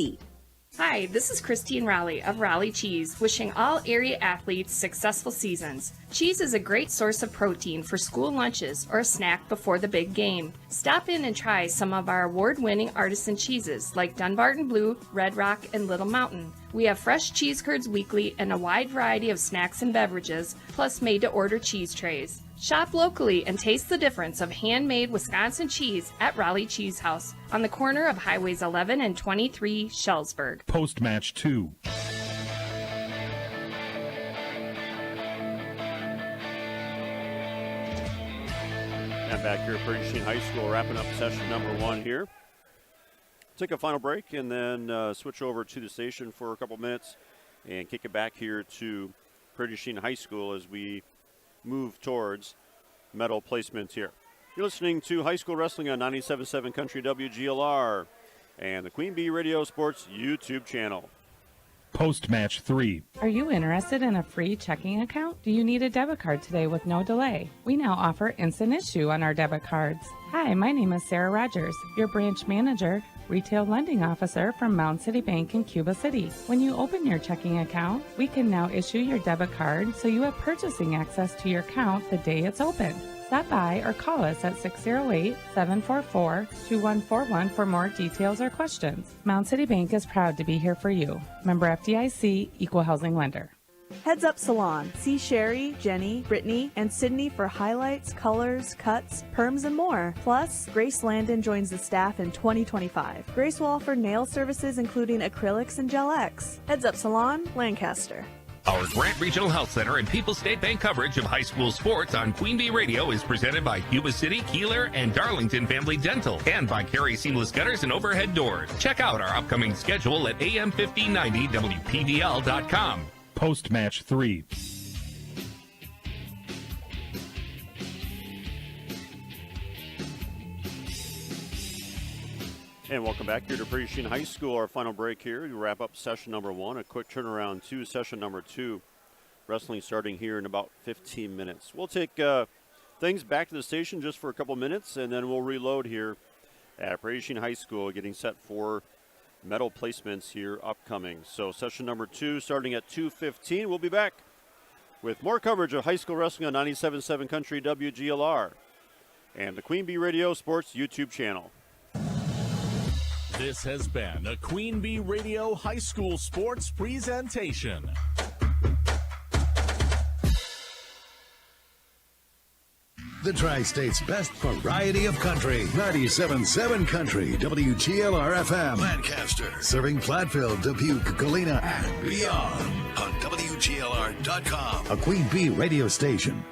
Hi, this is Christine Raleigh of Raleigh Cheese, wishing all area athletes successful seasons. Cheese is a great source of protein for school lunches or a snack before the big game. Stop in and try some of our award-winning artisan cheeses like Dunbarton Blue, Red Rock, and Little Mountain. We have fresh cheese curds weekly and a wide variety of snacks and beverages, plus made-to-order cheese trays. Shop locally and taste the difference of handmade Wisconsin cheese at Raleigh Cheese House on the corner of Highways 11 and 23, Shellsburg. Post-match 2. And back here at Prairie du Chien High School, wrapping up session number 1 here. Take a final break and then switch over to the station for a couple minutes and kick it back here to Prairie du Chien High School as we move towards medal placements here. You're listening to High School Wrestling on 97.7 Country WGLR and the Queen Bee Radio Sports YouTube channel. Post-match 3. Are you interested in a free checking account? Do you need a debit card today with no delay? We now offer instant issue on our debit cards. Hi, my name is Sarah Rogers, your branch manager, retail lending officer from Mound City Bank in Cuba City. When you open your checking account, we can now issue your debit card so you have purchasing access to your account the day it's open. Stop by or call us at 608-744-2141 for more details or questions. Mound City Bank is proud to be here for you. Member FDIC, Equal Housing Lender. Heads Up Salon. See Sherry, Jenny, Brittany, and Sydney for highlights, colors, cuts, perms, and more. Plus, Grace Landon joins the staff in 2025. Grace will offer nail services including acrylics and Gel X. Heads Up Salon, Lancaster. Our Grant Regional Health Center and People's State Bank coverage of high school sports on Queen Bee Radio is presented by Cuba City, Kieler, and Darlington Family Dental, and by Carey Seamless Gutters and Overhead Doors. Check out our upcoming schedule at am1590wpdl.com. Post-match 3. And welcome back here to Prairie du Chien High School. Our final break here. We wrap up session number 1. A quick turnaround to session number 2. Wrestling starting here in about 15 minutes. We'll take things back to the station just for a couple minutes, and then we'll reload here at Prairie du Chien High School, getting set for medal placements here upcoming. So session number 2 starting at 2:15. We'll be back with more coverage of high school wrestling on 97.7 Country WGLR and the Queen Bee Radio Sports YouTube channel. This has been a Queen Bee Radio High School Sports presentation. The Tri-State's best variety of country. 97.7 Country, WGLR-FM. Lancaster. Serving Platteville, Dubuque, Galena, and beyond. On WGLR.com. A Queen Bee radio station.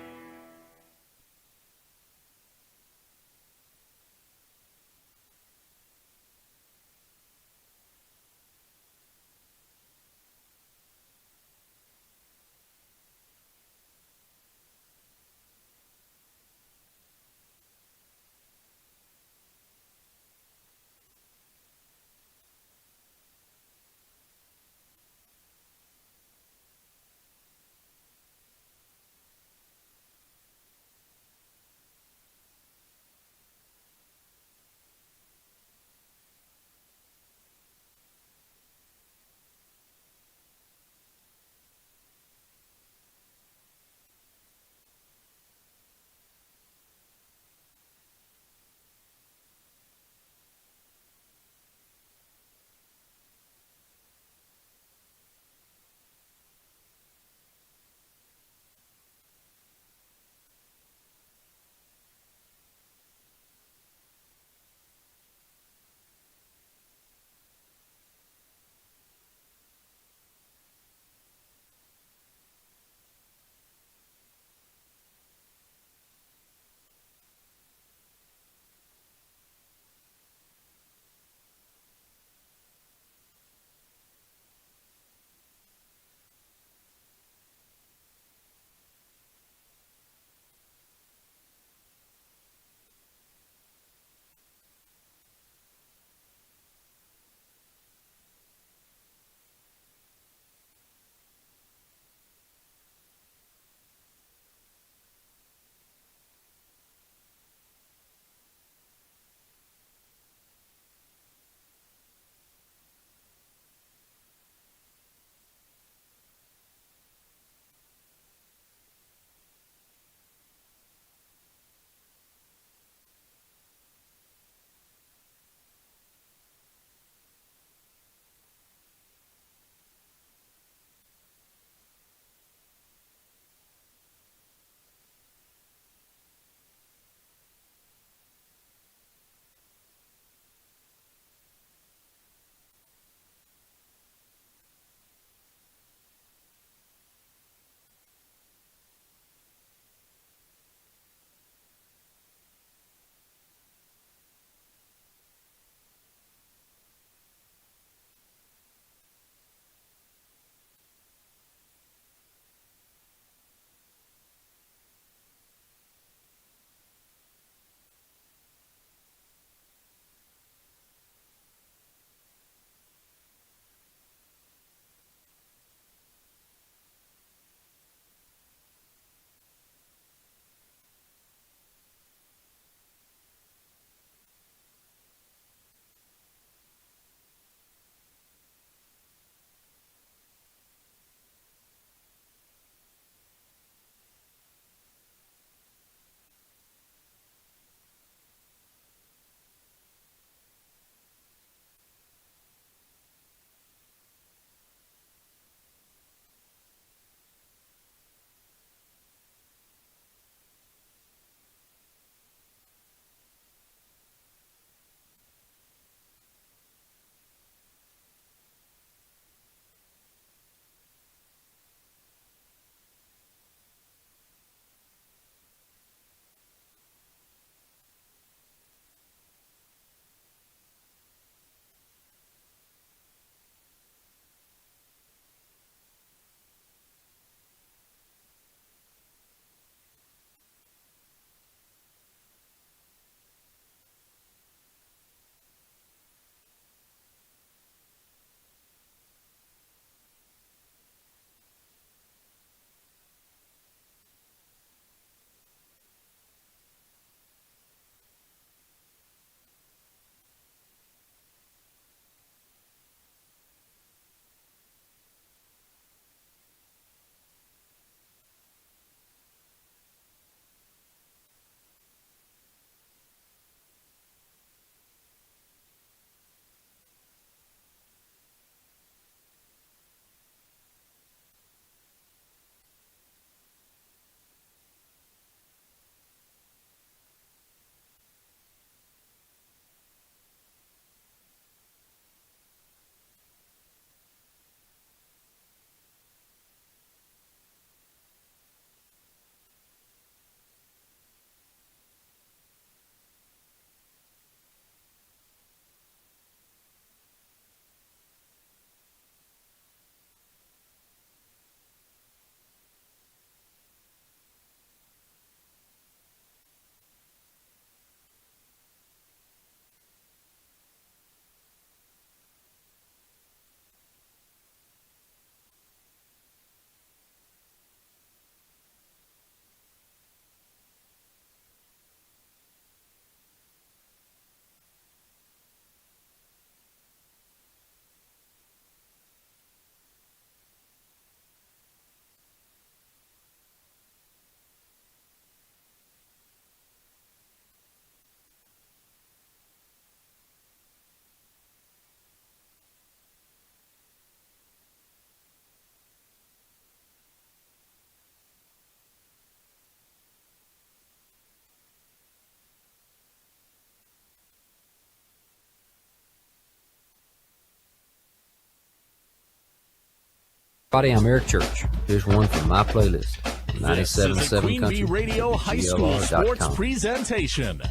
Friday, I'm Eric Church. Here's one from my playlist. This is a Queen Bee Radio High School Sports GLR.com. presentation.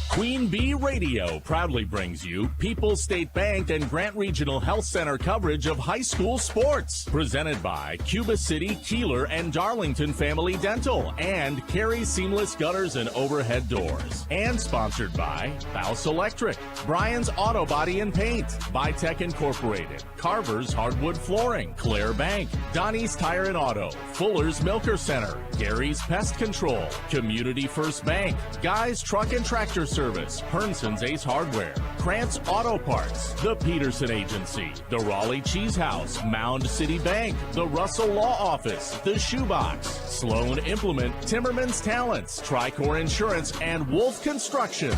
Queen Bee Radio proudly brings you People's State Bank and Grant Regional Health Center coverage of high school sports. Presented by Cuba City, Kieler, and Darlington Family Dental and Carey Seamless Gutters and Overhead Doors. And sponsored by Faust Electric, Brian's Auto Body and Paint, Bytech Incorporated, Carver's Hardwood Flooring, Claire Bank, Donnie's Tire and Auto, Fuller's Milker Center, Gary's Pest Control, Community First Bank, Guy's Truck and Tractor Service, Hernson's Ace Hardware, Krantz Auto Parts, the Peterson Agency, the Raleigh Cheese House, Mound City Bank, the Russell Law Office, the Shoebox, Sloan Implement, Timmerman's Talents, Tricor Insurance, and Wolf Construction.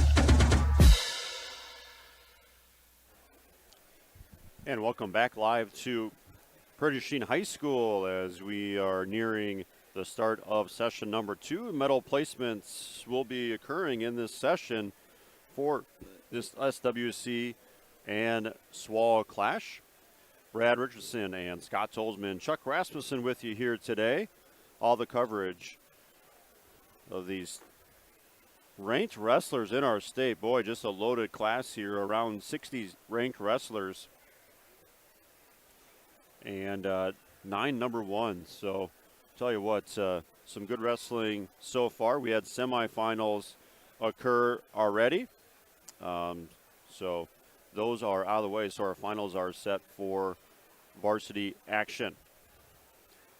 And welcome back live to Prairie du Chien High School as we are nearing the start of session number 2. Medal placements will be occurring in this session for this SWC and SWAL clash. Brad Richardson and Scott Tolzman, Chuck Rasmussen with you here today. All the coverage of these ranked wrestlers in our state. Boy, just a loaded class here, around 60 ranked wrestlers and 9 number ones. So tell you what, some good wrestling so far. We had semifinals occur already. So those are out of the way. So our finals are set for varsity action.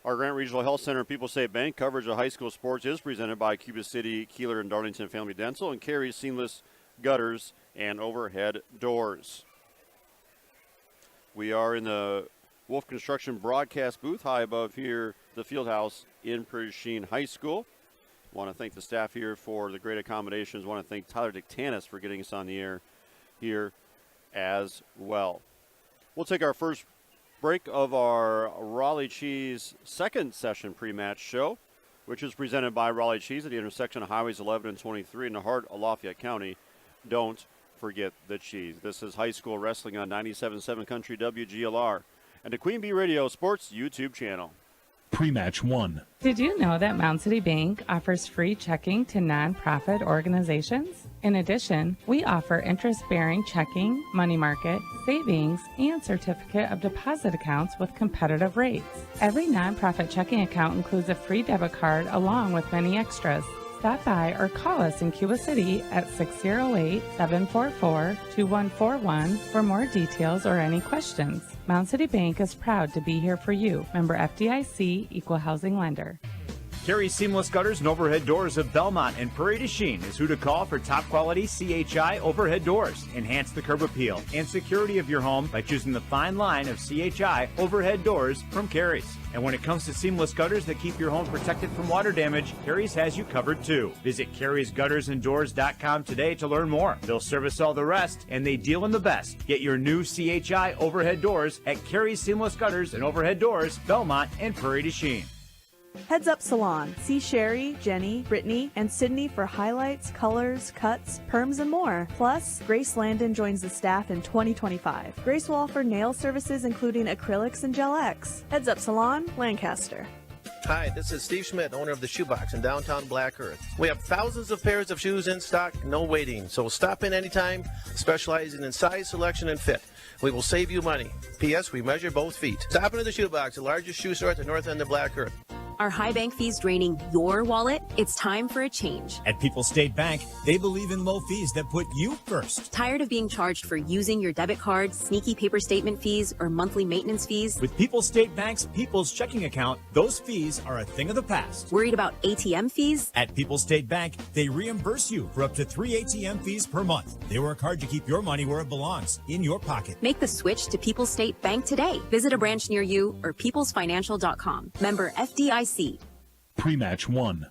Our Grant Regional Health Center and People's State Bank coverage of high school sports is presented by Cuba City, Kieler, and Darlington Family Dental and Carey Seamless Gutters and Overhead Doors. We are in the Wolf Construction broadcast booth high above here, the field house in Prairie du Chien High School. Want to thank the staff here for the great accommodations. Want to thank Tyler Dictanis for getting us on the air here as well. We'll take our first break of our Raleigh Cheese second session pre-match show, which is presented by Raleigh Cheese at the intersection of Highways 11 and 23 in the heart of Lafayette County. Don't forget the cheese. This is high school wrestling on 97.7 Country WGLR and the Queen Bee Radio Sports YouTube channel. Pre-match 1. Did you know that Mound City Bank offers free checking to nonprofit organizations? In addition, we offer interest-bearing checking, money market, savings, and certificate of deposit accounts with competitive rates. Every nonprofit checking account includes a free debit card along with many extras. Stop by or call us in Cuba City at 608-744-2141 for more details or any questions. Mound City Bank is proud to be here for you. Member FDIC, Equal Housing Lender. Carey Seamless Gutters and Overhead Doors of Belmont and Prairie du Chien is who to call for top quality CHI overhead doors. Enhance the curb appeal and security of your home by choosing the fine line of CHI overhead doors from Carey's. And when it comes to seamless gutters that keep your home protected from water damage, Carey's has you covered too. Visit Carey'sGuttersandDoors.com today to learn more. They'll service all the rest, and they deal in the best. Get your new CHI overhead doors at Carey's Seamless Gutters and Overhead Doors, Belmont and Prairie du Chien. Heads Up Salon. See Sherry, Jenny, Brittany, and Sydney for highlights, colors, cuts, perms, and more. Plus, Grace Landon joins the staff in 2025. Grace will offer nail services including acrylics and Gel X. Heads Up Salon, Lancaster. Hi, this is Steve Schmidt, owner of the Shoebox in downtown Black Earth. We have thousands of pairs of shoes in stock, no waiting, so stop in anytime, specializing in size, selection, and fit. We will save you money. P.S. We measure both feet. Stop into the Shoebox, the largest shoe store at the north end of Black Earth. Are high bank fees draining your wallet? It's time for a change. At People's State Bank, they believe in low fees that put you first. Tired of being charged for using your debit card, sneaky paper statement fees, or monthly maintenance fees? With People's State Bank's People's Checking Account, those fees are a thing of the past. Worried about ATM fees? At People's State Bank, they reimburse you for up to 3 ATM fees per month. They work hard to keep your money where it belongs, in your pocket. Make the switch to People's State Bank today. Visit a branch near you or peoplesfinancial.com. Member FDIC. Pre-match 1.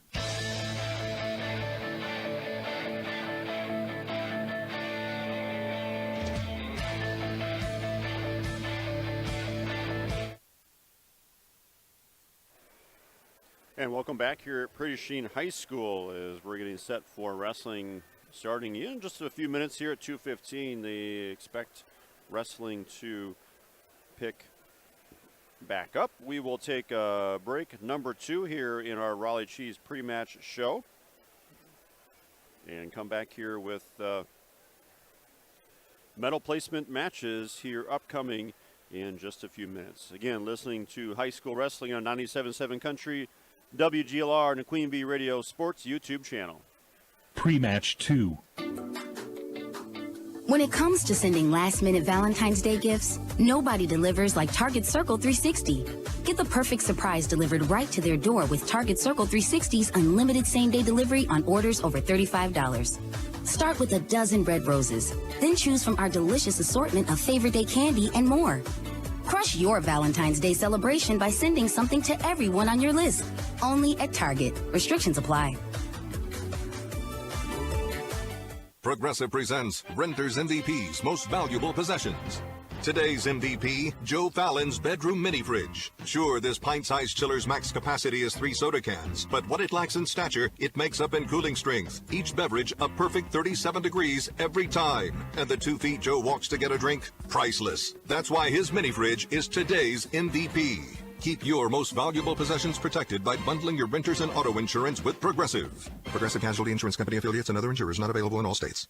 And welcome back here at Prairie du Chien High School as we're getting set for wrestling starting in just a few minutes here at 2:15. They expect wrestling to pick back up. We will take a break number 2 here in our Raleigh Cheese pre-match show and come back here with medal placement matches here upcoming in just a few minutes. Again, listening to high school wrestling on 97.7 Country, WGLR, and the Queen Bee Radio Sports YouTube channel. Pre-match 2. When it comes to sending last-minute Valentine's Day gifts, nobody delivers like Target Circle 360. Get the perfect surprise delivered right to their door with Target Circle 360's unlimited same-day delivery on orders over $35. Start with a dozen red roses, then choose from our delicious assortment of favorite day candy and more. Crush your Valentine's Day celebration by sending something to everyone on your list. Only at Target. Restrictions apply. Progressive presents Renter's MVP's Most Valuable Possessions. Today's MVP, Joe Fallon's bedroom mini fridge. Sure, this pint-sized chiller's max capacity is 3 soda cans, but what it lacks in stature, it makes up in cooling strength. Each beverage a perfect 37 degrees every time. And the 2 feet Joe walks to get a drink, priceless. That's why his mini fridge is today's MVP. Keep your most valuable possessions protected by bundling your renters and auto insurance with Progressive. Progressive Casualty Insurance Company affiliates and other insurers not available in all states.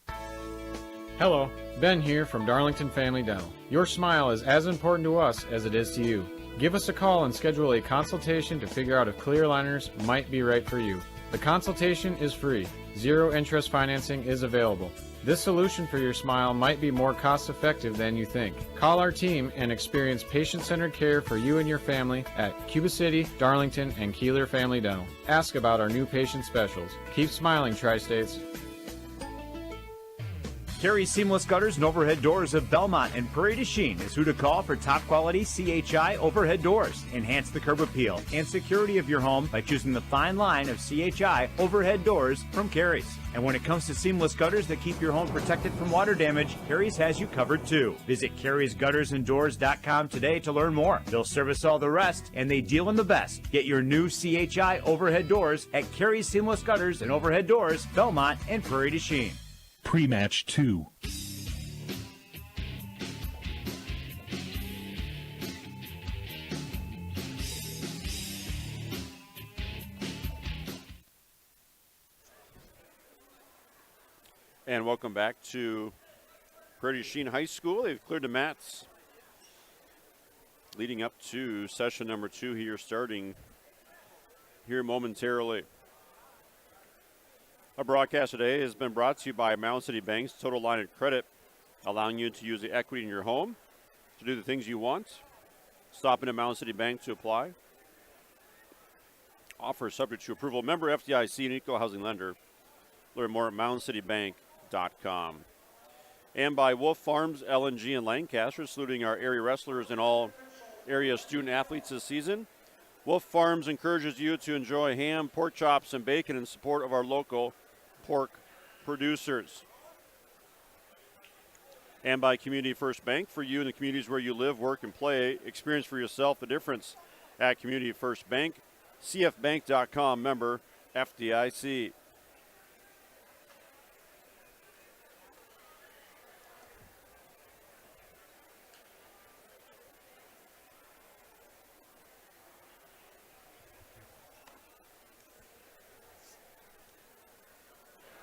Hello, Ben here from Darlington Family Dental. Your smile is as important to us as it is to you. Give us a call and schedule a consultation to figure out if clear aligners might be right for you. The consultation is free. 0 interest financing is available. This solution for your smile might be more cost-effective than you think. Call our team and experience patient-centered care for you and your family at Cuba City, Darlington, and Kieler Family Dental. Ask about our new patient specials. Keep smiling, Tri-States. Carey Seamless Gutters and Overhead Doors of Belmont and Prairie du Chien is who to call for top quality CHI overhead doors. Enhance the curb appeal and security of your home by choosing the fine line of CHI overhead doors from Carey's. And when it comes to seamless gutters that keep your home protected from water damage, Carey's has you covered too. Visit Carey'sGuttersandDoors.com today to learn more. They'll service all the rest, and they deal in the best. Get your new CHI overhead doors at Carey's Seamless Gutters and Overhead Doors, Belmont and Prairie du Chien. Pre-match 2. And welcome back to Prairie du Chien High School. They've cleared the mats leading up to session number 2 here, starting here momentarily. Our broadcast today has been brought to you by Mound City Bank's Total Line of Credit, allowing you to use the equity in your home to do the things you want. Stop in at Mound City Bank to apply. Offer subject to approval. Member FDIC and Equal Housing Lender. Learn more at moundcitybank.com. And by Wolf Farms, LNG, and Lancaster, saluting our area wrestlers and all area student athletes this season. Wolf Farms encourages you to enjoy ham, pork chops, and bacon in support of our local pork producers. And by Community First Bank, for you in the communities where you live, work, and play. Experience for yourself the difference at Community First Bank. CFbank.com, member FDIC.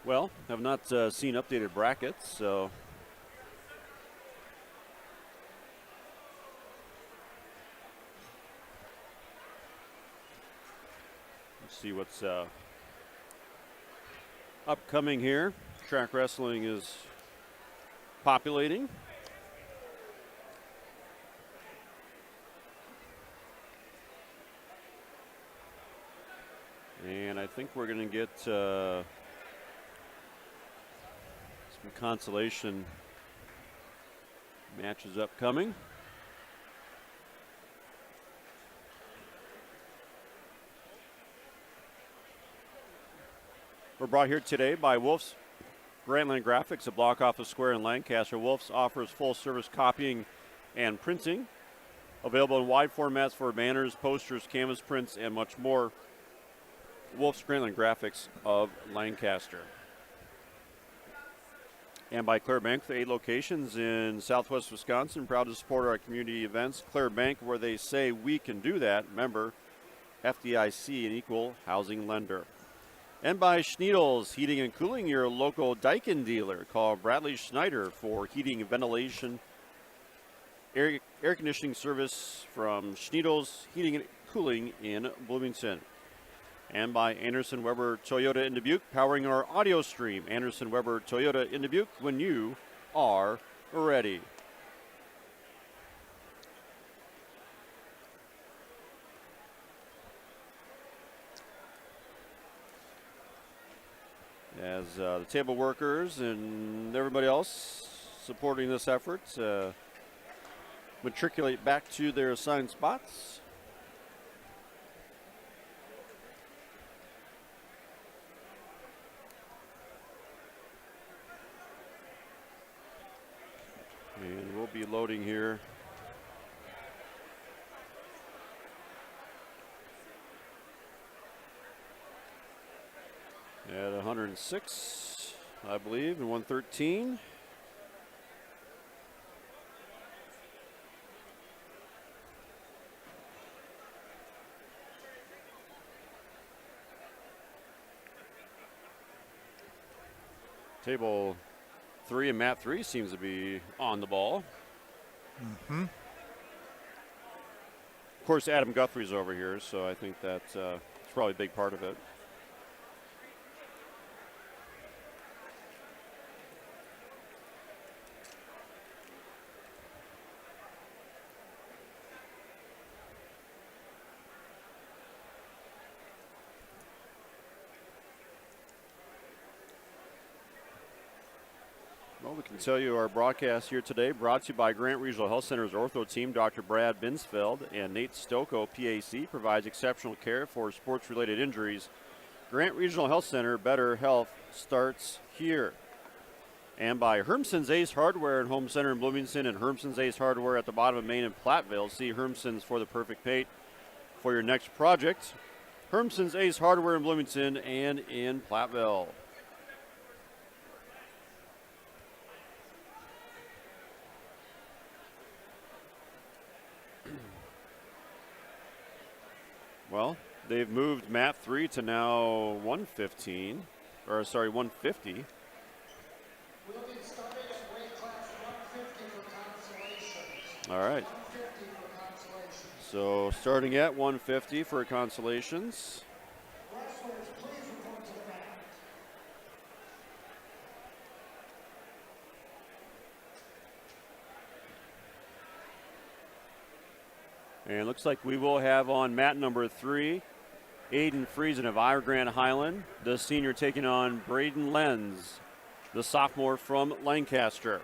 Well, have not seen updated brackets, so let's see what's upcoming here. Track wrestling is populating. And I think we're going to get some consolation matches upcoming. We're brought here today by Wolf's Grantland Graphics, a block off the square in Lancaster. Wolf's offers full-service copying and printing, available in wide formats for banners, posters, canvas prints, and much more. Wolf's Grantland Graphics of Lancaster. And by Claire Bank, with 8 locations in Southwest Wisconsin, proud to support our community events. Claire Bank, where they say we can do that. Member FDIC, an equal housing lender. And by Schneidels Heating and Cooling, your local Daikin dealer. Call Bradley Schneider for heating and ventilation, air conditioning service from Schneidels Heating and Cooling in Bloomington. And by Anderson Weber Toyota in Dubuque, powering our audio stream. Anderson Weber Toyota in Dubuque, when you are ready. As the table workers and everybody else supporting this effort matriculate back to their assigned spots. And we'll be loading here. At 106, I believe, and 113. Table 3 and mat 3 seems to be on the ball. Mm-hmm. Of course, Adam Guthrie's over here, so I think that's probably a big part of it. Well, we can tell you our broadcast here today brought to you by Grant Regional Health Center's ortho team. Dr. Brad Binsfeld and Nate Stocco, PAC, provides exceptional care for sports-related injuries. Grant Regional Health Center, better health starts here. And by Hermson's Ace Hardware and Home Center in Bloomington and Hermson's Ace Hardware at the bottom of Main in Platteville. See Hermson's for the perfect paint for your next project. Hermson's Ace Hardware in Bloomington and in Platteville. Well, they've moved mat 3 to now 150. All right. So starting at 150 for consolations. And looks like we will have on mat number 3, Aiden Friesen of Ira Grande Highland, the senior taking on Braden Lenz, the sophomore from Lancaster.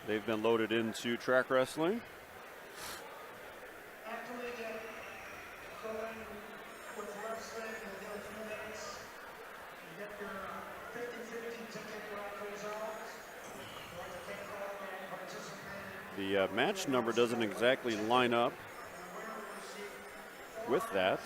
They've been loaded into track wrestling. The match number doesn't exactly line up with that.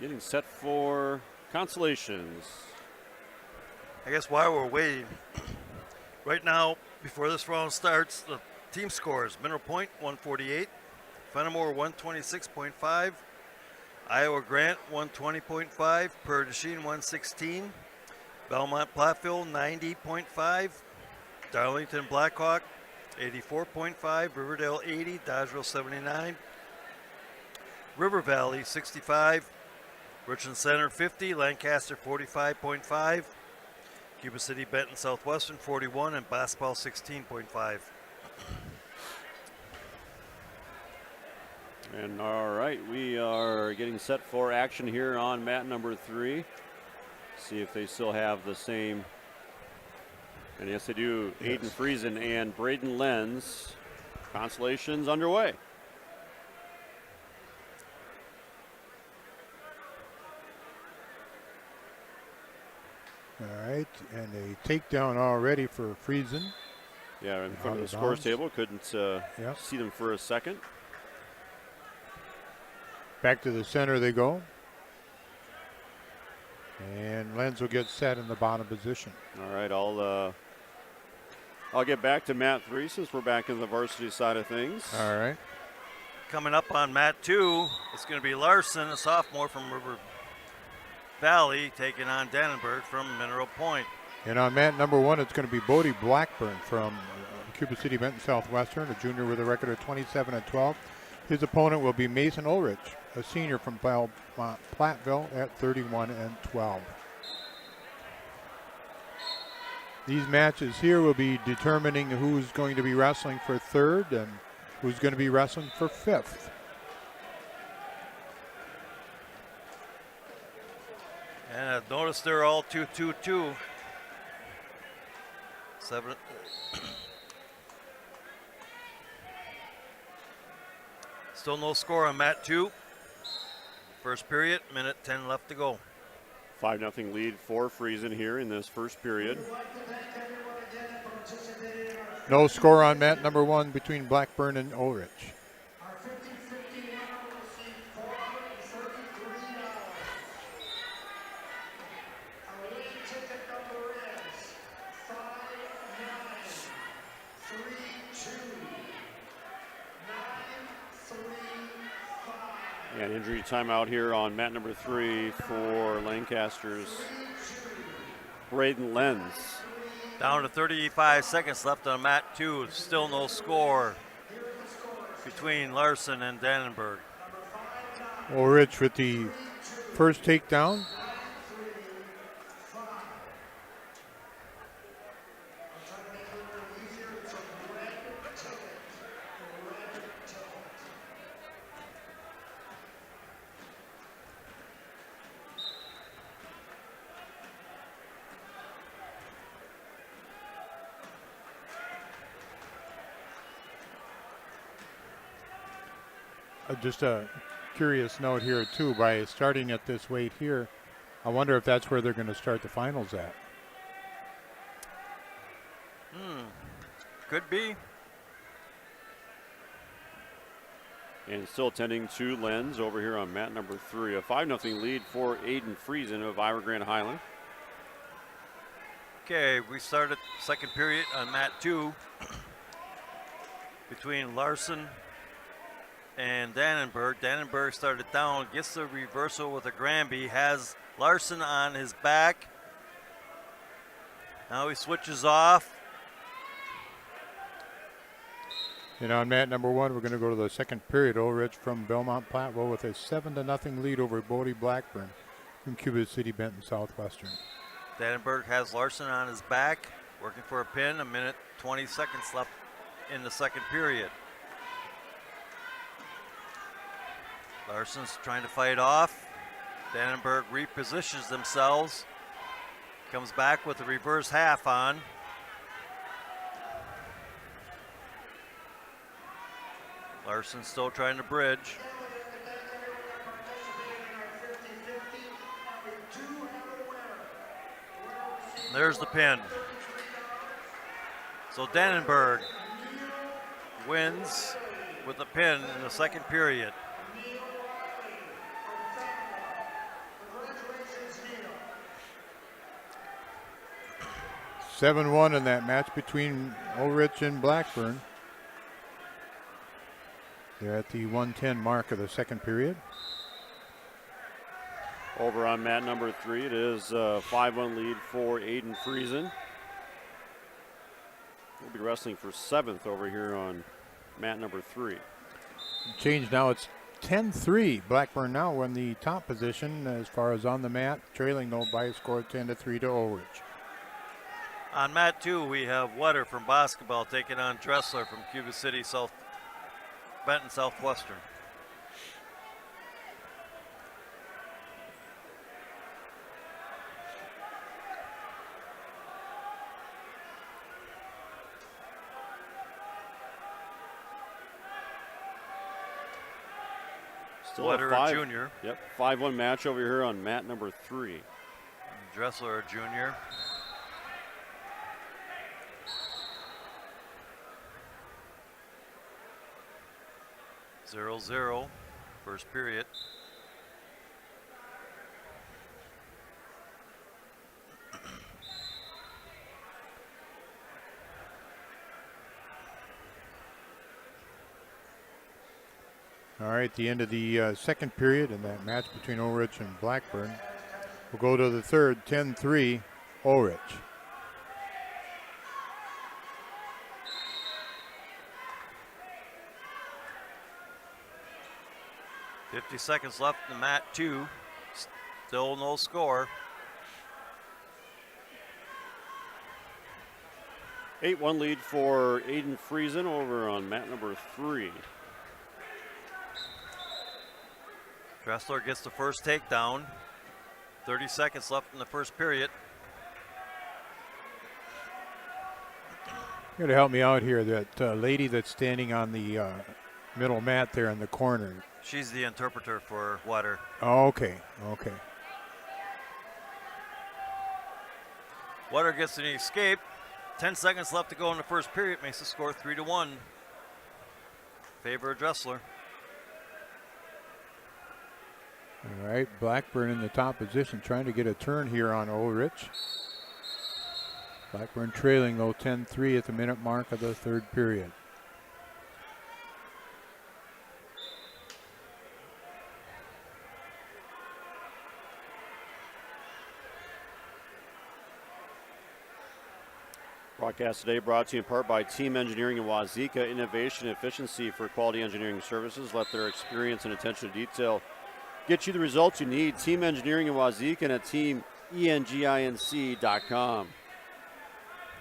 Getting set for consolations. I guess while we're waiting, right now, before this round starts, the team scores: Mineral Point 148, Fennimore 126.5, Iowa Grant 120.5, Prairie du Chien 116, Belmont Platteville 90.5, Darlington Blackhawk 84.5, Riverdale 80, Dodgeville 79, River Valley 65, Richland Center 50, Lancaster 45.5, Cuba City, Benton, Southwestern 41, and Boscobel 16.5. And all right, we are getting set for action here on mat number 3. See if they still have the same And yes, they do. Aiden Friesen and Braden Lenz. Consolation's underway. All right, and a takedown already for Friesen. Yeah, in front of the scores table. Couldn't see them for a second. Back to the center they go. And Lenz will get set in the bottom position. All right, I'll get back to mat 3 since we're back in the varsity side of things. All right. Coming up on mat 2, it's going to be Larson, a sophomore from River Valley, taking on Dannenberg from Mineral Point. And on mat number 1, it's going to be Bodie Blackburn from Cuba City, Benton, Southwestern, a junior with a record of 27-12. His opponent will be Mason Ulrich, a senior from Belmont, Platteville, at 31-12. These matches here will be determining who's going to be wrestling for 3rd and who's going to be wrestling for 5th. And I've noticed they're all 2-2-2. 7. Still no score on mat 2. First period, minute 10 left to go. 5-0 lead for Friesen here in this first period. No score on mat number 1 between Blackburn and Ulrich. And injury timeout here on mat number 3 for Lancaster's Braden Lenz. Down to 35 seconds left on mat 2. Still no score between Larson and Dannenberg. Ulrich with the first takedown. Just a curious note here, too. By starting at this weight here, I wonder if that's where they're going to start the finals at. Could be. And still tending to Lenz over here on mat number 3. A 5-0 lead for Aiden Friesen of Iowa Grand Highland. Okay, we started second period on mat 2 between Larson and Dannenberg. Dannenberg started down, gets the reversal with a Granby, has Larson on his back. Now he switches off. And on mat number 1, we're going to go to the second period. Ulrich from Belmont Platteville with a 7-0 lead over Bodie Blackburn from Cuba City, Benton, Southwestern. Dannenberg has Larson on his back, working for a pin. A minute, 20 seconds left in the second period. Larson's trying to fight off. Dannenberg repositions themselves. Comes back with the reverse half on. Larson still trying to bridge. There's the pin. So Dannenberg wins with a pin in the second period. (7-1) in that match between Ulrich and Blackburn. They're at the 1:10 mark of the second period. Over on mat number 3, it is a 5-1 lead for Aiden Friesen. We'll be wrestling for 7th over here on mat number 3. Change now, it's 10-3. Blackburn now in the top position as far as on the mat, trailing though by a score of 10-3 to Ulrich. On mat 2, we have Wetter from Boscobel taking on Dressler from Cuba City, Benton, Southwestern. Still Wetter, a a junior. Yep, 5-1 match over here on mat number 3. Dressler, a junior. Zero, first period. All right, the end of the second period in that match between Ulrich and Blackburn. We'll go to the third, 10-3, Ulrich. .50 seconds left in the mat 2. Still no score. 8-1 lead for Aiden Friesen over on mat number 3. Dressler gets the first takedown. 30 seconds left in the first period. You got to help me out here. That lady that's standing on the middle mat there in the corner. She's the interpreter for Wetter. Oh, okay. Wetter gets an escape. 10 seconds left to go in the first period. Makes the score 3-1. Favor of Dressler. All right, Blackburn in the top position, trying to get a turn here on Ulrich. Blackburn trailing, though, 10-3 at the minute mark of the third period. Broadcast today brought to you in part by Team Engineering and Wauzeka. Innovation and efficiency for quality engineering services. Let their experience and attention to detail get you the results you need. Team Engineering and Wauzeka and at teamenginc.com.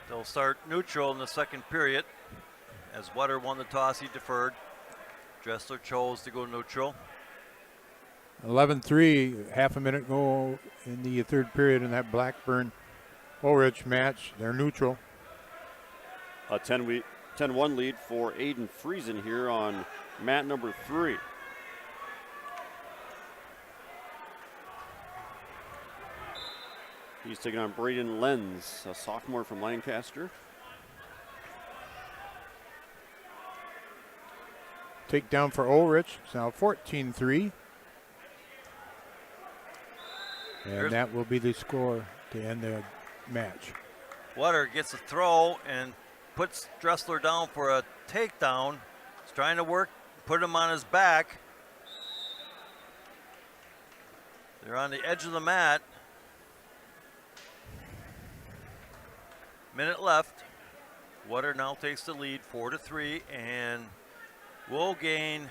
They'll start neutral in the second period. As Wetter won the toss, he deferred. Dressler chose to go neutral. 11-3, half a minute go in the third period in that Blackburn-Ulrich match. They're neutral. A 10-1 lead for Aiden Friesen here on mat number 3. He's taking on Braden Lenz, a sophomore from Lancaster. Takedown for Ulrich. It's now 14-3. And that will be the score to end the match. Wetter gets a throw and puts Dressler down for a takedown. He's trying to work, put him on his back. They're on the edge of the mat. Minute left. Wetter now takes the lead 4-3 and will gain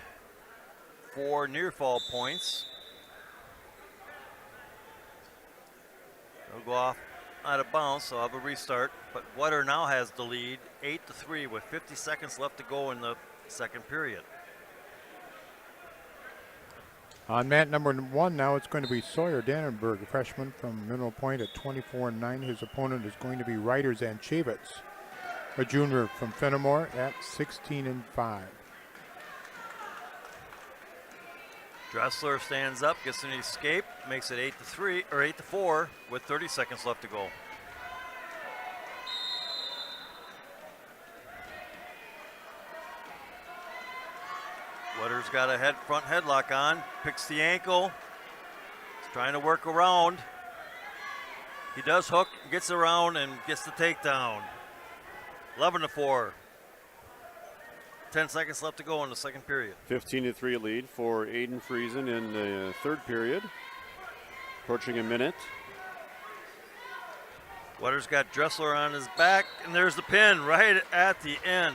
4 near fall points. They'll go off out of bounds, so I'll have a restart. But Wetter now has the lead 8-3 with 50 seconds left to go in the second period. On mat number 1 now, it's going to be Sawyer Dannenberg, a freshman from Mineral Point at 24-9. His opponent is going to be Ryder Zanchevitz, a junior from Fennimore at 16-5. Dressler stands up, gets an escape, makes it 8-3 or 8-4 with 30 seconds left to go. Wetter's got a front headlock on, picks the ankle. He's trying to work around. He does hook, gets around, and gets the takedown. 11-4. 10 seconds left to go in the second period. 15-3 lead for Aiden Friesen in the third period. Approaching a minute. Wetter's got Dressler on his back, and there's the pin right at the end.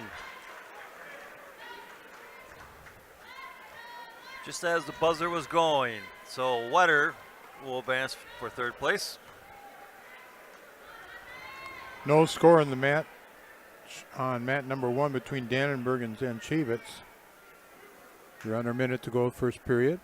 Just as the buzzer was going. So Wetter will advance for third place. No score in the match on mat number 1 between Dannenberg and Zanchevitz. You're under a minute to go first period.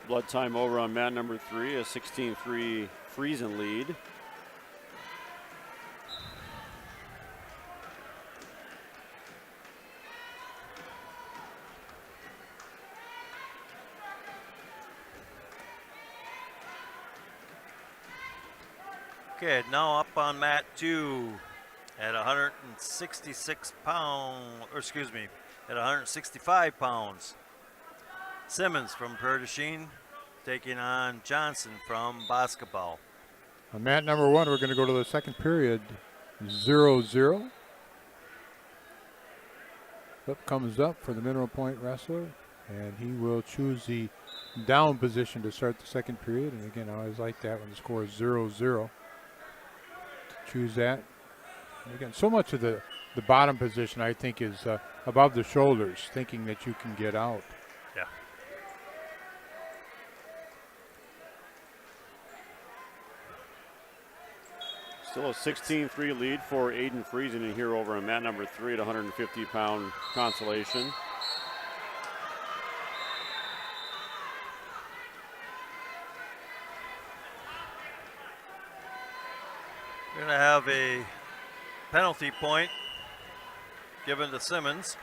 Blood time over on mat number 3, a 16-3 Friesen lead. Okay, now up on mat 2 at 166 pounds, or excuse me, at 165 pounds. Simmons from Prairie du Chien taking on Johnson from Boscobel. On mat number 1, we're going to go to the second period. 0-0. Flip comes up for the mineral point wrestler, and he will choose the down position to start the second period. And again, I always like that when the score is 0-0. Choose that. And again, so much of the bottom position, I think, is above the shoulders, thinking that you can get out. Yeah. Still a 16-3 lead for Aiden Friesen in here over on mat number 3 at 150-pound Consolation. We're going to have a penalty point given to Simmons.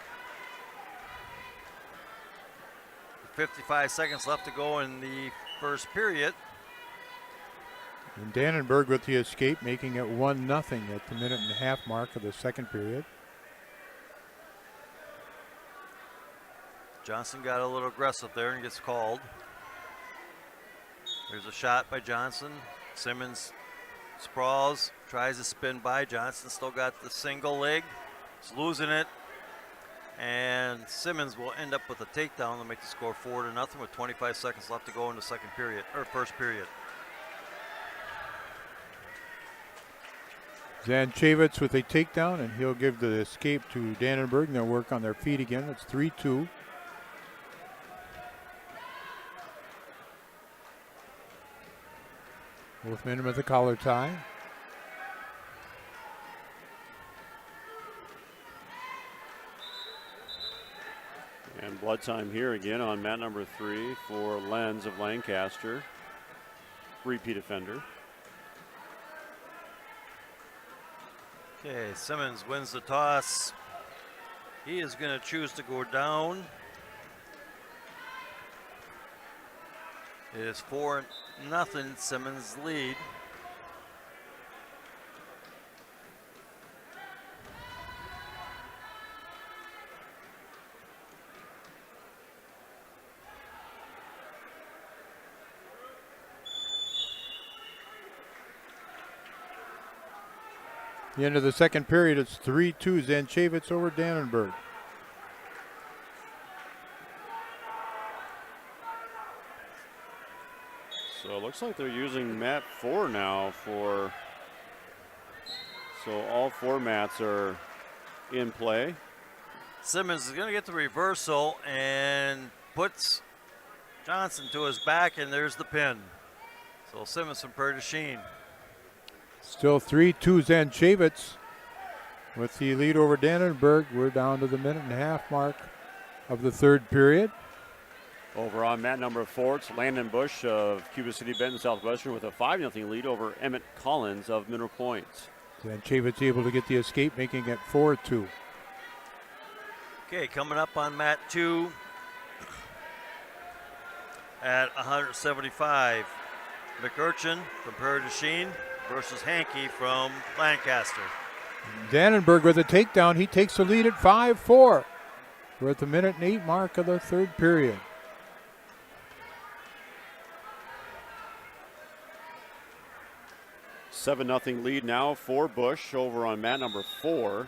55 seconds left to go in the first period. And Dannenberg with the escape, making it 1-0 at the minute-and-a-half mark of the second period. Johnson got a little aggressive there and gets called. There's a shot by Johnson. Simmons sprawls, tries to spin by. Johnson still got the single leg. He's losing it. And Simmons will end up with a takedown to make the score 4-0 with 25 seconds left to go in the second period, or first period. Zanchevitz with a takedown, and he'll give the escape to Dannenberg, and they'll work on their feet again. It's 3-2. Both men with a collar tie. And blood time here again on mat number 3 for Lenz of Lancaster. Repeat offender. Okay, Simmons wins the toss. He is going to choose to go down. It is 4-0 Simmons lead. The end of the second period, it's 3-2 Zanchevitz over Dannenberg. So it looks like they're using mat 4 now for, so all 4 mats are in play. Simmons is going to get the reversal and puts Johnson to his back, and there's the pin. So Simmons from Prairie du Chien. Still 3-2 Zanchevitz with the lead over Dannenberg. We're down to the minute-and-a-half mark of the third period. Over on mat number 4, it's Landon Bush of Cuba City, Benton, Southwestern with a 5-0 lead over Emmett Collins of Mineral Point. Zanchevitz able to get the escape, making it 4-2. Okay, coming up on mat 2 at 175. McUrchin from Prairie du Chien versus Hankey from Lancaster. Dannenberg with a takedown. He takes the lead at 5-4. We're at the minute-and-8 mark of the third period. 7-0 lead now for Bush over on mat number 4.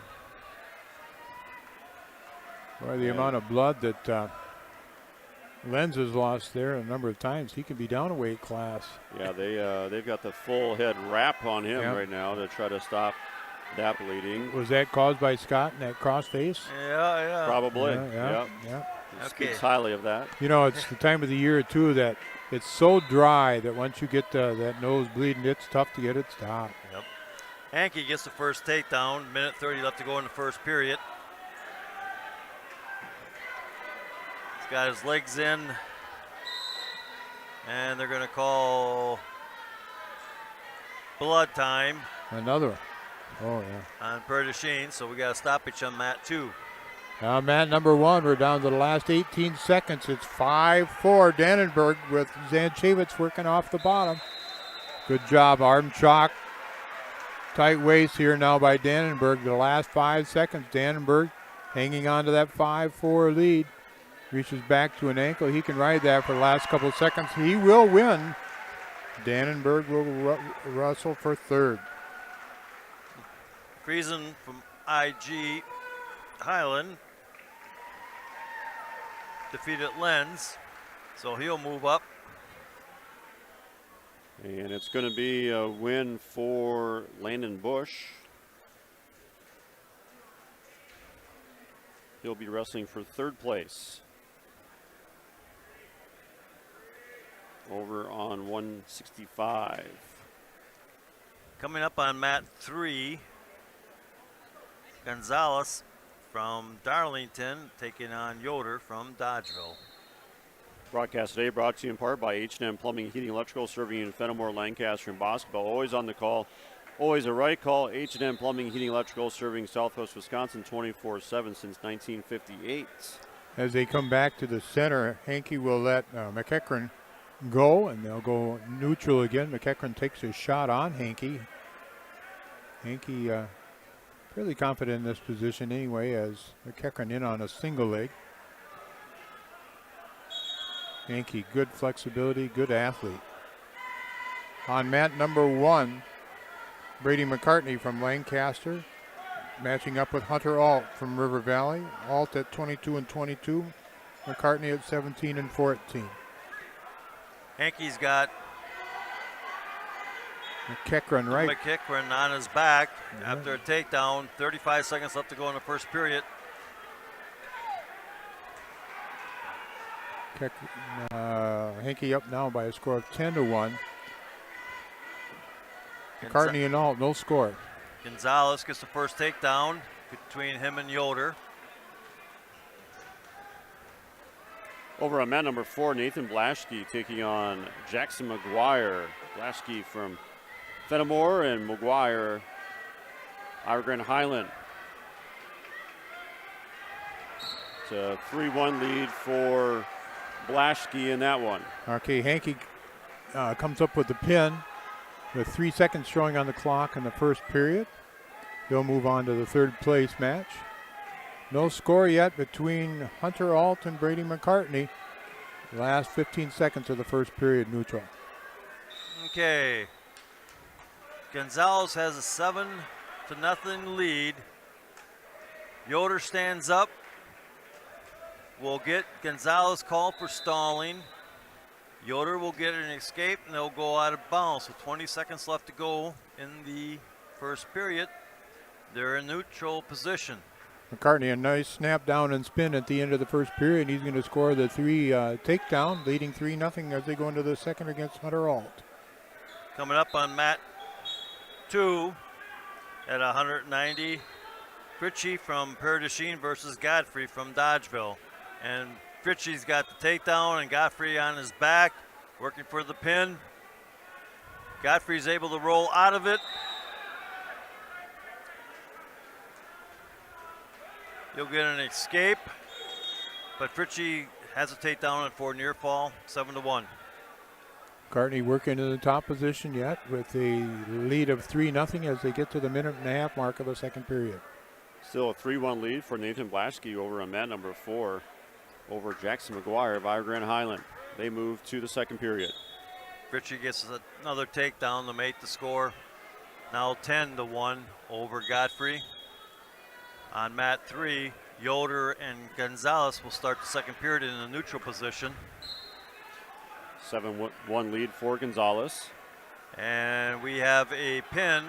Boy, the amount of blood that Lenz has lost there a number of times. He can be down a weight class. Yeah, they've got the full head wrap on him right now to try to stop that bleeding. Was that caused by Scott in that cross face? Yeah. Probably. Yeah. He speaks highly of that. You know, it's the time of the year, too, that it's so dry that once you get that nose bleeding, it's tough to get it stopped. Yep. Hankey gets the first takedown. Minute 30 left to go in the first period. He's got his legs in. And they're going to call blood time. Another one. Oh, yeah. On Prairie du Chien, so we got a stoppage on mat 2. Now mat number 1, we're down to the last 18 seconds. It's 5-4 Dannenberg with Zanchevitz working off the bottom. Good job, arm chalk. Tight waist here now by Dannenberg. The last 5 seconds, Dannenberg hanging on to that 5-4 lead. Reaches back to an ankle. He can ride that for the last couple of seconds. He will win. Dannenberg will wrestle for third. Friesen from IG Highland defeated Lenz, so he'll move up. And it's going to be a win for Landon Bush. He'll be wrestling for third place. Over on 165. Coming up on mat 3, Gonzalez from Darlington taking on Yoder from Dodgeville. Broadcast today brought to you in part by H&M Plumbing, Heating, Electrical, serving in Fennimore, Lancaster, and Boscobel. Always on the call, always a right call. H&M Plumbing, Heating, Electrical, serving Southwest Wisconsin 24/7 since 1958. As they come back to the center, Hankey will let McEachran go, and they'll go neutral again. McEachran takes a shot on Hankey. Hankey fairly confident in this position anyway, as McEachran in on a single leg. Hankey, good flexibility, good athlete. On mat number 1, Brady McCartney from Lancaster, matching up with Hunter Alt from River Valley. Alt at 22 and 22, McCartney at 17 and 14. Hankey's got McEachran right. McEachran on his back after a takedown. 35 seconds left to go in the first period. Hankey up now by a score of 10-1. McCartney and Alt, no score. Gonzalez gets the first takedown between him and Yoder. Over on mat number 4, Nathan Blaschke taking on Jackson McGuire. Blaschke from Fennimore and McGuire, Iowa Grand Highland. It's a 3-1 lead for Blaschke in that one. Okay, Hankey comes up with the pin with 3 seconds showing on the clock in the first period. He'll move on to the third place match. No score yet between Hunter Alt and Brady McCartney. Last 15 seconds of the first period neutral. Okay. Gonzalez has a 7-0 lead. Yoder stands up. We'll get Gonzalez called for stalling. Yoder will get an escape and they'll go out of bounds. So 20 seconds left to go in the first period. They're in neutral position. McCartney, a nice snap down and spin at the end of the first period. He's going to score the 3 takedown, leading 3-0 as they go into the second against Hunter Alt. Coming up on mat 2 at 190, Fritchie from Prairie du Chien versus Godfrey from Dodgeville. And Fritchie's got the takedown and Godfrey on his back, working for the pin. Godfrey's able to roll out of it. He'll get an escape, but Fritchie has a takedown for near fall, 7-1. McCartney working in the top position yet with a lead of 3-0 as they get to the minute-and-a-half mark of the second period. Still a 3-1 lead for Nathan Blaschke over on mat number 4 over Jackson McGuire of Iowa Grand Highland. They move to the second period. Fritchie gets another takedown to make the score. Now 10-1 over Godfrey. On mat 3, Yoder and Gonzalez will start the second period in a neutral position. 7-1 lead for Gonzalez. And we have a pin.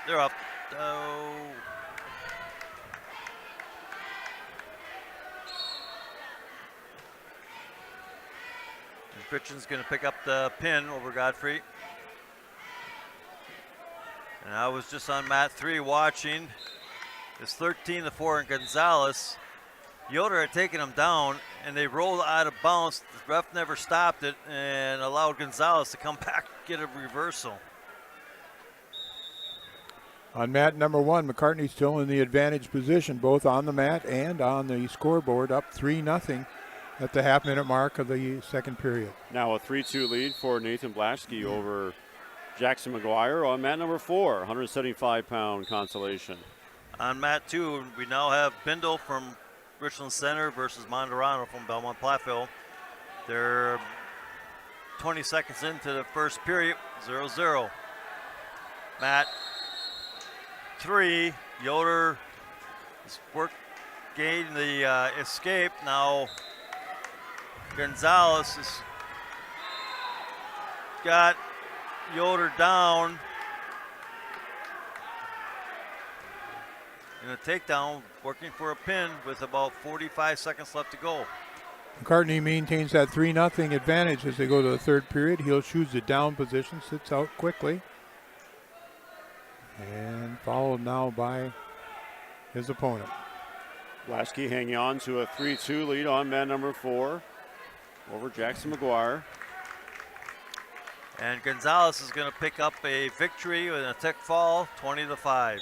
They're up. And Fritchen's going to pick up the pin over Godfrey. And I was just on mat 3 watching. It's 13-4 in Gonzalez. Yoder had taken him down, and they rolled out of bounds. The ref never stopped it and allowed Gonzalez to come back and get a reversal. On mat number 1, McCartney still in the advantage position, both on the mat and on the scoreboard, up 3-0 at the half-minute mark of the second period. Now a 3-2 lead for Nathan Blaschke over Jackson McGuire on mat number 4, 175-pound Consolation. On mat 2, we now have Bindle from Richland Center versus Monterano from Belmont Platteville. They're 20 seconds into the first period, 0-0. Mat 3, Yoder is gaining the escape. Now Gonzalez has got Yoder down in a takedown, working for a pin with about 45 seconds left to go. McCartney maintains that 3-0 advantage as they go to the third period. He'll choose the down position, sits out quickly. And followed now by his opponent. Blaschke hanging on to a 3-2 lead on mat number 4 over Jackson McGuire. And Gonzalez is going to pick up a victory with a tech fall, 20-5.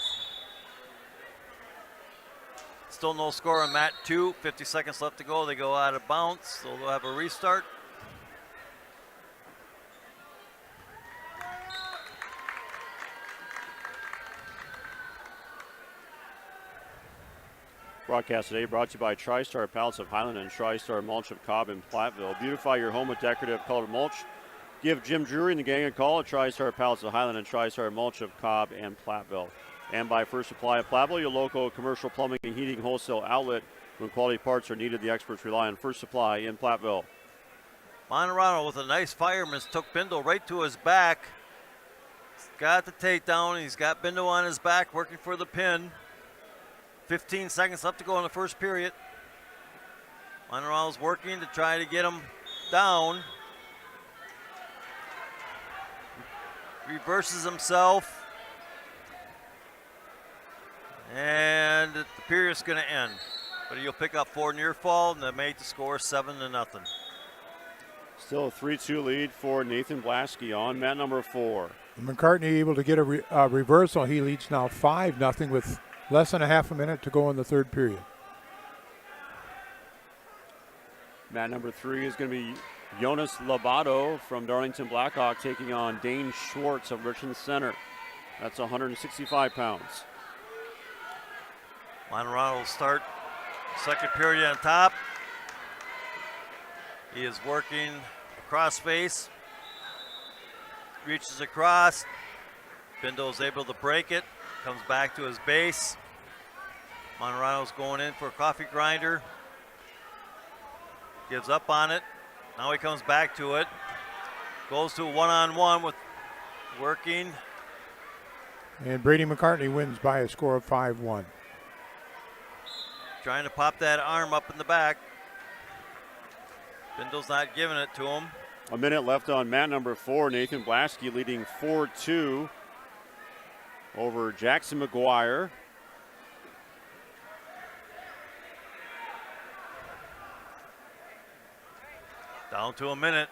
Still no score on mat 2, 50 seconds left to go. They go out of bounds, so they'll have a restart. Broadcast today brought to you by TriStar Pallets of Highland and TriStar Mulch of Cobb and Platteville. Beautify your home with decorative colored mulch. Give Jim Drury and the gang a call at TriStar Pallets of Highland and TriStar Mulch of Cobb and Platteville. And by First Supply of Platteville, your local commercial plumbing and heating wholesale outlet. When quality parts are needed, the experts rely on First Supply in Platteville. Monterano with a nice fireman took Bindle right to his back. He's got the takedown. He's got Bindle on his back working for the pin. 15 seconds left to go in the first period. Monterano's working to try to get him down. Reverses himself. And the period's going to end. But he'll pick up 4 near fall, and they made the score 7-0. Still a 3-2 lead for Nathan Blaschke on mat number 4. McCartney able to get a reversal. He leads now 5-0 with less than a half a minute to go in the third period. Mat number 3 is going to be Jonas Lobato from Darlington Blackhawk taking on Dane Schwartz of Richland Center. That's 165 pounds. Monterano will start second period on top. He is working cross face. Reaches across. Bindle is able to break it. Comes back to his base. Monterano's going in for a coffee grinder. Gives up on it. Now he comes back to it. Goes to a one-on-one with working. And Brady McCartney wins by a score of 5-1. Trying to pop that arm up in the back. Bindle's not giving it to him. A minute left on mat number 4. Nathan Blaschke leading 4-2 over Jackson McGuire. Down to a minute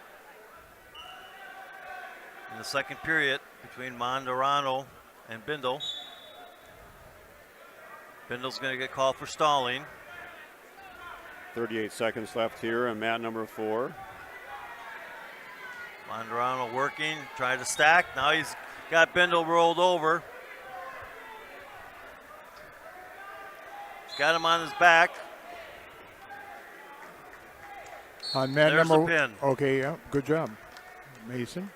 in the second period between Monterano and Bindle. Bindle's going to get called for stalling. 38 seconds left here on mat number 4. Monterano working, trying to stack. Now he's got Bindle rolled over. He's got him on his back. On mat There's number the pin. Okay, yeah, good job, Mason.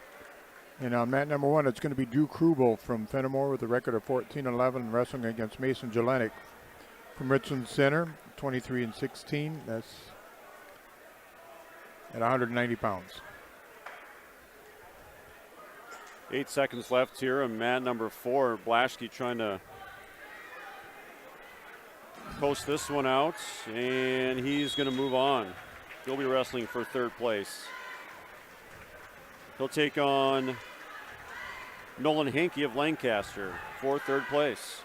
And on mat number 1, it's going to be Drew Krubel from Fennimore with a record of 14-11, wrestling against Mason Jelenic from Richland Center, 23-16. That's at 190 pounds. 8 seconds left here on mat number 4. Blaschke trying to post this one out, and he's going to move on. He'll be wrestling for third place. He'll take on Nolan Hankey of Lancaster for third place.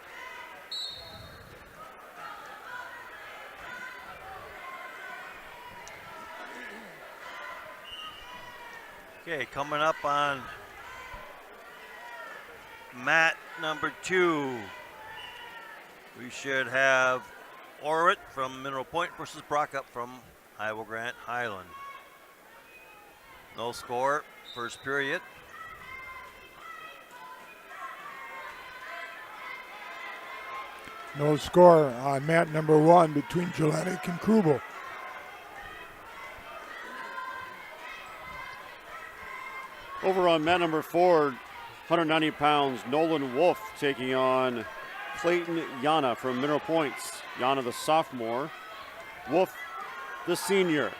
Okay, coming up on mat number 2, we should have Orrit from Mineral Point versus Brockup from Iowa Grant Highland. No score, first period. No score on mat number 1 between Jelenik and Krubel. Over on mat number 4, 190 pounds, Nolan Wolf taking on Clayton Yana from Mineral Points. Yana, the sophomore. Wolf, the senior.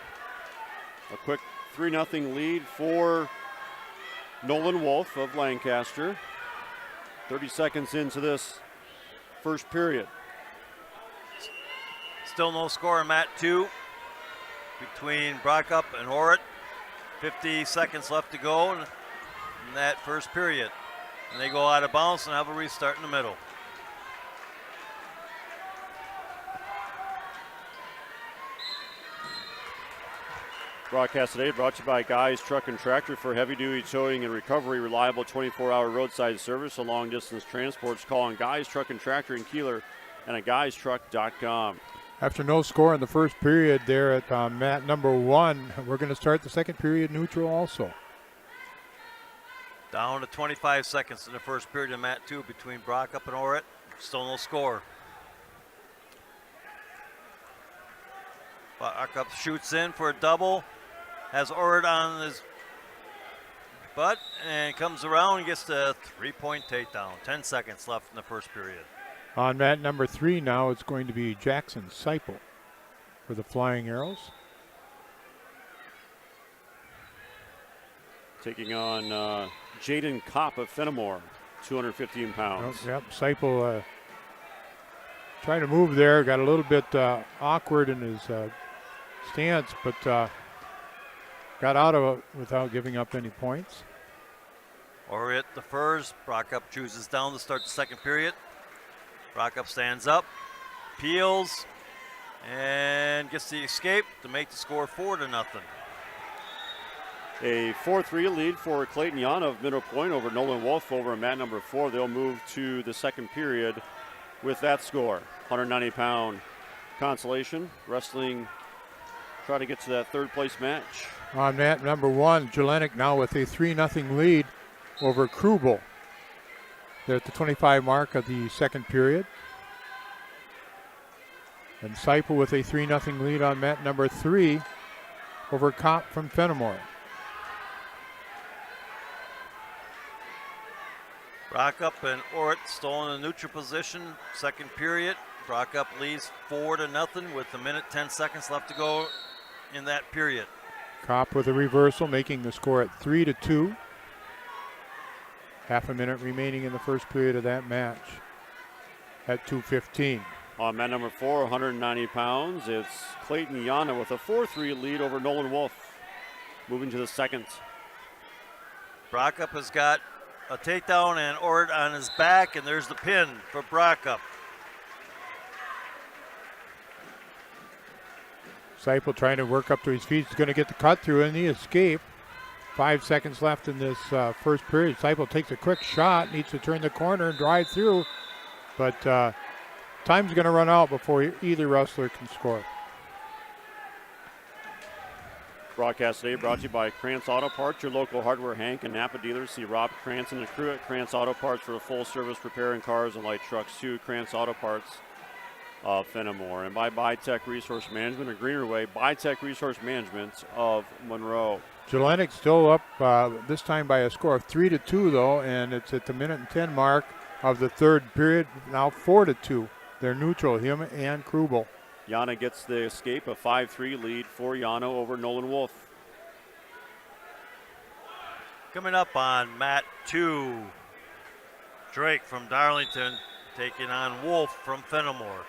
A quick 3-0 lead for Nolan Wolf of Lancaster. 30 seconds into this first period. Still no score in mat 2 between Brockup and Orrit. 50 seconds left to go in that first period. And they go out of bounds and have a restart in the middle. Broadcast today brought to you by Guys Truck and Tractor for heavy-duty towing and recovery. Reliable 24-hour roadside service and long-distance transports. Call on Guys Truck and Tractor in Kieler and at guystruck.com. After no score in the first period there at mat number 1, we're going to start the second period neutral also. Down to 25 seconds in the first period of mat 2 between Brockup and Orrit. Still no score. Brockup shoots in for a double. Has Orrit on his butt and comes around and gets the 3-point takedown. 10 seconds left in the first period. On mat number 3 now, it's going to be Jackson Seipel for the Flying Arrows. Taking on Jaden Kopp of Fennimore, 215 pounds. Oh, yep, Seipel trying to move there, got a little bit awkward in his stance, but got out of it without giving up any points. Orrit the first. Brockup chooses down to start the second period. Brockup stands up, peels, and gets the escape to make the score 4-0. A 4-3 lead for Clayton Yana of Mineral Point over Nolan Wolf over mat number 4. They'll move to the second period with that score. 190-pound Consolation wrestling, try to get to that third place match. On mat number 1, Jelenik now with a 3-0 lead over Krubel. They're at the 25 mark of the second period. And Seipel with a 3-0 lead on mat number 3 over Kopp from Fennimore. Brockup and Orrit still in a neutral position. Second period. Brockup leads 4-0 with 1:10 seconds left to go in that period. Kopp with a reversal, making the score at 3-2. Half a minute remaining in the first period of that match at 2:15. On mat number 4, 190 pounds, it's Clayton Yana with a 4-3 lead over Nolan Wolf. Moving to the second. Brockup has got a takedown and Orrit on his back, and there's the pin for Brockup. Seipel trying to work up to his feet. He's going to get the cut through and the escape. 5 seconds left in this first period. Seipel takes a quick shot, needs to turn the corner and drive through, but time's going to run out before either wrestler can score. Broadcast today brought to you by Krantz Auto Parts, your local hardware Hank and Napa dealers. See Rob Krantz and the crew at Krantz Auto Parts for a full service repairing cars and light trucks too. Krantz Auto Parts of Fennimore. And by Bytech Resource Management, a greener way, Bytech Resource Management of Monroe. Jelenik still up this time by a score of 3-2 though, and it's at the 1:10 mark of the third period. Now 4-2. They're neutral, him and Krubel. Yana gets the escape, a 5-3 lead for Yana over Nolan Wolf. Coming up on mat 2, Drake from Darlington taking on Wolf from Fennimore.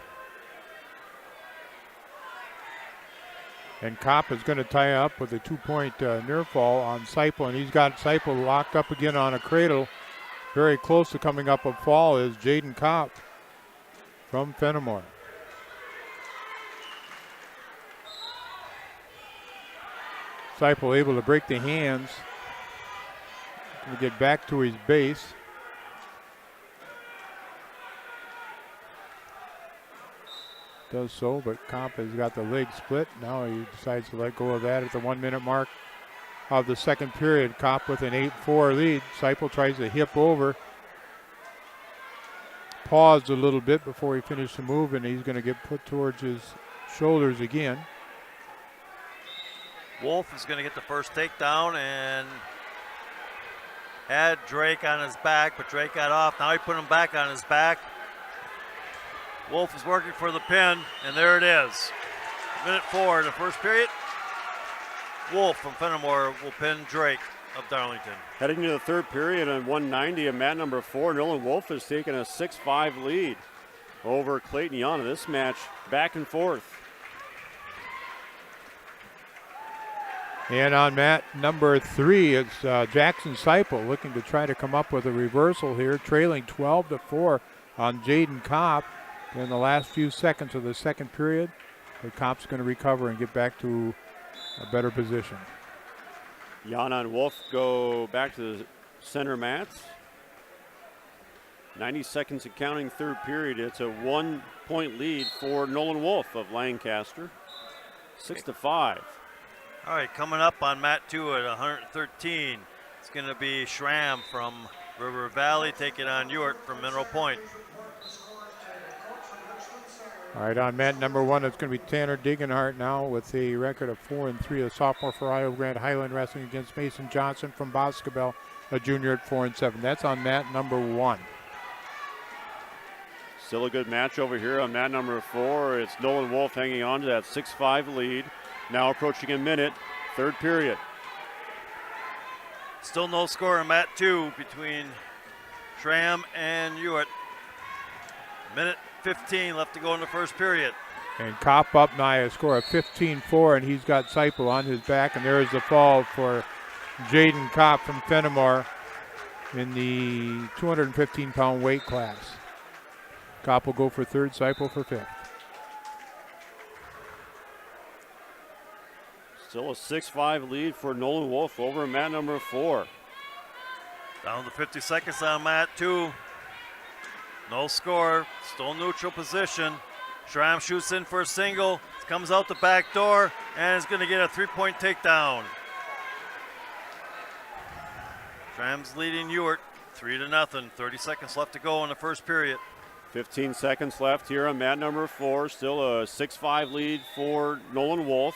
And Kopp is going to tie up with a 2-point near fall on Seipel, and he's got Seipel locked up again on a cradle. Very close to coming up a fall is Jaden Kopp from Fennimore. Seipel able to break the hands to get back to his base. Does so, but Kopp has got the leg split. Now he decides to let go of that at the 1 minute mark of the second period. Kopp with an 8-4 lead. Seipel tries to hip over. Paused a little bit before he finished the move, and he's going to get put towards his shoulders again. Wolf is going to get the first takedown and had Drake on his back, but Drake got off. Now he put him back on his back. Wolf is working for the pin, and there it is. Minute 4 in the first period. Wolf from Fennimore will pin Drake of Darlington. Heading to the third period on 190 of mat number 4, Nolan Wolf has taken a 6-5 lead over Clayton Yana. This match back and forth. And on mat number 3, it's Jackson Seipel looking to try to come up with a reversal here, trailing 12-4 on Jaden Kopp in the last few seconds of the second period. But Kopp's going to recover and get back to a better position. Yana and Wolf go back to the center mats. 90 seconds and counting, third period. It's a 1-point lead for Nolan Wolf of Lancaster. 6-5. All right, coming up on mat 2 at 113, it's going to be Schramm from River Valley taking on Ewart from Mineral Point. All right, on mat number 1, it's going to be Tanner Degenhart now with a record of 4-3, a sophomore for Iowa Grant Highland, wrestling against Mason Johnson from Boscobel, a junior at 4-7. That's on mat number 1. Still a good match over here on mat number 4. It's Nolan Wolf hanging on to that 6-5 lead. Now approaching a minute, third period. Still no score in mat 2 between Schramm and Ewart. Minute 15 left to go in the first period. And Kopp up now, a score of 15-4, and he's got Seipel on his back, and there is the fall for Jaden Kopp from Fennimore in the 215-pound weight class. Kopp will go for third, Seipel for fifth. Still a 6-5 lead for Nolan Wolf over mat number 4. Down to 50 seconds on mat 2. No score, still neutral position. Schramm shoots in for a single, comes out the back door, and is going to get a 3-point takedown. Schramm's leading Ewart 3-0. 30 seconds left to go in the first period. 15 seconds left here on mat number 4. Still a 6-5 lead for Nolan Wolf.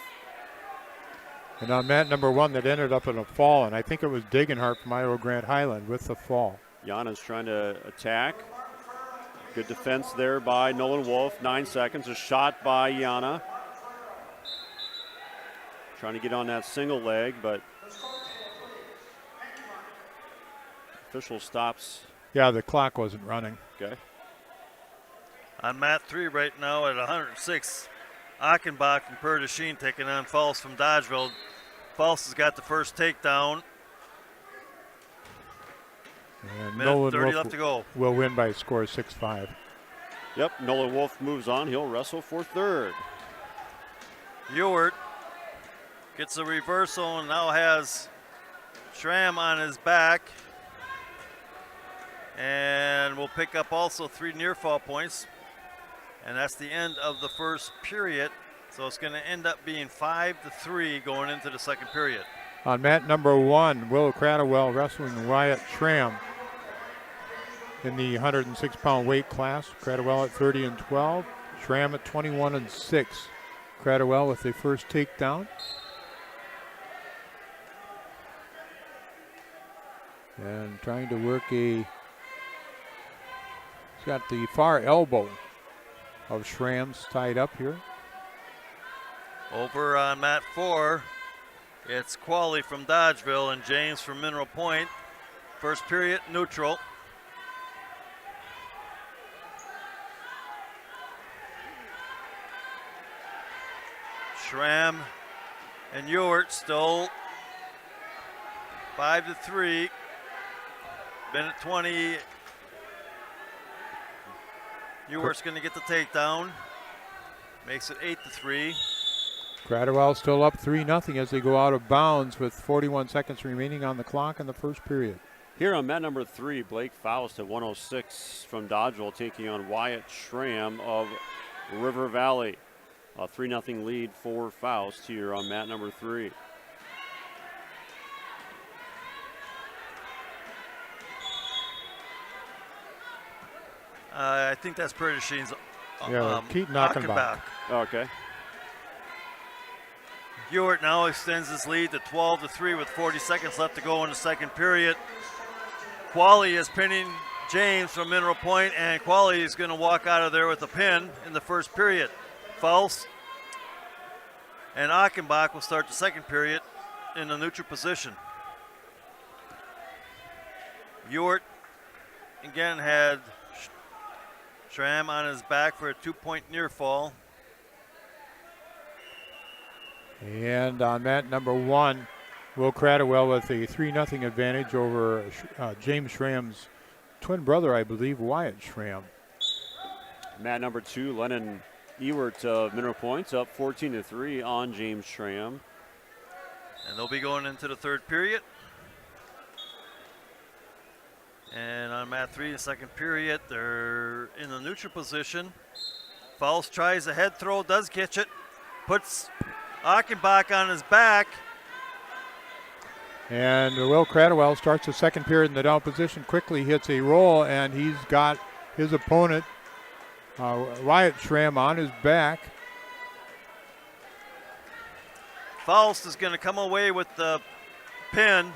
And on mat number 1, that ended up in a fall, and I think it was Degenhart from Iowa Grant Highland with the fall. Yana's trying to attack. Good defense there by Nolan Wolf. 9 seconds, a shot by Yana. Trying to get on that single leg, but official stops. Yeah, the clock wasn't running. Okay. On mat 3 right now at 106, Achenbach and Prairie du Chien taking on False from Dodgeville. False has got the first takedown. And Minute Nolan 30 Wolf left to go. will win by a score of 6-5. Yep, Nolan Wolf moves on. He'll wrestle for third. Ewart gets a reversal and now has Schramm on his back. And will pick up also 3 near fall points. And that's the end of the first period. So it's going to end up being 5-3 going into the second period. On mat number 1, Will Cradwell wrestling Wyatt Schramm in the 106-pound weight class. Cradwell at 30-12, Schramm at 21-6. Cradwell with the first takedown. And trying to work he's got the far elbow of Schramm's tied up here. Over on mat 4, it's Qualley from Dodgeville and James from Mineral Point. First period, neutral. Schramm and Ewart still 5-3. Minute 20. Ewart's going to get the takedown. Makes it 8-3. Cradwell still up 3-0 as they go out of bounds with 41 seconds remaining on the clock in the first period. Here on mat number 3, Blake Faust at 106 from Dodgeville taking on Wyatt Schramm of River Valley. A 3-0 lead for Faust here on mat number 3. I think that's Prairie du Chien's Keaton Achenbach. Okay. Ewart now extends his lead to 12-3 with 40 seconds left to go in the second period. Qualley is pinning James from Mineral Point, and Qualley is going to walk out of there with a pin in the first period. Faust and Achenbach will start the second period in the neutral position. Ewart again had Schramm on his back for a 2-point near fall. And on mat number 1, Will Cradwell with a 3-0 advantage over James Schramm's twin brother, I believe, Wyatt Schramm. Mat number 2, Lennon Ewart of Mineral Points up 14-3 on James Schramm. And they'll be going into the third period. And on mat 3, the second period, they're in the neutral position. Faust tries a head throw, does catch it, puts Achenbach on his back. And Will Cradwell starts the second period in the down position, quickly hits a roll, and he's got his opponent, Wyatt Schramm, on his back. Faust is going to come away with the pin.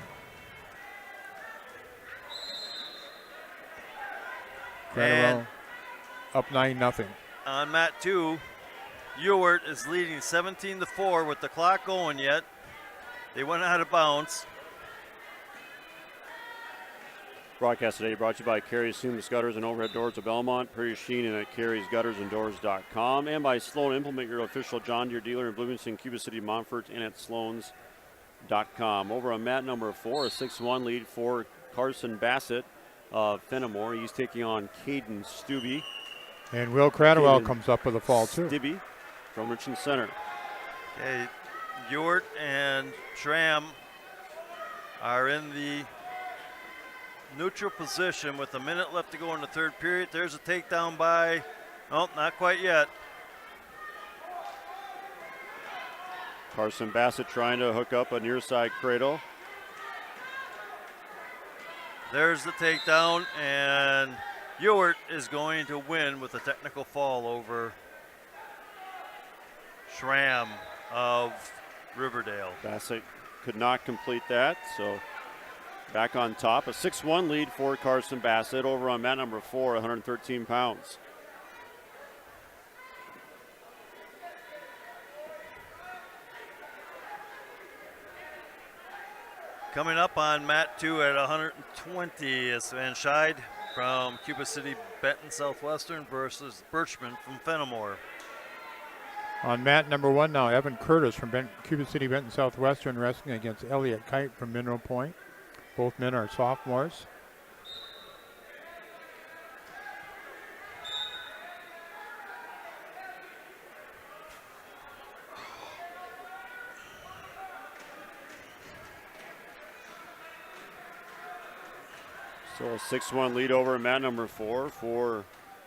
Cradwell up 9-0. On mat 2, Ewart is leading 17-4 with the clock going yet. They went out of bounds. Broadcast today brought to you by Carey Seamless Gutters and Overhead Doors of Belmont, Prairie du Chien, and at Carey'sGuttersandDoors.com, and by Sloan. Implement your official John Deere dealer in Bloomington, Cuba City, Montfort, and at Sloans.com. Over on mat number 4, a 6-1 lead for Carson Bassett of Fennimore. He's taking on Caden Stubbe. And Will Cradwell comes up with a fall, too. Stubbe from Richland Center. Okay, Ewart and Schramm are in the neutral position with a minute left to go in the third period. There's a takedown by, nope, not quite yet. Carson Bassett trying to hook up a near side cradle. There's the takedown, and Ewart is going to win with a technical fall over Schramm of Riverdale. Bassett could not complete that, so back on top. A 6-1 lead for Carson Bassett. Over on mat number 4, 113 pounds. Coming up on mat 2 at 120 is Van Scheid from Cuba City, Benton, Southwestern versus Birchman from Fennimore. On mat number 1 now, Evan Curtis from Cuba City, Benton, Southwestern, wrestling against Elliot Kite from Mineral Point. Both men are sophomores. So a 6-1 lead over mat number 4 for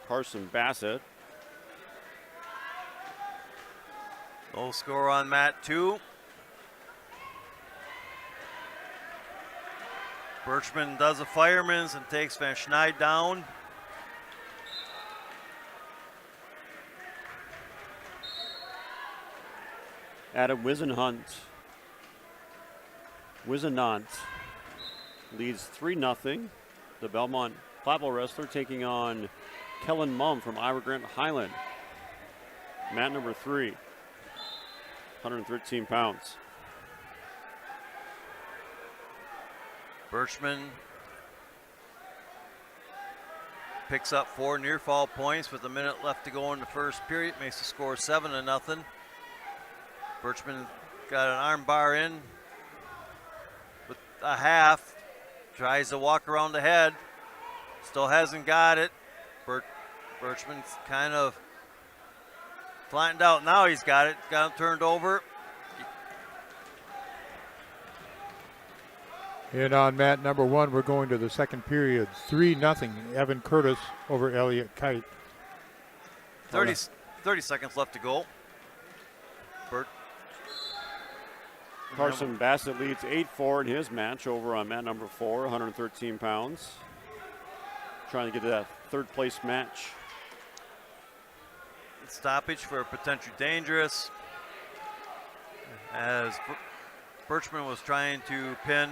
Carson Bassett. Low score on mat 2. Birchman does a fireman's and takes Van Scheid down. Adam Wisenhunt leads 3-0. The Belmont Platteville wrestler taking on Kellen Mumm from Ira Grant Highland. Mat number 3, 113 pounds. Birchman picks up 4 near fall points with a minute left to go in the first period. Makes the score 7-0. Birchman got an arm bar in with a half. Tries to walk around the head. Still hasn't got it. Birchman's kind of flattened out. Now he's got it. Got him turned over. And on mat number 1, we're going to the second period. 3-0, Evan Curtis over Elliott Kite. 30 seconds left to go. Carson Bassett leads 8-4 in his match over on mat number 4, 113 pounds. Trying to get to that third place match. Stoppage for potentially dangerous. As Birchman was trying to pin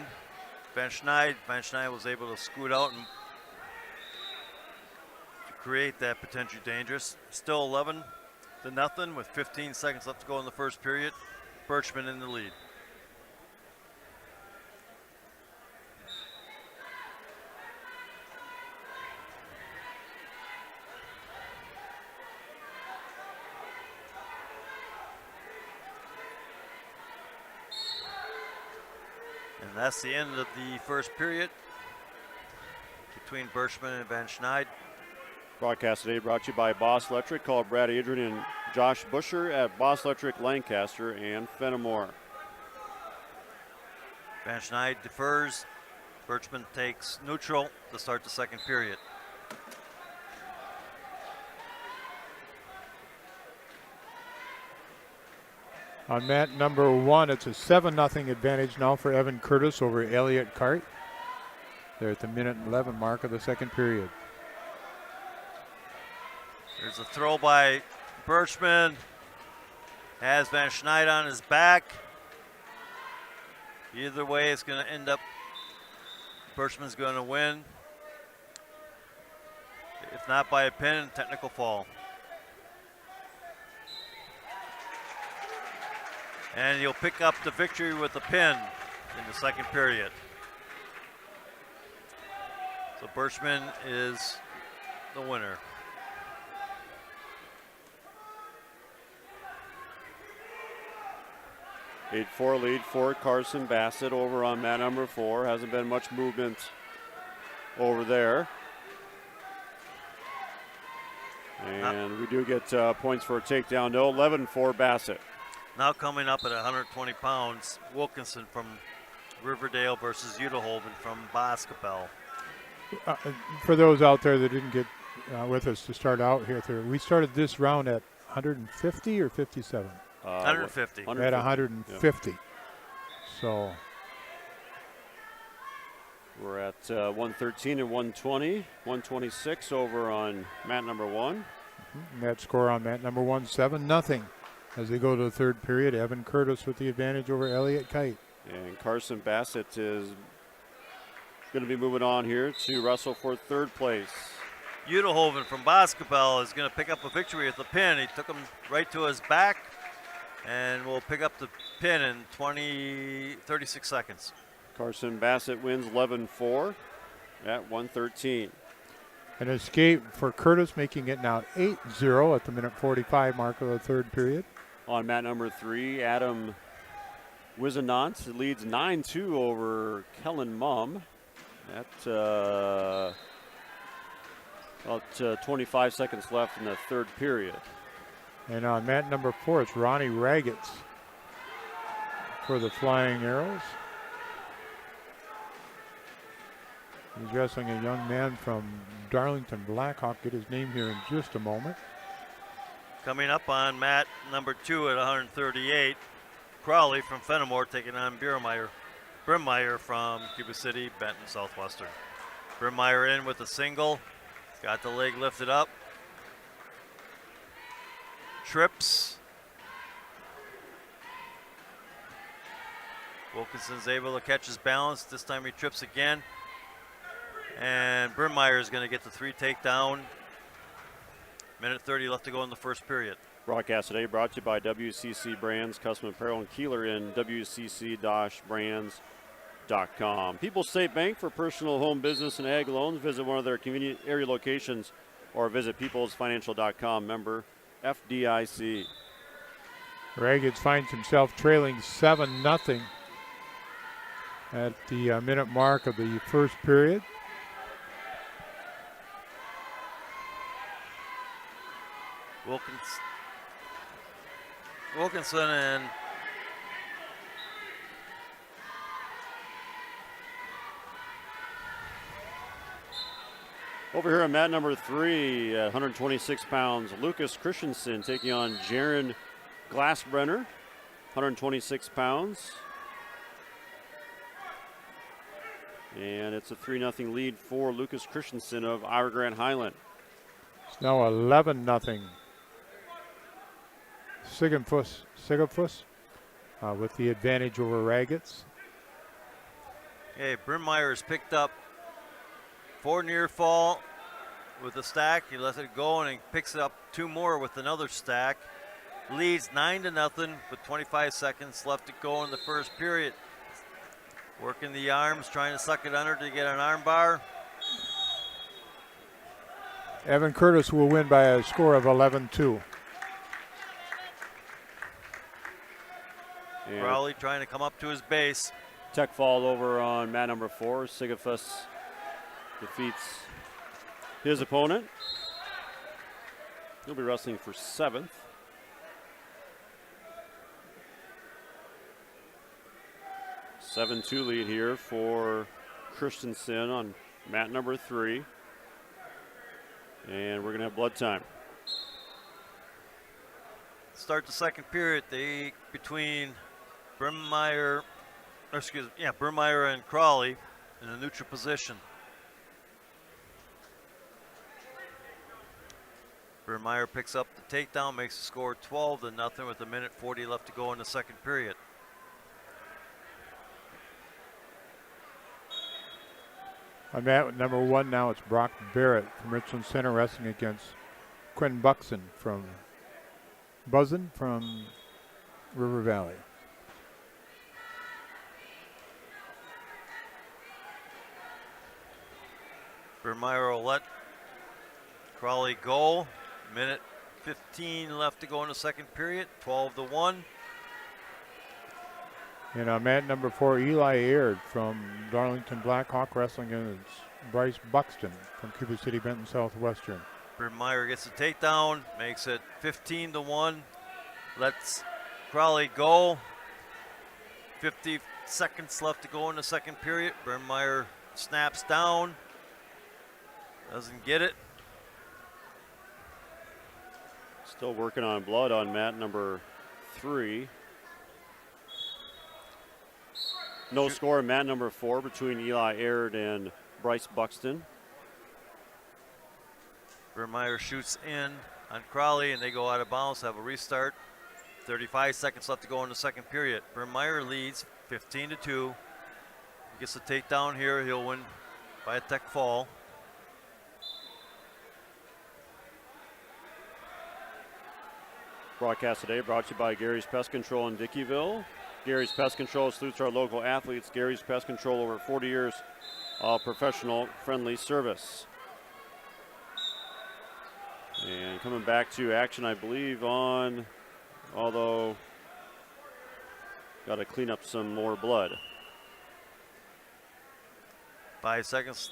Van Schneid. Van Schneid was able to scoot out and create that potentially dangerous. Still 11-0 with 15 seconds left to go in the first period. Birchman in the lead. And that's the end of the first period between Birchman and Van Schneid. Broadcast today brought to you by Boss Electric. Call Brad Adrian and Josh Busher at Boss Electric, Lancaster, and Fennimore. Van Schneid defers. Birchman takes neutral to start the second period. On mat number 1, it's a 7-0 advantage now for Evan Curtis over Elliott Kite. They're at the minute and 11 mark of the second period. There's a throw by Birchman. Has Van Schneid on his back. Either way, it's going to end up, Birchman's going to win. If not by a pin, technical fall. And he'll pick up the victory with a pin in the second period. So Birchman is the winner. 8-4 lead for Carson Bassett over on mat number 4. Hasn't been much movement over there. And we do get points for a takedown. No, 11-4 Bassett. Now coming up at 120 pounds, Wilkinson from Riverdale versus Udeholven from Boscobel. For those out there that didn't get with us to start out here, we started this round at 150 or 57? 150. At 150. Yeah. So we're at 113 and 120. 126 over on mat number 1. That score on mat number 1, 7-0. As they go to the third period, Evan Curtis with the advantage over Elliott Kite. And Carson Bassett is going to be moving on here to wrestle for third place. Udeholven from Boscobel is going to pick up a victory at the pin. He took him right to his back and will pick up the pin in 36 seconds. Carson Bassett wins 11-4 at 113. An escape for Curtis, making it now 8-0 at the minute 45 mark of the third period. On mat number 3, Adam Wizenant leads 9-2 over Kellen Mumm. At about 25 seconds left in the third period. And on mat number 4, it's Ronnie Raggets for the Flying Arrows. He's wrestling a young man from Darlington, Blackhawk. Get his name here in just a moment. Coming up on mat number 2 at 138, Crawley from Fennimore taking on Brimmeyer from Cuba City, Benton, Southwestern. Brimmeyer in with a single. Got the leg lifted up. Trips. Wilkinson's able to catch his balance. This time he trips again. And Brimmeyer is going to get the 3 takedown. Minute 30 left to go in the first period. Broadcast today brought to you by WCC Brands, Custom Apparel and Kieler in WCC-brands.com. People's State Bank for personal, home, business, and ag loans. Visit one of their convenient area locations or visit peoplesfinancial.com. Member FDIC. Raggets finds himself trailing 7-0 at the minute mark of the first period. Wilkinson and Over here on mat number 3 at 126 pounds, Lucas Christensen taking on Jaron Glassbrenner, 126 pounds. And it's a 3-0 lead for Lucas Christensen of Ira Grant Highland. It's now 11-0. Sigafus with the advantage over Raggets. Okay, Brynmeyer's picked up 4 near fall with a stack. He lets it go and he picks up 2 more with another stack. Leads 9-0 with 25 seconds left to go in the first period. Working the arms, trying to suck it under to get an arm bar. Evan Curtis will win by a score of 11-2. Crowley trying to come up to his base. Tech fall over on mat number 4. Sigafus defeats his opponent. He'll be wrestling for 7th. A 7-2 lead here for Christensen on mat number 3. And we're going to have blood time. Start the second period. Between Brynmeyer and Crawley in a neutral position. Brynmeyer picks up the takedown, makes the score 12-0 with 1:40 left to go in the second period. On mat number 1 now, it's Brock Barrett from Richland Center wrestling against Quinn Buxton from River Valley. Brynmeyer will let Crawley go. 1:15 left to go in the second period, 12-1. And on mat number 4, Eli Aird from Darlington Blackhawk wrestling against Bryce Buxton from Cuba City, Benton, Southwestern. Brynmeyer gets the takedown, makes it 15-1. Lets Crawley go. 50 seconds left to go in the second period. Brynmeyer snaps down. Doesn't get it. Still working on blood on mat number 3. No score in mat number 4 between Eli Aird and Bryce Buxton. Brynmeyer shoots in on Crawley and they go out of bounds, have a restart. 35 seconds left to go in the second period. Brynmeyer leads 15-2. He gets the takedown here. He'll win by a tech fall. Broadcast today brought to you by Gary's Pest Control in Dickeyville. Gary's Pest Control salutes our local athletes. Gary's Pest Control, over 40 years of professional, friendly service. And coming back to action, I believe, although got to clean up some more blood. 5 seconds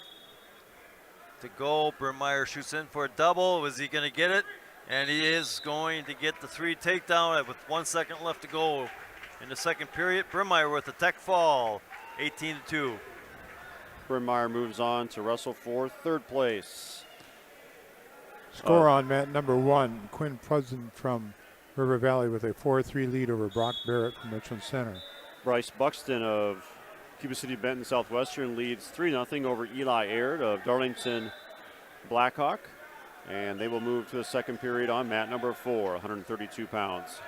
to go. Brynmeyer shoots in for a double. Was he going to get it? And he is going to get the 3 takedown with 1 second left to go in the second period. Brynmeyer with a tech fall, 18-2. Brynmeyer moves on to wrestle for 3rd place. Score on mat number 1, Quinn Buxton from River Valley with a 4-3 lead over Brock Barrett from Richland Center. Bryce Buxton of Cuba City, Benton, Southwestern leads 3-0 over Eli Aird of Darlington Blackhawk. And they will move to the second period on mat number 4, 132 pounds.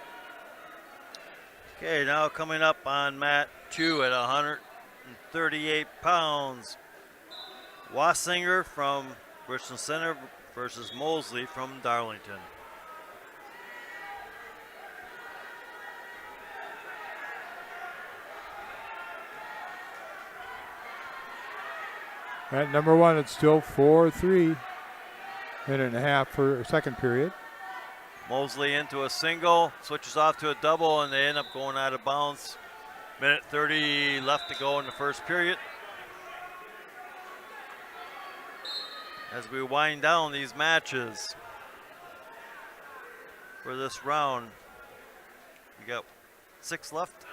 Okay, now coming up on mat 2 at 138 pounds. Wassinger from Richland Center versus Mosley from Darlington. At number 1, it's still 4-3. Minute and a half for second period. Mosley into a single, switches off to a double, and they end up going out of bounds. 1:30 left to go in the first period. As we wind down these matches for this round, we got 6 left.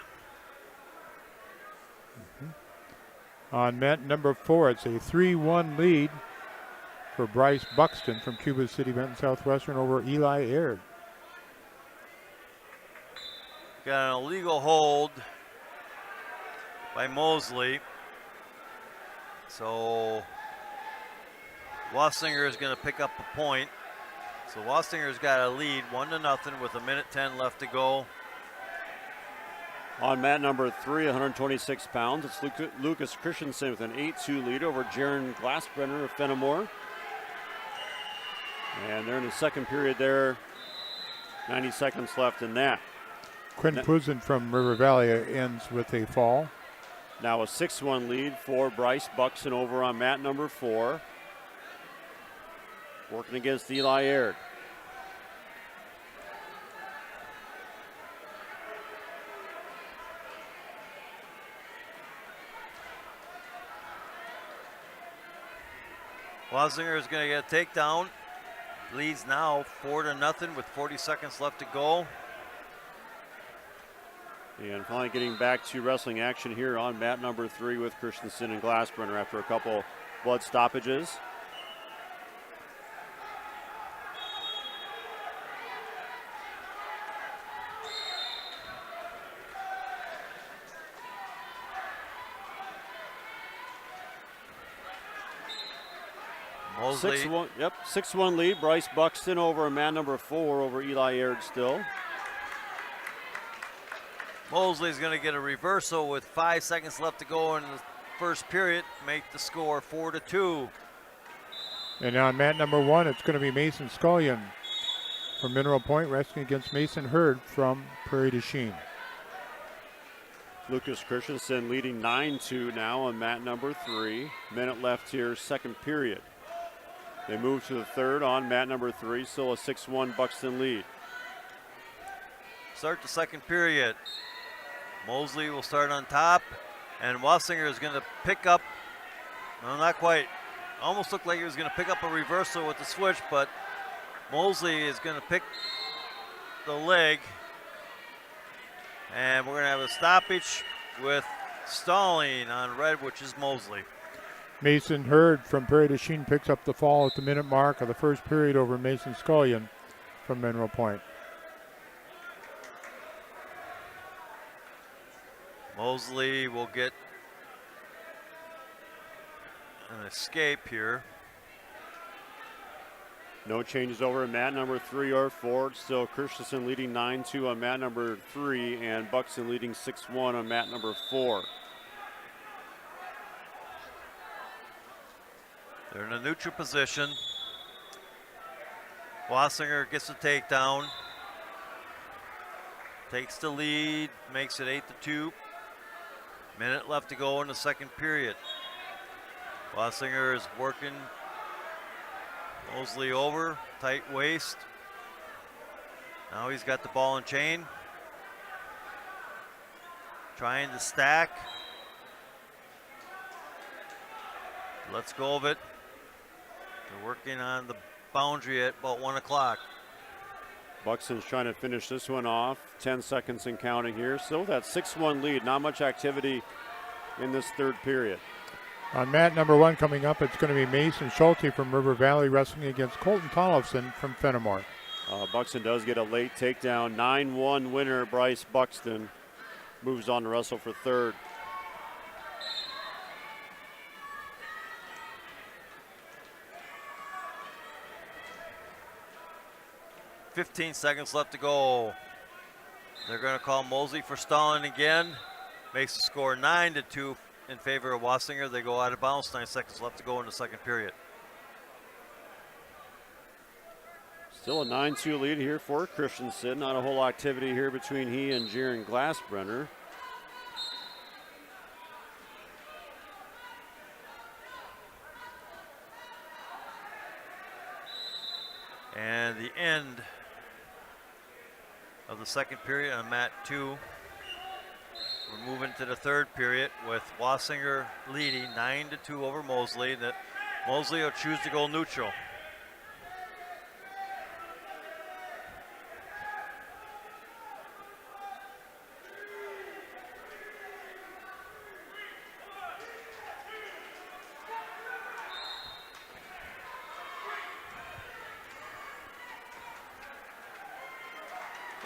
On mat number 4, it's a 3-1 lead for Bryce Buxton from Cuba City, Benton, Southwestern over Eli Aird. Got an illegal hold by Mosley. So Wassinger is going to pick up a point. So Wassinger's got a lead 1-0 with 1:10 left to go. On mat number 3, 126 pounds, it's Lucas Christensen with an 8-2 lead over Jaron Glassbrenner of Fennimore. And they're in the second period there. 90 seconds left in that. Quinn Puzin from River Valley ends with a fall. Now a 6-1 lead for Bryce Buxton over on mat number 4. Working against Eli Aird. Wassinger is going to get a takedown. Leads now 4-0 with 40 seconds left to go. And finally getting back to wrestling action here on mat number 3 with Christensen and Glassbrenner after a couple blood stoppages. Mosley. 6-1 lead. Bryce Buxton over man number 4 over Eli Aird still. Mosley's going to get a reversal with 5 seconds left to go in the first period, make the score 4-2. And on mat number 1, it's going to be Mason Scullion from Mineral Point wrestling against Mason Hurd from Prairie du Chien. Lucas Christensen leading 9-2 now on mat number 3. Minute left here, second period. They move to the third on mat number 3, still a 6-1 Buxton lead. Start the second period. Mosley will start on top, and Wassinger is going to pick up, well, not quite, almost looked like he was going to pick up a reversal with the switch, but Mosley is going to pick the leg, and we're going to have a stoppage with stalling on red, which is Mosley. Mason Hurd from Prairie du Chien picks up the fall at the minute mark of the first period over Mason Scullion from Mineral Point. Mosley will get an escape here. No changes over at mat number 3 or 4. It's still Christensen leading 9-2 on mat number 3 and Buxton leading 6-1 on mat number 4. They're in a neutral position. Wassinger gets a takedown. Takes the lead, makes it 8-2. Minute left to go in the second period. Wassinger is working Mosley over, tight waist. Now he's got the ball and chain. Trying to stack. Let's go of it. They're working on the boundary at about 1 o'clock. Buxton's trying to finish this one off. 10 seconds and counting here. Still that 6-1 lead. Not much activity in this third period. On mat number 1 coming up, it's going to be Mason Schulte from River Valley wrestling against Colton Tollefson from Fennimore. Buxton does get a late takedown. 9-1 winner Bryce Buxton moves on to wrestle for third. .15 seconds left to go. They're going to call Mosley for stalling again. Makes the score 9-2 in favor of Wassinger. They go out of bounds. 9 seconds left to go in the second period. Still a 9-2 lead here for Christensen. Not a whole activity here between he and Jaron Glassbrenner. And the end of the second period on mat 2. We're moving to the third period with Wassinger leading 9-2 over Mosley. That Mosley will choose to go neutral.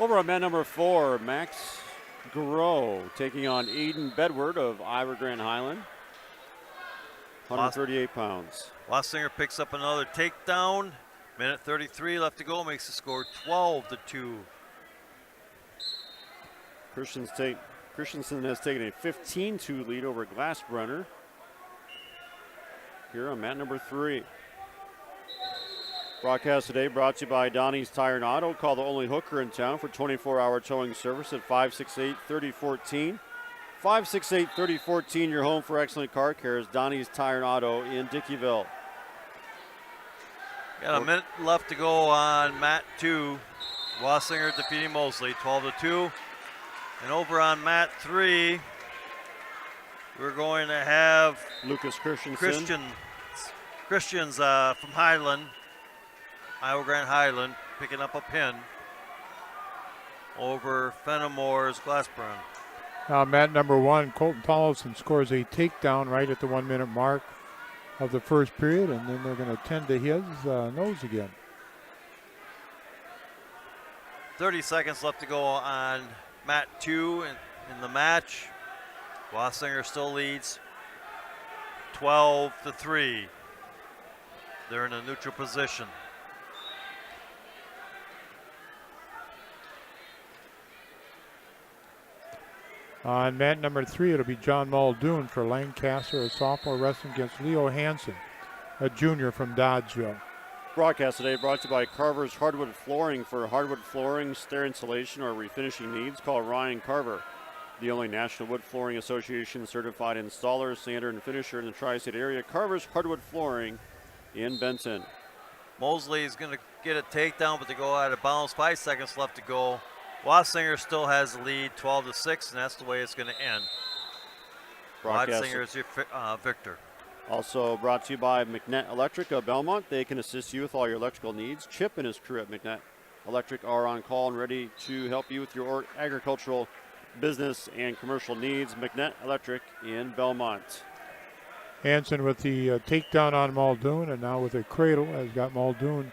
Over on mat number 4, Max Garreau taking on Aiden Bedward of Iowa Grand Highland. 138 pounds. Wassinger picks up another takedown. Minute 33 left to go, makes the score 12-2. Christensen has taken a 15-2 lead over Glassbrenner here on mat number 3. Broadcast today brought to you by Donnie's Tire and Auto. Call the only hooker in town for 24-hour towing service at 568-3014. 568-3014, your home for excellent car care is Donnie's Tire and Auto in Dickeyville. Got a minute left to go on mat 2. Wassinger defeating Mosley, 12-2. And over on mat 3, we're going to have Lucas Christians from Highland, Iowa Grand Highland, picking up a pin over Fennimore's Glassburn. Mat number 1, Colton Tollefson scores a takedown right at the 1 minute mark of the first period, and then they're going to tend to his nose again. 30 seconds left to go on mat 2 in the match. Wassinger still leads 12-3. They're in a neutral position. On mat number 3, it'll be John Muldoon for Lancaster, a sophomore, wrestling against Leo Hansen, a junior from Dodgeville. Broadcast today brought to you by Carver's Hardwood Flooring. For hardwood flooring, stair insulation, or refinishing needs, call Ryan Carver, the only National Wood Flooring Association certified installer, sander, and finisher in the tri-state area. Carver's Hardwood Flooring in Benton. Mosley is going to get a takedown, but they go out of bounds. 5 seconds left to go. Wassinger still has the lead, 12-6, and that's the way it's going to end. Wassinger is your victor. Also brought to you by McNett Electric of Belmont. They can assist you with all your electrical needs. Chip and his crew at McNett Electric are on call and ready to help you with your agricultural, business, and commercial needs. McNett Electric in Belmont. Hansen with the takedown on Muldoon, and now with a cradle has got Muldoon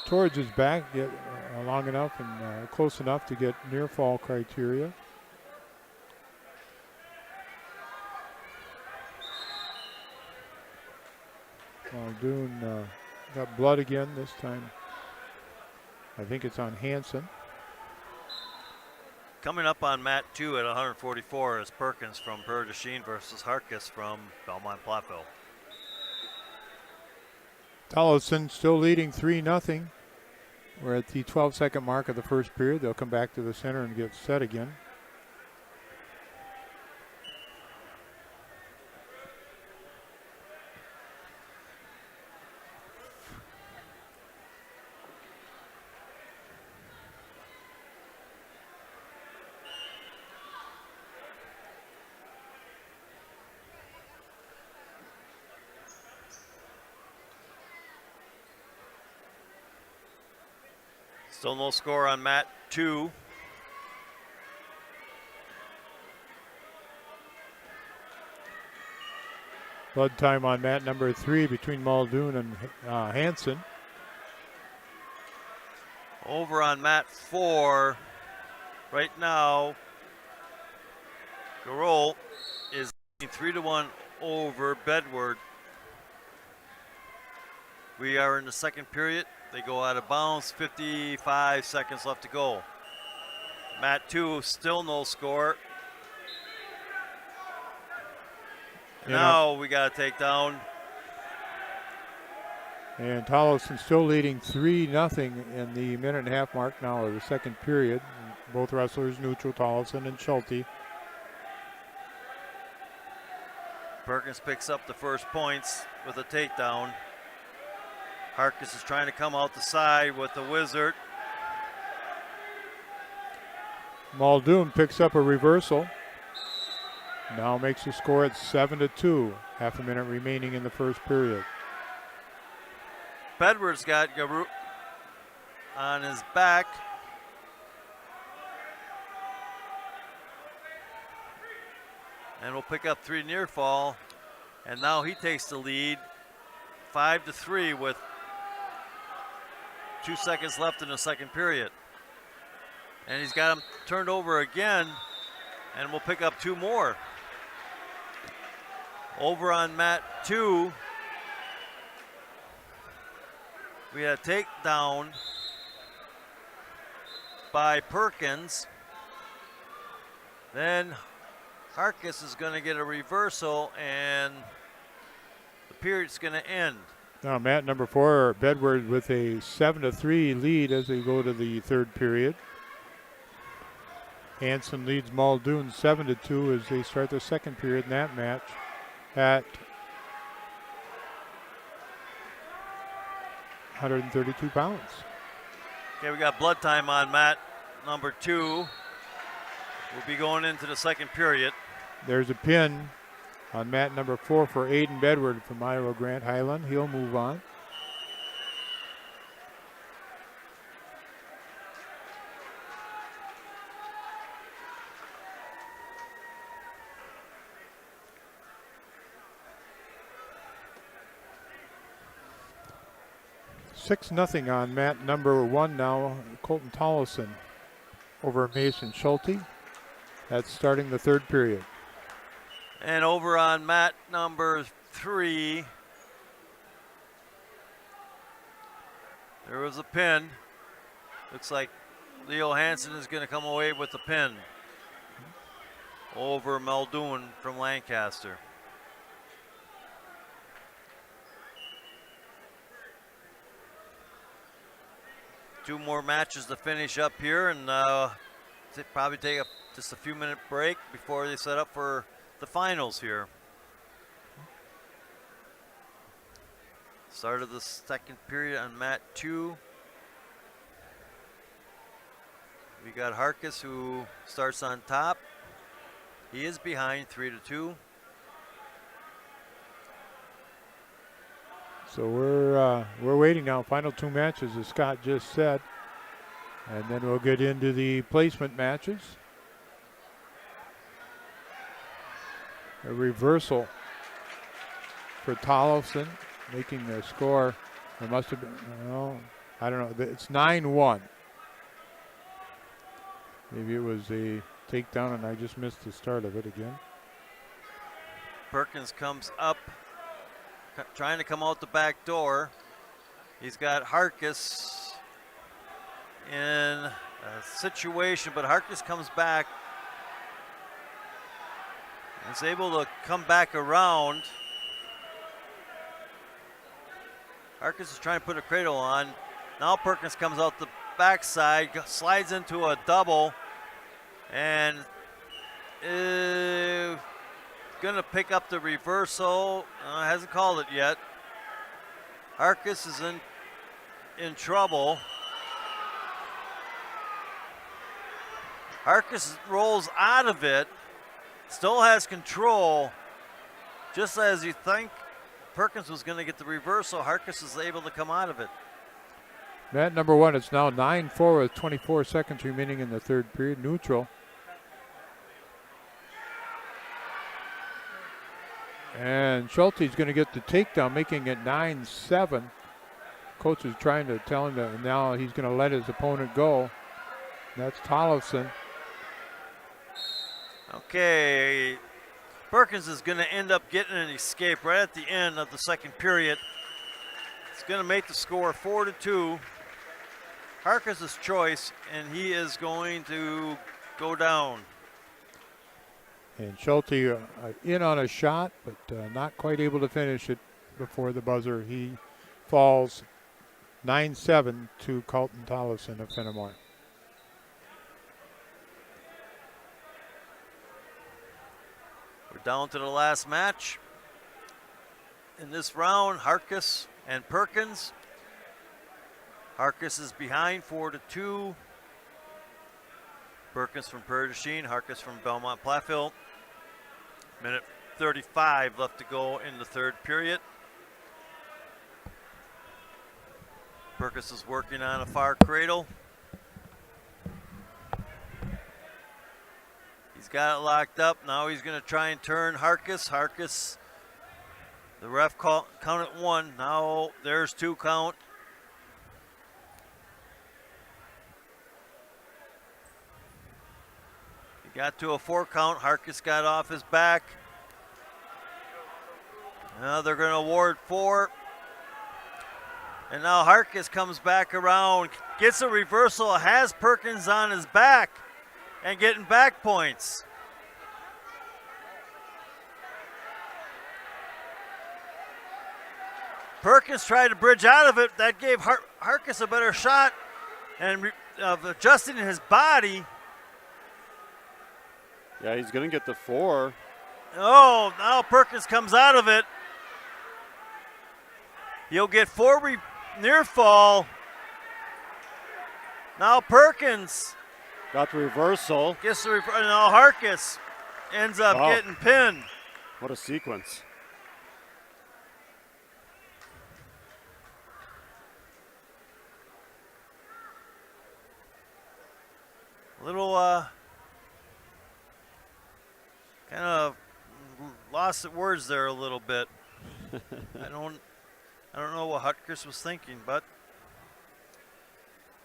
towards his back, get long enough and close enough to get near fall criteria. Muldoon got blood again this time. I think it's on Hansen. Coming up on mat 2 at 144 is Perkins from Prairie du Chien versus Harkis from Belmont Platteville. Tollefson still leading 3-0. We're at the 12-second mark of the first period. They'll come back to the center and get set again. Still no score on mat 2. Blood time on mat number 3 between Muldoon and Hansen. Over on mat 4, right now, Garreau is 3-1 over Bedward. We are in the second period. They go out of bounds, 55 seconds left to go. Mat 2, still no score. Now we got to take down. And Tollefson still leading 3-0 in the minute and a half mark now of the second period. Both wrestlers neutral, Tollefson and Schulte. Perkins picks up the first points with a takedown. Harkis is trying to come out the side with the wizard. Muldoon picks up a reversal. Now makes the score at 7-2. Half a minute remaining in the first period. Bedward's got Garreau on his back. And will pick up 3 near fall. And now he takes the lead 5-3 with 2 seconds left in the second period. And he's got him turned over again, and we'll pick up 2 more. Over on mat 2, we had a takedown by Perkins. Then Harkis is going to get a reversal, and the period's going to end. Now mat number 4, Bedward with a 7-3 lead as they go to the third period. Hanson leads Muldoon 7-2 as they start the second period in that match at 132 pounds. Okay, we got blood time on mat number 2. We'll be going into the second period. There's a pin on mat number 4 for Aiden Bedward from Iowa Grant Highland. He'll move on. Six nothing on mat number 1 now. Colton Tollison over Mason Schulte. That's starting the third period. And over on mat number 3, there was a pin. Looks like Leo Hansen is going to come away with the pin over Muldoon from Lancaster. Two more matches to finish up here, and probably take just a few minute break before they set up for the finals here. Start of the second period on mat 2. We got Harkis who starts on top. He is behind 3-2. So we're waiting now. Final 2 matches, as Scott just said, and then we'll get into the placement matches. A reversal for Tollefson, making the score. It must have been, I don't know. It's 9-1. Maybe it was a takedown, and I just missed the start of it again. Perkins comes up, trying to come out the back door. He's got Harkis in a situation, but Harkis comes back and is able to come back around. Harkis is trying to put a cradle on. Now Perkins comes out the backside, slides into a double, and gonna pick up the reversal. Hasn't called it yet. Harkis is in trouble. Harkis rolls out of it, still has control. Just as you think Perkins was gonna get the reversal, Harkis is able to come out of it. Mat number 1, it's now 9-4 with 24 seconds remaining in the third period, neutral. And Schulte's going to get the takedown, making it 9-7. Coach is trying to tell him that now he's going to let his opponent go. That's Tollefson. Okay, Perkins is going to end up getting an escape right at the end of the second period. It's going to make the score 4-2. Harkis' choice, and he is going to go down. And Schulte in on a shot, but not quite able to finish it before the buzzer. He falls 9-7 to Colton Tollefson of Fennimore. We're down to the last match. In this round, Harkis and Perkins. Harkis is behind 4-2. Perkins from Prairie du Chien, Harkis from Belmont Platteville. Minute 35 left to go in the third period. Perkins is working on a far cradle. He's got it locked up. Now he's going to try and turn Harkis. Harkis, the ref counted 1. Now there's 2 count. Got to a 4 count. Harkis got off his back. Now they're going to award 4. And now Harkis comes back around, gets a reversal, has Perkins on his back, and getting back points. Perkins tried to bridge out of it. That gave Harkis a better shot and of adjusting his body. Yeah, he's going to get the 4. Oh, now Perkins comes out of it. He'll get 4 near fall. Now Perkins got the reversal. Gets the reversal. Now Harkis ends up getting pinned. What a sequence. Little kind of lost at words there a little bit. I don't know what Harkis was thinking, but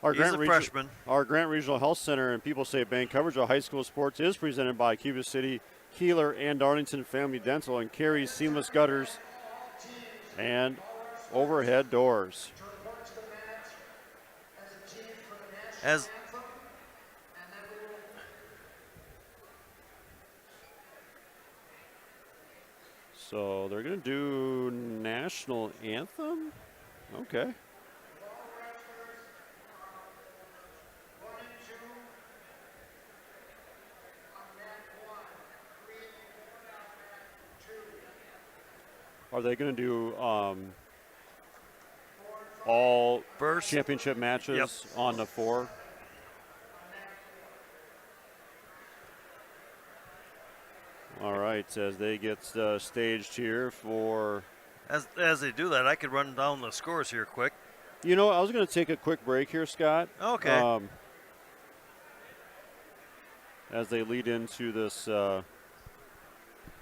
he's a freshman. Our Grant Regional Health Center and People State Bank coverage of high school sports is presented by Cuba City, Kieler, and Darlington Family Dental, and Carey Seamless Gutters and Overhead Doors. So they're going to do national anthem? Okay. Are they going to do all first championship matches on the 4? All right, as they get staged here for... As they do that, I could run down the scores here quick. You know, I was going to take a quick break here, Scott. Okay. As they lead into this...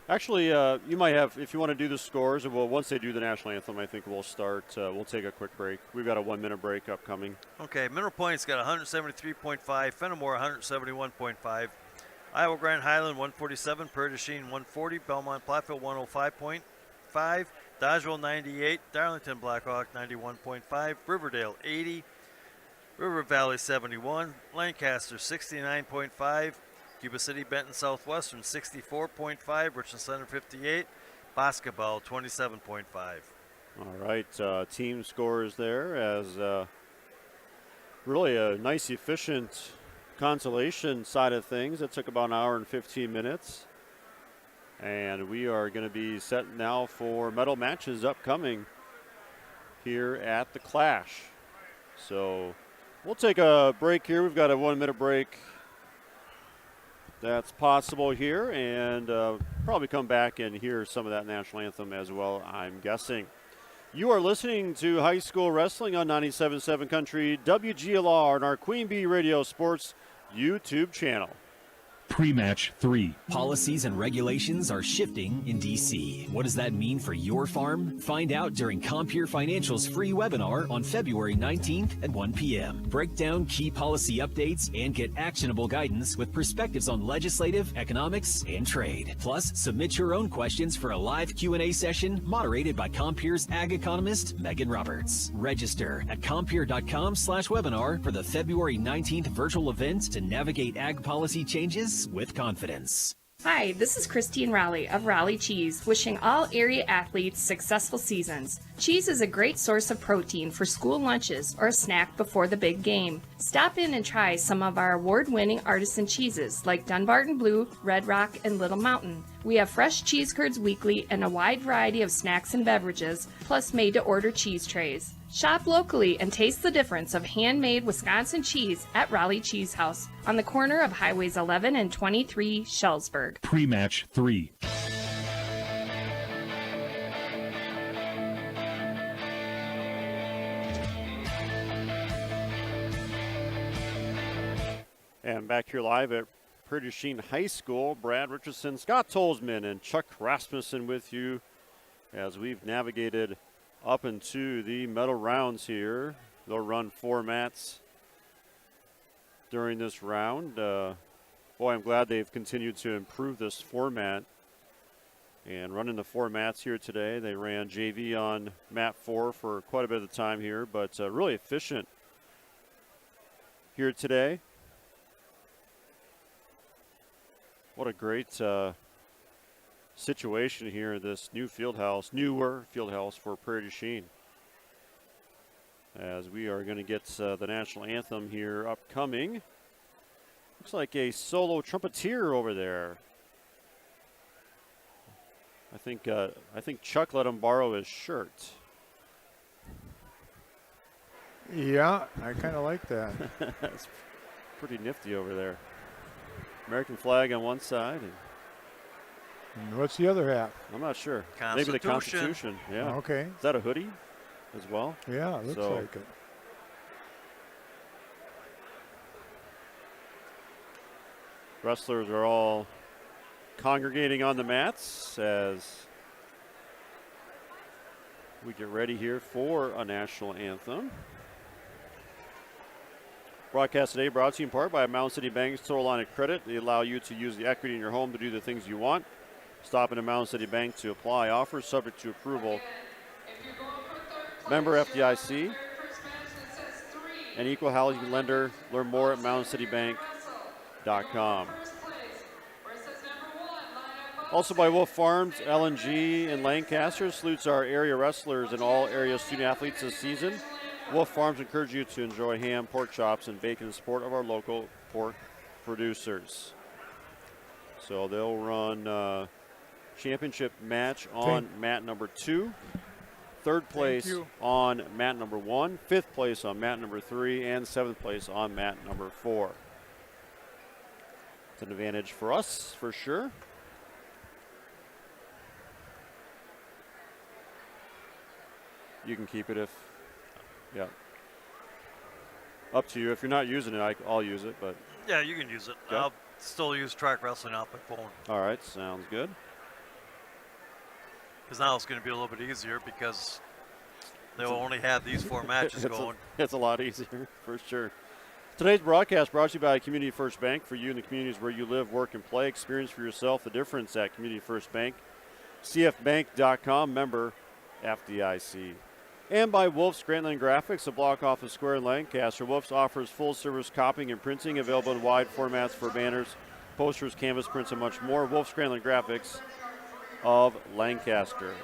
Actually, you might have, if you want to do the scores, well, once they do the national anthem, I think we'll start. We'll take a quick break. We've got a 1-minute break upcoming. Okay, Mineral Point's got 173.5, Fennimore 171.5, Iowa Grand Highland 147, Prairie du Chien 140, Belmont Platteville 105.5, Dodgeville 98, Darlington Blackhawk 91.5, Riverdale 80, River Valley 71, Lancaster 69.5, Cuba City, Benton, Southwestern 64.5, Richland Center 58, Boscobel 27.5. All right, team scores there as really a nice, efficient consolation side of things. It took about an hour and 15 minutes. And we are going to be set now for medal matches upcoming here at the Clash. So we'll take a break here. We've got a 1-minute break. That's possible here, and probably come back and hear some of that national anthem as well, I'm guessing. You are listening to High School Wrestling on 97.7 Country, WGLR, and our Queen Bee Radio Sports YouTube channel. Pre-match 3. Policies and regulations are shifting in D.C. What does that mean for your farm? Find out during Compeer Financial's free webinar on February 19th at 1 p.m. Break down key policy updates and get actionable guidance with perspectives on legislative, economics, and trade. Plus, submit your own questions for a live Q&A session moderated by Compeer's ag economist, Megan Roberts. Register at compeer.com/webinar for the February 19th virtual event to navigate ag policy changes with confidence. Hi, this is Christine Raleigh of Raleigh Cheese, wishing all area athletes successful seasons. Cheese is a great source of protein for school lunches or a snack before the big game. Stop in and try some of our award-winning artisan cheeses like Dunbarton Blue, Red Rock, and Little Mountain. We have fresh cheese curds weekly and a wide variety of snacks and beverages, plus made-to-order cheese trays. Shop locally and taste the difference of handmade Wisconsin cheese at Raleigh Cheese House on the corner of Highways 11 and 23, Shellsburg. Pre-match 3. And back here live at Prairie du Chien High School, Brad Richardson, Scott Tolzman, and Chuck Rasmussen with you as we've navigated up into the medal rounds here. They'll run 4 mats during this round. 4 Boy, I'm glad they've continued to improve this format and running the 4 mats here today. They ran JV on mat 4 for quite a bit of the time here, but really efficient here today. What a great situation here, this newer field house for Prairie du Chien. As we are going to get the national anthem here upcoming. Looks like a solo trumpeter over there. I think Chuck let him borrow his shirt. Yeah, I kind of like that. That's pretty nifty over there. American flag on one side. And what's the other half? I'm not sure. Maybe the Constitution. Yeah. Okay. Is that a hoodie as well? Yeah, it looks like it. Wrestlers are all congregating on the mats as we get ready here for a national anthem. Broadcast today brought to you in part by Mountain City Bank's Total Line of Credit. They allow you to use the equity in your home to do the things you want. Stop in a Mountain City Bank to apply. Offers subject to approval. Member FDIC. An equal housing lender. Learn more at mountaincitybank.com. Also by Wolf Farms, LNG in Lancaster salutes our area wrestlers and all area student athletes this season. Wolf Farms encourage you to enjoy ham, pork chops, and bacon in support of our local pork producers. So they'll run championship match on mat number 2. Third place on mat number 1. 5th place on mat number 3. And 7th place on mat number 4. It's an advantage for us, for sure. You can keep it if, yeah. Up to you. If you're not using it, I'll use it, but. Yeah, you can use it. Okay. I'll still use track wrestling off my phone. All right, sounds good. Because now it's going to be a little bit easier because they'll only have these 4 matches going. It's a lot easier, for sure. Today's broadcast brought to you by Community First Bank. For you in the communities where you live, work, and play, experience for yourself the difference at Community First Bank. CFbank.com, member FDIC. And by Wolf's Grantland Graphics, a block off the square in Lancaster. Wolf's offers full-service copying and printing, available in wide formats for banners, posters, canvas prints, and much more. Wolf's Grantland Graphics of Lancaster.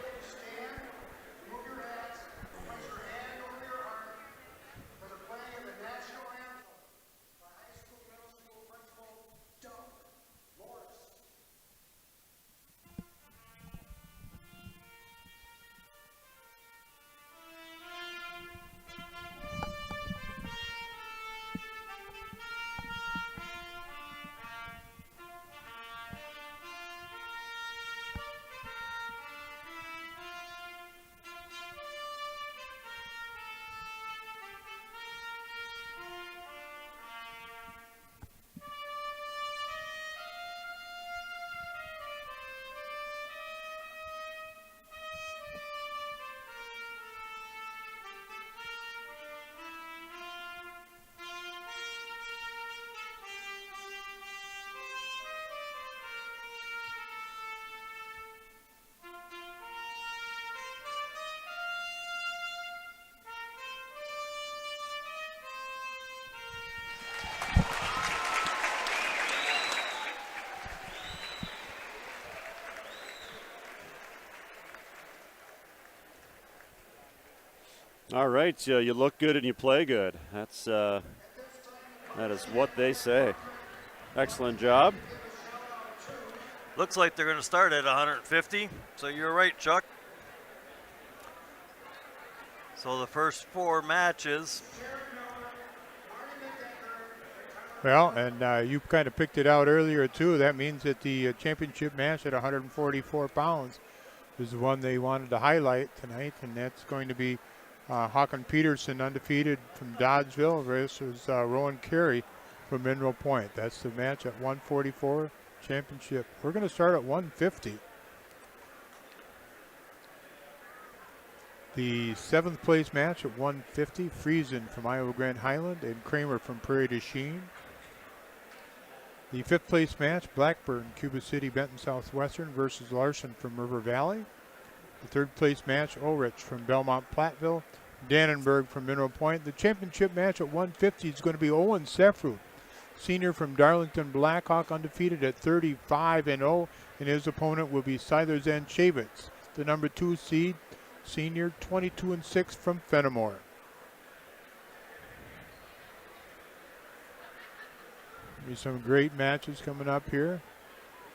All right, you look good and you play good. That is what they say. Excellent job. Looks like they're going to start at 150. So you're right, Chuck. So the first 4 matches. Well, and you kind of picked it out earlier, too. That means that the championship match at 144 pounds is the one they wanted to highlight tonight, and that's going to be Håkon Peterson, undefeated from Dodgeville, versus Rowan Carey from Mineral Point. That's the match at 144 championship. We're going to start at 150. The 7th place match at 150, Friesen from Iowa Grand Highland and Kramer from Prairie du Chien. The 5th place match, Blackburn, Cuba City, Benton, Southwestern versus Larson from River Valley. The 3rd place match, Ulrich from Belmont, Platteville, Dannenberg from Mineral Point. The championship match at 150 is going to be Owen Sefru, senior from Darlington, Blackhawk, undefeated at 35-0, and his opponent will be Siler Zanchavitz, the number 2 seed, senior, 22-6 from Fennimore. Be some great matches coming up here.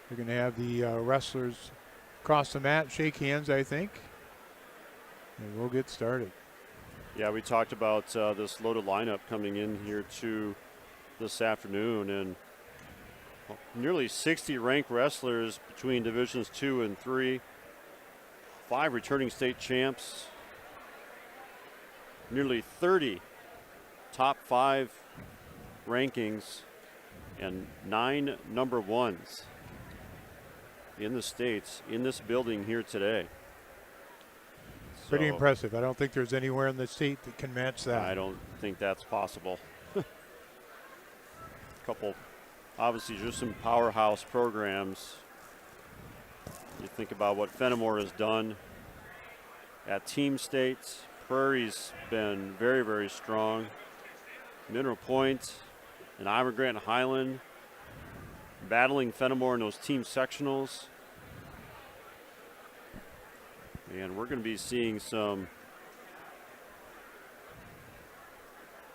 We're going to have the wrestlers cross the mat, shake hands, I think, and we'll get started. Yeah, we talked about this loaded lineup coming in here to this afternoon, and nearly 60 ranked wrestlers between divisions 2 and 3, 5 returning state champs, nearly 30 top 5 rankings, and 9 number 1s in the states in this building here today. Pretty impressive. I don't think there's anywhere in the state that can match that. I don't think that's possible. Couple, obviously, just some powerhouse programs. You think about what Fennimore has done at team states. Prairie's been very, very strong. Mineral Point and Iowa Grant and Highland battling Fennimore in those team sectionals. And we're going to be seeing some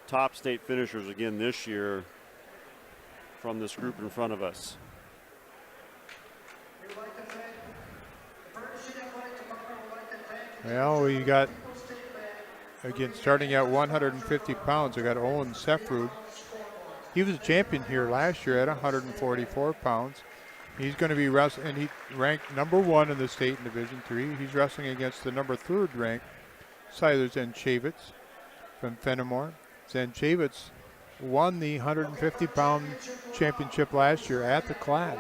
top state finishers again this year from this group in front of us. Well, we got, again, starting at 150 pounds, we got Owen Sefrud. He was a champion here last year at 144 pounds. He's going to be wrestling, and he ranked number 1 in the state in Division 3. He's wrestling against the number 3rd ranked Siler Zanchavitz from Fennimore. Zanchavitz won the 150-pound championship last year at the Clash.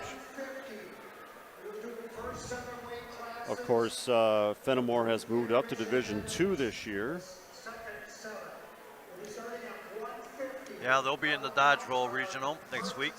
Of course, Fennimore has moved up to Division 2 this year. Yeah, they'll be in the Dodgeville Regional next week.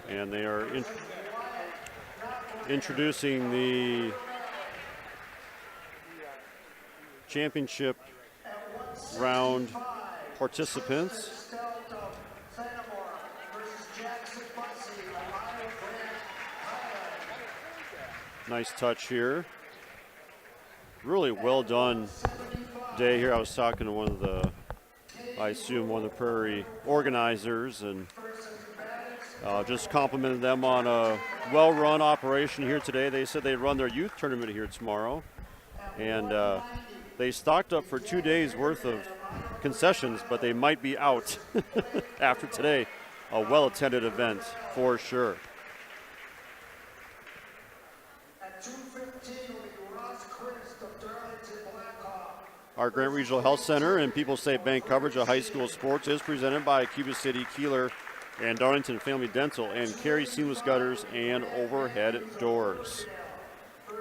And they are introducing the championship round participants. Nice touch here. Really well done day here. I was talking to one of the, I assume one of the Prairie organizers, and just complimented them on a well-run operation here today. They said they'd run their youth tournament here tomorrow, and they stocked up for 2 days worth of concessions, but they might be out after today. A well-attended event for sure. Our Grant Regional Health Center and People's State Bank coverage of high school sports is presented by Cuba City, Kieler, and Darlington Family Dental, and Carey Seamless Gutters and Overhead Doors.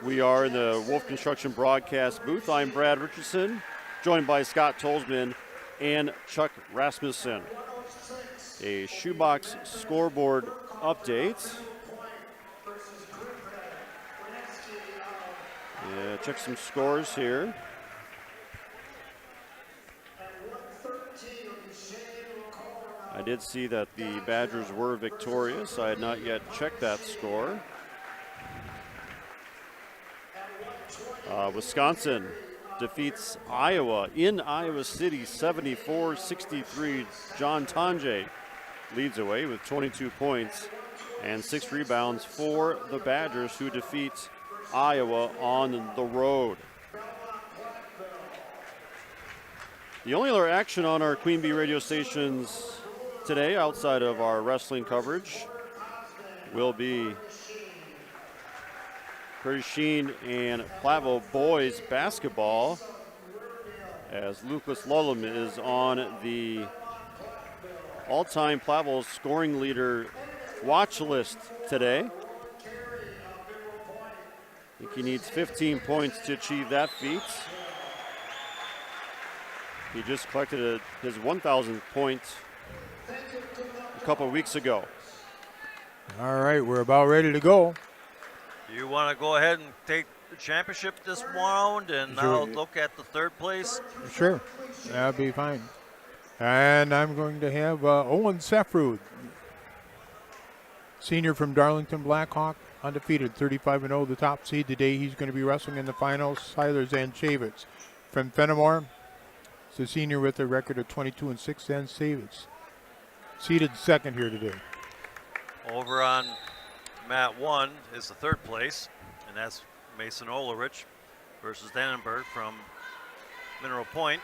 We are in the Wolf Construction broadcast booth. I'm Brad Richardson, joined by Scott Tolsman and Chuck Rasmussen. A shoebox scoreboard update. Yeah, check some scores here. I did see that the Badgers were victorious. I had not yet checked that score. Wisconsin defeats Iowa in Iowa City 74-63. John Tange leads away with 22 points and 6 rebounds for the Badgers, who defeat Iowa on the road. The only other action on our Queen Bee radio stations today, outside of our wrestling coverage, will be Prairie du Chien and Platteville boys basketball. as Lucas Lullum is on the all-time Platteville scoring leader watch list today. I think he needs 15 points to achieve that feat. He just collected his 1,000th point a couple of weeks ago. All right, we're about ready to go. You want to go ahead and take the championship this round and now look at the third place? Sure, that'll be fine. And I'm going to have Owen Sefrud, senior from Darlington Blackhawk, undefeated, 35-0, the top seed today. He's going to be wrestling in the finals. Tyler Zanchavitz from Fennimore. He's a senior with a record of 22-6. Zanchavitz seated second here today. Over on mat 1 is the third place, and that's Mason Olerich versus Dannenberg from Mineral Point.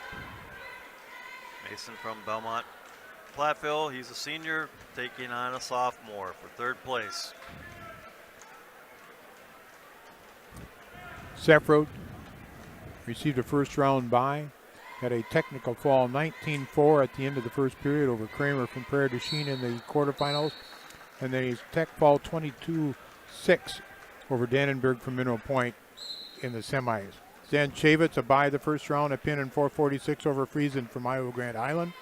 Mason from Belmont Platteville, he's a senior taking on a sophomore for third place. Sefrod received a first round bye. Had a technical fall 19-4 at the end of the first period over Kramer from Prairie du Chien in the quarterfinals. And then his tech fall 22-6 over Dannenberg from Mineral Point in the semis. Zanchavitz a bye the first round, a pin in 4:46 over Friesen from Iowa Grand Island.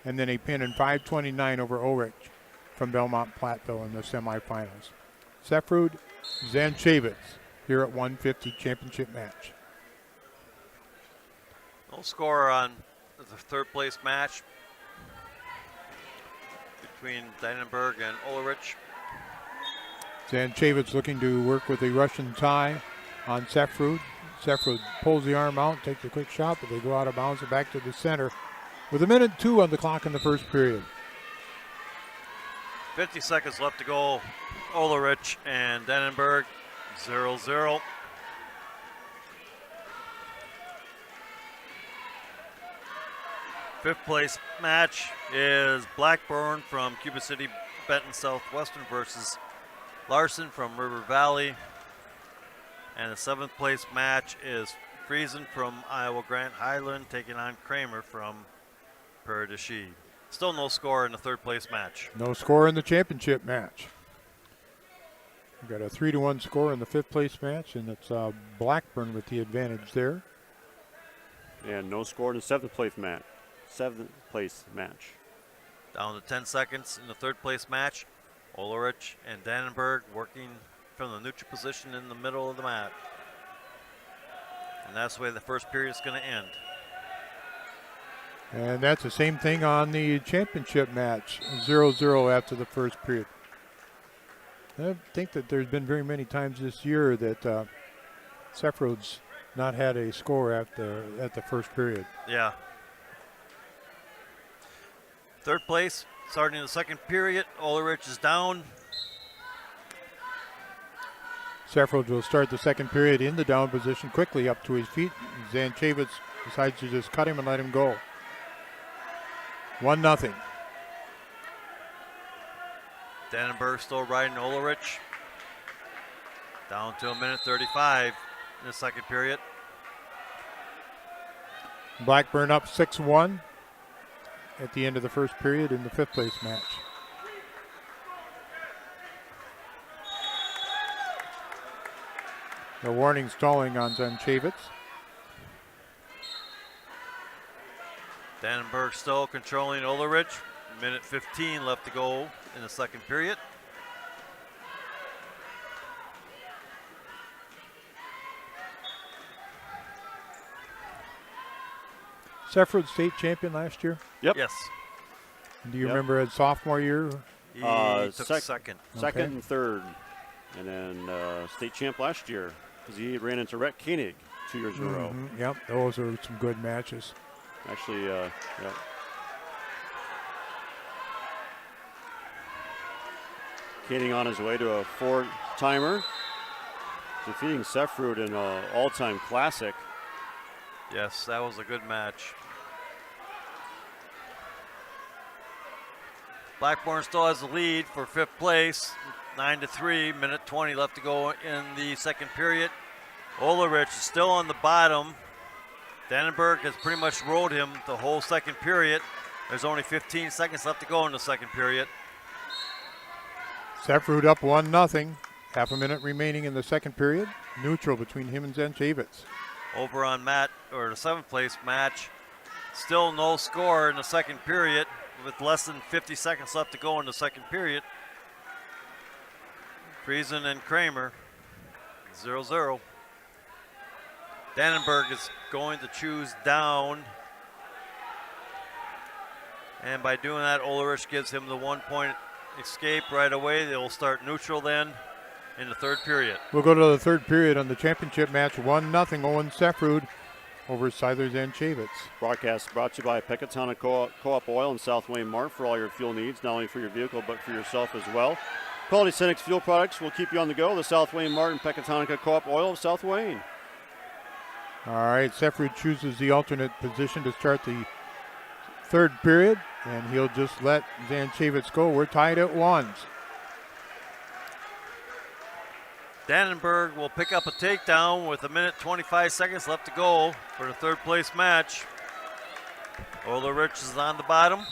And then a pin in 5:29 over Ulrich from Belmont Platteville in the semifinals. Sefrud, Zanchavitz here at 150 championship match. No score on the third place match between Dannenberg and Ulrich. Zanchavitz looking to work with a Russian tie on Sefrud. Sefrud pulls the arm out, takes a quick shot, but they go out of bounds and back to the center with 1:02 on the clock in the first period. 50 seconds left to go. Ulrich and Dannenberg 0-0. Fifth place match is Blackburn from Cuba City, Benton, Southwestern versus Larson from River Valley. And the seventh place match is Friesen from Iowa Grant Highland taking on Kramer from Prairie du Chien. Still no score in the third place match. No score in the championship match. We got a 3-1 score in the fifth place match, and it's Blackburn with the advantage there. And no score in the seventh place match. Down to 10 seconds in the third place match. Ulrich and Dannenberg working from the neutral position in the middle of the mat. And that's the way the first period is going to end. And that's the same thing on the championship match, 0-0 after the first period. I think that there's been very many times this year that Sefrod's not had a score at the first period. Yeah. Third place, starting the second period. Ulrich is down. Sefrod will start the second period in the down position, quickly up to his feet. Zanchavitz decides to just cut him and let him go. 1-0. Dannenberg still riding Ulrich. Down to 1:35 in the second period. Blackburn up 6-1 at the end of the first period in the fifth place match. The warning stalling on Zanchavitz. Dannenberg still controlling Ulrich. 1:15 left to go in the second period. Sefrod state champion last year? Yep. Yes. Do you remember his sophomore year? He took second. Second and third. And then state champ last year because he ran into Rhett Koenig 2 years in a row. Yep, those are some good matches. Actually, yeah. Koenig on his way to a four-timer, defeating Sefrod in an all-time classic. Yes, that was a good match. Blackburn still has the lead for fifth place, 9-3, 1:20 left to go in the second period. Ulrich is still on the bottom Dannenberg has pretty much rode him the whole second period. There's only 15 seconds left to go in the second period. Sefrud up 1-0. Half a minute remaining in the second period. Neutral between him and Zanchavitz. Over on the 7th place match. Still no score in the second period with less than 50 seconds left to go in the second period. Friesen and Kramer, 0-0. Dannenberg is going to choose down. And by doing that, Ulrich gives him the 1-point escape right away. They will start neutral then in the third period. We'll go to the third period on the championship match. 1-0 Owen Sefrud over Siler Zanchavitz. Broadcast brought to you by Pecatana Co-op Oil and South Wayne Mart for all your fuel needs, not only for your vehicle but for yourself as well. Quality Cenex fuel products will keep you on the go. The South Wayne Mart and Pecatana Co-op Oil of South Wayne. All right, Sefrud chooses the alternate position to start the third period, and he'll just let Zanchavitz go. We're tied at 1. Dannenberg will pick up a takedown with 1:25 seconds left to go for the third place match. Ulrich is on the bottom.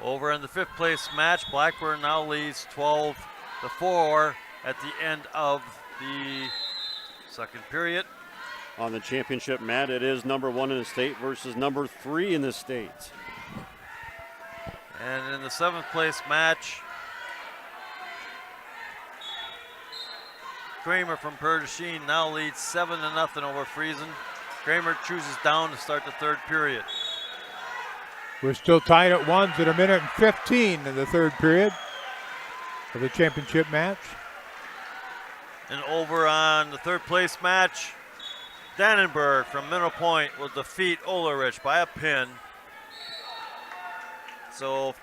Over in the 5th place match, Blackburn now leads 12-4 at the end of the second period. On the championship mat, it is number 1 in the state versus number 3 in the state. And in the 7th place match, Kramer from Prairie du Chien now leads 7-0 over Friesen. Kramer chooses down to start the third period. We're still tied at 1 at 1:15 in the third period of the championship match. And over on the third place match, Dannenberg from Mineral Point will defeat Ulrich by a pin. So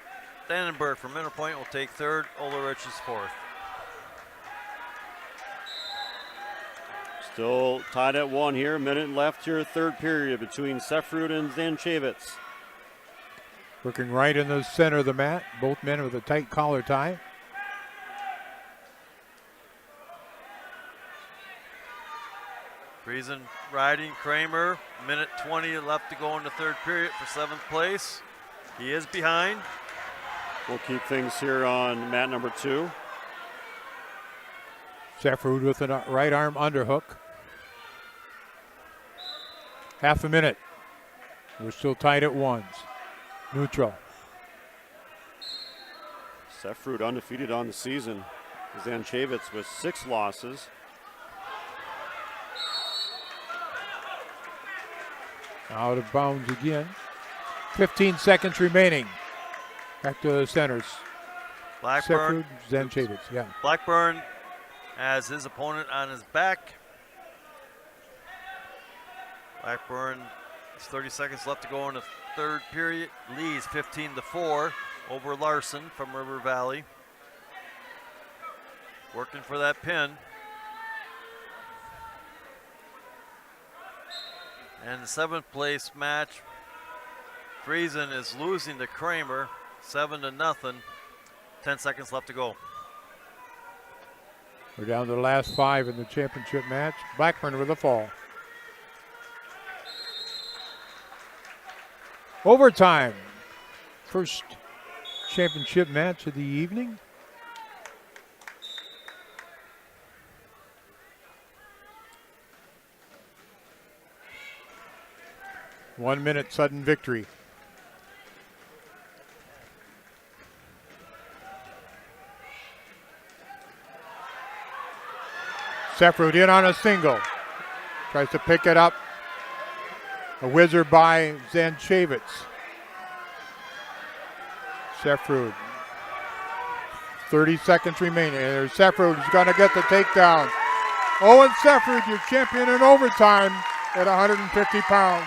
Dannenberg from Mineral Point will take third, Ulrich is fourth. Still tied at 1 here. A minute left here, third period between Sefrud and Zanchavitz. Working right in the center of the mat. Both men with a tight collar tie. Friesen riding Kramer. 1:20 left to go in the third period for 7th place. He is behind. We'll keep things here on mat number 2. Sefrud with a right arm underhook. Half a minute. We're still tied at 1. Neutral. Sefrud undefeated on the season. Zanchavitz with 6 losses. Out of bounds again. 15 seconds remaining. Back to the centers. Blackburn. Sefrud, Zanchavitz, yeah. Blackburn has his opponent on his back. Blackburn, 30 seconds left to go in the third period. Leads 15-4 over Larson from River Valley. Working for that pin. And the 7th place match, Friesen is losing to Kramer, 7-0. 10 seconds left to go. We're down to the last 5 in the championship match. Blackburn with a fall. Overtime. First championship match of the evening. One minute sudden victory. Sefrud in on a single. Tries to pick it up. A whizzer by Zanchavitz. Sefrud. 30 seconds remaining. There's Sefrud. He's going to get the takedown. Owen Sefrud, your champion in overtime at 150 pounds.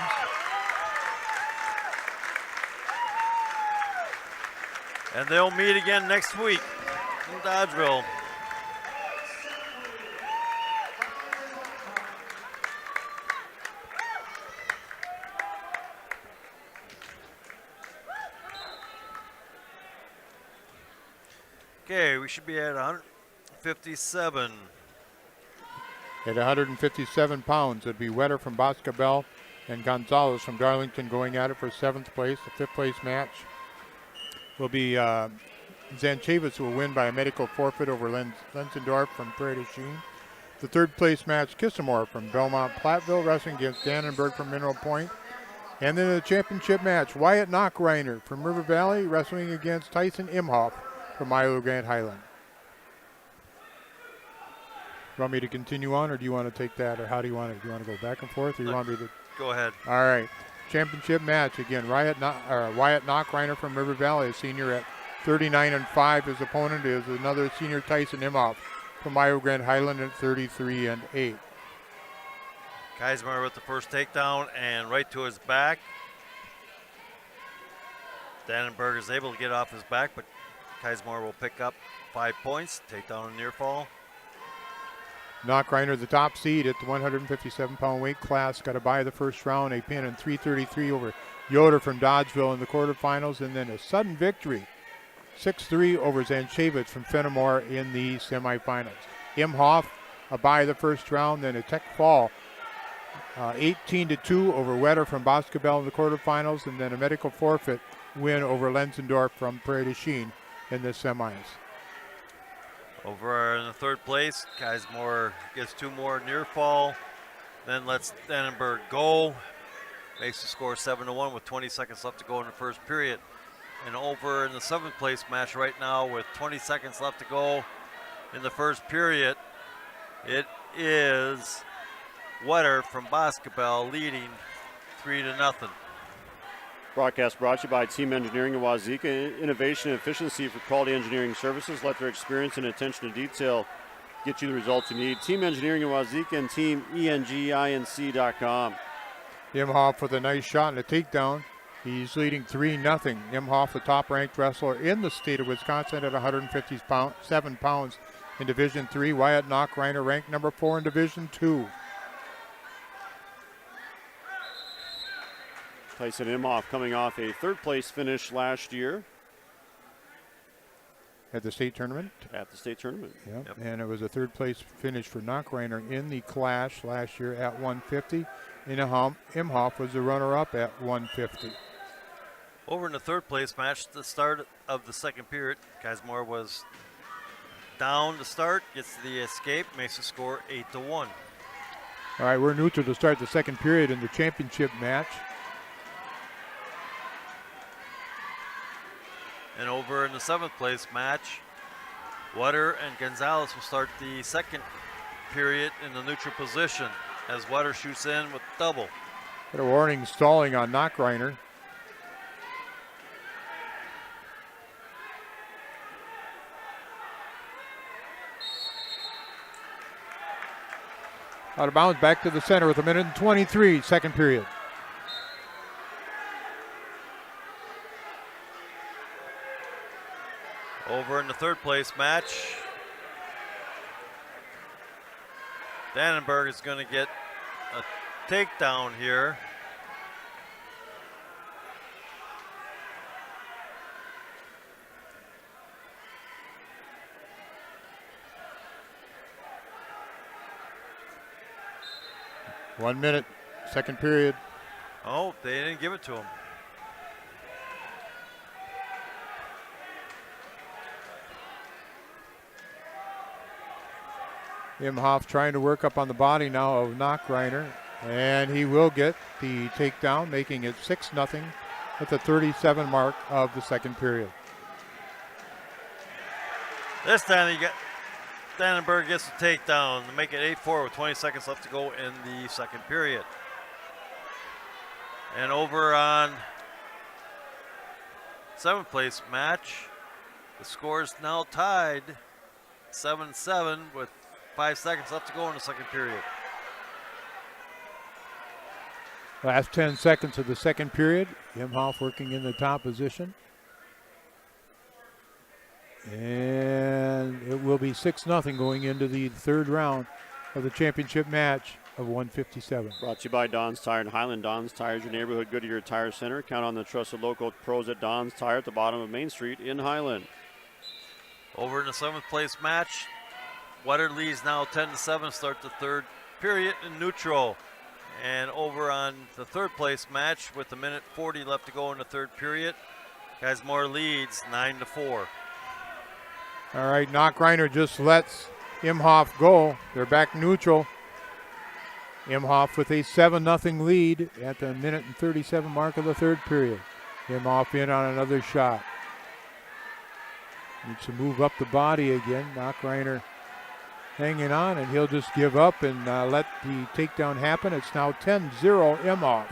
And they'll meet again next week in Dodgeville. Okay, we should be at 157. At 157 pounds, it'd be Wetter from Boscobel and Gonzalez from Darlington going at it for 7th place. The 5th place match will be Zanchavitz, who will win by a medical forfeit over Lenzendorf from Prairie du Chien. The 3rd place match, Kissamore from Belmont Platteville wrestling against Dannenberg from Mineral Point. And then the championship match, Wyatt Knockreiner from River Valley wrestling against Tyson Imhoff from Milo Grant Highland. You want me to continue on, or do you want to take that, or how do you want it? Do you want to go back and forth, or you want me to? Go ahead. All right. Championship match again. Wyatt Knockreiner from River Valley, a senior at 39-5. His opponent is another senior, Tyson Imhoff from Milo Grant Highland at 33-8. Geismar with the first takedown and right to his back. Dannenberg is able to get off his back, but Geismar will pick up 5 points. Takedown and near fall. Knockreiner, the top seed at the 157-pound weight class, got a bye the first round, a pin in 3:33 over Yoder from Dodgeville in the quarterfinals, and then a sudden victory, 6-3 over Zanchavitz from Fennimore in the semifinals. Imhoff, a bye the first round, then a tech fall, 18-2 over Wetter from Boscobel in the quarterfinals, and then a medical forfeit win over Lenzendorf from Prairie du Chien in the semis. Over in the 3rd place, Geismar gets 2 more near fall, then lets Dannenberg go. Makes the score 7-1 with 20 seconds left to go in the first period. And over in the 7th place match right now with 20 seconds left to go in the first period, it is Wetter from Boscobel leading 3-0. Broadcast brought to you by Team Engineering and Wauzeka. Innovation and efficiency for quality engineering services. Let their experience and attention to detail get you the results you need. Team Engineering and Wauzeka and Team ENGINC.com. Imhoff with a nice shot and a takedown. He's leading 3-0. Imhoff, the top-ranked wrestler in the state of Wisconsin at 157 pounds in Division III. Wyatt Knockreiner ranked number 4 in Division II. Tyson Imhoff coming off a 3rd place finish last year. At the state tournament? At the state tournament. Yep. And it was a 3rd place finish for Knockreiner in the Clash last year at 150. Imhoff was the runner-up at 150. Over in the 3rd place match, the start of the 2nd period, Geismar was down to start, gets the escape, makes the score 8-1. All right, we're neutral to start the 2nd period in the championship match. And over in the 7th place match, Wetter and Gonzalez will start the 2nd period in the neutral position as Wetter shoots in with double. Got a warning stalling on Knockreiner. Out of bounds, back to the center with 1:23, 2nd period. Over in the 3rd place match, Dannenberg is going to get a takedown here. One minute, 2nd period. Oh, they didn't give it to him. Imhoff trying to work up on the body now of Knockreiner, and he will get the takedown, making it 6-0 at the 37 mark of the 2nd period. This time Dannenberg gets the takedown to make it 8-4 with 20 seconds left to go in the 2nd period. And over on 7th place match, the score is now tied 7-7 with 5 seconds left to go in the 2nd period. Last 10 seconds of the 2nd period. Imhoff working in the top position. And it will be 6-0 going into the 3rd round of the championship match of 157. Brought to you by Don's Tire and Highland. Don's Tire is your neighborhood Goodyear Tire Center. Count on the trusted local pros at Don's Tire at the bottom of Main Street in Highland. Over in the 7th place match, Water leads now 10-7, start the third period in neutral. And over on the third place match with a minute 40 left to go in the third period, Geismar leads 9-4. All right, Knockreiner just lets Imhoff go. They're back neutral. Imhoff with a 7-0 lead at the minute and 37 mark of the third period. Imhoff in on another shot. Needs to move up the body again. Knockreiner hanging on, and he'll just give up and let the takedown happen. It's now 10-0 Imhoff.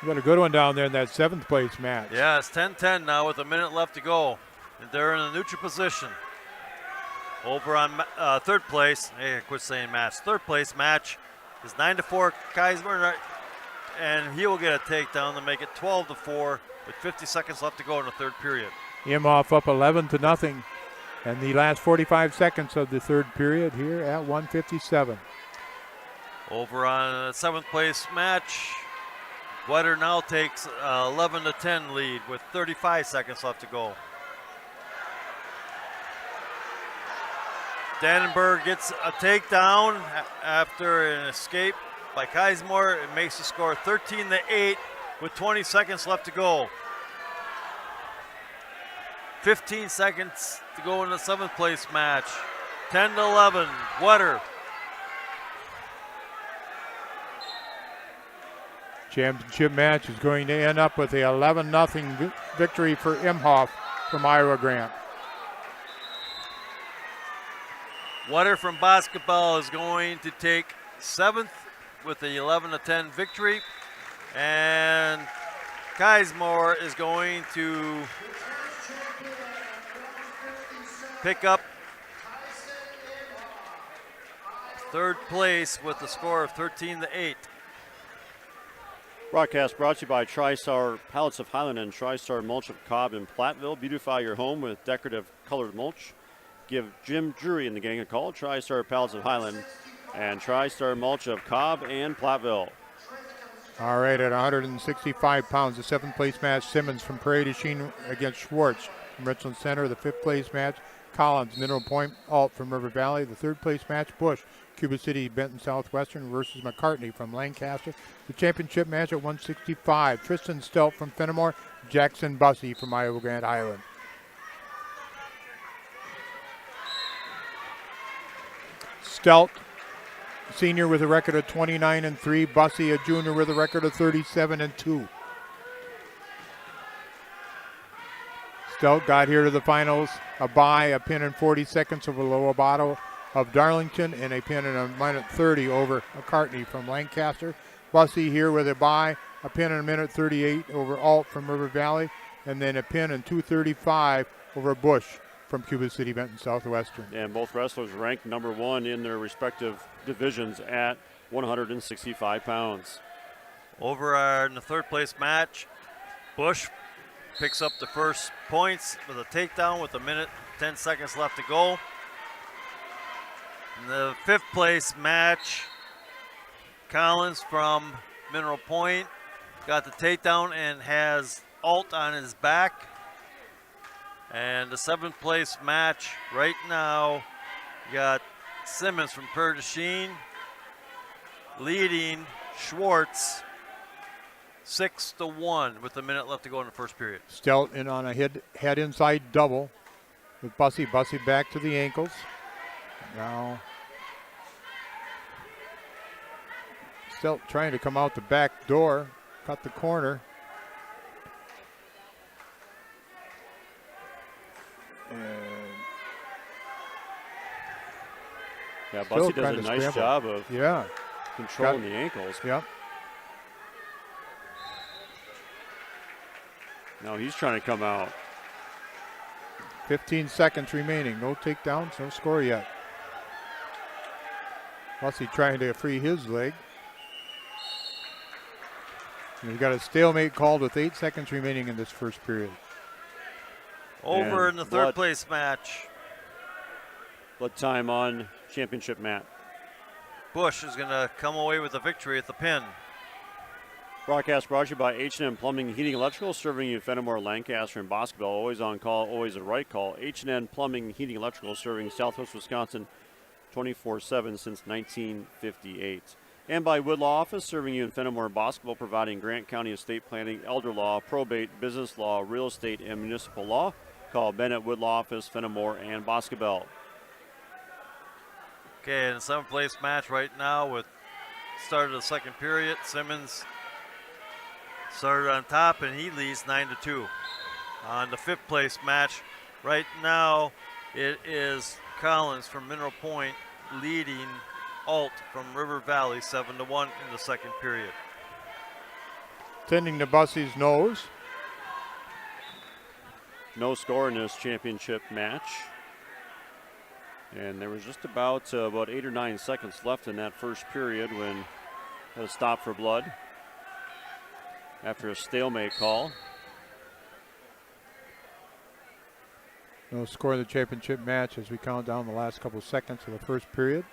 We got a good one down there in that 7th place match. Yeah, it's 10-10 now with a minute left to go. And they're in a neutral position. Over on third place, hey, I quit saying match. Third place match is 9-4 Geismar, and he will get a takedown to make it 12-4 with 50 seconds left to go in the third period. Imhoff up 11-0, and the last 45 seconds of the third period here at 1:57. Over on the 7th place match, Wetter now takes 11-10 lead with 35 seconds left to go. Dannenberg gets a takedown after an escape by Geismar. It makes the score 13-8 with 20 seconds left to go. 15 seconds to go in the 7th place match. 10-11, Wetter. Championship match is going to end up with a 11-0 victory for Imhoff from Iowa Grant. Wetter from Boscobel is going to take 7th with the 11-10 victory. And Geismar is going to pick up 3rd place with a score of 13-8. Broadcast brought to you by TriStar Pallets of Highland and TriStar Mulch of Cobb in Platteville. Beautify your home with decorative colored mulch. Give Jim Drury and the gang a call. TriStar Pallets of Highland and TriStar Mulch of Cobb and Platteville. All right, at 165 pounds, the 7th place match, Simmons from Prairie du Chien against Schwartz from Richland Center. The 5th place match, Collins, Mineral Point, Alt from River Valley. The 3rd place match, Bush, Cuba City, Benton, Southwestern versus McCartney from Lancaster. The championship match at 165, Tristan Stelt from Fennimore, Jackson Bussey from Iowa Grant Highland. Stelt, senior with a record of 29-3. Bussey, a junior with a record of 37-2. Stelt got here to the finals. A bye, a pin in 40 seconds over Lowabato of Darlington, and a pin in a minute 30 over McCartney from Lancaster. Bussey here with a bye, a pin in a minute 38 over Alt from River Valley, and then a pin in 2:35 over Bush from Cuba City, Benton, Southwestern. And both wrestlers ranked number 1 in their respective divisions at 165 pounds. Over in the 3rd place match, Bush picks up the first points with a takedown with a minute 10 seconds left to go. In the 5th place match, Collins from Mineral Point got the takedown and has Alt on his back. And the 7th place match right now, you got Simmons from Prairie du Chien leading Schwartz 6-1 with a minute left to go in the first period. Stelt in on a head inside double with Bussey. Bussey back to the ankles. Now Stelt trying to come out the back door, cut the corner. Yeah, Bussey does a nice job of controlling the ankles. Yep. Now he's trying to come out. 15 seconds remaining. No takedowns, no score yet. Bussey trying to free his leg. And we've got a stalemate called with 8 seconds remaining in this first period. Over in the 3rd place match, Blood time on championship mat. Bush is going to come away with the victory at the pin. Broadcast brought to you by H&N Plumbing, Heating, Electrical, serving you in Fennimore, Lancaster, and Boscobel. Always on call, always the right call. H&N Plumbing, Heating, Electrical, serving Southwest Wisconsin 24/7 since 1958. And by Wood Law Office, serving you in Fennimore and Boscobel, providing Grant County estate planning, elder law, probate, business law, real estate, and municipal law. Call Bennett Wood Law Office, Fennimore, and Boscobel. Okay, in the 7th place match right now with start of the second period, Simmons started on top and he leads 9-2. On the 5th place match right now, it is Collins from Mineral Point leading Alt from River Valley 7-1 in the second period. Tending to Bussey's nose. No score in this championship match. And there was just about 8 or 9 seconds left in that first period when had a stop for blood after a stalemate call. No score in the championship match as we count down the last couple of seconds of the first period.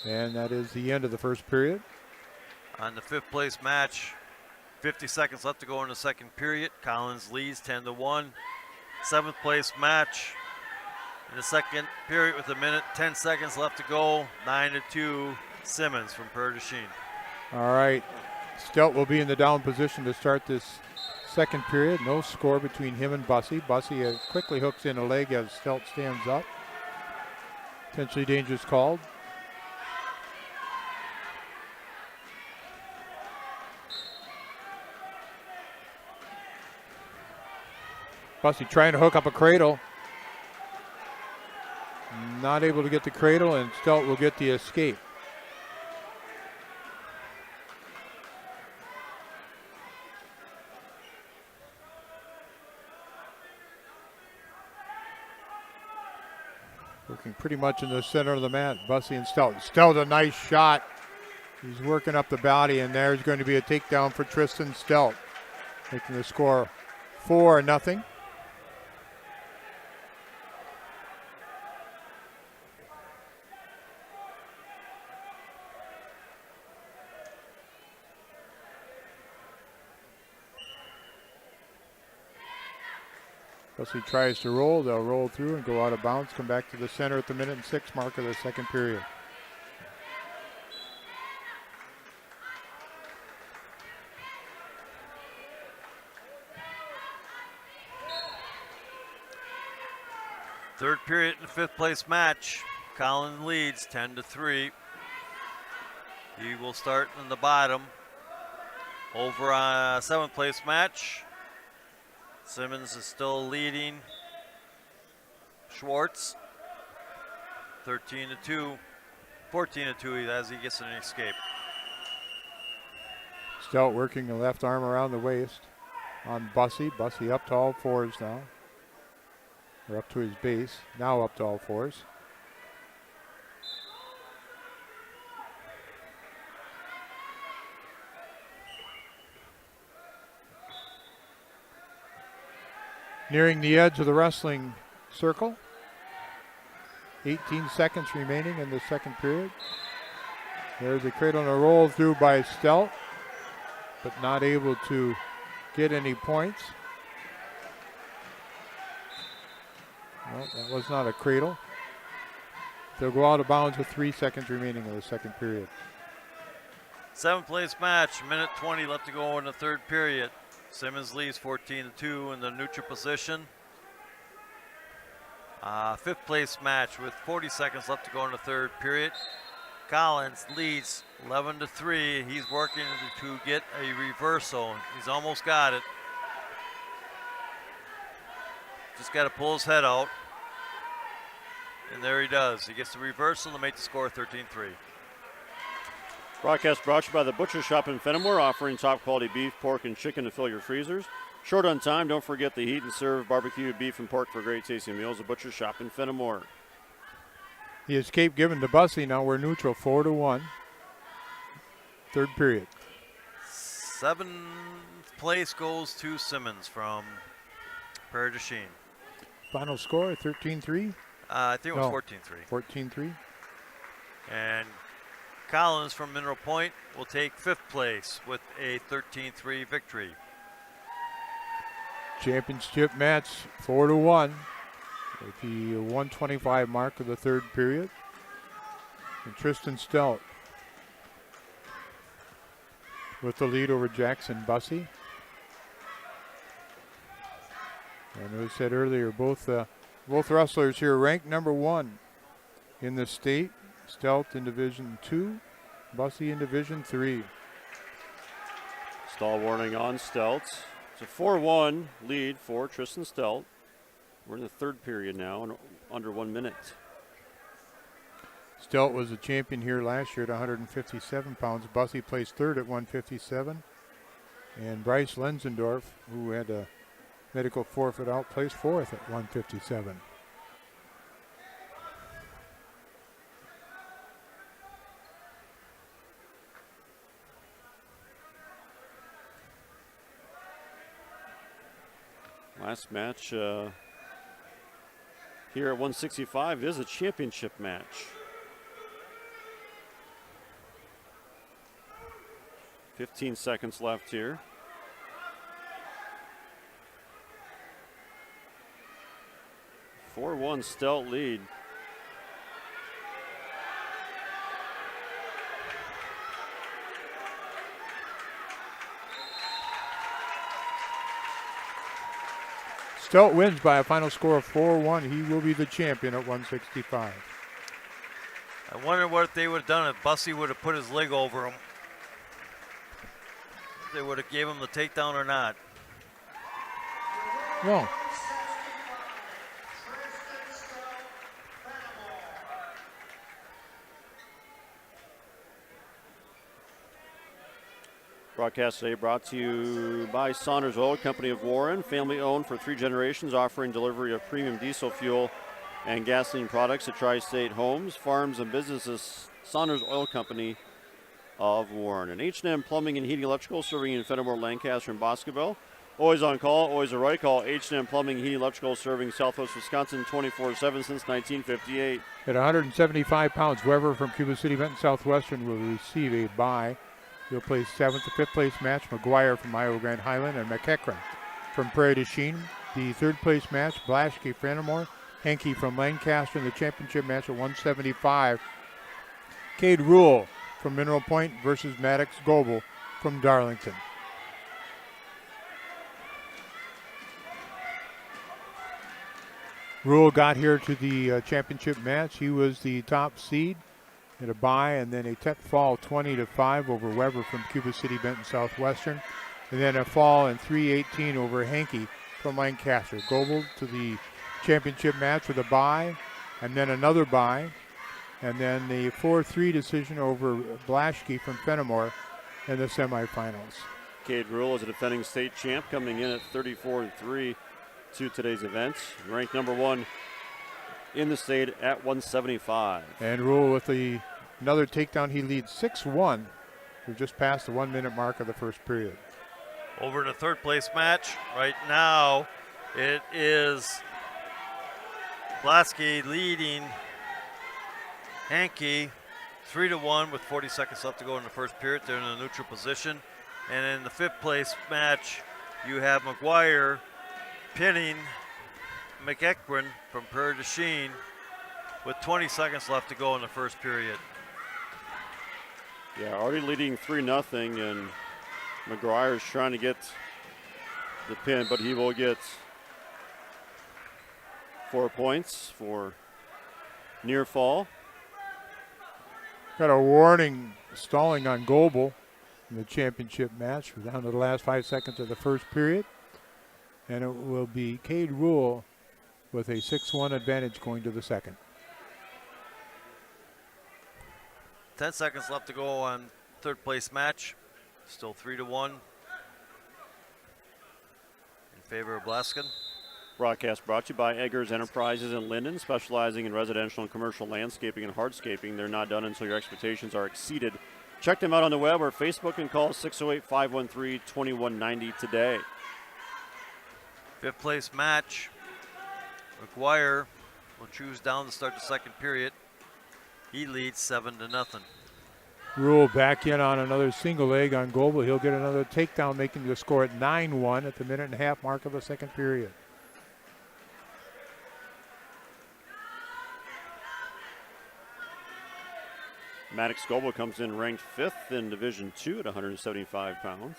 And that is the end of the first period. On the 5th place match, 50 seconds left to go in the second period. Collins leads 10-1. 7th place match in the second period with 10 seconds left to go. 9-2, Simmons from Prairie du Chien. All right. Stelt will be in the down position to start this second period. No score between him and Bussey. Bussey quickly hooks in a leg as Stelt stands up. Potentially dangerous called. Bussey trying to hook up a cradle. Not able to get the cradle, and Stelt will get the escape. Working pretty much in the center of the mat, Bussey and Stelt. Stelt a nice shot. He's working up the body, and there's going to be a takedown for Tristan Stelt, making the score 4-0. Bussey tries to roll. They'll roll through and go out of bounds. Come back to the center at the 1:06 mark of the second period. Third period in the 5th place match. Collins leads 10-3. He will start in the bottom. Over on a 7th place match. Simmons is still leading Schwartz 13-2, 14-2 as he gets an escape. Stelt working the left arm around the waist on Bussey. Bussey up to all fours now. Or up to his base. Now up to all fours. Nearing the edge of the wrestling circle. 18 seconds remaining in the second period. There's a cradle and a roll through by Stelt, but not able to get any points. No, that was not a cradle. They'll go out of bounds with 3 seconds remaining in the second period. 7th place match, 1:20 left to go in the third period. Simmons leads 14-2 in the neutral position. 5th place match with 40 seconds left to go in the third period. Collins leads 11-3. He's working to get a reversal. He's almost got it. Just got to pull his head out. And there he does. He gets the reversal to make the score 13-3. Broadcast brought to you by the Butcher Shop in Fennimore, offering top quality beef, pork, and chicken to fill your freezers. Short on time, don't forget the heat and serve barbecue beef and pork for great tasting meals. The Butcher Shop in Fennimore. The escape given to Bussey. Now we're neutral, 4-1. Third period. 7th place goes to Simmons from Prairie du Chien. Final score 13-3. I think it was 14-3. 14-3. And Collins from Mineral Point will take 5th place with a 13-3 victory. Championship match 4-1 with the 125 mark of the third period. And Tristan Stout with the lead over Jackson Bussey. And as I said earlier, both wrestlers here ranked number 1 in the state. Stout in Division 2, Bussey in Division 3. Stall warning on Stout. It's a 4-1 lead for Tristan Stout. We're in the third period now, and under 1 minute. Stout was a champion here last year at 157 pounds. Bussey placed third at 157. And Bryce Lenzendorf, who had a medical forfeit out, placed fourth at 157. Last match here at 165 is a championship match. 15 seconds left here. A 4-1 Stout lead. Stout wins by a final score of 4-1. He will be the champion at 165. I wonder what they would have done if Bussey would have put his leg over him. If they would have gave him the takedown or not. No. Broadcast today brought to you by Saunders Oil Company of Warren, family owned for 3 generations, offering delivery of premium diesel fuel and gasoline products at tri-state homes, farms, and businesses. Saunders Oil Company of Warren. And H&M Plumbing and Heating Electrical, serving in Fennimore, Lancaster, and Boscobel. Always on call, always a right call. H&M Plumbing and Heating Electrical, serving Southwest Wisconsin 24/7 since 1958. At 175 pounds, Weber from Cuba City, Benton, Southwestern will receive a bye. He'll play 7th to 5th place match. McGuire from Iowa Grand Highland and McEachran from Prairie du Chien. The 3rd place match, Blaschke, Fennimore. Henke from Lancaster in the championship match at 175. Cade Rule from Mineral Point versus Maddox Goebel from Darlington. Rule got here to the championship match. He was the top seed. Had a bye and then a tech fall 20-5 over Weber from Cuba City, Benton, Southwestern. And then a fall in 3:18 over Henke from Lancaster. Goebel to the championship match with a bye and then another bye. And then the 4-3 decision over Blaschke from Fennimore in the semifinals. Cade Rule is a defending state champ, coming in at 34-3 to today's events. Ranked number 1 in the state at 175. And Rule with another takedown. He leads 6-1. We're just past the 1 minute mark of the first period. Over to 3rd place match. Right now, it is Blaschke leading Henke 3-1 with 40 seconds left to go in the first period. They're in a neutral position. And in the 5th place match, you have McGuire pinning McEachran from Prairie du Chien with 20 seconds left to go in the first period. Yeah, already leading 3-0, and McGuire's trying to get the pin, but he will get 4 points for near fall. Got a warning stalling on Goebel in the championship match. We're down to the last 5 seconds of the first period. And it will be Cade Rule with a 6-1 advantage going to the second. 10 seconds left to go on 3rd place match. Still 3-1 in favor of Blaschke. Broadcast brought to you by Eggers Enterprises in Linden, specializing in residential and commercial landscaping and hardscaping. They're not done until your expectations are exceeded. Check them out on the web or Facebook and call 608-513-2190 today. 5th place match. McGuire will choose down to start the second period. He leads 7-0. Rule back in on another single leg on Goebel. He'll get another takedown, making the score at 9-1 at the minute and a half mark of the second period. Maddox Goebel comes in ranked 5th in Division II at 175 pounds.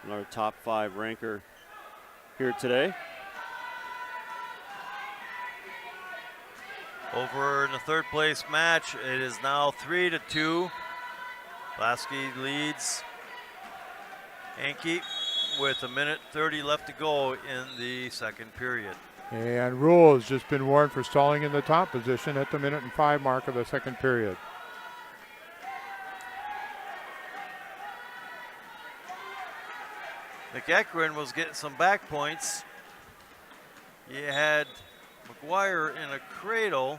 Another top 5 ranker here today. Over in the third place match, it is now 3-2. Lasky leads Hankey with 1:30 left to go in the second period. And Rule has just been warned for stalling in the top position at the minute and 5 mark of the second period. McEachran was getting some back points. He had McGuire in a cradle.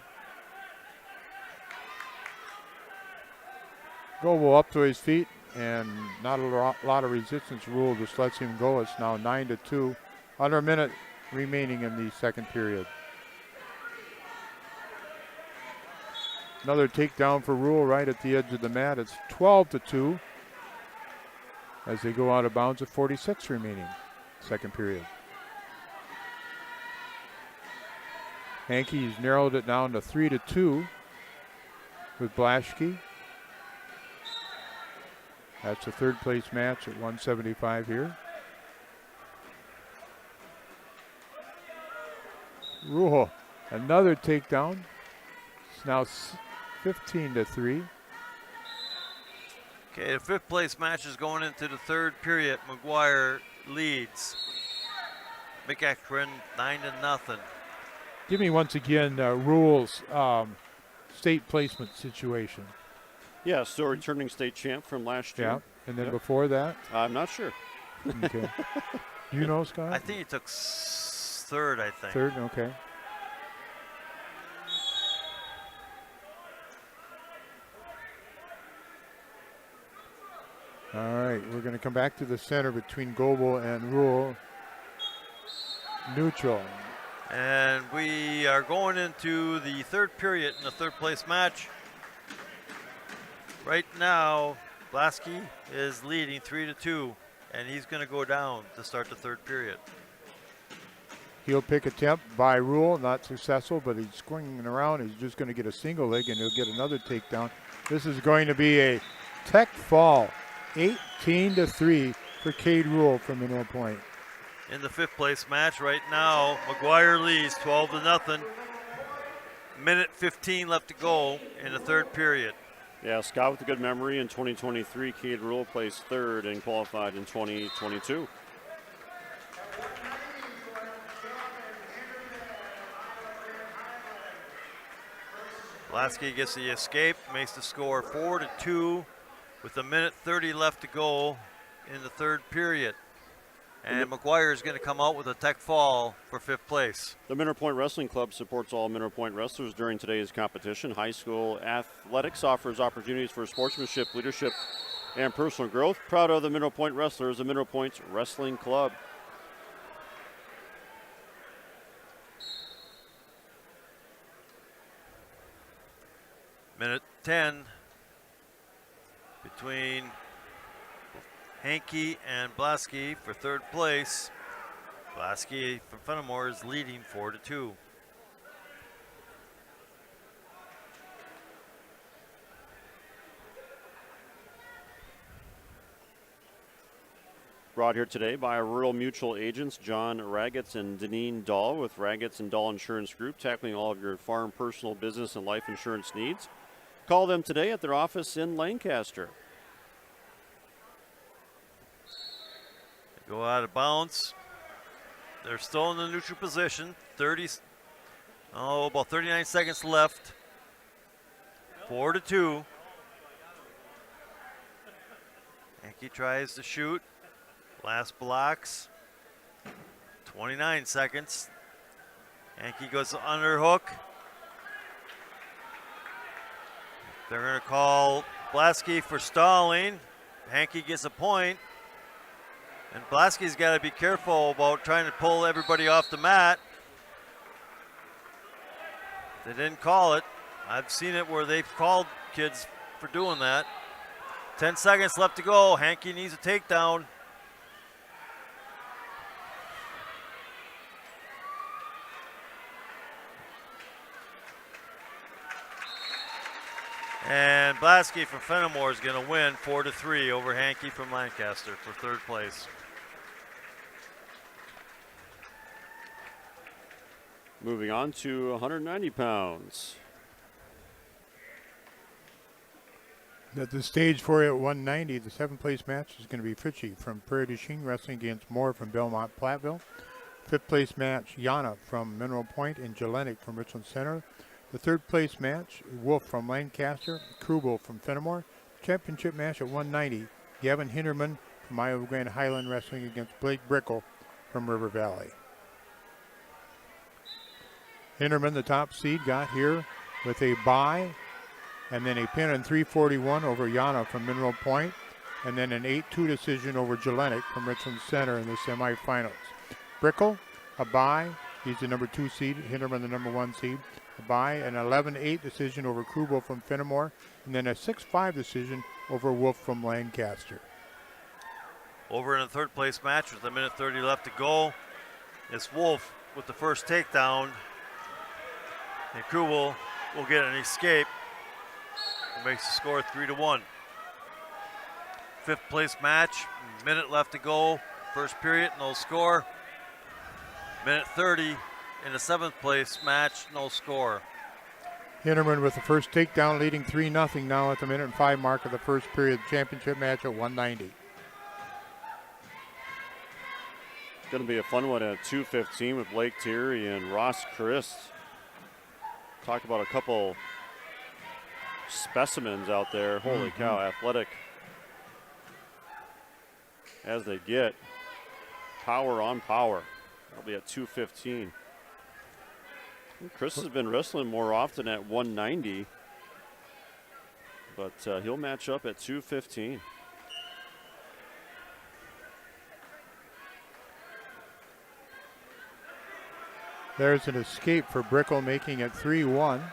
Goebel up to his feet and not a lot of resistance. Rule just lets him go. It's now 9-2. Under a minute remaining in the second period. Another takedown for Rule right at the edge of the mat. It's 12-2 as they go out of bounds at 46 remaining. Second period. Hankey's narrowed it down to 3-2 with Blaschke. That's a third place match at 175 here. Rule, another takedown. It's now 15-3. Okay, the fifth place match is going into the third period. McGuire leads McEachran 9-0. Give me once again Rule's state placement situation. Yeah, still returning state champ from last year. Yeah, and then before that? I'm not sure. Okay. Do you know, Scott? I think he took third, I think. Third, okay. All right, we're going to come back to the center between Goebel and Rule. Neutral. And we are going into the third period in the third place match. Right now, Blaschke is leading 3-2, and he's going to go down to start the third period. Heel pick attempt by Rule, not successful, but he's swinging around. He's just going to get a single leg, and he'll get another takedown. This is going to be a tech fall, 18-3 for Cade Rule from Mineral Point. In the fifth place match right now, McGuire leads 12-0. Minute 15 left to go in the third period. Yeah, Scott with a good memory in 2023. Cade Rule placed third and qualified in 2022. Lasky gets the escape, makes the score 4-2 with 1:30 left to go in the third period. And McGuire is going to come out with a tech fall for fifth place. The Mineral Point Wrestling Club supports all Mineral Point wrestlers during today's competition. High school athletics offers opportunities for sportsmanship, leadership, and personal growth. Proud of the Mineral Point wrestlers, the Mineral Point Wrestling Club. Minute 10 between Hankey and Blaschke for third place. Blaschke from Fennimore is leading 4-2. Brought here today by our Rural Mutual agents, John Ragetz and Deneen Dahl with Ragetz and Dahl Insurance Group, tackling all of your farm, personal, business, and life insurance needs. Call them today at their office in Lancaster. Go out of bounds. They're still in the neutral position. About 39 seconds left. 4-2. Yankee tries to shoot. Last blocks. 29 seconds. Yankee goes underhook. They're going to call Blaschke for stalling. Hankey gets a point. And Blaschke's got to be careful about trying to pull everybody off the mat. They didn't call it. I've seen it where they've called kids for doing that. 10 seconds left to go. Hankey needs a takedown. And Blasky from Fennimore is going to win 4-3 over Hankey from Lancaster for third place. Moving on to 190 pounds. At the stage for it at 190, the 7th place match is going to be Fritchie from Prairie du Chien wrestling against Moore from Belmont, Platteville. 5th place match, Yana from Mineral Point and Jelenic from Richland Center. The 3rd place match, Wolf from Lancaster, Cuba from Fennimore. Championship match at 190, Gavin Hinderman from Iowa Grand Highland wrestling against Blake Brickle from River Valley. Hinderman, the top seed, got here with a bye and then a pin in 341 over Yana from Mineral Point, and then an 8-2 decision over Jelenic from Richland Center in the semifinals. Brickle, a bye. He's the number 2 seed. Hinderman, the number 1 seed. A bye, an 11-8 decision over Cuba from Fennimore, and then a 6-5 decision over Wolf from Lancaster. Over in the 3rd place match with a minute 30 left to go. It's Wolf with the first takedown. And Kuhl will get an escape. It makes the score 3-1. 5th place match, minute left to go. First period, no score. Minute 30 in the 7th place match, no score. Hinderman with the first takedown, leading 3-0 now at the minute and 5 mark of the first period. Championship match at 190. It's going to be a fun one at 2:15 with Blake Thierry and Ross Christ. Talk about a couple specimens out there. Holy cow, athletic as they get. Power on power. That'll be at 2:15. Chris has been wrestling more often at 190, but he'll match up at 2:15. There's an escape for Brickle, making it 3-1.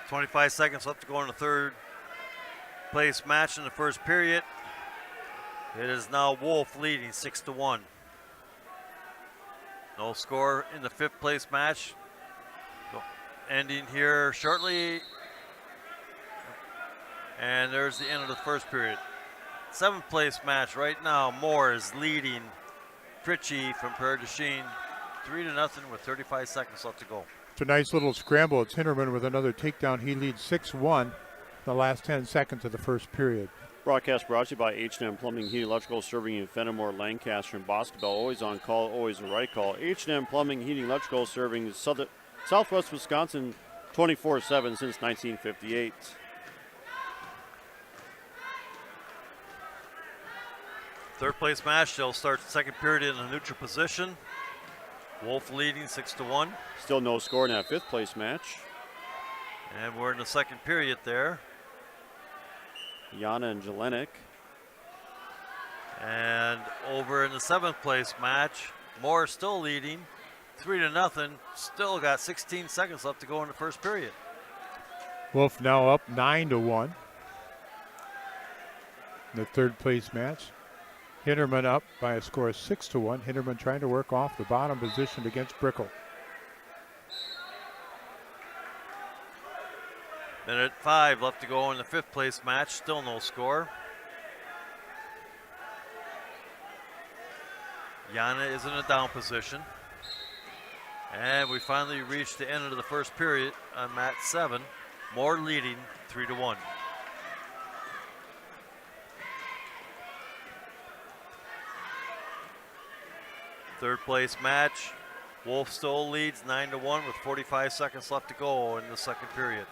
25 seconds left to go in the 3rd place match in the first period. It is now Wolf leading 6-1. No score in the 5th place match. Ending here shortly. And there's the end of the first period. 7th place match right now. Moore is leading Fritchie from Prairie du Chien 3-0 with 35 seconds left to go. It's a nice little scramble. It's Hinderman with another takedown. He leads 6-1 the last 10 seconds of the first period. Broadcast brought to you by H&M Plumbing, Heating, Electrical, serving in Fennimore, Lancaster, and Boscobel. Always on call, always the right call. H&M Plumbing, Heating, Electrical, serving Southwest Wisconsin 24/7 since 1958. Third place match, they'll start the second period in a neutral position. Wolf leading 6-1. Still no score in that 5th place match. And we're in the second period there. Yana and Jelenic. And over in the 7th place match, Moore still leading 3-0. Still got 16 seconds left to go in the first period. Wolf now up 9-1. The 3rd place match. Hinderman up by a score of 6-1. Hinderman trying to work off the bottom position against Brickle. Minute 5 left to go in the 5th place match. Still no score. Yana is in a down position. And we finally reached the end of the first period on mat 7. Moore leading 3-1. Third place match. Wolf still leads 9-1 with 45 seconds left to go in the second period.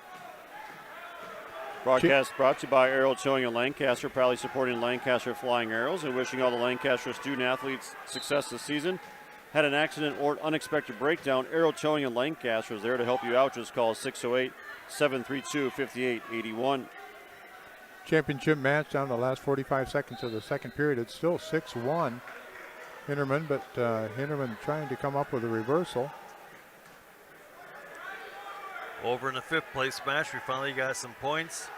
Broadcast brought to you by Arrow Towing in Lancaster, proudly supporting Lancaster Flying Arrows and wishing all the Lancaster student athletes success this season. Had an accident or unexpected breakdown, Arrow Towing in Lancaster is there to help you out. Just call 608-732-5881. Championship match down the last 45 seconds of the second period. It's still 6-1. Hinderman, but Hinderman trying to come up with a reversal. Over in the 5th place match, we finally got some points.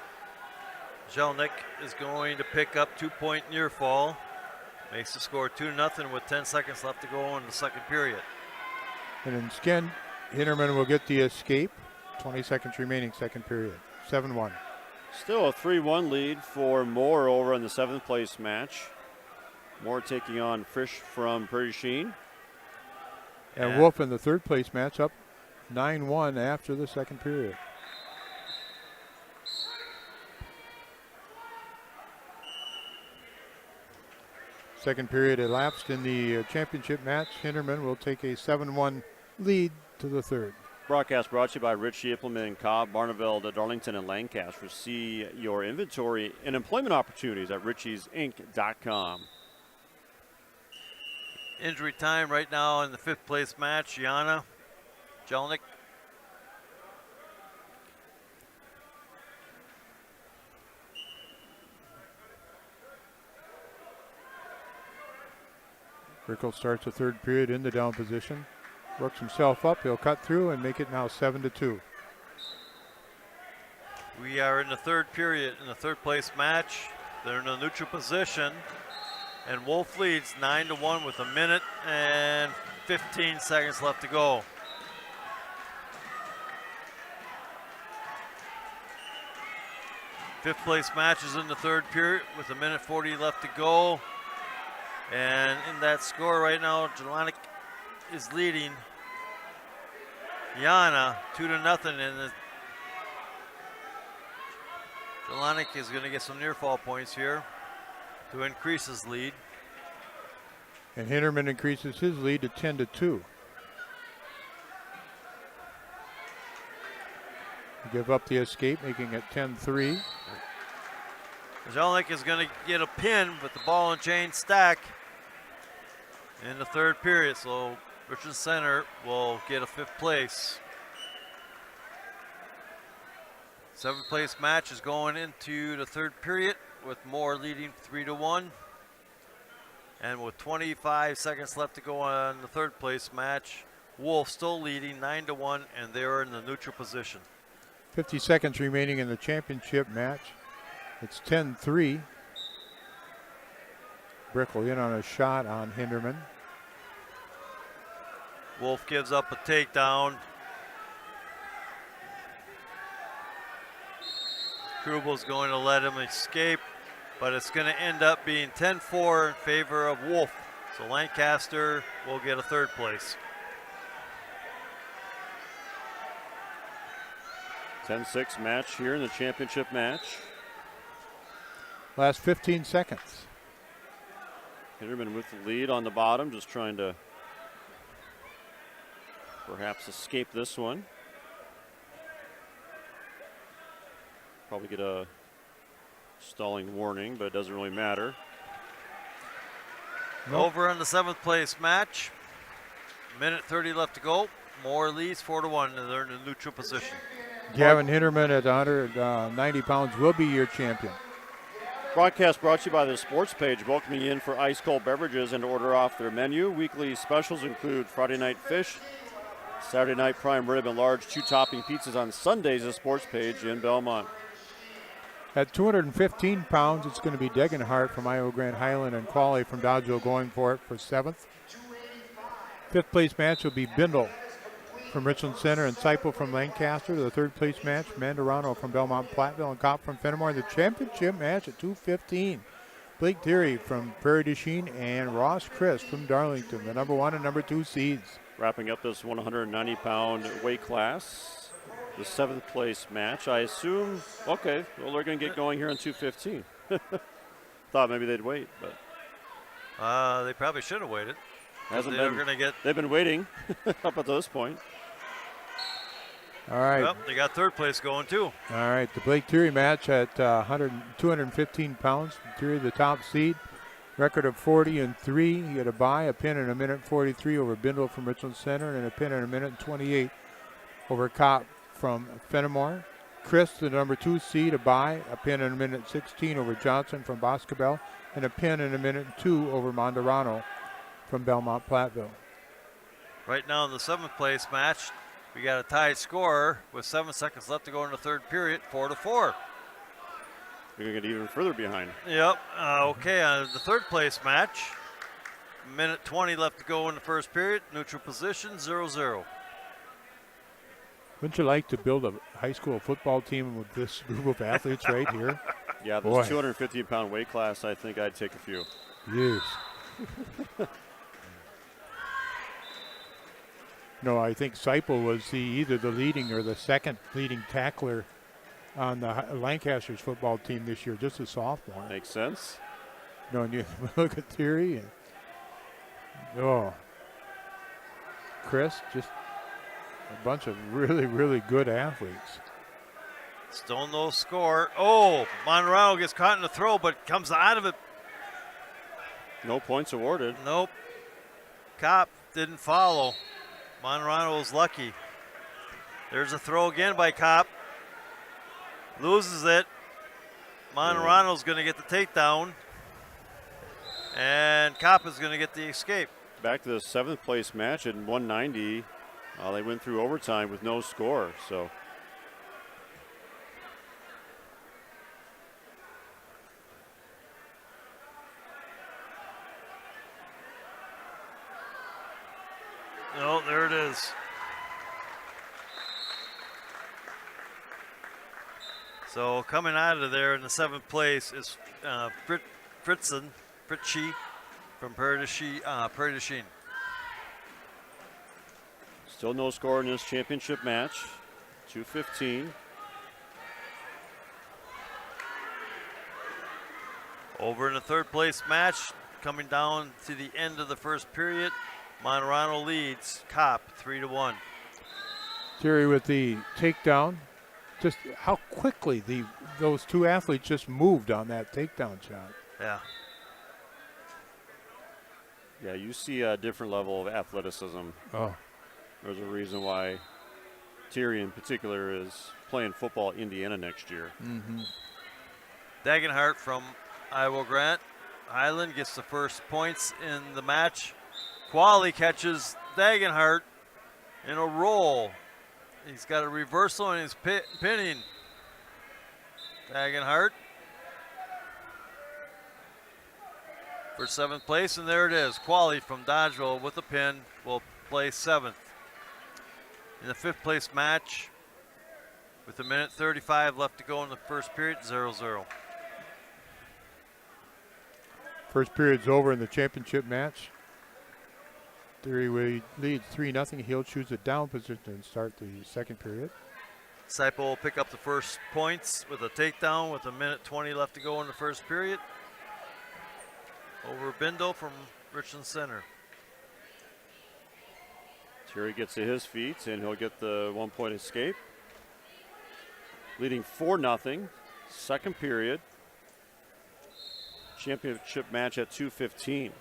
Jelnik is going to pick up 2-point near fall. Makes the score 2-0 with 10 seconds left to go in the 2nd period. And instead, Hinterman will get the escape. 20 seconds remaining, 2nd period. 7-1. Still a 3-1 lead for Moore over in the 7th place match. Moore taking on Frisch from Prairie du Chien. And Wolf in the 3rd place match up 9-1 after the 2nd period. Second period elapsed in the championship match. Hinterman will take a 7-1 lead to the 3rd. Broadcast brought to you by Ritchie Implement, Cobb, Barneveld, Darlington, and Lancaster. See your inventory and employment opportunities at ritchiesinc.com. Injury time right now in the 5th place match. Jana Jelnik. Brickell starts the 3rd period in the down position. Works himself up. He'll cut through and make it now 7-2. We are in the 3rd period in the 3rd place match. They're in a neutral position. And Wolf leads 9-1 with 1 minute and 15 seconds left to go. Fifth place match is in the 3rd period with 1 minute 40 left to go. And in that score right now, Jelonic is leading Jana 2-0. And Jelonic is going to get some near fall points here to increase his lead. And Hinterman increases his lead to 10-2. Give up the escape, making it 10-3. Jelonic is going to get a pin with the ball and chain stack in the 3rd period, so Richland Center will get a 5th place. 7th place match is going into the 3rd period with Moore leading 3-1. And with 25 seconds left to go on the 3rd place match, Wolf still leading 9-1, and they're in the neutral position. 50 seconds remaining in the championship match. It's 10-3. Brickell in on a shot on Hinterman. Wolf gives up a takedown. Krubel's going to let him escape, but it's going to end up being 10-4 in favor of Wolf. So Lancaster will get a 3rd place. 10-6 match here in the championship match. Last 15 seconds. Hinterman with the lead on the bottom, just trying to perhaps escape this one. Probably get a stalling warning, but it doesn't really matter. Nope. Over on the 7th place match. Minute 30 left to go. Moore leads 4-1, and they're in a neutral position. Gavin Hinterman at 190 pounds will be your champion. Broadcast brought to you by the sports page, welcoming you in for ice cold beverages and to order off their menu. Weekly specials include Friday night fish, Saturday night prime rib, and large 2-topping pizzas on Sundays. The sports page in Belmont. At 215 pounds, it's going to be Degenhart from Iowa Grand Highland and Qualley from Dodgeville going for it for 7th. 5th place match will be Bindle from Richland Center and Seipel from Lancaster. The 3rd place match, Mandarano from Belmont, Platteville, and Kopp from Fennimore. The championship match at 215, Blake Theory from Prairie du Chien and Ross Christ from Darlington, the number 1 and number 2 seeds. Wrapping up this 190-pound weight class, the 7th place match. I assume, okay, well, they're going to get going here in 215. Thought maybe they'd wait, but. They probably should have waited. They've been waiting up at this point. All right. Well, they got 3rd place going too. All right, the Blake Theory match at 215 pounds. Theory, the top seed. Record of 40-3. He had a bye, a pin in 1 minute 43 over Bindle from Richland Center, and a pin in 1 minute 28 over Kopp from Fennimore. Chris, the number 2 seed, a bye, a pin in 1 minute 16 over Johnson from Boscobel, and a pin in 1 minute 2 over Mandarano from Belmont Platteville. Right now in the 7th place match, We got a tied score with 7 seconds left to go in the third period, 4-4. You're going to get even further behind. Yep. Okay, the third place match. Minute 20 left to go in the first period. Neutral position, 0-0. Wouldn't you like to build a high school football team with this group of athletes right here? Yeah, this 250-pound weight class, I think I'd take a few. Yes. No, I think Seipel was either the leading or the second leading tackler on the Lancaster's football team this year, just a sophomore. Makes sense. No, and you look at Thierry and Chris, just a bunch of really, really good athletes. Still no score. Oh, Monroe gets caught in the throw, but comes out of it. No points awarded. Nope. Cop didn't follow. Monroe was lucky. There's a throw again by Cop. Loses it. Monroe's going to get the takedown. And Cop is going to get the escape. Back to the 7th place match at 190. They went through overtime with no score. So no, there it is. So coming out of there in the 7th place is Fritzy from Prairie du Chien. still no score in this championship match. 2:15. Over in the 3rd place match, coming down to the end of the first period, Monroe leads Cop 3-1. Terry with the takedown. Just how quickly those two athletes just moved on that takedown shot. Yeah. Yeah, you see a different level of athleticism. Oh. There's a reason why Thierry in particular is playing football at Indiana next year. Mm-hmm. Dagenhart from Iowa Grant. Highland gets the first points in the match. Qualley catches Dagenhart in a roll. He's got a reversal and he's pinning Dagenhart for 7th place, and there it is. Qualley from Dodgeville with a pin will play 7th. In the 5th place match, with 1:35 left to go in the first period, 0-0. First period's over in the championship match. Theory leads 3-0. He'll choose a down position and start the 2nd period. Seipel will pick up the first points with a takedown with 1:20 left to go in the first period. Over Bindle from Richland Center. Terry gets to his feet and he'll get the 1-point escape. Leading 4-0. 2nd period. Championship match at 2:15.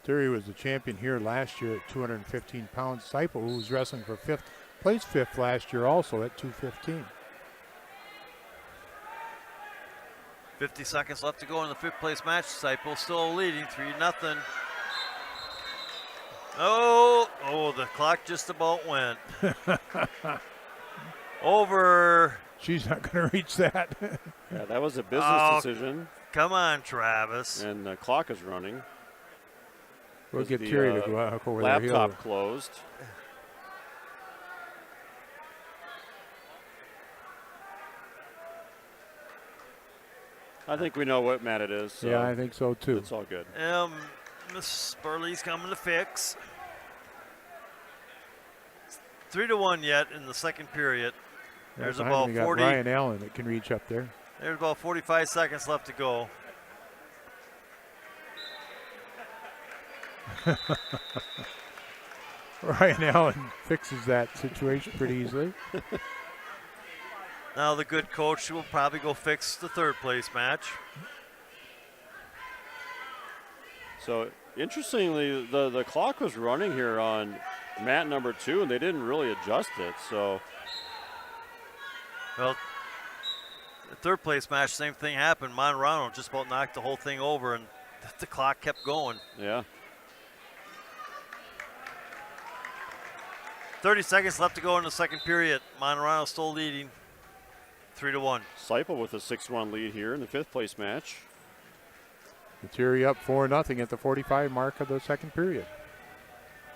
Terry was the champion here last year at 215 pounds. Seipel, who was wrestling for 5th, placed 5th last year also at 215. 50 seconds left to go in the 5th place match. Seipel still leading 3-0. Oh, the clock just about went. Over. She's not going to reach that. Yeah, that was a business decision. Come on, Travis. And the clock is running. We'll get Terry to go out over there. Laptop closed. I think we know what mat it is. So yeah, I think so too. It's all good. Miss Burley's coming to fix. 3-1 yet in the 2nd period. There's about 40. Ryan Allen that can reach up there. There's about 45 seconds left to go. Ryan Allen fixes that situation pretty easily. Now the good coach will probably go fix the 3rd place match. So interestingly, the clock was running here on mat number 2, and they didn't really adjust it. So, well, the 3rd place match, same thing happened. Monroe just about knocked the whole thing over, and the clock kept going. Yeah. 30 seconds left to go in the second period. Monterano still leading 3-1. Seipel with a 6-1 lead here in the fifth place match. Lettieri up 4-0 at the 45 mark of the second period.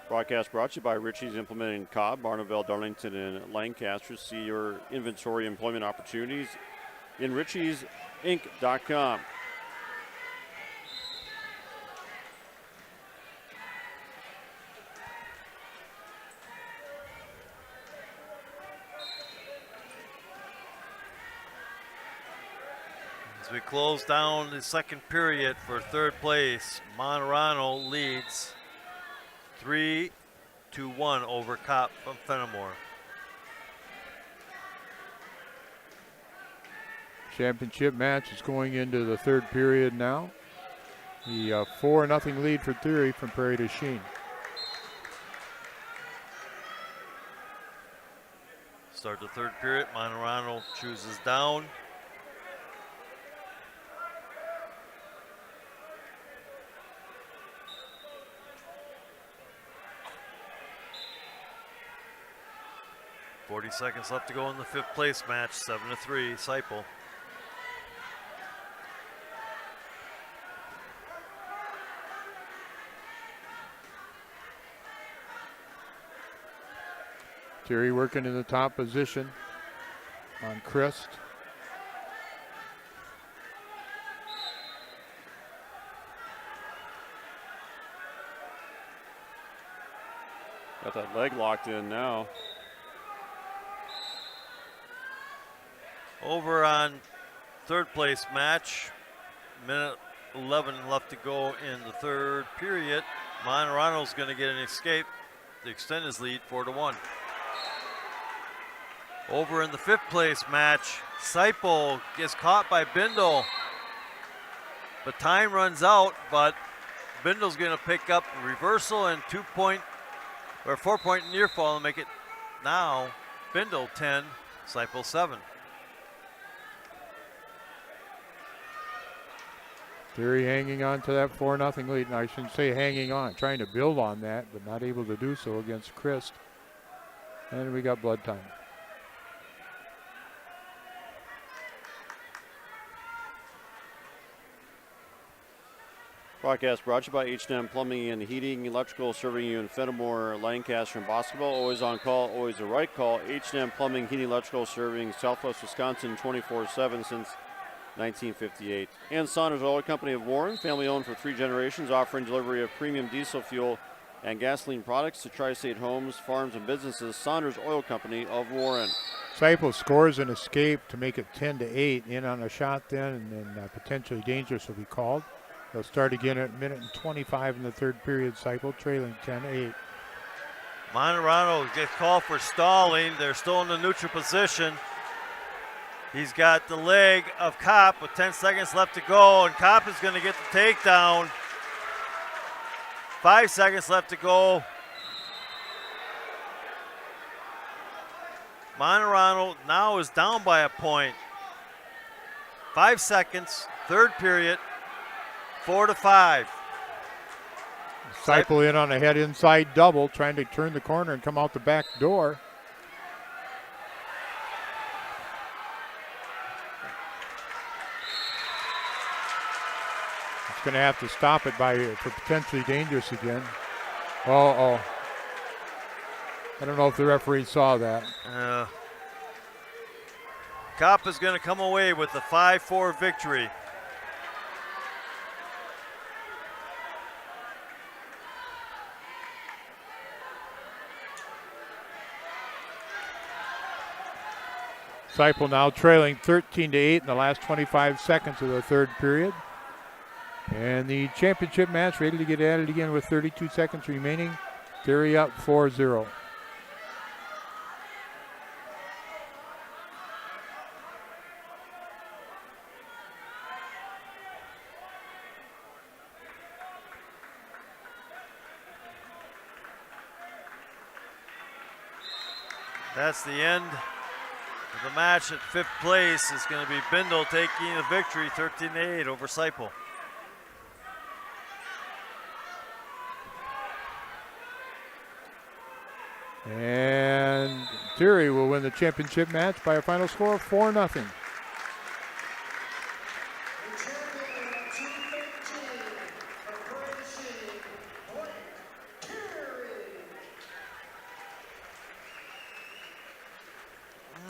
Broadcast brought to you by Ritchie's Implementing Cobb, Barneville, Darlington, and Lancaster. See your inventory employment opportunities in ritchiesinc.com. As we close down the second period for third place, Monterano leads 3-1 over Kopp from Fennimore. Championship match is going into the third period now. The 4-0 lead for Theory from Prairie du Chien. Start the third period. Monterano chooses down. .40 seconds left to go in the fifth place match. 7-3, Seipel. Terry working in the top position on Christ. Got that leg locked in now. Over on third place match, minute 11 left to go in the third period. Monterano's going to get an escape to extend his lead 4-1. Over in the fifth place match, Seipel gets caught by Bindle. But time runs out, but Bindle's going to pick up reversal and 4-point near fall and make it now Bindle 10, Seipel 7. Terry hanging on to that 4-0 lead, and I shouldn't say hanging on, trying to build on that, but not able to do so against Christ. And we got blood time. Broadcast brought to you by H&M Plumbing and Heating, Electrical, serving you in Fennimore, Lancaster, and Boscobel. Always on call, always the right call. H&M Plumbing, Heating, Electrical, serving Southwest Wisconsin 24/7 since 1958. And Saunders Oil Company of Warren, family owned for 3 generations, offering delivery of premium diesel fuel and gasoline products to tri-state homes, farms, and businesses. Saunders Oil Company of Warren. Seipel scores an escape to make it 10-8. In on a shot then, and then potentially dangerous will be called. They'll start again at minute and 25 in the third period. Seipel trailing 10-8. Monterano gets called for stalling. They're still in the neutral position. He's got the leg of Kopp with 10 seconds left to go, and Kopp is going to get the takedown. 5 seconds left to go. Monterano now is down by a point. 5 seconds, third period, 4-5. Seipel in on a head inside double, trying to turn the corner and come out the back door. Going to have to stop it for potentially dangerous again. I don't know if the referee saw that. Kopp is going to come away with the 5-4 victory. Seipel now trailing 13-8 in the last 25 seconds of the third period. And the championship match ready to get added again with 32 seconds remaining. Theory up 4-0. That's the end of the match at fifth place. It's going to be Bindle taking the victory 13-8 over Seipel. And Terry will win the championship match by a final score of 4-0.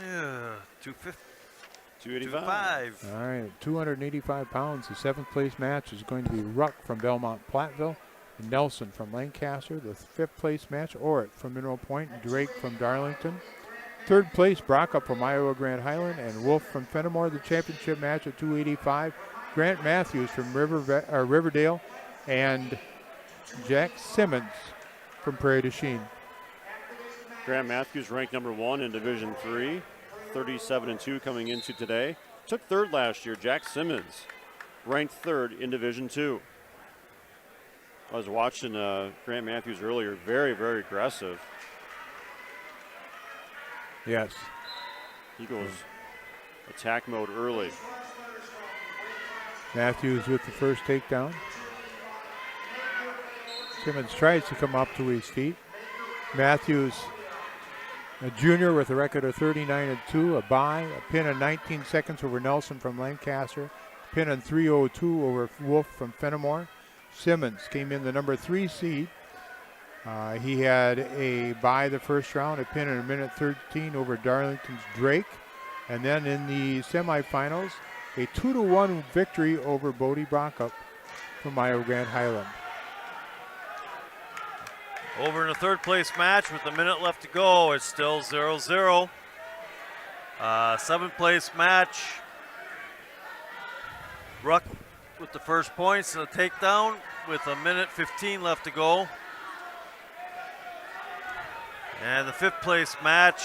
Yeah, 285. All right, 285 pounds. The 7th place match is going to be Ruck from Belmont, Platteville, and Nelson from Lancaster. The 5th place match, Orritt from Mineral Point, and Drake from Darlington. 3rd place, Brockup from Iowa Grand Highland, and Wolf from Fennimore. The championship match at 285, Grant Matthews from Riverdale, and Jack Simmons from Prairie du Chien. Grant Matthews ranked number 1 in Division 3, 37-2 coming into today. Took 3rd last year. Jack Simmons ranked 3rd in Division 2. I was watching Grant Matthews earlier. Very, very aggressive. Yes. He goes attack mode early. Matthews with the first takedown. Simmons tries to come up to his feet. Matthews, a junior with a record of 39-2, a bye, a pin in 19 seconds over Nelson from Lancaster, pin in 3:02 over Wolf from Fennimore. Simmons came in the number 3 seed. He had a bye the first round, a pin in a minute 13 over Darlington's Drake. And then in the semifinals, a 2-1 victory over Bodie Brockup from Iowa Grand Highland. Over in the 3rd place match with a minute left to go. It's still 0-0. 7th place match. Ruck with the first points and a takedown with a minute 15 left to go. And the 5th place match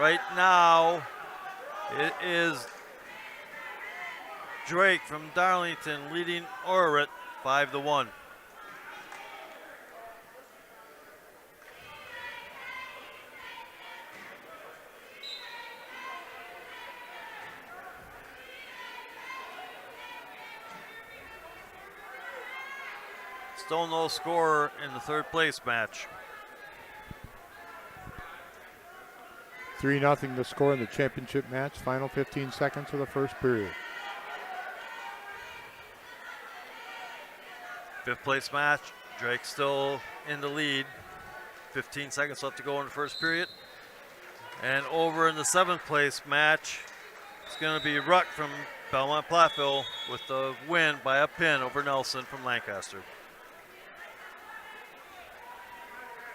right now, it is Drake from Darlington leading Orritt 5-1. Still no score in the 3rd place match. 3-0 the score in the championship match. Final 15 seconds of the first period. 5th place match. Drake still in the lead. 15 seconds left to go in the first period. And over in the 7th place match, it's going to be Ruck from Belmont Platteville with the win by a pin over Nelson from Lancaster.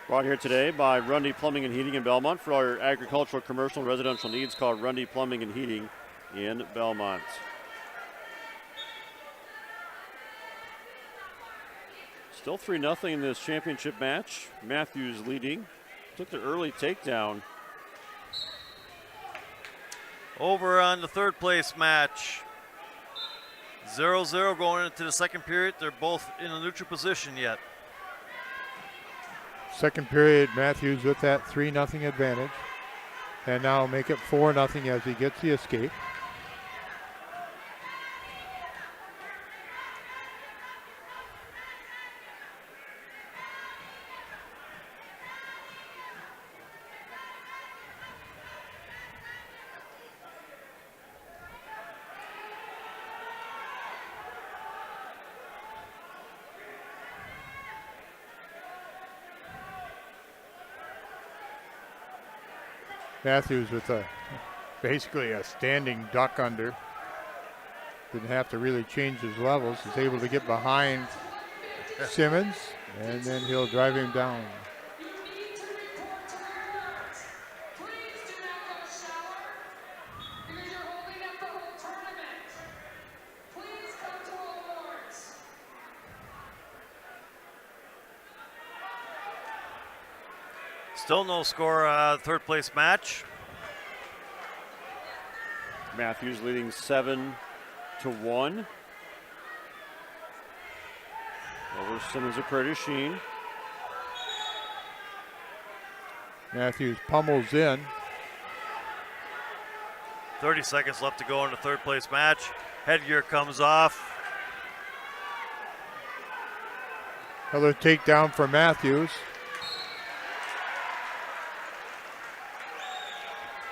Brought here today by Rundy Plumbing and Heating in Belmont. For all your agricultural, commercial, and residential needs, call Rundy Plumbing and Heating in Belmont. Still 3-0 in this championship match. Matthews leading. Took the early takedown. Over on the 3rd place match. 0-0 going into the 2nd period. They're both in a neutral position yet. Second period, Matthews with that 3-0 advantage. And now make it 4-0 as he gets the escape. Matthews with basically a standing duck under. Didn't have to really change his levels. He's able to get behind Simmons, and then he'll drive him down. Still no score, 3rd place match. Matthews leading 7-1 over Simmons of Prairie du Chien. Matthews pummels in. 30 seconds left to go in the 3rd place match. Headgear comes off. Another takedown for Matthews.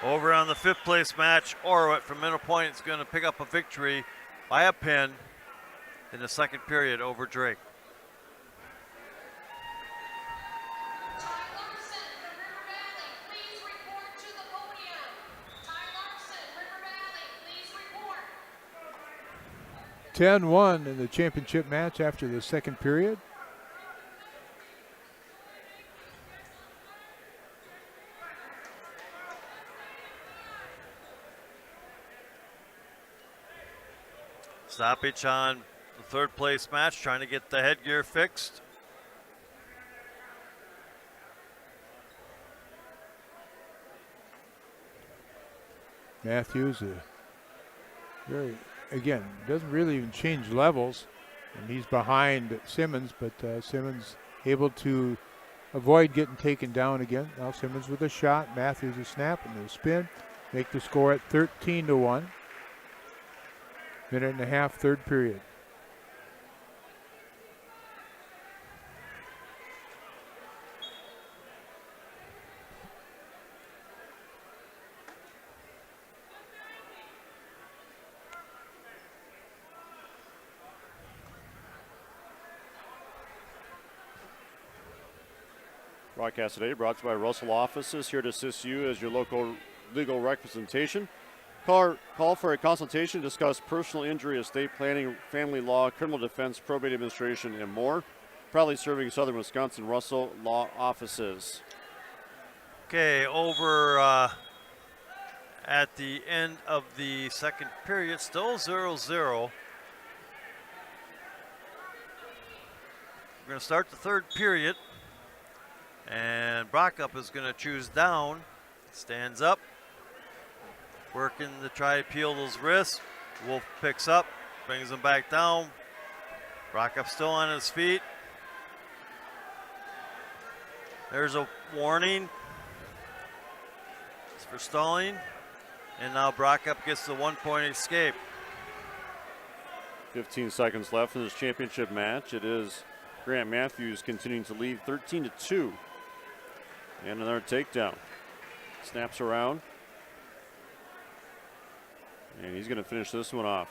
Over on the 5th place match, Orwit from Middle Point is going to pick up a victory by a pin in the 2nd period over Drake. Ty Larson from River Valley, please report to the podium. Ty Larson, River Valley, please report. 10-1 in the championship match after the 2nd period. Stoppage on the 3rd place match, trying to get the headgear fixed. Matthews, very, again, doesn't really even change levels, and he's behind Simmons, but Simmons able to avoid getting taken down again. Now Simmons with a shot, Matthews a snap and a spin, make the score at 13-1. Minute and a half, 3rd period. Broadcast today brought to you by Russell Offices, here to assist you as your local legal representation. Call for a consultation, discuss personal injury, estate planning, family law, criminal defense, probate administration, and more. Proudly serving Southern Wisconsin, Russell Law Offices. Okay, over at the end of the 2nd period, still 0-0. We're going to start the 3rd period, and Brockup is going to choose down. Stands up, working to try to peel those wrists. Wolf picks up, brings him back down. Brockup still on his feet. There's a warning. It's for stalling. And now Brockup gets the 1-point escape. 15 seconds left in this championship match. It is Grant Matthews continuing to lead 13-2. And another takedown. Snaps around. And he's going to finish this one off.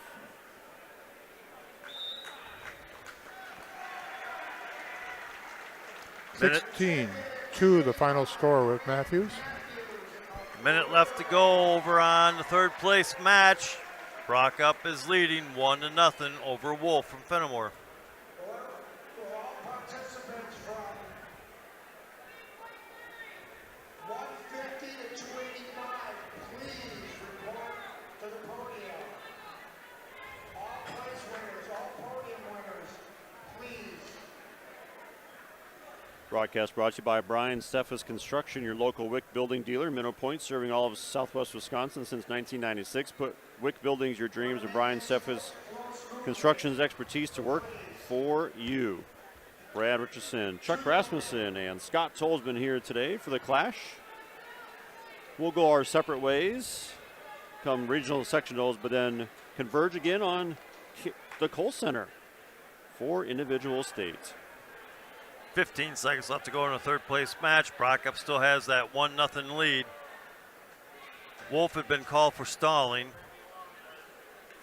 Minute. 16-2 the final score with Matthews. Minute left to go over on the 3rd place match. Brockup is leading 1-0 over Wolf from Fennimore. Broadcast brought to you by Brian Steffes Construction, your local WIC building dealer. Minnow Point, serving all of Southwest Wisconsin since 1996. Put WIC Buildings, your dreams, and Brian Steffes Construction's expertise to work for you. Brad Richardson, Chuck Rasmussen, and Scott Tolsman here today for the clash. We'll go our separate ways come regional sectionals, but then converge again on the Kohl Center for individual states. 15 seconds left to go in the 3rd place match. Brockup still has that 1-0 lead. Wolf had been called for stalling.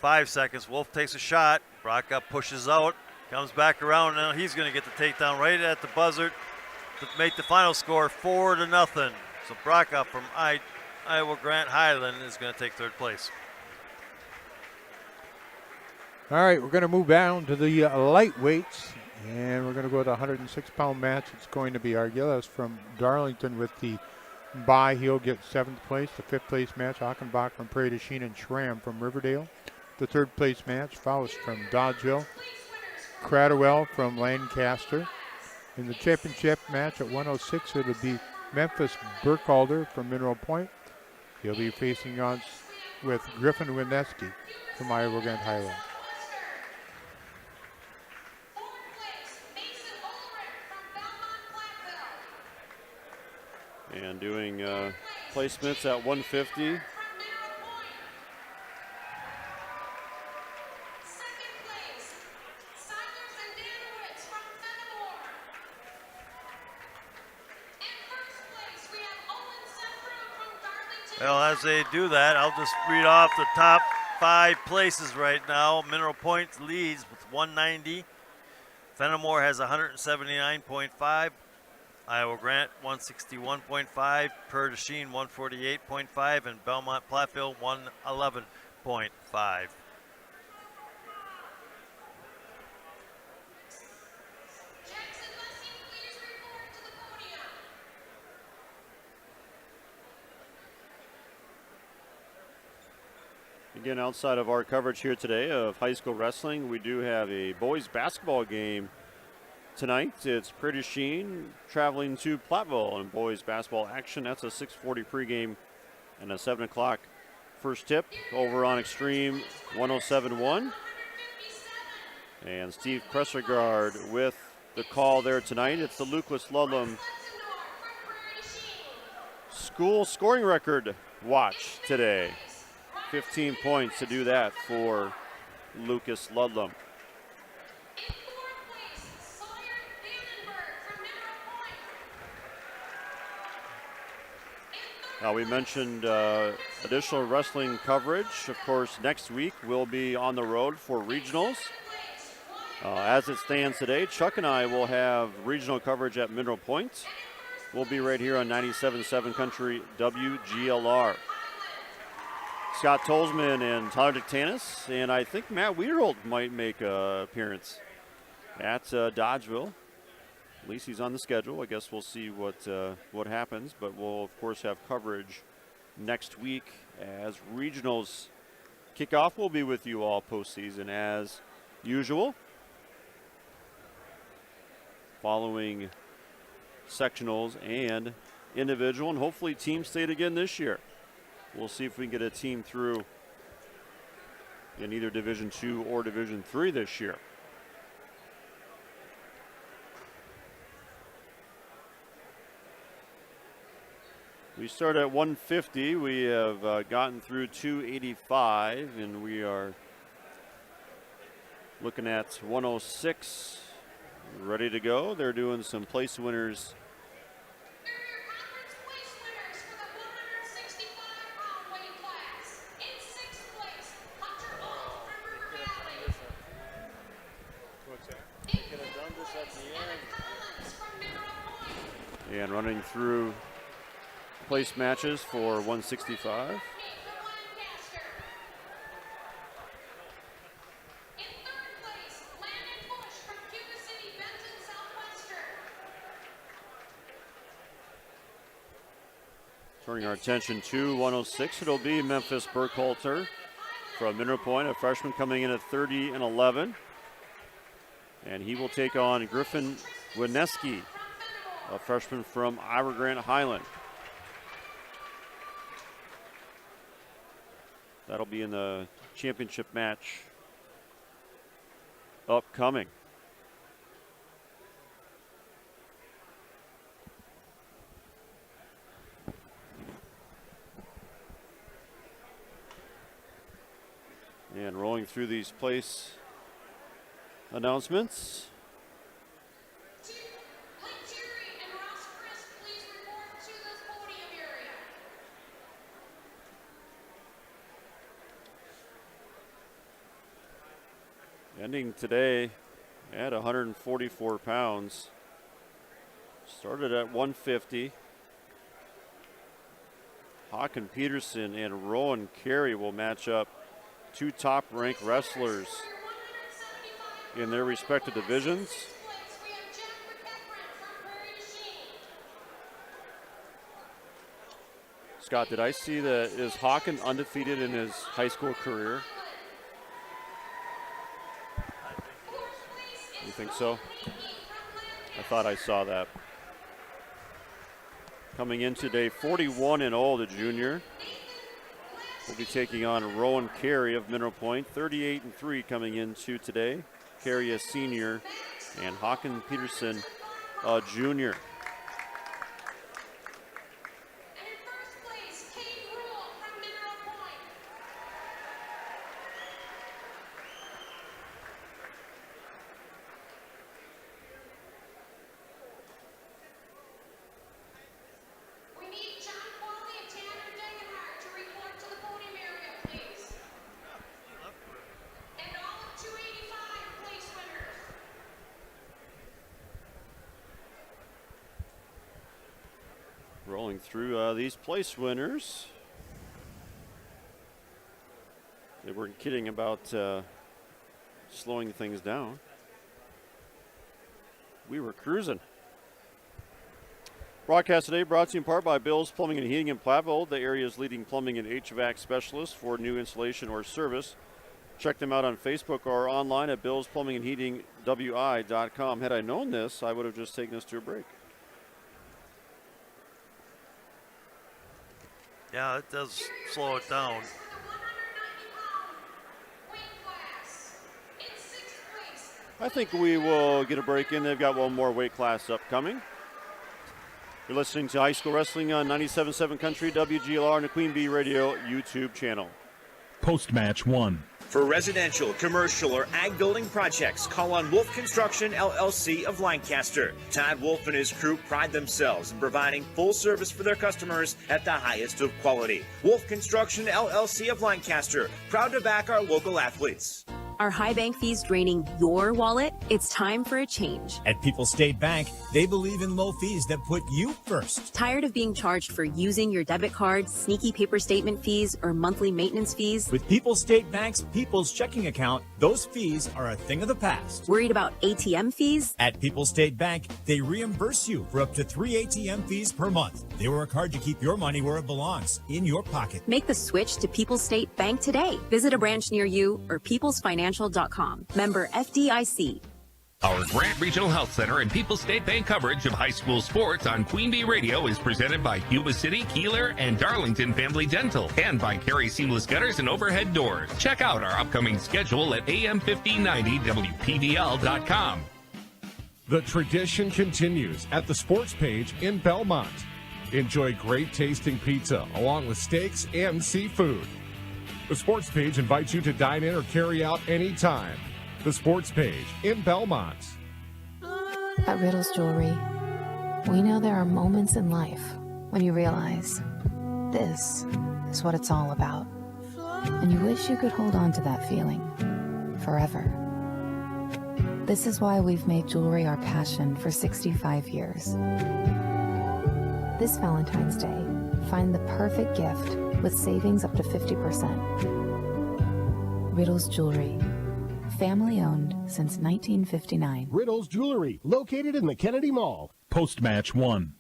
5 seconds. Wolf takes a shot. Brockup pushes out, comes back around. Now he's going to get the takedown right at the buzzer to make the final score 4-0. So Brockup from Iowa Grant Highland is going to take 3rd place. All right, we're going to move down to the lightweights. And we're going to go to the 106-pound match. It's going to be Arguelles from Darlington with the bye. He'll get 7th place. The 5th place match, Achenbach from Prairie du Chien and Schramm from Riverdale. The 3rd place match, Faust from Dodgeville. Cradwell from Lancaster. In the championship match at 106, it'll be Memphis Burkhalter from Mineral Point. He'll be facing on with Griffin Wineski from Iowa Grant Highland. And doing placements at 150. Well, as they do that, I'll just read off the top 5 places right now. Mineral Point leads with 190. Fennimore has 179.5. Iowa Grant 161.5. Prairie du Chien 148.5. And Belmont Platteville 111.5. Again, outside of our coverage here today of high school wrestling, we do have a boys basketball game tonight. It's Prairie du Chien traveling to Platteville in boys basketball action. That's a 6:40 pregame and a 7 o'clock first tip over on Extreme 107.1. And Steve Pressergaard with the call there tonight. It's the Lucas Ludlam school scoring record watch today. 15 points to do that for Lucas Ludlam. Now we mentioned additional wrestling coverage. Of course, next week we'll be on the road for regionals. As it stands today, Chuck and I will have regional coverage at Mineral Point. We'll be right here on 97.7 Country WGLR. Scott Tolzman and Tyler Dictanis, and I think Matt Weirhold might make an appearance at Dodgeville. At least he's on the schedule. I guess we'll see what happens, but we'll of course have coverage next week as regionals kick off. We'll be with you all postseason as usual, following sectionals and individual, and hopefully team state again this year. We'll see if we can get a team through in either Division II or Division III this year. We start at 150. We have gotten through 285, and we are looking at 106 ready to go. They're doing some place winners. And running through place matches for 165. Turning our attention to 106, it'll be Memphis Burkhalter from Mineral Point, a freshman coming in at 30-11. And he will take on Griffin Wineski, a freshman from Iowa Grant Highland. That'll be in the championship match upcoming. And rolling through these place announcements. Ending today at 144 pounds. Started at 150. Hakan Peterson and Rowan Carey will match up, two top-ranked wrestlers in their respective divisions. Scott, did I see that? Is Hakan undefeated in his high school career? You think so? I thought I saw that. Coming in today, 41-0, the junior. We'll be taking on Rowan Carey of Mineral Point, 38-3 coming into today. Carey a senior, and Hakan Peterson a junior. going through these place winners. They weren't kidding about slowing things down. We were cruising. Broadcast today brought to you in part by Bill's Plumbing and Heating in Platteville, the area's leading plumbing and HVAC specialist for new installation or service. Check them out on Facebook or online at billsplumbingandheatingwi.com. Had I known this, I would have just taken us to a break. Yeah, it does slow it down. I think we will get a break in. They've got one more weight class upcoming. You're listening to High School Wrestling on 97.7 Country, WGLR, and the Queen Bee Radio YouTube channel. Post-match 1. For residential, commercial, or ag building projects, call on Wolf Construction LLC of Lancaster. Todd Wolf and his crew pride themselves in providing full service for their customers at the highest of quality. Wolf Construction LLC of Lancaster, proud to back our local athletes. Are high bank fees draining your wallet? It's time for a change. At People's State Bank, they believe in low fees that put you first. Tired of being charged for using your debit card, sneaky paper statement fees, or monthly maintenance fees? With People's State Bank's People's Checking Account, those fees are a thing of the past. Worried about ATM fees? At People's State Bank, they reimburse you for up to 3 ATM fees per month. They work hard to keep your money where it belongs, in your pocket. Make the switch to People's State Bank today. Visit a branch near you or peoplesfinancial.com. Member FDIC. Our Grant Regional Health Center and People's State Bank coverage of high school sports on Queen Bee Radio is presented by Cuba City, Kieler, and Darlington Family Dental, and by Carey Seamless Gutters and Overhead Doors. Check out our upcoming schedule at am1590wpvl.com. The tradition continues at the Sports Page in Belmont. Enjoy great tasting pizza along with steaks and seafood. The Sports Page invites you to dine in or carry out anytime. The Sports Page in Belmont. At Riddle's Jewelry, we know there are moments in life when you realize this is what it's all about. And you wish you could hold on to that feeling forever. This is why we've made jewelry our passion for 65 years. This Valentine's Day, find the perfect gift with savings up to 50%. Riddle's Jewelry. Family owned since 1959. Riddle's Jewelry, located in the Kennedy Mall. Post-match 1.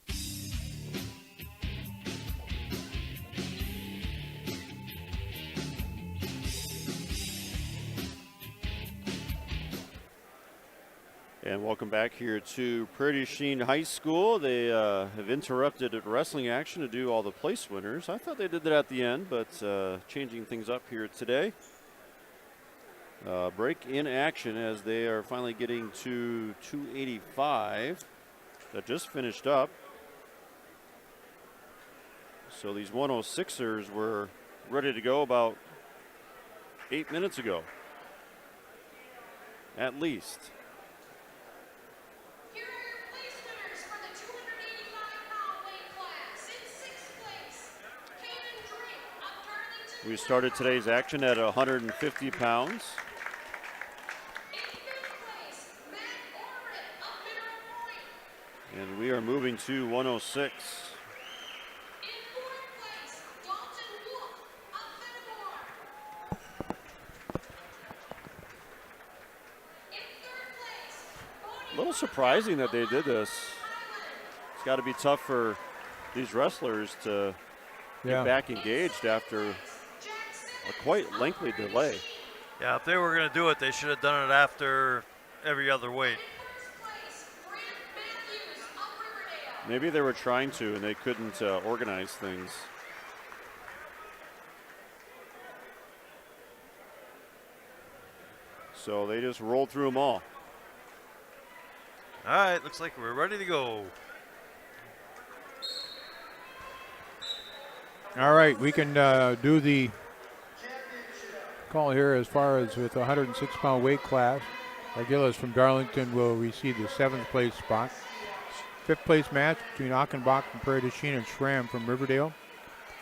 And welcome back here to Prairie du Chien High School. They have interrupted wrestling action to do all the place winners. I thought they did that at the end, but changing things up here today. Break in action as they are finally getting to 285. That just finished up. So these 106ers were ready to go about 8 minutes ago, at least. We started today's action at 150 pounds. And we are moving to 106. A little surprising that they did this. It's got to be tough for these wrestlers to get back engaged after a quite lengthy delay. Yeah, if they were going to do it, they should have done it after every other weight. Maybe they were trying to and they couldn't organize things. So they just rolled through them all. All right, looks like we're ready to go. All right, we can do the call here as far as with the 106-pound weight class. Arguillas from Darlington will receive the 7th place spot. 5th place match between Achenbach from Prairie du Chien and Schramm from Riverdale.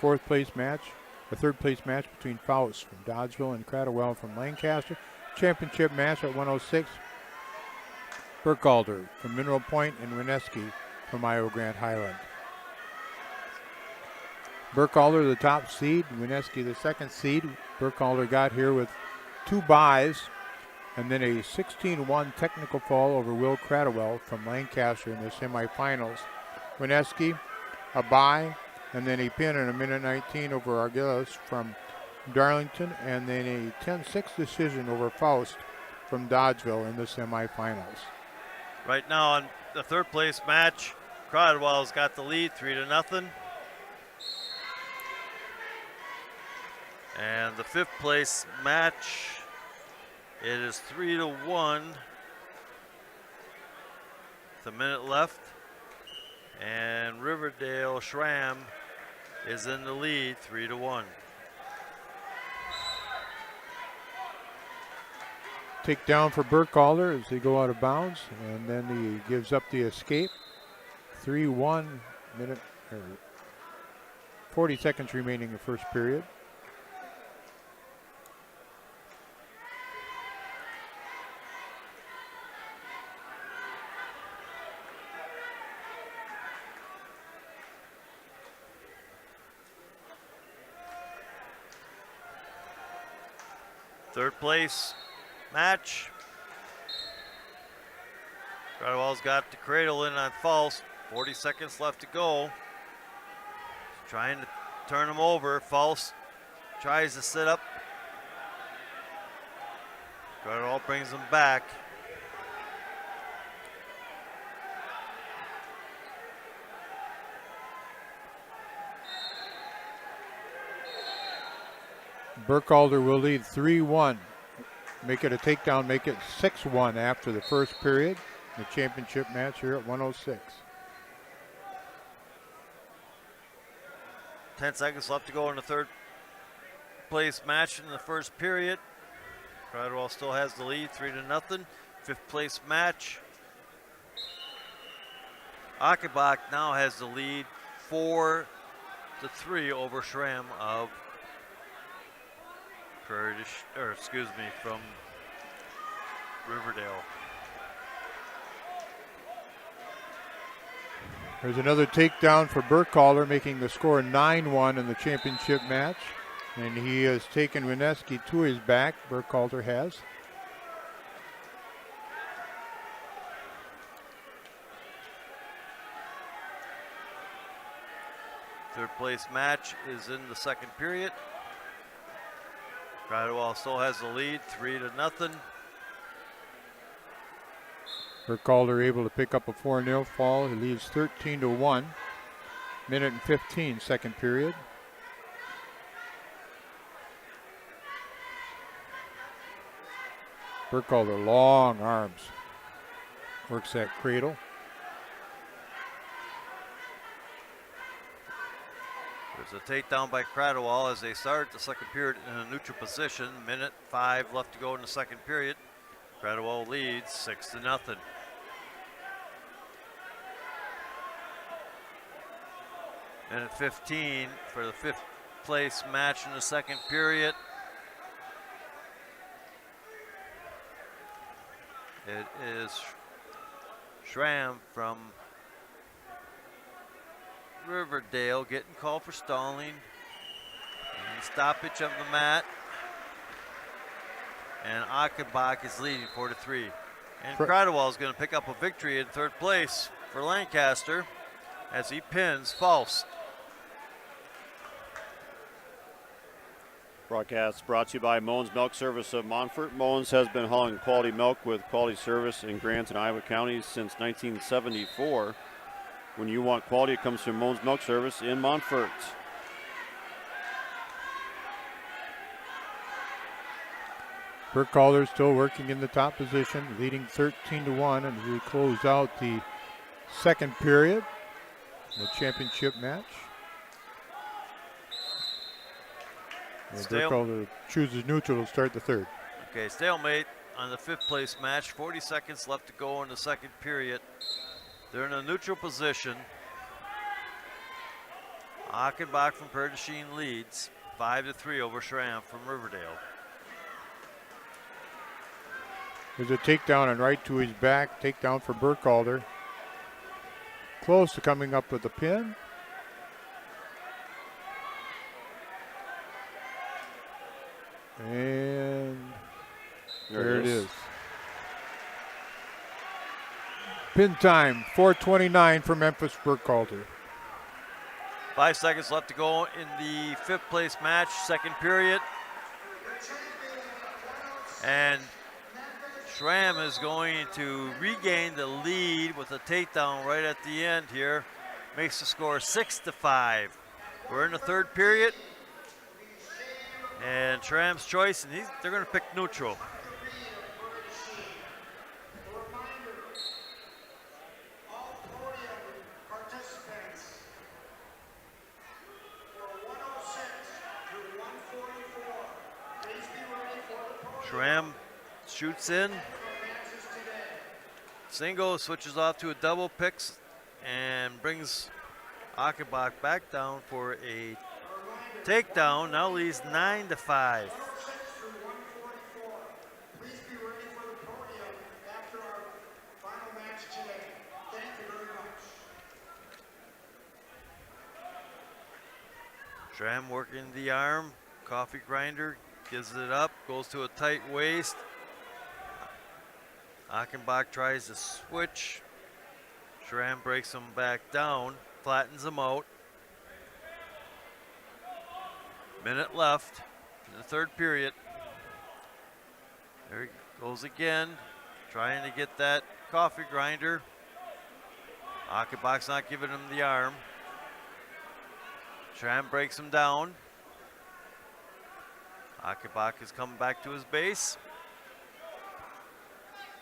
4th place match, the 3rd place match between Faust from Dodgeville and Cradwell from Lancaster. Championship match at 106. Burkhalter from Mineral Point and Wineski from Iowa Grande Highland. Burkhalter, the top seed, Wineski, the second seed. Burkhalter got here with 2 buys, and then a 16-1 technical fall over Will Cradwell from Lancaster in the semifinals. Wineski, a bye, and then a pin in a minute 19 over Arguelles from Darlington, and then a 10-6 decision over Faust from Dodgeville in the semifinals. Right now on the third place match, Cradwell's got the lead 3-0. And the fifth place match, it is 3-1. With a minute left. And Riverdale Schramm is in the lead 3-1. Take down for Burkhalter as they go out of bounds, and then he gives up the escape. 3-1 minute, 40 seconds remaining in the first period. Third place match. Cradwell's got the cradle in on Faust. 40 seconds left to go. Trying to turn him over. Faust tries to sit up. Cradwell brings him back. Burkhalter will lead 3-1. Make it a takedown, make it 6-1 after the first period. The championship match here at 106. 10 seconds left to go in the third place match in the first period. Cradwell still has the lead, 3-0. Fifth place match. Achenbach now has the lead, 4-3 over Schramm of from Riverdale. There's another takedown for Burkhalter, making the score 9-1 in the championship match. And he has taken Wineski to his back, Burkhalter has. Third place match is in the second period. Cradwell still has the lead, 3-0. Burkhalter able to pick up a 4-0 fall. He leads 13-1. Minute and 15, second period. Burkhalter, long arms. Works that cradle. There's a takedown by Cradwell as they start the second period in a neutral position. Minute 5 left to go in the second period. Cradwell leads 6-0. Minute 15 for the fifth place match in the second period. It is Schramm from Riverdale getting called for stalling. And stoppage of the mat. And Achenbach is leading 4-3. And Cradwell is going to pick up a victory in third place for Lancaster as he pins Faust. Broadcast brought to you by Moen's Milk Service of Montfort. Moen's has been hauling quality milk with quality service in Grant and Iowa counties since 1974. When you want quality, it comes from Moen's Milk Service in Montfort. Burkhalter still working in the top position, leading 13-1, and we close out the second period, the championship match. Burkhalter chooses neutral to start the third. Okay, stalemate on the fifth place match. 40 seconds left to go in the second period. They're in a neutral position. Achenbach from Prairie du Chien leads 5-3 over Schramm from Riverdale. There's a takedown and right to his back. Takedown for Burkhalter. Close to coming up with a pin. And there it is. Pin time, 4:29 for Memphis Burkhalter. 5 seconds left to go in the 5th place match, second period. And Schramm is going to regain the lead with a takedown right at the end here. Makes the score 6-5. We're in the 3rd period. And Schramm's choice, and they're going to pick neutral. Schramm shoots in. Single switches off to a double, picks and brings Achenbach back down for a takedown. Now leads 9-5. Schramm working the arm, coffee grinder, gives it up, goes to a tight waist. Achenbach tries to switch. Schramm breaks him back down, flattens him out. Minute left in the 3rd period. There he goes again, trying to get that coffee grinder. Achenbach's not giving him the arm. Schramm breaks him down. Achenbach is coming back to his base.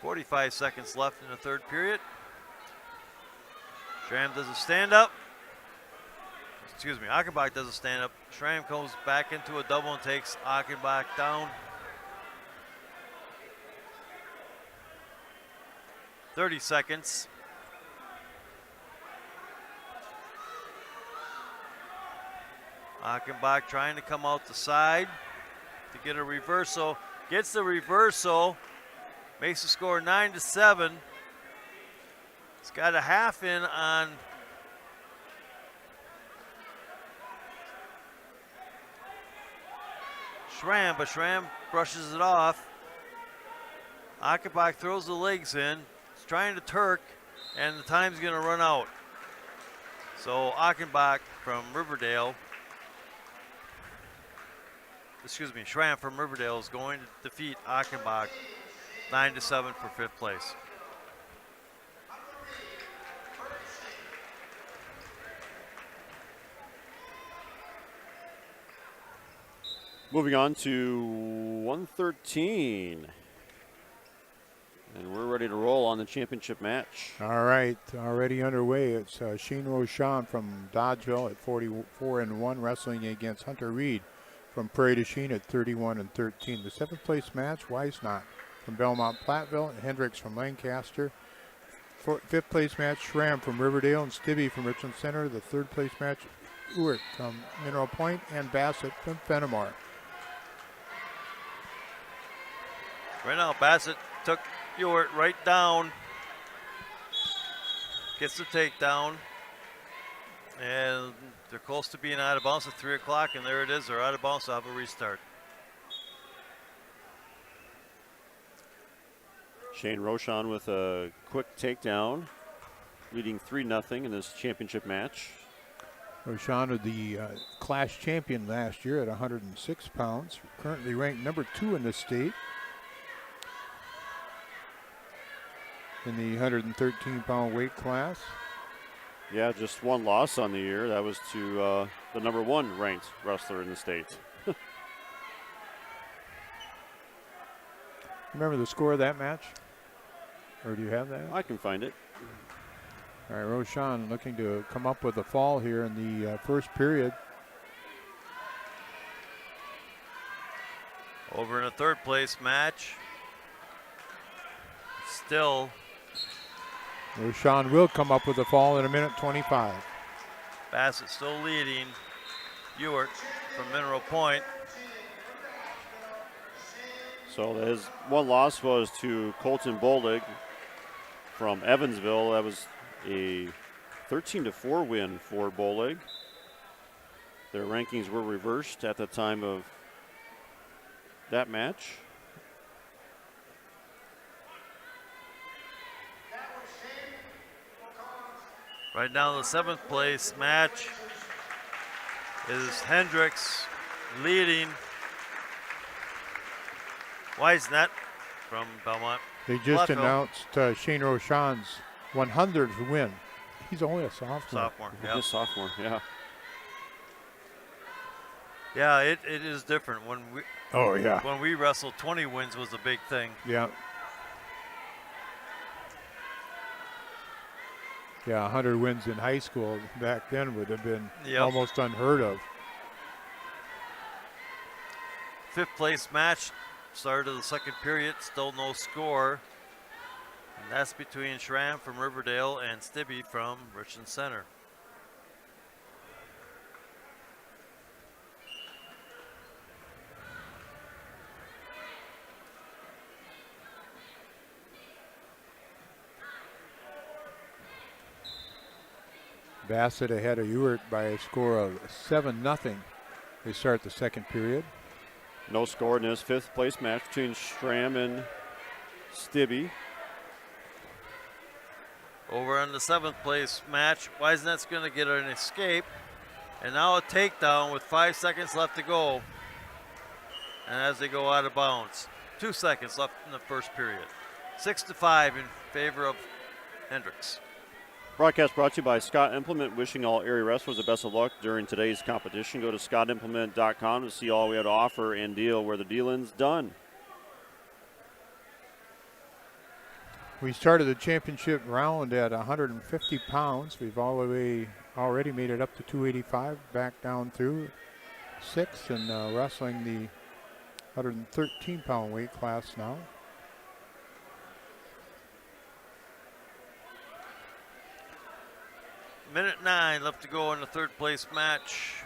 45 seconds left in the 3rd period. Schramm does a stand up. Excuse me, Achenbach does a stand up. Schramm comes back into a double and takes Achenbach down. 30 seconds. Achenbach trying to come out the side to get a reversal. Gets the reversal. Makes the score 9-7. He's got a half in on Schramm, but Schramm brushes it off. Achenbach throws the legs in. He's trying to Turk, and the time's going to run out. So Achenbach from Riverdale, Schramm from Riverdale is going to defeat Achenbach 9-7 for 5th place. Moving on to 113. And we're ready to roll on the championship match. All right, already underway. It's Shane Rochon from Dodgeville at 44-1, wrestling against Hunter Reed from Prairie du Chien at 31-13. The 7th place match, Weisnot from Belmont Platteville and Hendricks from Lancaster. 5th place match, Schramm from Riverdale and Stibbe from Richland Center. The 3rd place match, Ewert from Mineral Point and Bassett from Fennimore. Right now, Bassett took Ewert right down. Gets the takedown. And they're close to being out of bounds at 3 o'clock, and there it is. They're out of bounds. They'll have a restart. Shane Rochon with a quick takedown, leading 3-0 in this championship match. Rochon was the class champion last year at 106 pounds, currently ranked number 2 in the state. In the 113-pound weight class. Yeah, just one loss on the year. That was to the number 1 ranked wrestler in the state. Remember the score of that match? Or do you have that? I can find it. All right, Rochon looking to come up with a fall here in the 1st period. Over in a 3rd place match. Still. Rochon will come up with a fall in a minute 25. Bassett still leading. Ewert from Mineral Point. So his one loss was to Colton Boldig from Evansville. That was a 13-4 win for Bollig. Their rankings were reversed at the time of that match. Right now, the 7th place match is Hendricks leading Weisnet from Belmont. They just Platteville. announced Shane Roshan's 100th win. He's only a sophomore. Sophomore, He's yeah. a sophomore, yeah. Yeah, it is different. Oh, yeah. When we wrestled, 20 wins was a big thing. Yeah. Yeah, 100 wins in high school back then would have been almost unheard of. 5th place match, start of the 2nd period, still no score. And that's between Schramm from Riverdale and Stibbe from Richland Center. Bassett ahead of Ewart by a score of 7-0. They start the 2nd period. No score in this 5th place match between Schramm and Stibbe. Over on the 7th place match, Weisnet's going to get an escape. And now a takedown with 5 seconds left to go. And as they go out of bounds, 2 seconds left in the 1st period. 6-5 in favor of Hendricks. Broadcast brought to you by Scott Implement, wishing all area wrestlers the best of luck during today's competition. Go to scottimplement.com to see all we have to offer and deal where the dealing's done. We started the championship round at 150 pounds. We've already made it up to 285, back down through 6, and wrestling the 113-pound weight class now. Minute 9 left to go in the 3rd place match.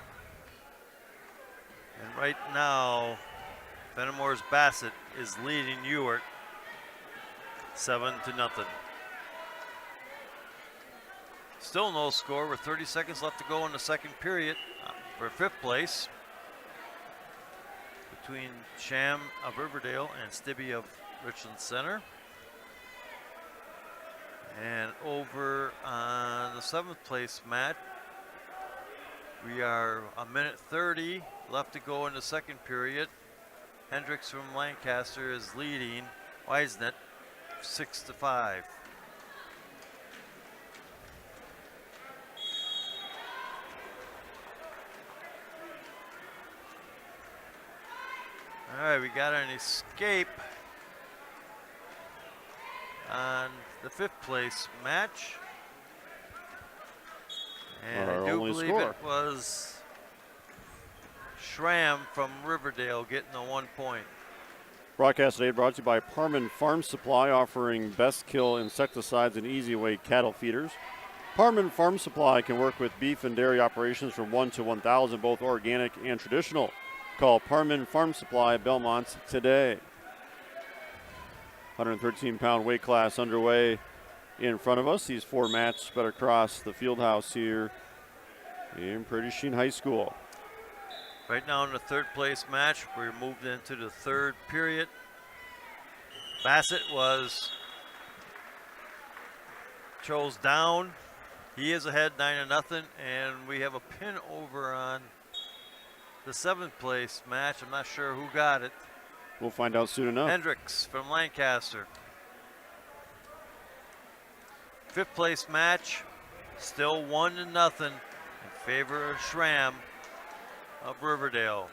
And right now, Fennimore's Bassett is leading Ewart 7-0. Still no score with 30 seconds left to go in the 2nd period for 5th place between Sham of Riverdale and Stibbe of Richland Center. And over on the 7th place match, we are a minute 30 left to go in the 2nd period. Hendricks from Lancaster is leading Weisnet 6-5. All right, we got an escape on the 5th place match. And I do believe it was Schramm from Riverdale getting the 1 point. Broadcast today brought to you by Parman Farm Supply, offering best kill insecticides and easy weight cattle feeders. Parman Farm Supply can work with beef and dairy operations from 1 to 1,000, both organic and traditional. Call Parman Farm Supply at Belmont today. 113-pound weight class underway in front of us. These 4 matches spread across the field house here in Prairie du Chien High School. Right now in the 3rd place match, we're moved into the 3rd period. Bassett chose down. He is ahead 9-0, and we have a pin over on the 7th place match. I'm not sure who got it. We'll find out soon enough. Hendricks from Lancaster. 5th place match, still 1-0 in favor of Schramm of Riverdale.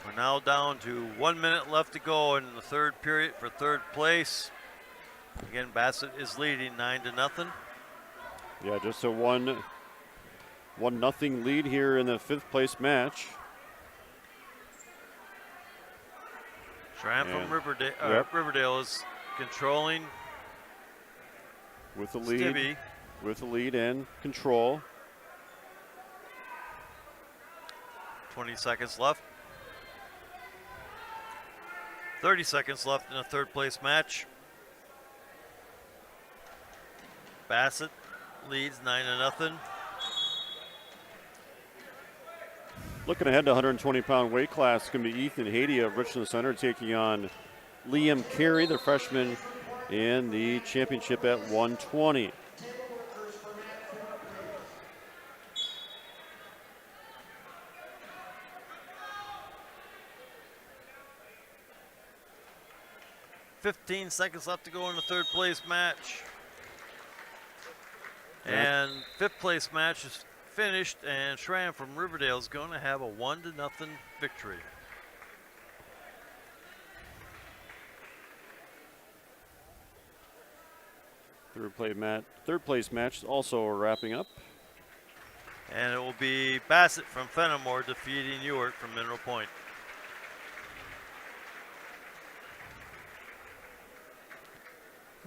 We're now down to 1 minute left to go in the 3rd period for 3rd place. Again, Bassett is leading 9-0. Yeah, just a 1-0 lead here in the 5th place match. Schramm from Riverdale is controlling with the lead. Stibbe. With the lead and control. 20 seconds left. 30 seconds left in the third place match. Bassett leads 9-0. Looking ahead to 120-pound weight class, it's going to be Ethan Haiti of Richland Center taking on Liam Carey, the freshman, in the championship at 120. .15 seconds left to go in the third place match. And fifth place match is finished, and Schramm from Riverdale is going to have a 1-0 victory. Third place match is also wrapping up. And it will be Bassett from Fennimore defeating Ewart from Mineral Point.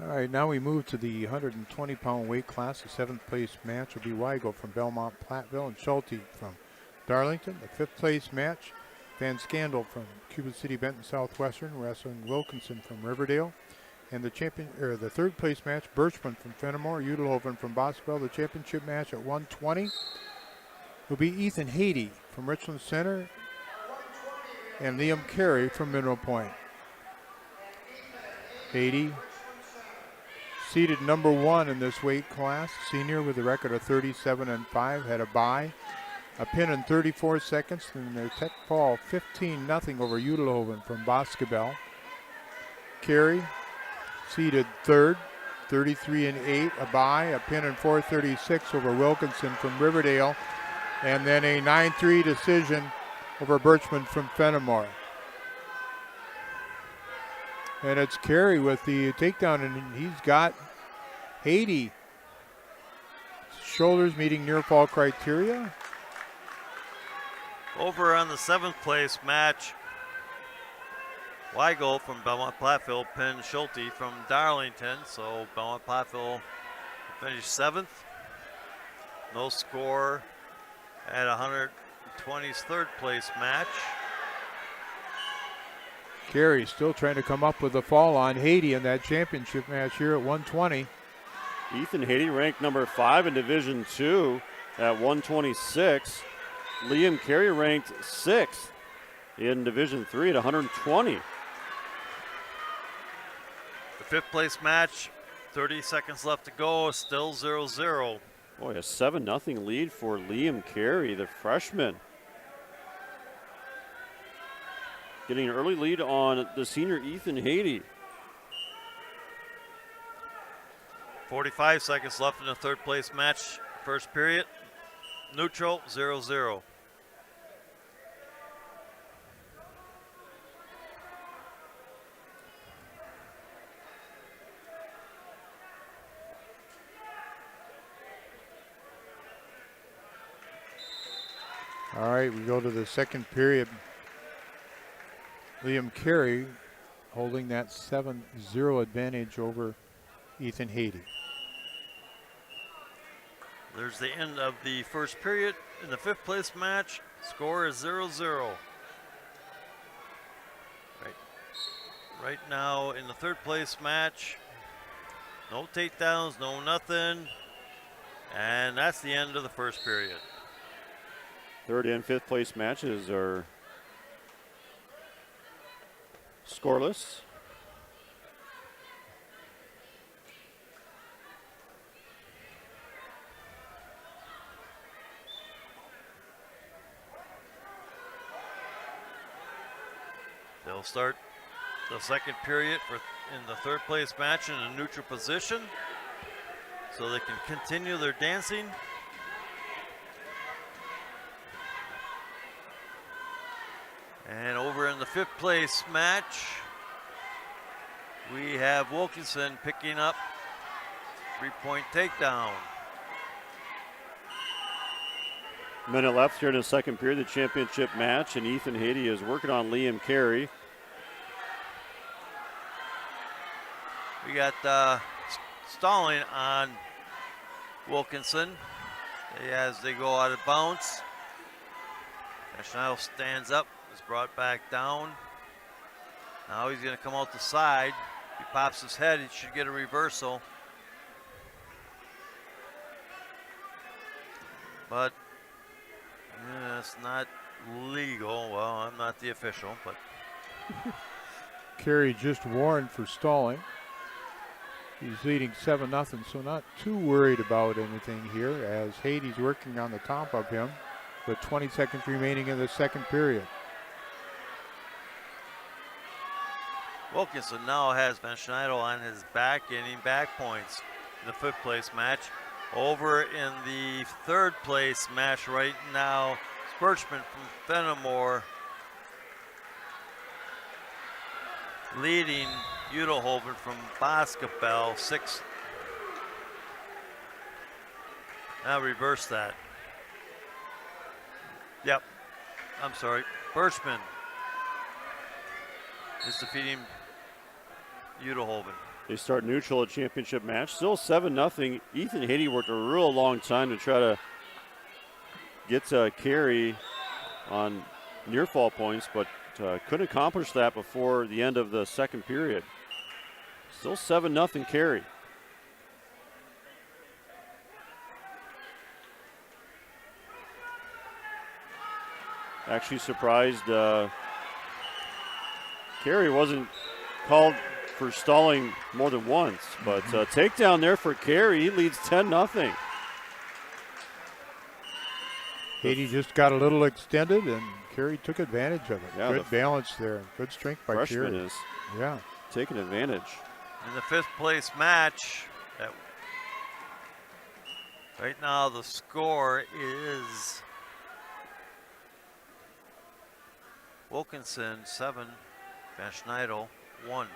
All right, now we move to the 120-pound weight class. The seventh place match will be Weigel from Belmont, Platteville, and Schulte from Darlington. The fifth place match, Van Scandal from Cuba City, Benton, Southwestern, wrestling Wilkinson from Riverdale. And the third place match, Birchman from Fennimore, Udelhoven from Boscobel. The championship match at 120 will be Ethan Haiti from Richland Center and Liam Carey from Mineral Point. Haiti, seated number 1 in this weight class, senior with a record of 37-5, had a bye, a pin in 34 seconds, and their tech fall 15-0 over Udelhoven from Boscobel. Carey, seated third, 33-8, a bye, a pin in 4:36 over Wilkinson from Riverdale, and then a 9-3 decision over Birchman from Fennimore. And it's Carey with the takedown, and he's got Haiti. Shoulders meeting near fall criteria. Over on the seventh place match, Weigel from Belmont Platteville pinned Schulte from Darlington, so Belmont Platteville finished 7th. No score at 120's third place match. Carey still trying to come up with a fall on Haiti in that championship match here at 120. Ethan Haiti ranked number 5 in Division II at 126. Liam Carey ranked 6th in Division III at 120. The fifth place match, 30 seconds left to go, still 0-0. Boy, a 7-0 lead for Liam Carey, the freshman. Getting an early lead on the senior Ethan Haiti. 45 seconds left in the third place match, first period. Neutral, 0-0. All right, we go to the second period. Liam Carey holding that 7-0 advantage over Ethan Haiti. There's the end of the first period in the fifth place match. Score is 0-0. Right now in the third place match, no takedowns, no nothing. And that's the end of the first period. Third and fifth place matches are scoreless. They'll start the second period in the third place match in a neutral position so they can continue their dancing. And over in the fifth place match, we have Wilkinson picking up 3-point takedown. Minute left here in the second period, the championship match, and Ethan Haiti is working on Liam Carey. We got stalling on Wilkinson as they go out of bounds. National stands up, is brought back down. Now he's going to come out the side. He pops his head, he should get a reversal. But it's not legal. Well, I'm not the official, but. Carey just warned for stalling. He's leading 7-0, so not too worried about anything here as Haiti's working on the top of him with 20 seconds remaining in the second period. Wilkinson now has Van Schneider on his back, gaining back points in the 5th place match. Over in the 3rd place match right now, Birchman from Fennimore leading Udelhoven from Boscobel 6. Now reverse that. Yep, I'm sorry. Birchman is defeating Udelhoven. They start neutral at championship match. Still 7-0. Ethan Haiti worked a real long time to try to get Carey on near fall points, but couldn't accomplish that before the end of the second period. Still 7-0 Carey. Actually surprised Carey wasn't called for stalling more than once, but takedown there for Carey. He leads 10-0. Haiti just got a little extended, and Carey took advantage of it. Yeah, good balance there. Good strength by freshman Carey. is yeah, taking advantage. In the 5th place match, right now the score is Wilkinson 7, Van Schneider 1.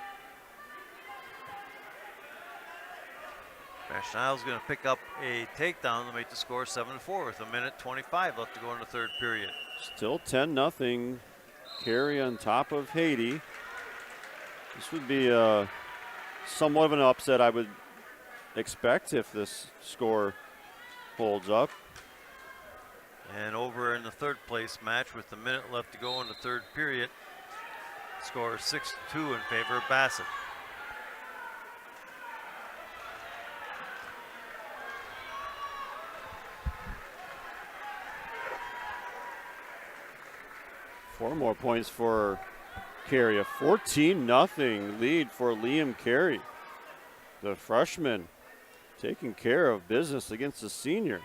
Van Schneider's going to pick up a takedown to make the score 7-4 with 1:25 left to go in the 3rd period. Still 10-0. Carey on top of Haiti. This would be somewhat of an upset, I would expect, if this score holds up. And over in the 3rd place match with a minute left to go in the 3rd period, score 6-2 in favor of Bassett. Four more points for Carey. A 14-0 lead for Liam Carey. The freshman taking care of business against the senior.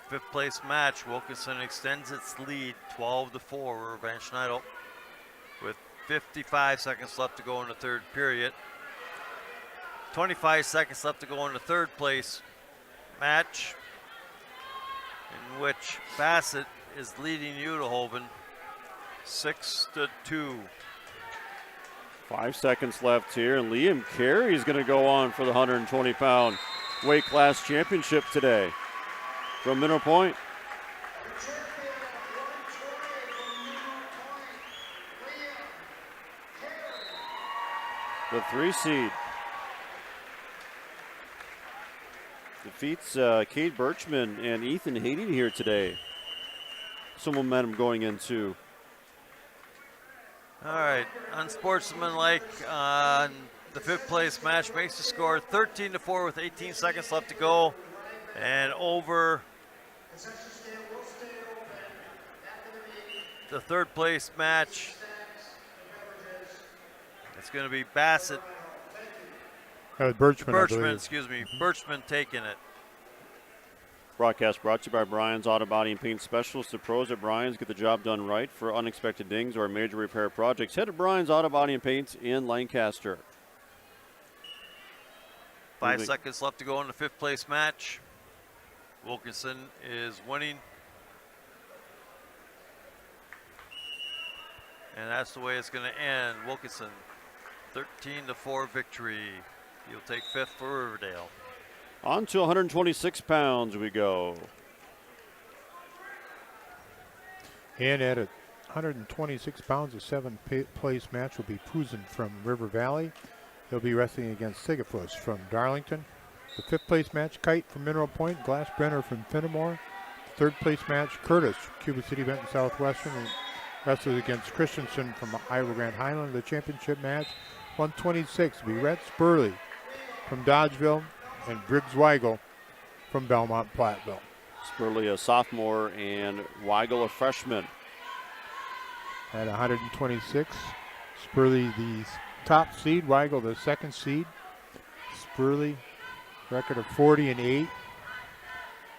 5th place match, Wilkinson extends its lead 12-4 over Van Schneider with 55 seconds left to go in the 3rd period. 25 seconds left to go in the 3rd place match, in which Bassett is leading Udelhoven 6-2. 5 seconds left here, and Liam Carey is going to go on for the 120-pound weight class championship today from Mineral Point. The 3 seed defeats Cade Birchman and Ethan Haiti here today. Some momentum going into. All right, unsportsmanlike on the 5th place match makes the score 13-4 with 18 seconds left to go. And over the 3rd place match, it's going to be Bassett. Birchman, excuse me. Birchman taking it. Broadcast brought to you by Brian's Auto Body and Paint Specialists. The pros at Brian's get the job done right. For unexpected dings or major repair projects, head to Brian's Auto Body and Paint in Lancaster. 5 seconds left to go in the 5th place match. Wilkinson is winning. And that's the way it's going to end. Wilkinson, 13-4 victory. He'll take 5th for Riverdale. On to 126 pounds we go. And at 126 pounds, a 7th place match will be Pouzin from River Valley He'll be wrestling against Sigafus from Darlington. The 5th place match, Kite from Mineral Point, Glassbrenner from Fennimore. The 3rd place match, Curtis, Cuba City, Benton, Southwestern, wrestles against Christensen from Iowa Grand Highland. The championship match, 126, will be Rhett Spurley from Dodgeville and Briggs Weigel from Belmont Platteville. Spurley a sophomore and Weigel a freshman. At 126, Spurley the top seed, Weigel the 2nd seed. Spurley, record of 40-8.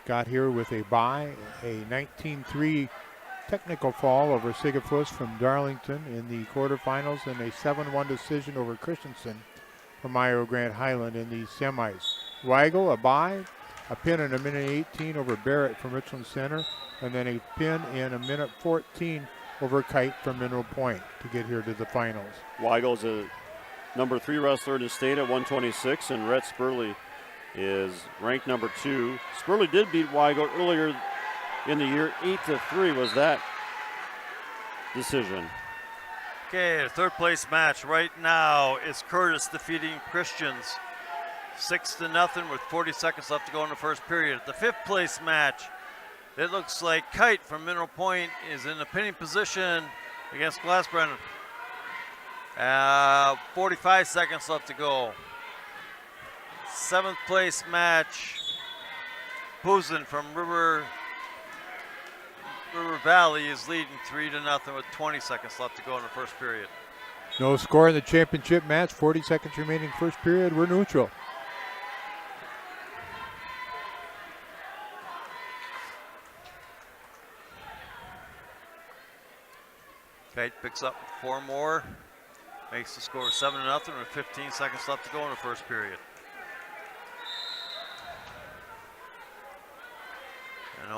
Got here with a bye, a 19-3 technical fall over Sigafus from Darlington in the quarterfinals and a 7-1 decision over Christensen from Iowa Grand Highland in the semis. Weigel, a bye, a pin in a minute 18 over Barrett from Richland Center, and then a pin in a minute 14 over Kite from Mineral Point to get here to the finals. Weigel's a number 3 wrestler in the state at 126, and Rhett Spurley is ranked number 2. Spurley did beat Weigel earlier in the year, 8-3 was that decision. Okay, the 3rd place match right now is Curtis defeating Christians 6-0 with 40 seconds left to go in the first period. The 5th place match, it looks like Kite from Mineral Point is in the pinning position against Glassbrenner. 45 seconds left to go. 7th place match, Pouzin from River Valley is leading 3-0 with 20 seconds left to go in the first period. No score in the championship match, 40 seconds remaining first period. We're neutral. Kite picks up 4 more, makes the score 7-0 with 15 seconds left to go in the first period. And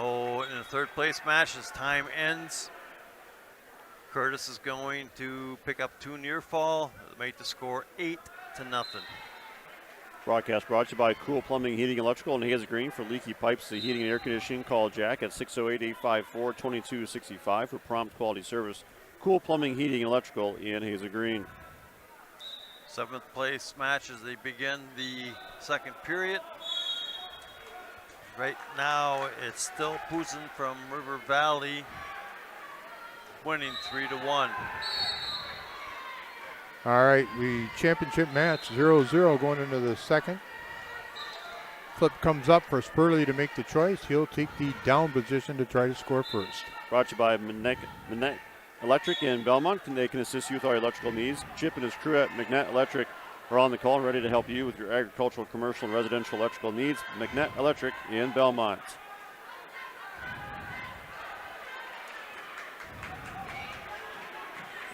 in the 3rd place match, as time ends, Curtis is going to pick up 2 near fall, make the score 8-0. Broadcast brought to you by Cool Plumbing, Heating, Electrical, and Hazel Green. For leaky pipes, the heating and air conditioning, call Jack at 608-854-2265 for prompt quality service. Cool Plumbing, Heating, and Electrical in Hazel Green. 7th place match as they begin the 2nd period. Right now, it's still Pouzin from River Valley winning 3-1. All right, the championship match 0-0 going into the 2nd. Flip comes up for Spurley to make the choice. He'll take the down position to try to score first. Brought to you by Minette Electric in Belmont. They can assist you with all your electrical needs. Chip and his crew at McNett Electric are on the call and ready to help you with your agricultural, commercial, and residential electrical needs. McNett Electric in Belmont.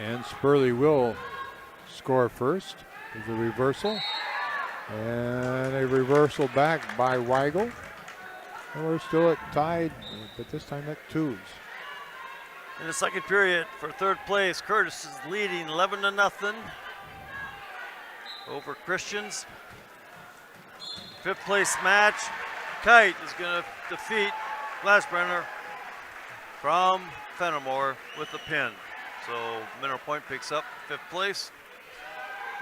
And Spurley will score first. There's a reversal. And a reversal back by Weigel. And we're still at tied, but this time at 2s. In the 2nd period, for 3rd place, Curtis is leading 11-0 over Christians. 5th place match, Kite is going to defeat Glassbrenner from Fennimore with a pin. So Mineral Point picks up 5th place.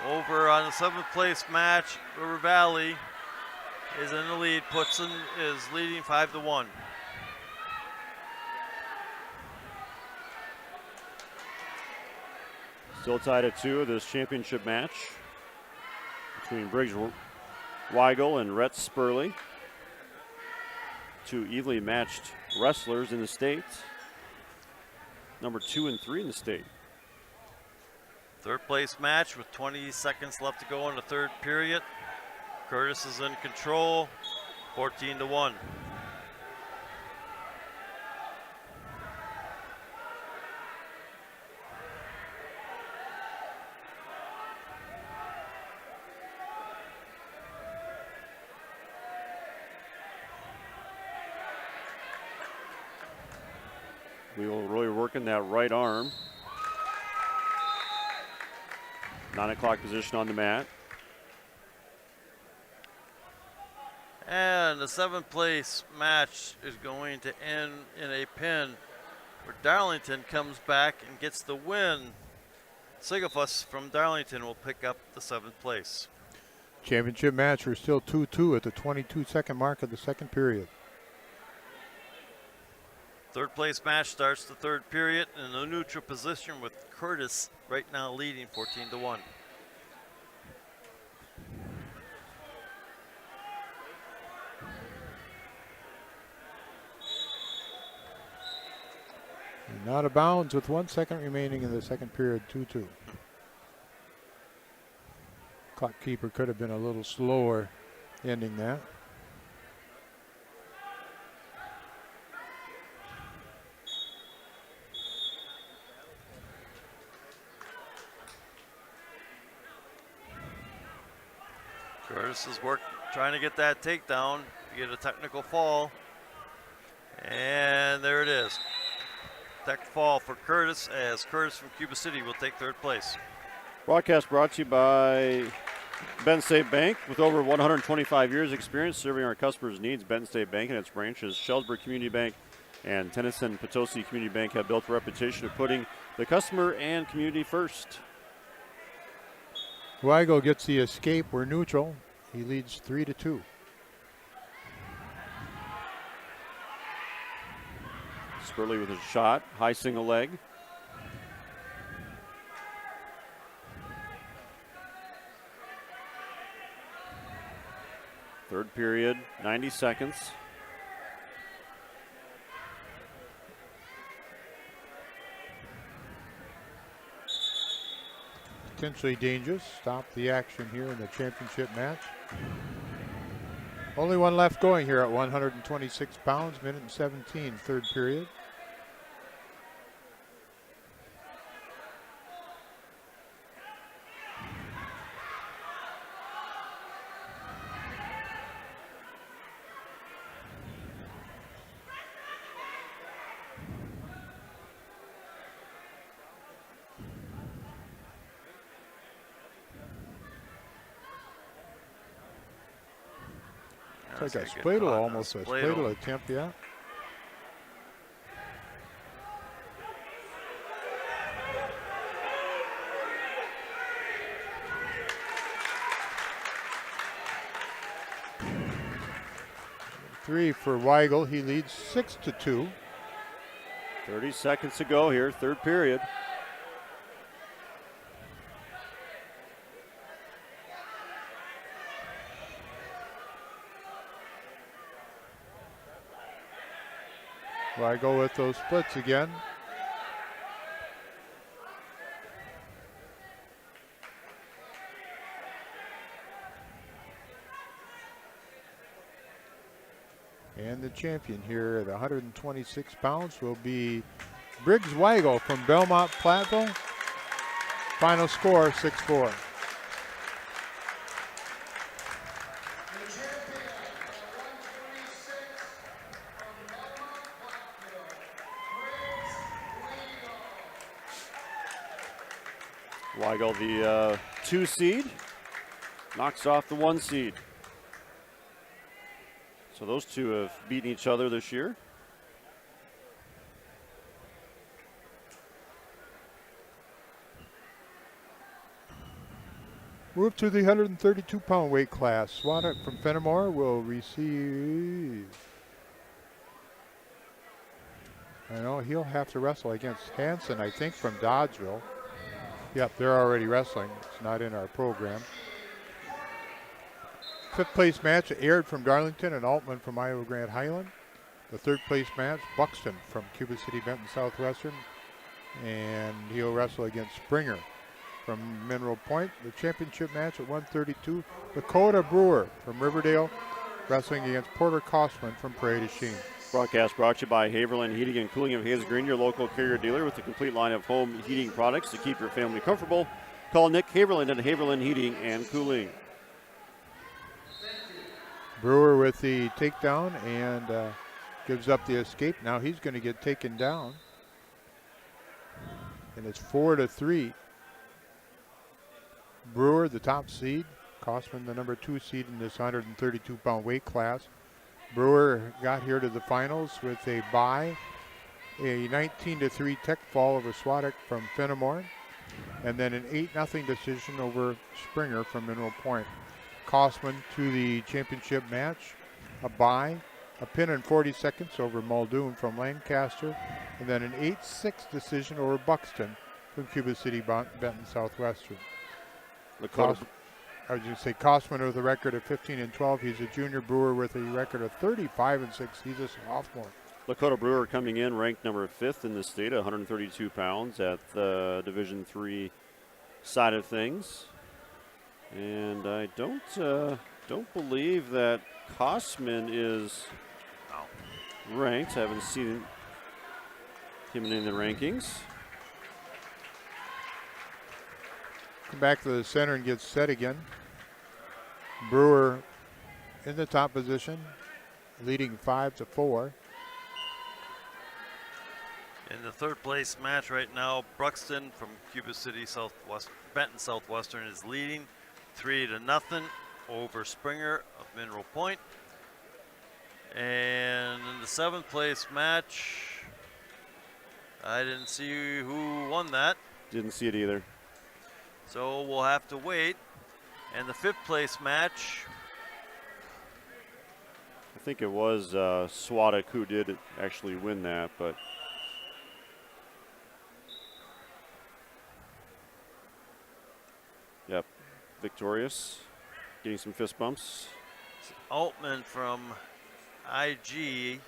Over on the 7th place match, River Valley is in the lead. Pouzin is leading 5-1. Still tied at 2 of this championship match between Briggs Weigel and Rhett Spurley. 2 evenly matched wrestlers in the state. Number 2 and 3 in the state. 3rd place match with 20 seconds left to go in the 3rd period. Curtis is in control, 14-1. We will really work in that right arm. 9 o'clock position on the mat. And the 7th place match is going to end in a pin where Darlington comes back and gets the win Sigafus from Darlington will pick up the 7th place. Championship match. We're still 2-2 at the 22-second mark of the second period. Third place match starts the third period in a neutral position with Curtis right now leading 14-1. And out of bounds with 1 second remaining in the second period, 2-2. Clock keeper could have been a little slower ending that. Curtis is trying to get that takedown to get a technical fall. And there it is. Tech fall for Curtis, as Curtis from Cuba City will take third place. Broadcast brought to you by Benton State Bank. With over 125 years experience serving our customers' needs, Benton State Bank and its branches, Sheldsburg Community Bank and Tennyson Potosi Community Bank, have built a reputation of putting the customer and community first. Weigel gets the escape. We're neutral. He leads 3-2. Spurley with his shot, high single leg. Third period, 90 seconds. Potentially dangerous. Stop the action here in the championship match. Only one left going here at 126 pounds, minute and 17, third period. It's like a spladle, almost a spladle attempt, yeah. Three for Weigel. He leads 6-2. 30 seconds to go here, third period. Weigel with those splits again. And the champion here at 126 pounds will be Briggs Weigel from Belmont, Platteville. Final score, 6-4. Weigel, the 2 seed, knocks off the 1 seed. So those two have beaten each other this year. Move to the 132-pound weight class. Swadak from Fennimore will receive. I know he'll have to wrestle against Hansen, I think, from Dodgeville. Yep, they're already wrestling. It's not in our program. Fifth place match aired from Darlington and Altman from Iowa Grande Highland. The third place match, Buxton from Cuba City, Benton, Southwestern. And he'll wrestle against Springer from Mineral Point. The championship match at 132, Dakota Brewer from Riverdale wrestling against Porter Kosman from Prairie du Chien. Broadcast brought to you by Haverland Heating and Cooling of Hayes Green, your local Carrier dealer with a complete line of home heating products to keep your family comfortable. Call Nick Haverland at Haverland Heating and Cooling. Brewer with the takedown and gives up the escape. Now he's going to get taken down. And it's 4-3. Brewer, the top seed. Kosman, the number 2 seed in this 132-pound weight class. Brewer got here to the finals with a bye, a 19-3 tech fall over Swadak from Fennimore. and then an 8-0 decision over Springer from Mineral Point. Kosman to the championship match, a bye, a pin in 40 seconds over Muldoon from Lancaster, and then an 8-6 decision over Buxton from Cuba City, Benton, Southwestern. I was going to say Kosman with a record of 15-12. He's a junior. Brewer with a record of 35-6. He's a sophomore. Lakota Brewer coming in ranked number 5th in the state at 132 pounds at the Division III side of things. And I don't believe that Kosman is ranked. I haven't seen him in the rankings. Come back to the center and get set again. Brewer in the top position, leading 5-4. In the third place match right now, Bruxton from Cuba City, Benton Southwestern is leading 3-0 over Springer of Mineral Point. And in the 7th place match, I didn't see who won that. Didn't see it either. So we'll have to wait. And the 5th place match, I think it was Swadek who did actually win that, but yep, victorious, getting some fist bumps. Altman from IG,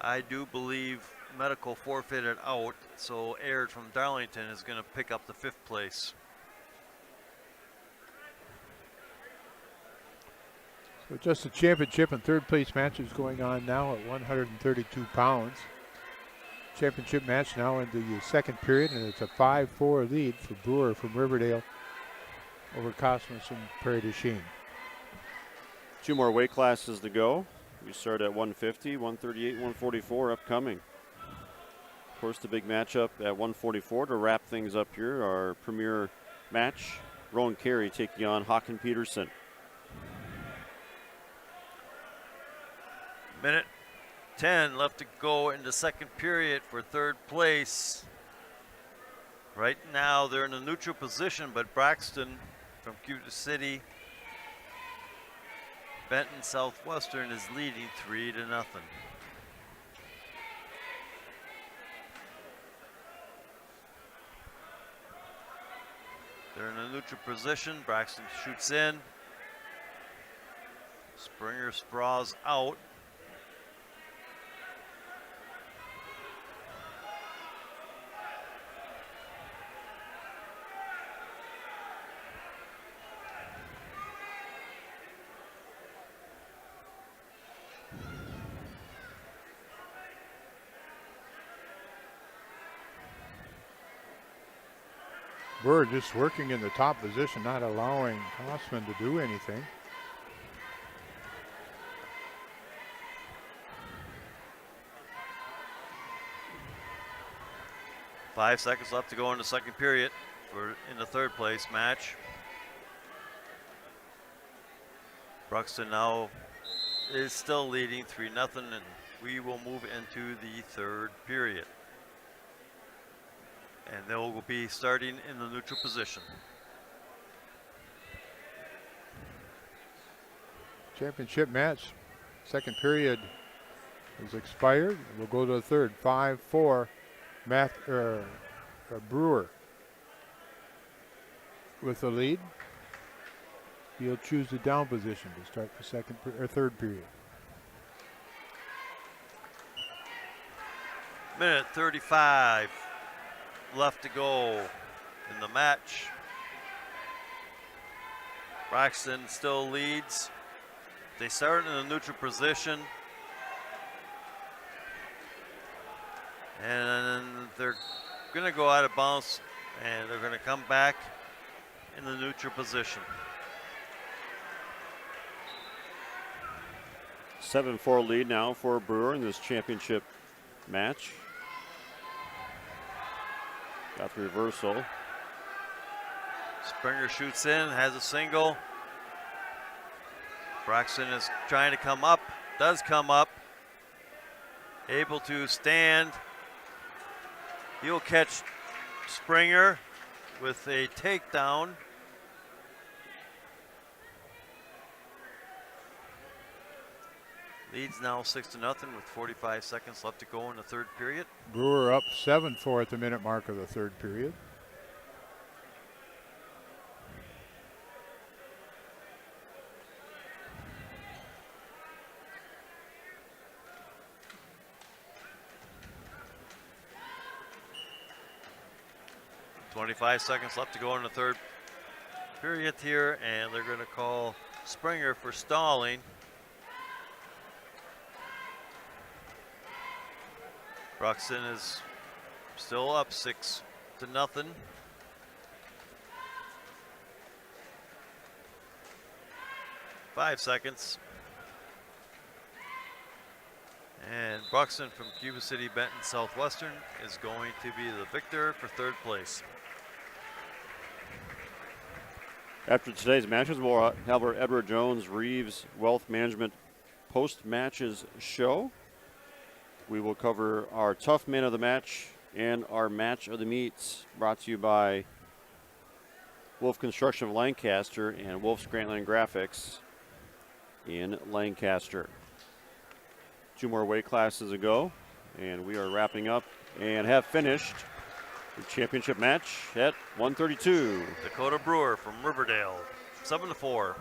I do believe medical forfeited out, so Aird from Darlington is going to pick up the 5th place. So just the championship and third place matches going on now at 132 pounds. Championship match now in the second period, and it's a 5-4 lead for Brewer from Riverdale over Cosmos and Prairie du Chien. 2 more weight classes to go. We start at 150, 138, 144 upcoming. Of course, the big matchup at 144 to wrap things up here, our premier match. Rowan Carey taking on Håkan Peterson. Minute 10 left to go in the second period for third place. Right now they're in a neutral position, but Braxton from Cuba City, Benton Southwestern is leading 3-0. They're in a neutral position. Braxton shoots in. Springer sprawls out. Brewer just working in the top position, not allowing Kosman to do anything. Five seconds left to go in the second period in the third place match. Bruxton now is still leading 3-0, and we will move into the third period. And they will be starting in the neutral position. Championship match, second period is expired. We'll go to the third, 5-4, Brewer with the lead. He'll choose the down position to start the third period. Minute 35 left to go in the match. Braxton still leads. They start in a neutral position. And they're going to go out of bounds, and they're going to come back in the neutral position. 7-4 lead now for Brewer in this championship match. Got the reversal. Springer shoots in, has a single. Braxton is trying to come up, does come up. Able to stand. He'll catch Springer. with a takedown. Leads now 6-0 with 45 seconds left to go in the third period. Brewer up 7-4 at the minute mark of the third period. .25 seconds left to go in the third period here, and they're going to call Springer for stalling. Bruxton is still up 6-0. 5 seconds. And Bruxton from Cuba City, Benton, Southwestern is going to be the victor for third place. After today's matches, we'll have our Edward Jones Reeves Wealth Management post-matches show. We will cover our tough man of the match and our match of the meets, brought to you by Wolf Construction of Lancaster and Wolf's Grantland Graphics in Lancaster. 2 more weight classes to go, and we are wrapping up and have finished the championship match at 132. Dakota Brewer from Riverdale, 7-4.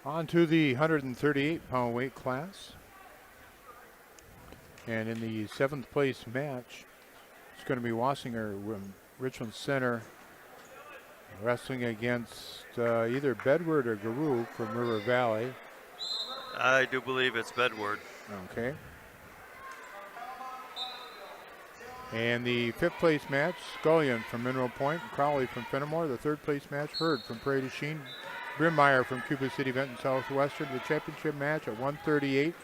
On to the 138-pound weight class. And in the 7th place match, it's going to be Wassinger from Richland Center wrestling against either Bedward or Garou from River Valley. I do believe it's Bedward. Okay. And the 5th place match, Scullion from Mineral Point and Crowley from Fennimore. The 3rd place match, Hurd from Prairie du Chien, Brimmeyer from Cuba City, Benton, Southwestern. The championship match at 138,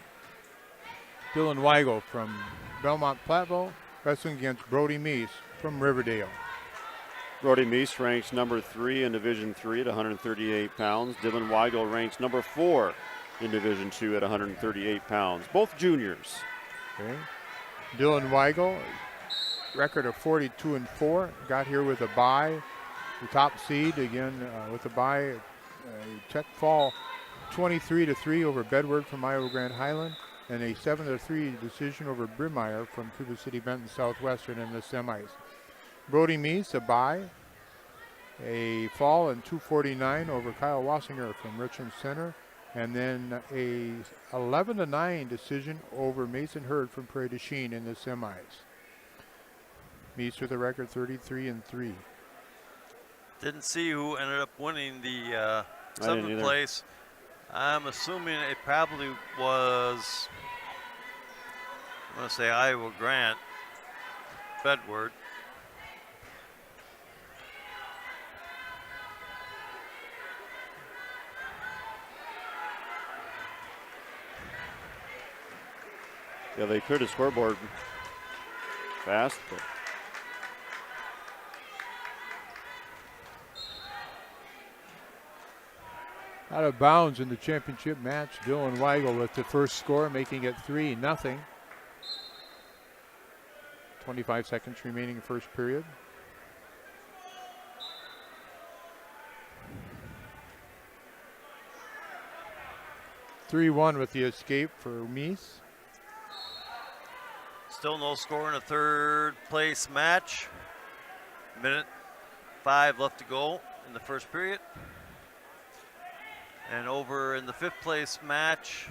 Dylan Weigel from Belmont, Platteville, wrestling against Brody Meese from Riverdale. Brody Meese ranks number 3 in Division 3 at 138 pounds. Dylan Weigel ranks number 4 in Division 2 at 138 pounds. Both juniors. Okay. Dylan Weigel, record of 42-4, got here with a bye. The top seed again with a bye. Tech fall 23-3 over Bedward from Iowa Grand Highland, and a 7-3 decision over Brimmeyer from Cuba City, Benton, Southwestern in the semis. Brody Meese, a bye, a fall in 249 over Kyle Wassinger from Richland Center, and then a 11-9 decision over Mason Hurd from Prairie du Chien in the semis. Meese with a record 33-3. Didn't see who ended up winning the 7th place. I'm assuming it probably was, I'm going to say Iowa Grant, Bedward. Yeah, they cleared the scoreboard fast, but out of bounds in the championship match, Dylan Weigel with the first score, making it 3-0. 25 seconds remaining in first period. (3-1) with the escape for Meese. Still no score in the 3rd place match. Minute 5 left to go in the first period. And over in the 5th place match,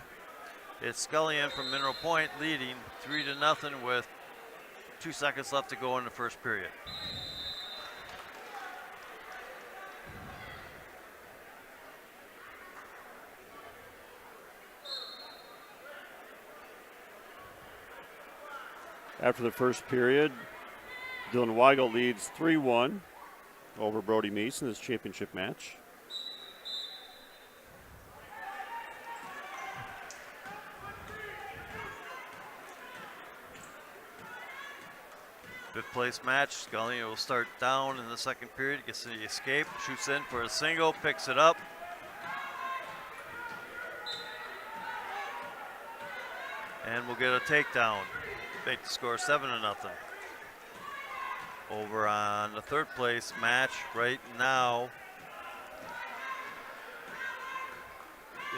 it's Scullion from Mineral Point leading 3-0 with 2 seconds left to go in the first period. after the first period, Dylan Weigel leads 3-1 over Brody Meese in this championship match. Fifth place match. Scully will start down in the second period, gets the escape, shoots in for a single, picks it up. and will get a takedown. Make the score 7-0. Over on the third place match right now,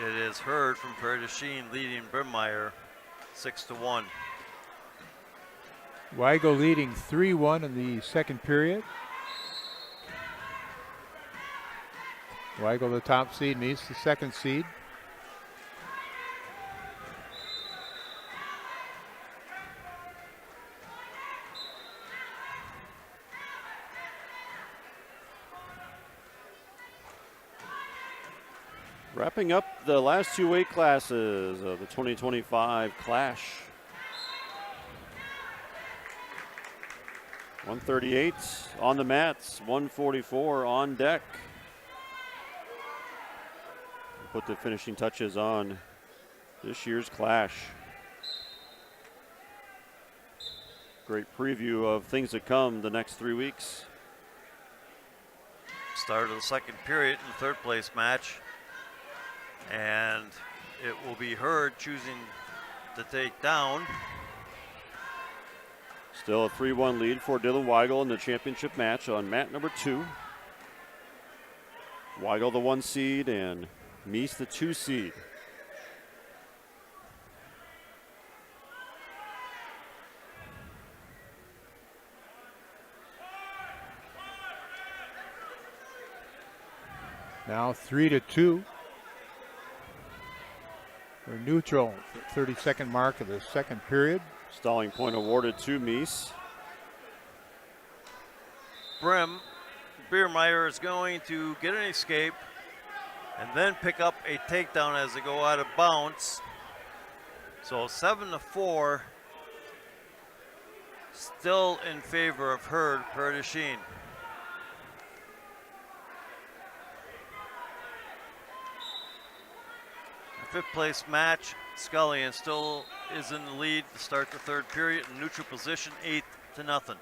it is Hurd from Prairie du Chien leading Brimmeyer 6-1. Weigel leading 3-1 in the second period. Weigel the top seed, Mies the second seed. Wrapping up the last two weight classes of the 2025 Clash. 138 on the mats, 144 on deck. Put the finishing touches on this year's Clash. Great preview of things to come the next 3 weeks. Start of the second period in the third place match. And it will be Hurd choosing to take down. Still a 3-1 lead for Dylan Weigel in the championship match on mat number 2. Weigel the 1 seed and Mies the 2 seed. Now 3-2. We're neutral, 32nd mark of the second period. Stalling point awarded to Mies. Biermeyer is going to get an escape and then pick up a takedown as they go out of bounds. So 7-4, still in favor of Hurd, Prairie du Chien. Fifth place match, Scullion still is in the lead to start the third period in neutral position, 8-0.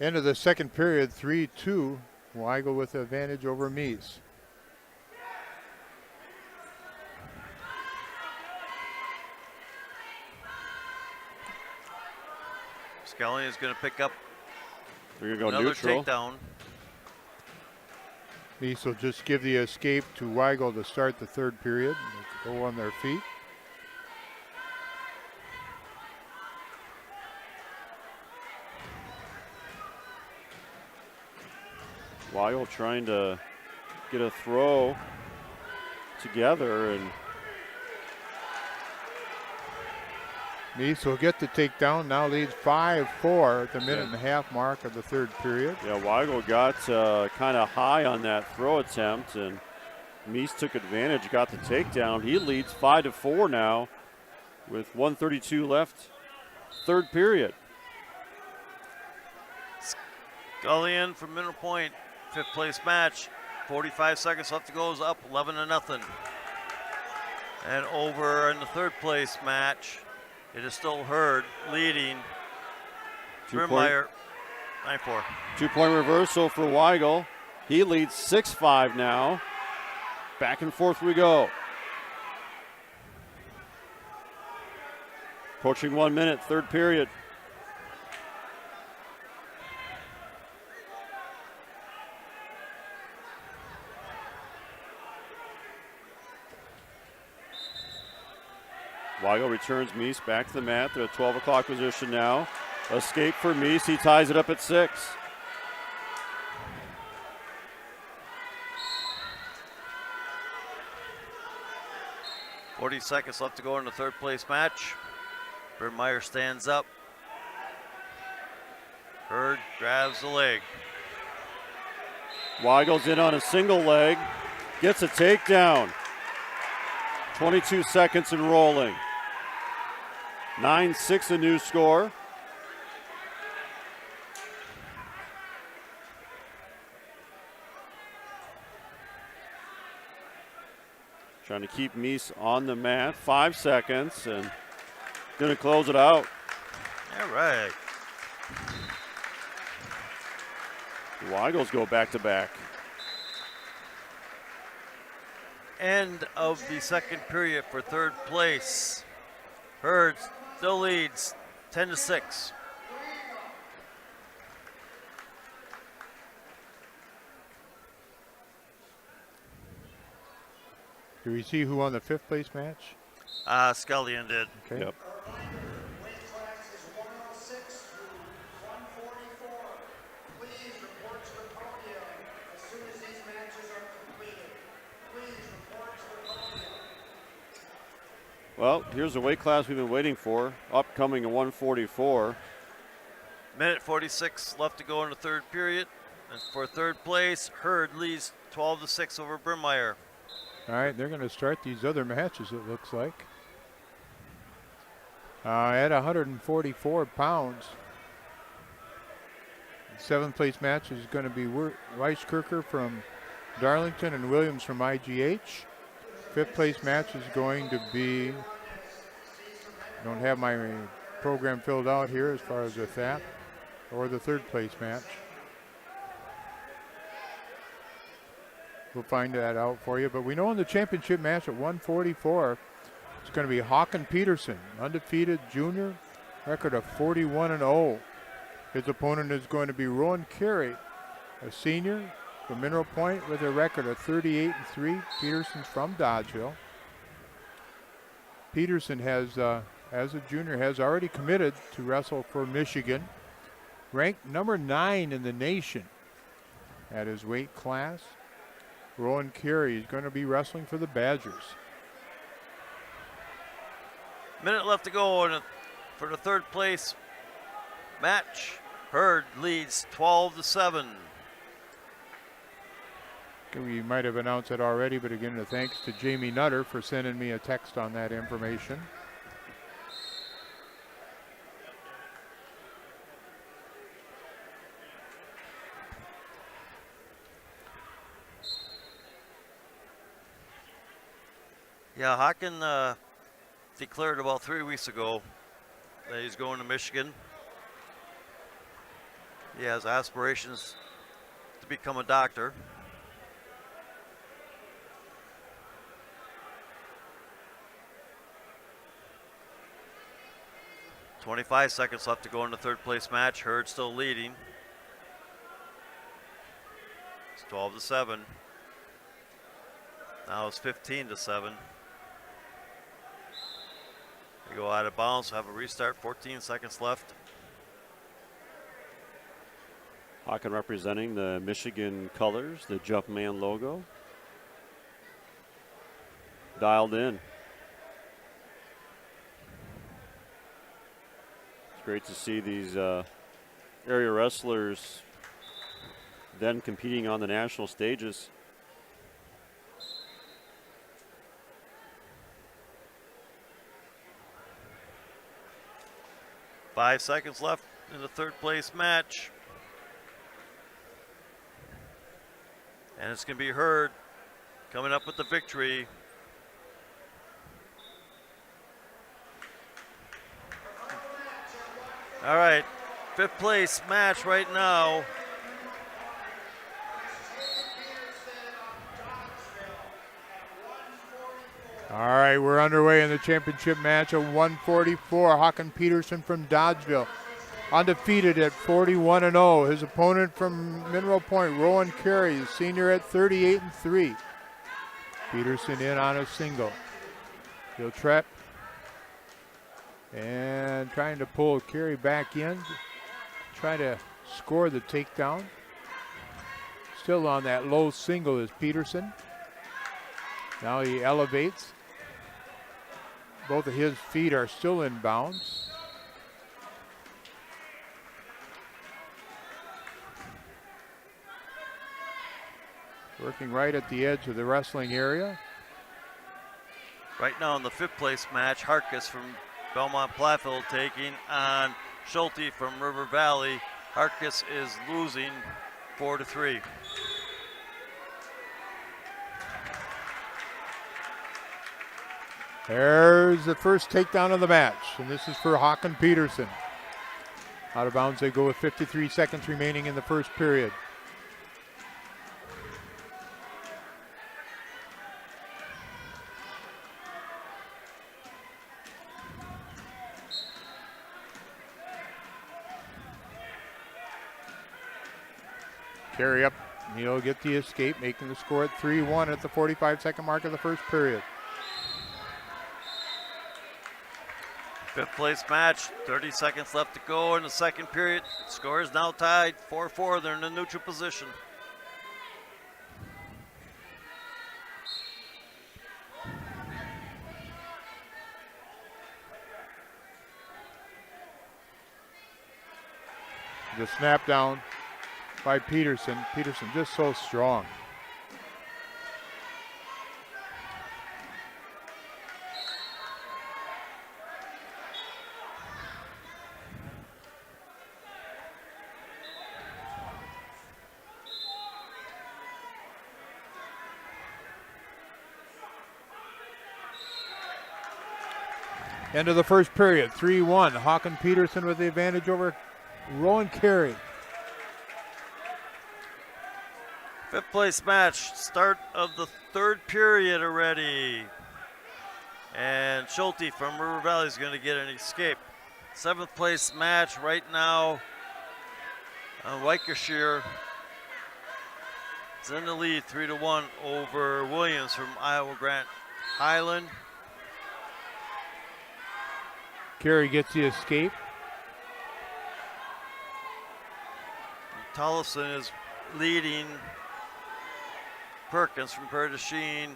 End of the second period, 3-2. Weigel with the advantage over Mies. Scullion is going to pick up They're gonna go another neutral. takedown. Mies will just give the escape to Weigel to start the third period. They'll go on their feet. Weigel trying to get a throw together, and Mies will get the takedown, now leads 5-4 at the minute and a half mark of the third period. yeah, Weigel got kind of high on that throw attempt, and Mies took advantage, got the takedown. He leads 5-4 now with 1:32 left, third period. Scullion from Mineral Point, fifth place match, 45 seconds left to go, is up 11-0. And over in the third place match, it is still Hurd leading. Brimmeyer, 9-4. 2-point reversal for Weigel. He leads 6-5 now. Back and forth we go. Approaching 1 minute, third period. Weigel returns Mies back to the mat. They're at 12 o'clock position now. Escape for Mies. He ties it up at 6. .40 seconds left to go in the third place match. Brimmeyer stands up. Hurd grabs the leg. Weigel's in on a single leg. Gets a takedown. 22 seconds and rolling. 9-6 a new score. Trying to keep Mies on the mat. 5 seconds and going to close it out. All right. Weigels go back to back. End of the second period for third place. Hurd still leads 10-6. Do we see who won the 5th place match? Scullion did. Okay. Yep. Well, here's the weight class we've been waiting for. Upcoming at 144. Minute 46 left to go in the third period. And for third place, Hurd leads 12-6 over Brimmeyer. All right, they're going to start these other matches, it looks like. At 144 pounds. The 7th place match is going to be Weisskircher from Darlington and Williams from IGH. 5th place match is going to be, I don't have my program filled out here as far as with that, or the 3rd place match. We'll find that out for you. But we know in the championship match at 144, it's going to be Håkan Peterson, undefeated junior, record of 41-0. His opponent is going to be Rowan Carey, a senior from Mineral Point with a record of 38-3. Peterson's from Dodgeville. Peterson has, as a junior, has already committed to wrestle for Michigan. Ranked number 9 in the nation at his weight class. Rowan Carey is going to be wrestling for the Badgers. Minute left to go for the third place match. Hurd leads 12-7. We might have announced it already, but again, a thanks to Jamie Nutter for sending me a text on that information. Yeah, Håkan declared about 3 weeks ago that he's going to Michigan. He has aspirations to become a doctor. .25 seconds left to go in the third place match. Hurd still leading. It's 12-7. Now it's 15-7. We go out of bounds, have a restart, 14 seconds left. Håkan representing the Michigan colors, the Jumpman logo. Dialed in. It's great to see these area wrestlers then competing on the national stages. Five seconds left in the third place match. And it's going to be Hurd coming up with the victory. All right, fifth place match right now. All right, we're underway in the championship match at 144. Håkan Peterson from Dodgeville, undefeated at 41-0. His opponent from Mineral Point, Rowan Carey, senior at 38-3. Peterson in on a single. He'll trap and trying to pull Carey back in, try to score the takedown. Still on that low single is Peterson. Now he elevates. Both of his feet are still in bounds. Working right at the edge of the wrestling area. Right now in the fifth place match, Harkus from Belmont Platteville taking on Schulte from River Valley. Harkus is losing 4-3. There's the first takedown of the match, and this is for Håkan Peterson. Out of bounds they go with 53 seconds remaining in the first period. Carey up, and he'll get the escape, making the score at 3-1 at the 45-second mark of the first period. Fifth place match, 30 seconds left to go in the second period. Score is now tied, 4-4. They're in the neutral position. The snap down by Peterson. Peterson just so strong. End of the first period, 3-1. Hawken Peterson with the advantage over Rowan Carey. Fifth place match, start of the third period already. And Schulte from River Valley is going to get an escape. Seventh place match right now. Waukesha is in the lead 3-1 over Williams from Iowa Grant Highland. Carey gets the escape. Tollefson is leading Perkins from Prairie du Chien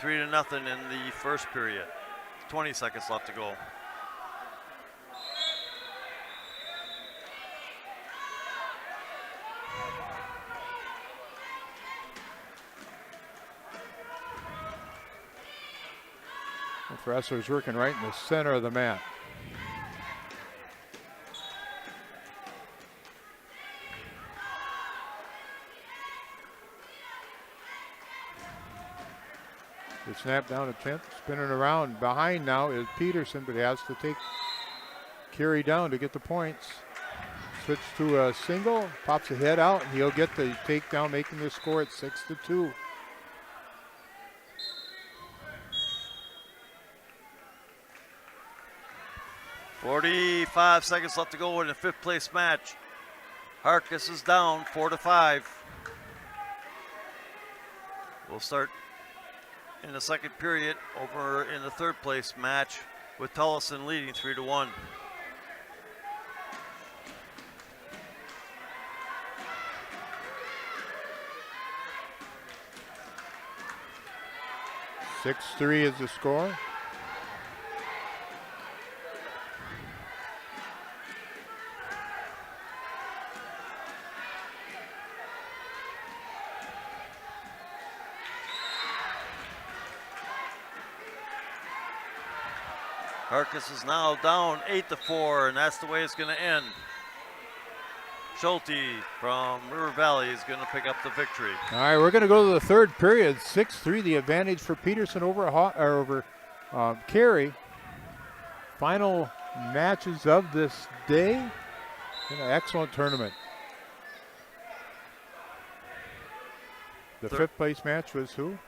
3-0 in the first period. 20 seconds left to go. Wrestler's working right in the center of the mat. The snap down to 10th, spinning around. Behind now is Peterson, but he has to take Carey down to get the points. Switch to a single, pops the head out, and he'll get the takedown, making the score at 6-2. .45 seconds left to go in the fifth place match. Harkis is down 4-5. We'll start in the second period over in the third place match with Tollefson leading 3-1. (6-3) is the score. Harkis is now down 8-4, and that's the way it's going to end. Schulte from River Valley is going to pick up the victory. All right, we're going to go to the third period. 6-3, the advantage for Peterson over Carey. Final matches of this day. An excellent tournament. The fifth place match was who?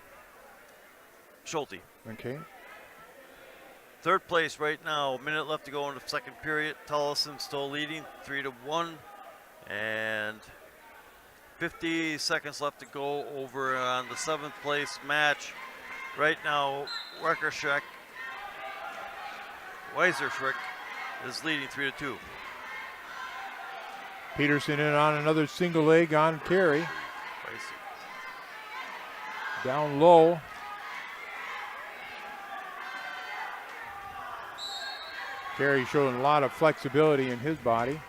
Schulte. Okay. Third place right now, a minute left to go in the second period. Tollefson still leading 3-1. And 50 seconds left to go over on the seventh place match. Right now, Weckerschek, Weiserschrick is leading 3-2. Peterson in on another single leg on Carey. Down low. Carey showing a lot of flexibility in his body.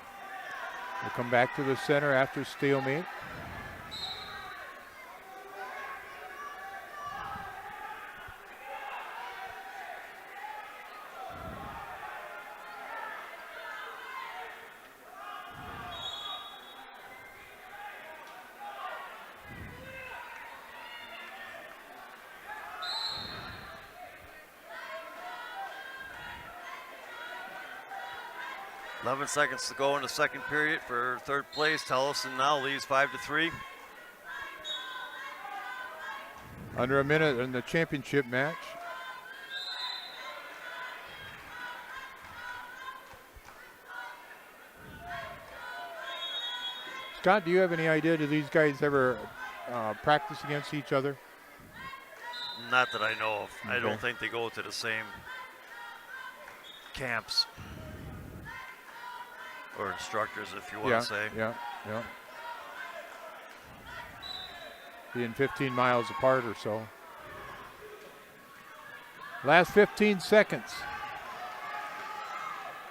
We'll come back to the center after stalemate. Seconds to go in the second period for third place. Tollefson now leads 5-3. Under a minute in the championship match. Scott, do you have any idea? Do these guys ever practice against each other? Not that I know of. I Okay. don't think they go to the same camps or instructors, if you want to say. Yeah. Being 15 miles apart or so. Last 15 seconds.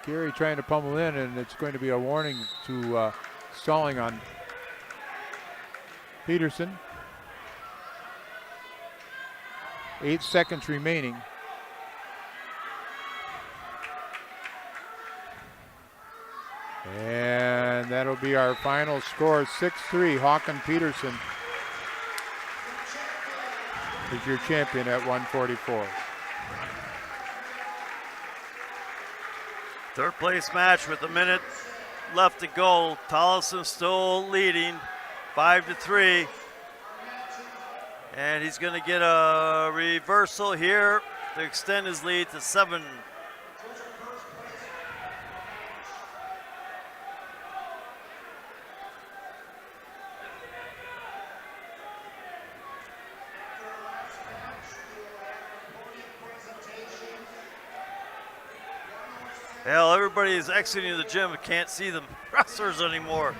Carey trying to pummel in, and it's going to be a warning to stalling on Peterson. 8 seconds remaining. And that'll be our final score, 6-3. Hawken Peterson is your champion at 144. Third place match with a minute left to go. Tollison still leading 5-3. And he's going to get a reversal here to extend his lead to 7. Hell, everybody is exiting the gym and can't see the wrestlers anymore.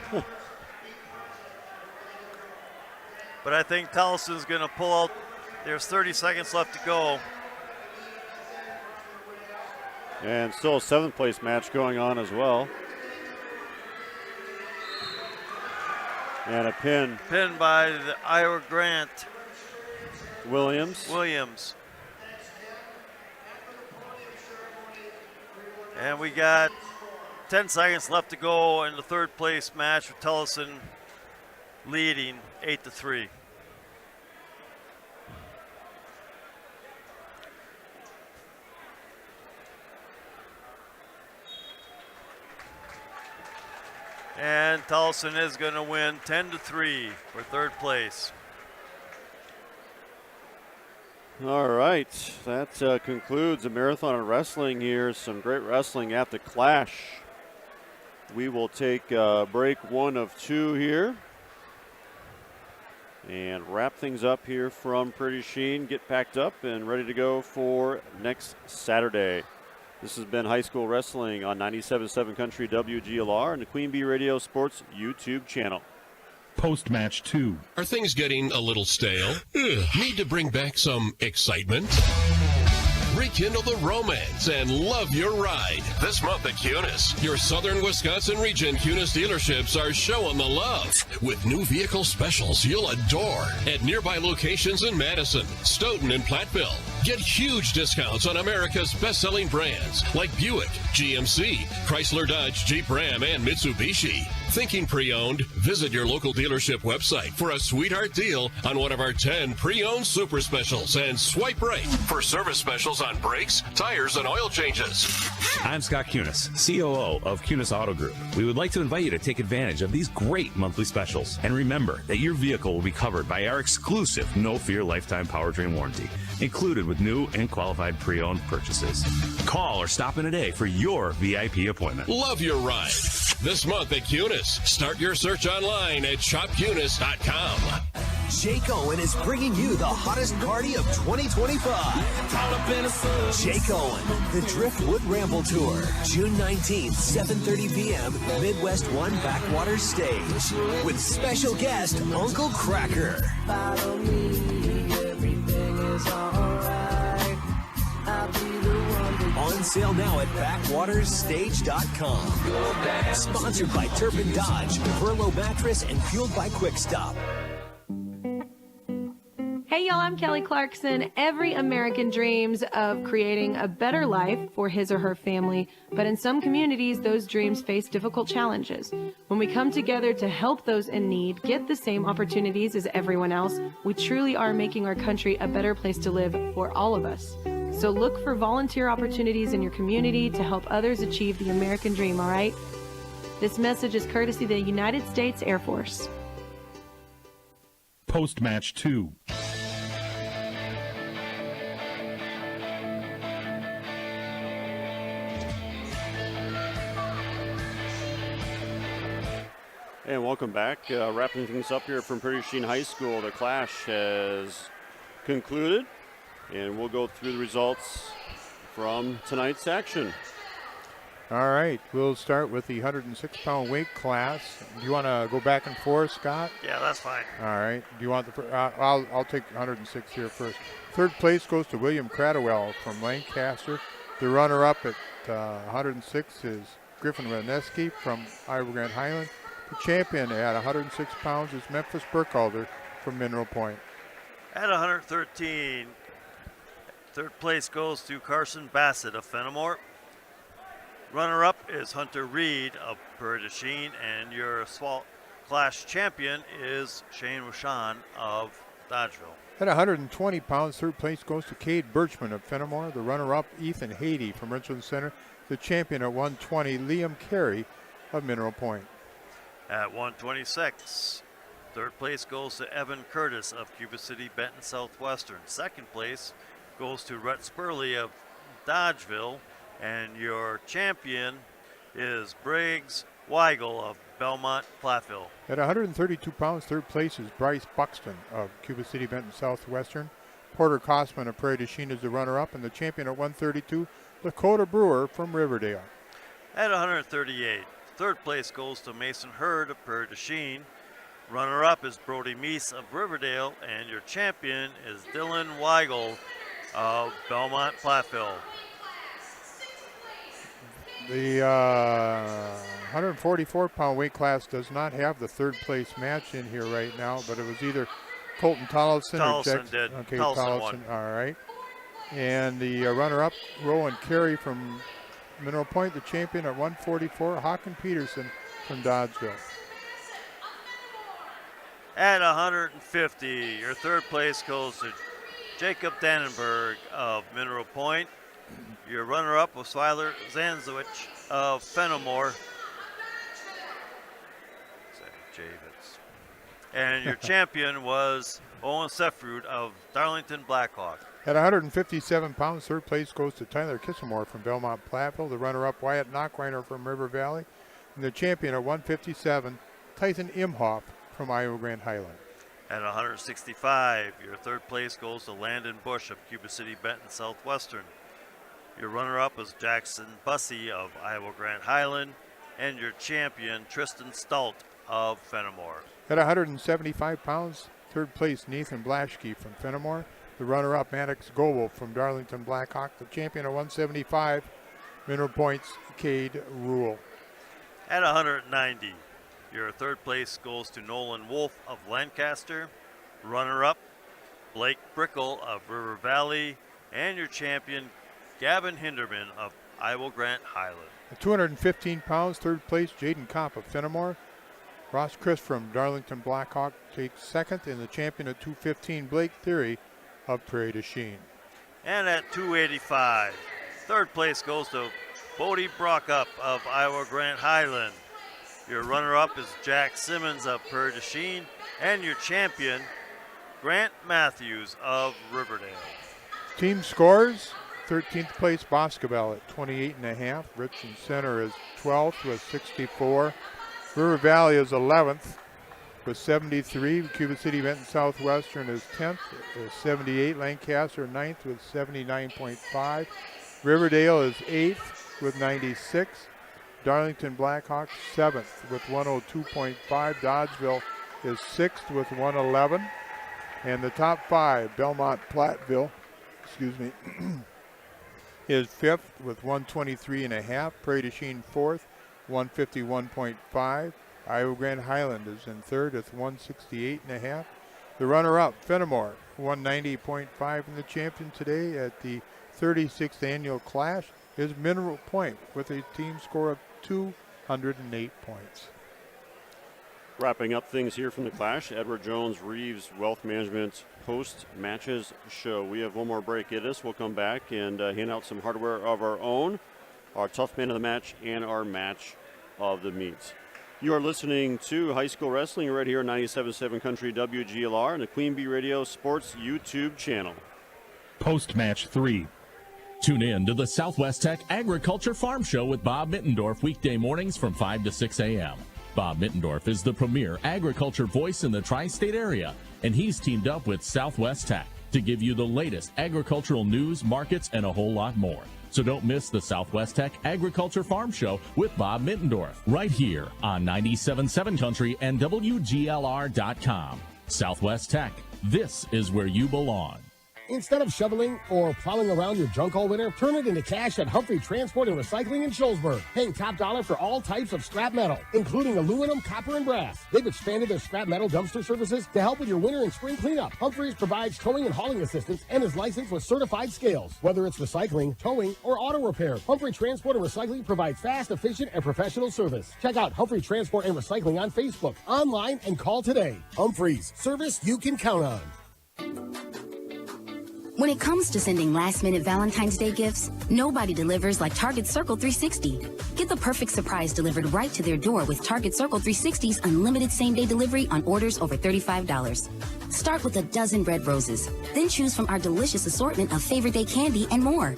But I think Tollison's going to pull out. There's 30 seconds left to go. And still a 7th place match going on as well. And a pin. Pinned by the Iowa Grant. Williams. And we got 10 seconds left to go in the third place match with Tellison leading 8-3. And Tellison is going to win 10-3 for third place. All right, that concludes the Marathon of Wrestling here. Some great wrestling at the Clash. We will take break 1 of 2 here and wrap things up here from Prairie du Chien, get packed up and ready to go for next Saturday. This has been High School Wrestling on 97.7 Country WGLR and the Queen Bee Radio Sports YouTube channel. Post-match 2. Are things getting a little stale? Need to bring back some excitement? Rekindle the romance and love your ride. This month at Cunis, your southern Wisconsin region Cunis dealerships are showing the love with new vehicle specials you'll adore at nearby locations in Madison, Stoughton, and Platteville. Get huge discounts on America's best-selling brands like Buick, GMC, Chrysler, Dodge, Jeep, Ram, and Mitsubishi. Thinking pre-owned? Visit your local dealership website for a sweetheart deal on one of our 10 pre-owned super specials and swipe right for service specials on brakes, tires, and oil changes. I'm Scott Kunis, COO of Kunis Auto Group. We would like to invite you to take advantage of these great monthly specials. And remember that your vehicle will be covered by our exclusive No Fear Lifetime Powertrain Warranty, included with new and qualified pre-owned purchases. Call or stop in today for your VIP appointment. Love your ride. This month at Cunis. Start your search online at shopcunis.com. Jake Owen is bringing you the hottest party of 2025. Jake Owen, the Driftwood Ramble Tour, June 19th, 7:30 p.m., Midwest One Backwater Stage, with special guest Uncle Cracker. Follow me, everything is alright. I'll be the one. On sale now at backwaterstage.com. Sponsored by Turpin Dodge, Verlo Mattress, and fueled by Quick Stop. Hey y'all, I'm Kelly Clarkson. Every American dreams of creating a better life for his or her family, but in some communities, those dreams face difficult challenges. When we come together to help those in need get the same opportunities as everyone else, we truly are making our country a better place to live for all of us. So look for volunteer opportunities in your community to help others achieve the American dream, all right? This message is courtesy of the United States Air Force. Post-match 2. And welcome back. Wrapping things up here from Prairie du Chien High School. The clash has concluded, and we'll go through the results from tonight's action. All right, we'll start with the 106-pound weight class. Do you want to go back and forth, Scott? Yeah, that's fine. All right. Do you want the? I'll take 106 here first. Third place goes to William Cradwell from Lancaster. The runner-up at 106 is Griffin Reneski from Iowa Grand Highland. The champion at 106 pounds is Memphis Burkhalter from Mineral Point. At 113, third place goes to Carson Bassett of Fennimore. Runner-up is Hunter Reed of Prairie du Chien, and your SWAL class champion is Shane Wishon of Dodgeville. At 120 pounds, third place goes to Cade Birchman of Fennimore. The runner-up, Ethan Haiti from Richland Center. The champion at 120, Liam Carey of Mineral Point. At 126, third place goes to Evan Curtis of Cuba City, Benton, Southwestern. Second place goes to Rhett Spurley of Dodgeville, and your champion is Briggs Weigel of Belmont, Platteville. At 132 pounds, third place is Bryce Buxton of Cuba City, Benton, Southwestern. Porter Kosman of Prairie du Chien is the runner-up, and the champion at 132, Lakota Brewer from Riverdale. At 138, third place goes to Mason Hurd of Prairie du Chien. Runner-up is Brody Meese of Riverdale, and your champion is Dylan Weigel of Belmont, Platteville. The 144-pound weight class does not have the third place match in here right now, but it was either Colton Tollefson or Jackson. Did. Okay, Tollefson won. All right. And the runner-up, Rowan Carey from Mineral Point, the champion at 144, Hawken Peterson from Dodgeville. At 150, your third place goes to Jacob Dannenberg of Mineral Point. Your runner-up was Swyler Zanzowicz of Fennimore. And your champion was Owen Seffrud of Darlington Blackhawk. At 157 pounds, third place goes to Tyler Kissamore from Belmont Platteville. The runner-up, Wyatt Knockreiner from River Valley. And the champion at 157, Tyson Imhoff from Iowa Grand Highland. At 165, your third place goes to Landon Bush of Cuba City, Benton, Southwestern. Your runner-up is Jackson Bussey of Iowa Grand Highland, and your champion, Tristan Stalt of Fennimore. At 175 pounds, third place, Nathan Blaschke from Fennimore. The runner-up, Maddox Goebel from Darlington Blackhawk. The champion at 175, Mineral Point's Cade Rule. At 190, your third place goes to Nolan Wolf of Lancaster. Runner-up, Blake Brickle of River Valley, and your champion, Gavin Hinderman of Iowa Grant Highland. At 215 pounds, third place, Jaden Kopp of Fennimore. Ross Chris from Darlington Blackhawk takes second, and the champion at 215, Blake Theory of Prairie du Chien. And at 285, third place goes to Bodie Brockup of Iowa Grant Highland. Your runner-up is Jack Simmons of Prairie du Chien, and your champion, Grant Matthews of Riverdale. Team scores, 13th place, Boscobel at 28.5. Richland Center is 12th with 64. River Valley is 11th with 73. Cuba City, Benton, Southwestern is 10th with 78. Lancaster 9th with 79.5. Riverdale is 8th with 96. Darlington Blackhawk 7th with 102.5. Dodgeville is 6th with 111. And the top 5, Belmont Platteville, is 5th with 123.5. Prairie du Chien 4th, 151.5. Iowa Grand Highland is in 3rd with 168.5. The runner-up, Fennimore, 190.5. And the champion today at the 36th annual clash is Mineral Point with a team score of 208 points. Wrapping up things here from the clash, Edward Jones Reeves Wealth Management post-matches show. We have one more break in us. We'll come back and hand out some hardware of our own, our tough man of the match, and our match of the meet. You are listening to High School Wrestling right here on 97.7 Country WGLR and the Queen Bee Radio Sports YouTube channel. Post-match 3. Tune in to the Southwest Tech Agriculture Farm Show with Bob Mittendorf weekday mornings from 5 to 6 a.m. Bob Mittendorf is the premier agriculture voice in the tri-state area, and he's teamed up with Southwest Tech to give you the latest agricultural news, markets, and a whole lot more. So don't miss the Southwest Tech Agriculture Farm Show with Bob Mittendorf right here on 97.7 Country and WGLR.com. Southwest Tech, this is where you belong. Instead of shoveling or plowing around your junk all winter, turn it into cash at Humphrey Transport and Recycling in Shullsburg, paying top dollar for all types of scrap metal, including aluminum, copper, and brass. They've expanded their scrap metal dumpster services to help with your winter and spring cleanup. Humphreys provides towing and hauling assistance and is licensed with certified scales. Whether it's recycling, towing, or auto repair, Humphrey Transport and Recycling provides fast, efficient, and professional service. Check out Humphrey Transport and Recycling on Facebook, online, and call today. Humphreys, service you can count on. When it comes to sending last-minute Valentine's Day gifts, nobody delivers like Target Circle 360. Get the perfect surprise delivered right to their door with Target Circle 360's unlimited same-day delivery on orders over $35. Start with a dozen red roses, then choose from our delicious assortment of favorite day candy and more.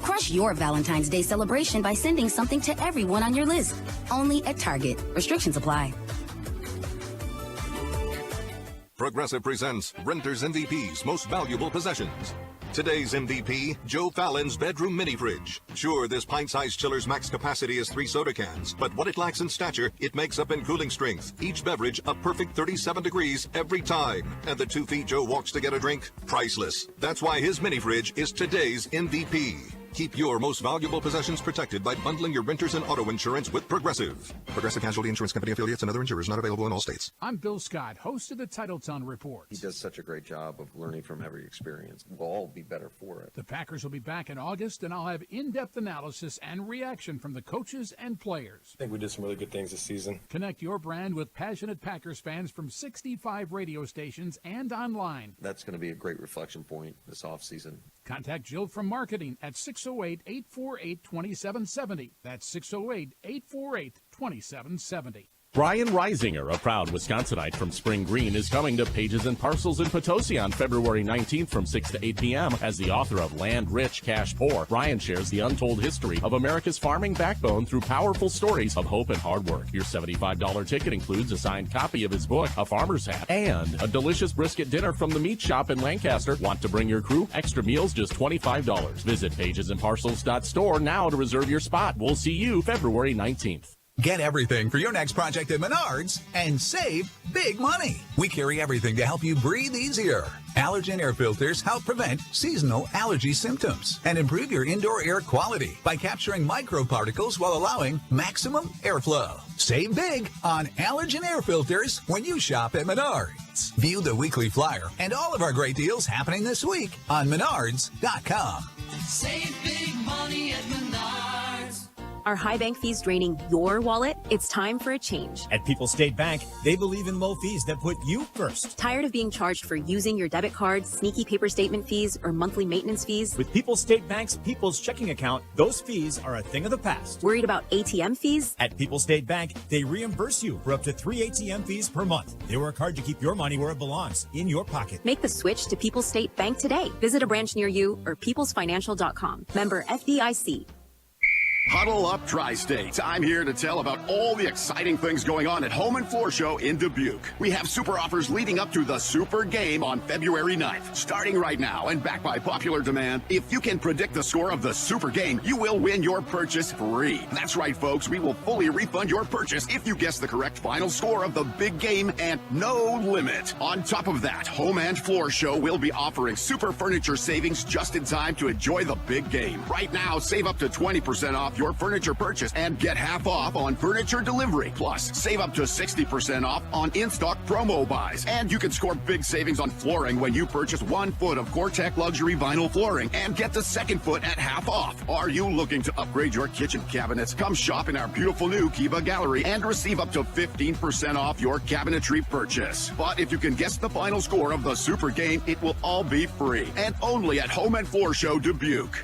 Crush your Valentine's Day celebration by sending something to everyone on your list. Only at Target. Restrictions apply. Progressive presents Renter's MVP's Most Valuable Possessions. Today's MVP, Joe Fallon's bedroom mini fridge. Sure, this pint-sized chiller's max capacity is 3 soda cans, but what it lacks in stature, it makes up in cooling strength. Each beverage a perfect 37 degrees every time. And the 2 feet Joe walks to get a drink, priceless. That's why his mini fridge is today's MVP. Keep your most valuable possessions protected by bundling your renters and auto insurance with Progressive. Progressive Casualty Insurance Company affiliates and other insurers not available in all states. I'm Bill Scott, host of the Titletown Report. He does such a great job of learning from every experience. We'll all be better for it. The Packers will be back in August, and I'll have in-depth analysis and reaction from the coaches and players. I think we did some really good things this season. Connect your brand with passionate Packers fans from 65 radio stations and online. That's going to be a great reflection point this offseason. Contact Jill from marketing at 608-848-2770. That's 608-848-2770. Brian Reisinger, a proud Wisconsinite from Spring Green, is coming to Pages and Parcels in Potosi on February 19th from 6 to 8 p.m. As the author of Land Rich, Cash Poor, Brian shares the untold history of America's farming backbone through powerful stories of hope and hard work. Your $75 ticket includes a signed copy of his book, A Farmer's Hat, and a delicious brisket dinner from the meat shop in Lancaster. Want to bring your crew? Extra meals, just $25. Visit pagesandparcels.store now to reserve your spot. We'll see you February 19th. Get everything for your next project at Menards and save big money. We carry everything to help you breathe easier. Allergen air filters help prevent seasonal allergy symptoms and improve your indoor air quality by capturing microparticles while allowing maximum airflow. Save big on allergen air filters when you shop at Menards. View the weekly flyer and all of our great deals happening this week on Menards.com. Save big money at Menards. Are high bank fees draining your wallet? It's time for a change. At People's State Bank, they believe in low fees that put you first. Tired of being charged for using your debit card, sneaky paper statement fees, or monthly maintenance fees? With People's State Bank's People's Checking Account, those fees are a thing of the past. Worried about ATM fees? At People's State Bank, they reimburse you for up to 3 ATM fees per month. They work hard to keep your money where it belongs, in your pocket. Make the switch to People's State Bank today. Visit a branch near you or peoplesfinancial.com. Member FDIC. Huddle up, Tri-States. I'm here to tell about all the exciting things going on at Home and Floor Show in Dubuque. We have super offers leading up to the Super Game on February 9th. Starting right now and backed by popular demand, if you can predict the score of the Super Game, you will win your purchase free. That's right, folks. We will fully refund your purchase if you guess the correct final score of the big game and no limit. On top of that, Home and Floor Show will be offering super furniture savings just in time to enjoy the big game. Right now, save up to 20% off your furniture purchase and get half off on furniture delivery. Plus, save up to 60% off on in-stock promo buys. And you can score big savings on flooring when you purchase 1 foot of Gore-Tex luxury vinyl flooring and get the second foot at half off. Are you looking to upgrade your kitchen cabinets? Come shop in our beautiful new Cuba gallery and receive up to 15% off your cabinetry purchase. But if you can guess the final score of the Super Game, it will all be free and only at Home and Floor Show Dubuque.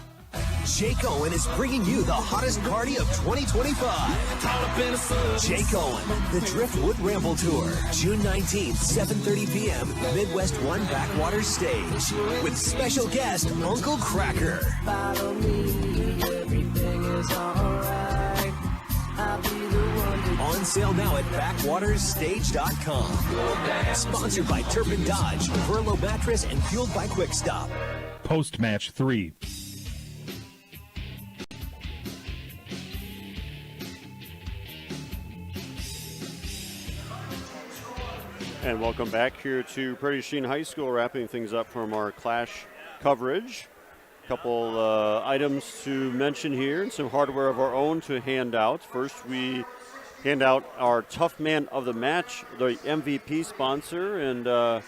Jake Owen is bringing you the hottest party of 2025. Jake Owen, the Driftwood Ramble Tour, June 19th, 7:30 p.m., Midwest One Backwater Stage, with special guest Uncle Cracker. On sale now at backwaterstage.com. Sponsored by Turpin Dodge, Verlo Mattress, and fueled by Quick Stop. Post-match 3. And welcome back here to Prairie du Chien High School, wrapping things up from our Clash coverage. A couple items to mention here and some hardware of our own to hand out. First, we hand out our Tough Man of the Match, the MVP sponsor, and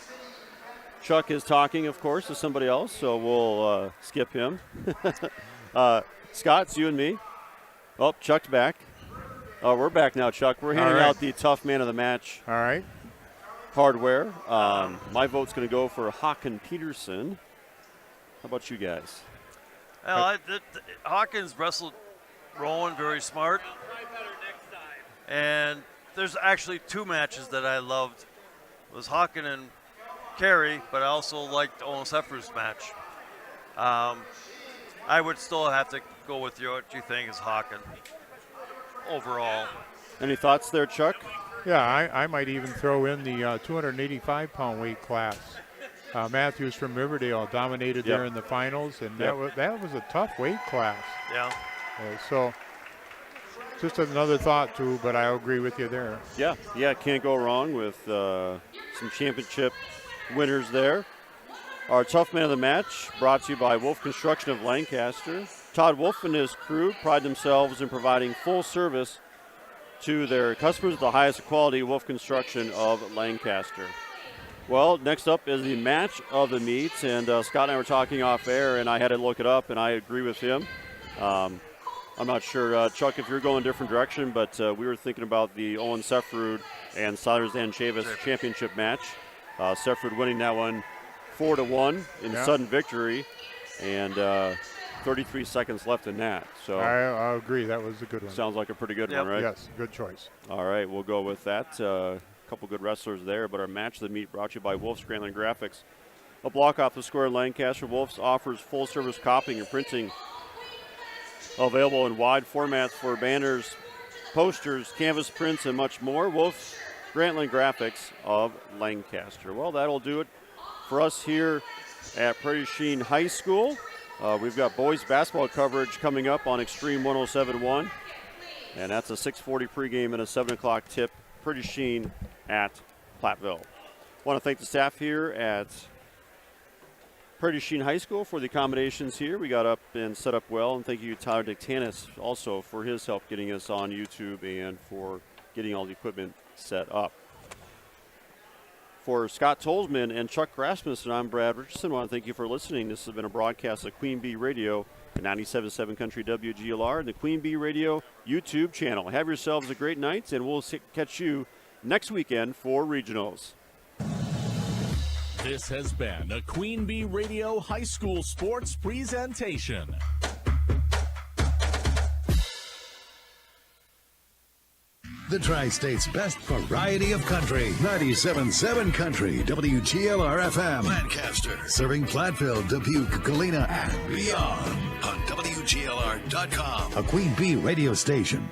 Chuck is talking, of course, to somebody else, so we'll skip him. Scott, it's you and me. Oh, Chuck's back. Oh, we're back now, Chuck. We're handing out the Tough Man of the Match. All right. Hardware. My vote's going to go for Hawken Peterson. How about you guys? Well, Hawkins wrestled Rowan very smart. And there's actually 2 matches that I loved. It was Hawken and Carey, but I also liked Owen Seffer's match. I would still have to go with what you think is Hawken overall. Any thoughts there, Chuck? Yeah, I might even throw in the 285-pound weight class. Matthews from Riverdale dominated there in the finals, and that was a tough weight class. Yeah. So just another thought, too, but I agree with you there. Yeah, can't go wrong with some championship winners there. Our Tough Man of the Match brought to you by Wolf Construction of Lancaster. Todd Wolf and his crew pride themselves in providing full service to their customers at the highest quality. Wolf Construction of Lancaster. Well, next up is the match of the meet, and Scott and I were talking off air, and I had to look it up, and I agree with him. I'm not sure, Chuck, if you're going a different direction, but we were thinking about the Owen Sefferud and Southwestern Chavis championship match. Sefferud winning that one 4-1 in sudden victory, and 33 seconds left in that. So I agree. That was a good one. Sounds like a pretty good one, right? Yes, good choice. All right, we'll go with that. A couple good wrestlers there, but our match of the meet brought to you by Wolf's Grantland Graphics. A block off the square in Lancaster, Wolf's offers full-service copying and printing available in wide formats for banners, posters, canvas prints, and much more. Wolf's Grantland Graphics of Lancaster. Well, that'll do it for us here at Prairie du Chien High School. We've got boys basketball coverage coming up on Extreme 107.1, and that's a 6:40 pregame and a 7 o'clock tip. Prairie du Chien at Platteville. I want to thank the staff here at Prairie du Chien High School for the accommodations here. We got up and set up well, and thank you to Tyler Dictanis also for his help getting us on YouTube and for getting all the equipment set up. For Scott Tolsman and Chuck Rasmussen, I'm Brad Richardson. I want to thank you for listening. This has been a broadcast of Queen Bee Radio at 97.7 Country WGLR and the Queen Bee Radio YouTube channel. Have yourselves a great night, and we'll catch you next weekend for regionals. This has been a Queen Bee Radio High School Sports presentation. The Tri-State's best variety of country. 97.7 Country, WGLR-FM. Lancaster. Serving Platteville, Dubuque, Galena, and beyond. On WGLR.com. A Queen Bee radio station.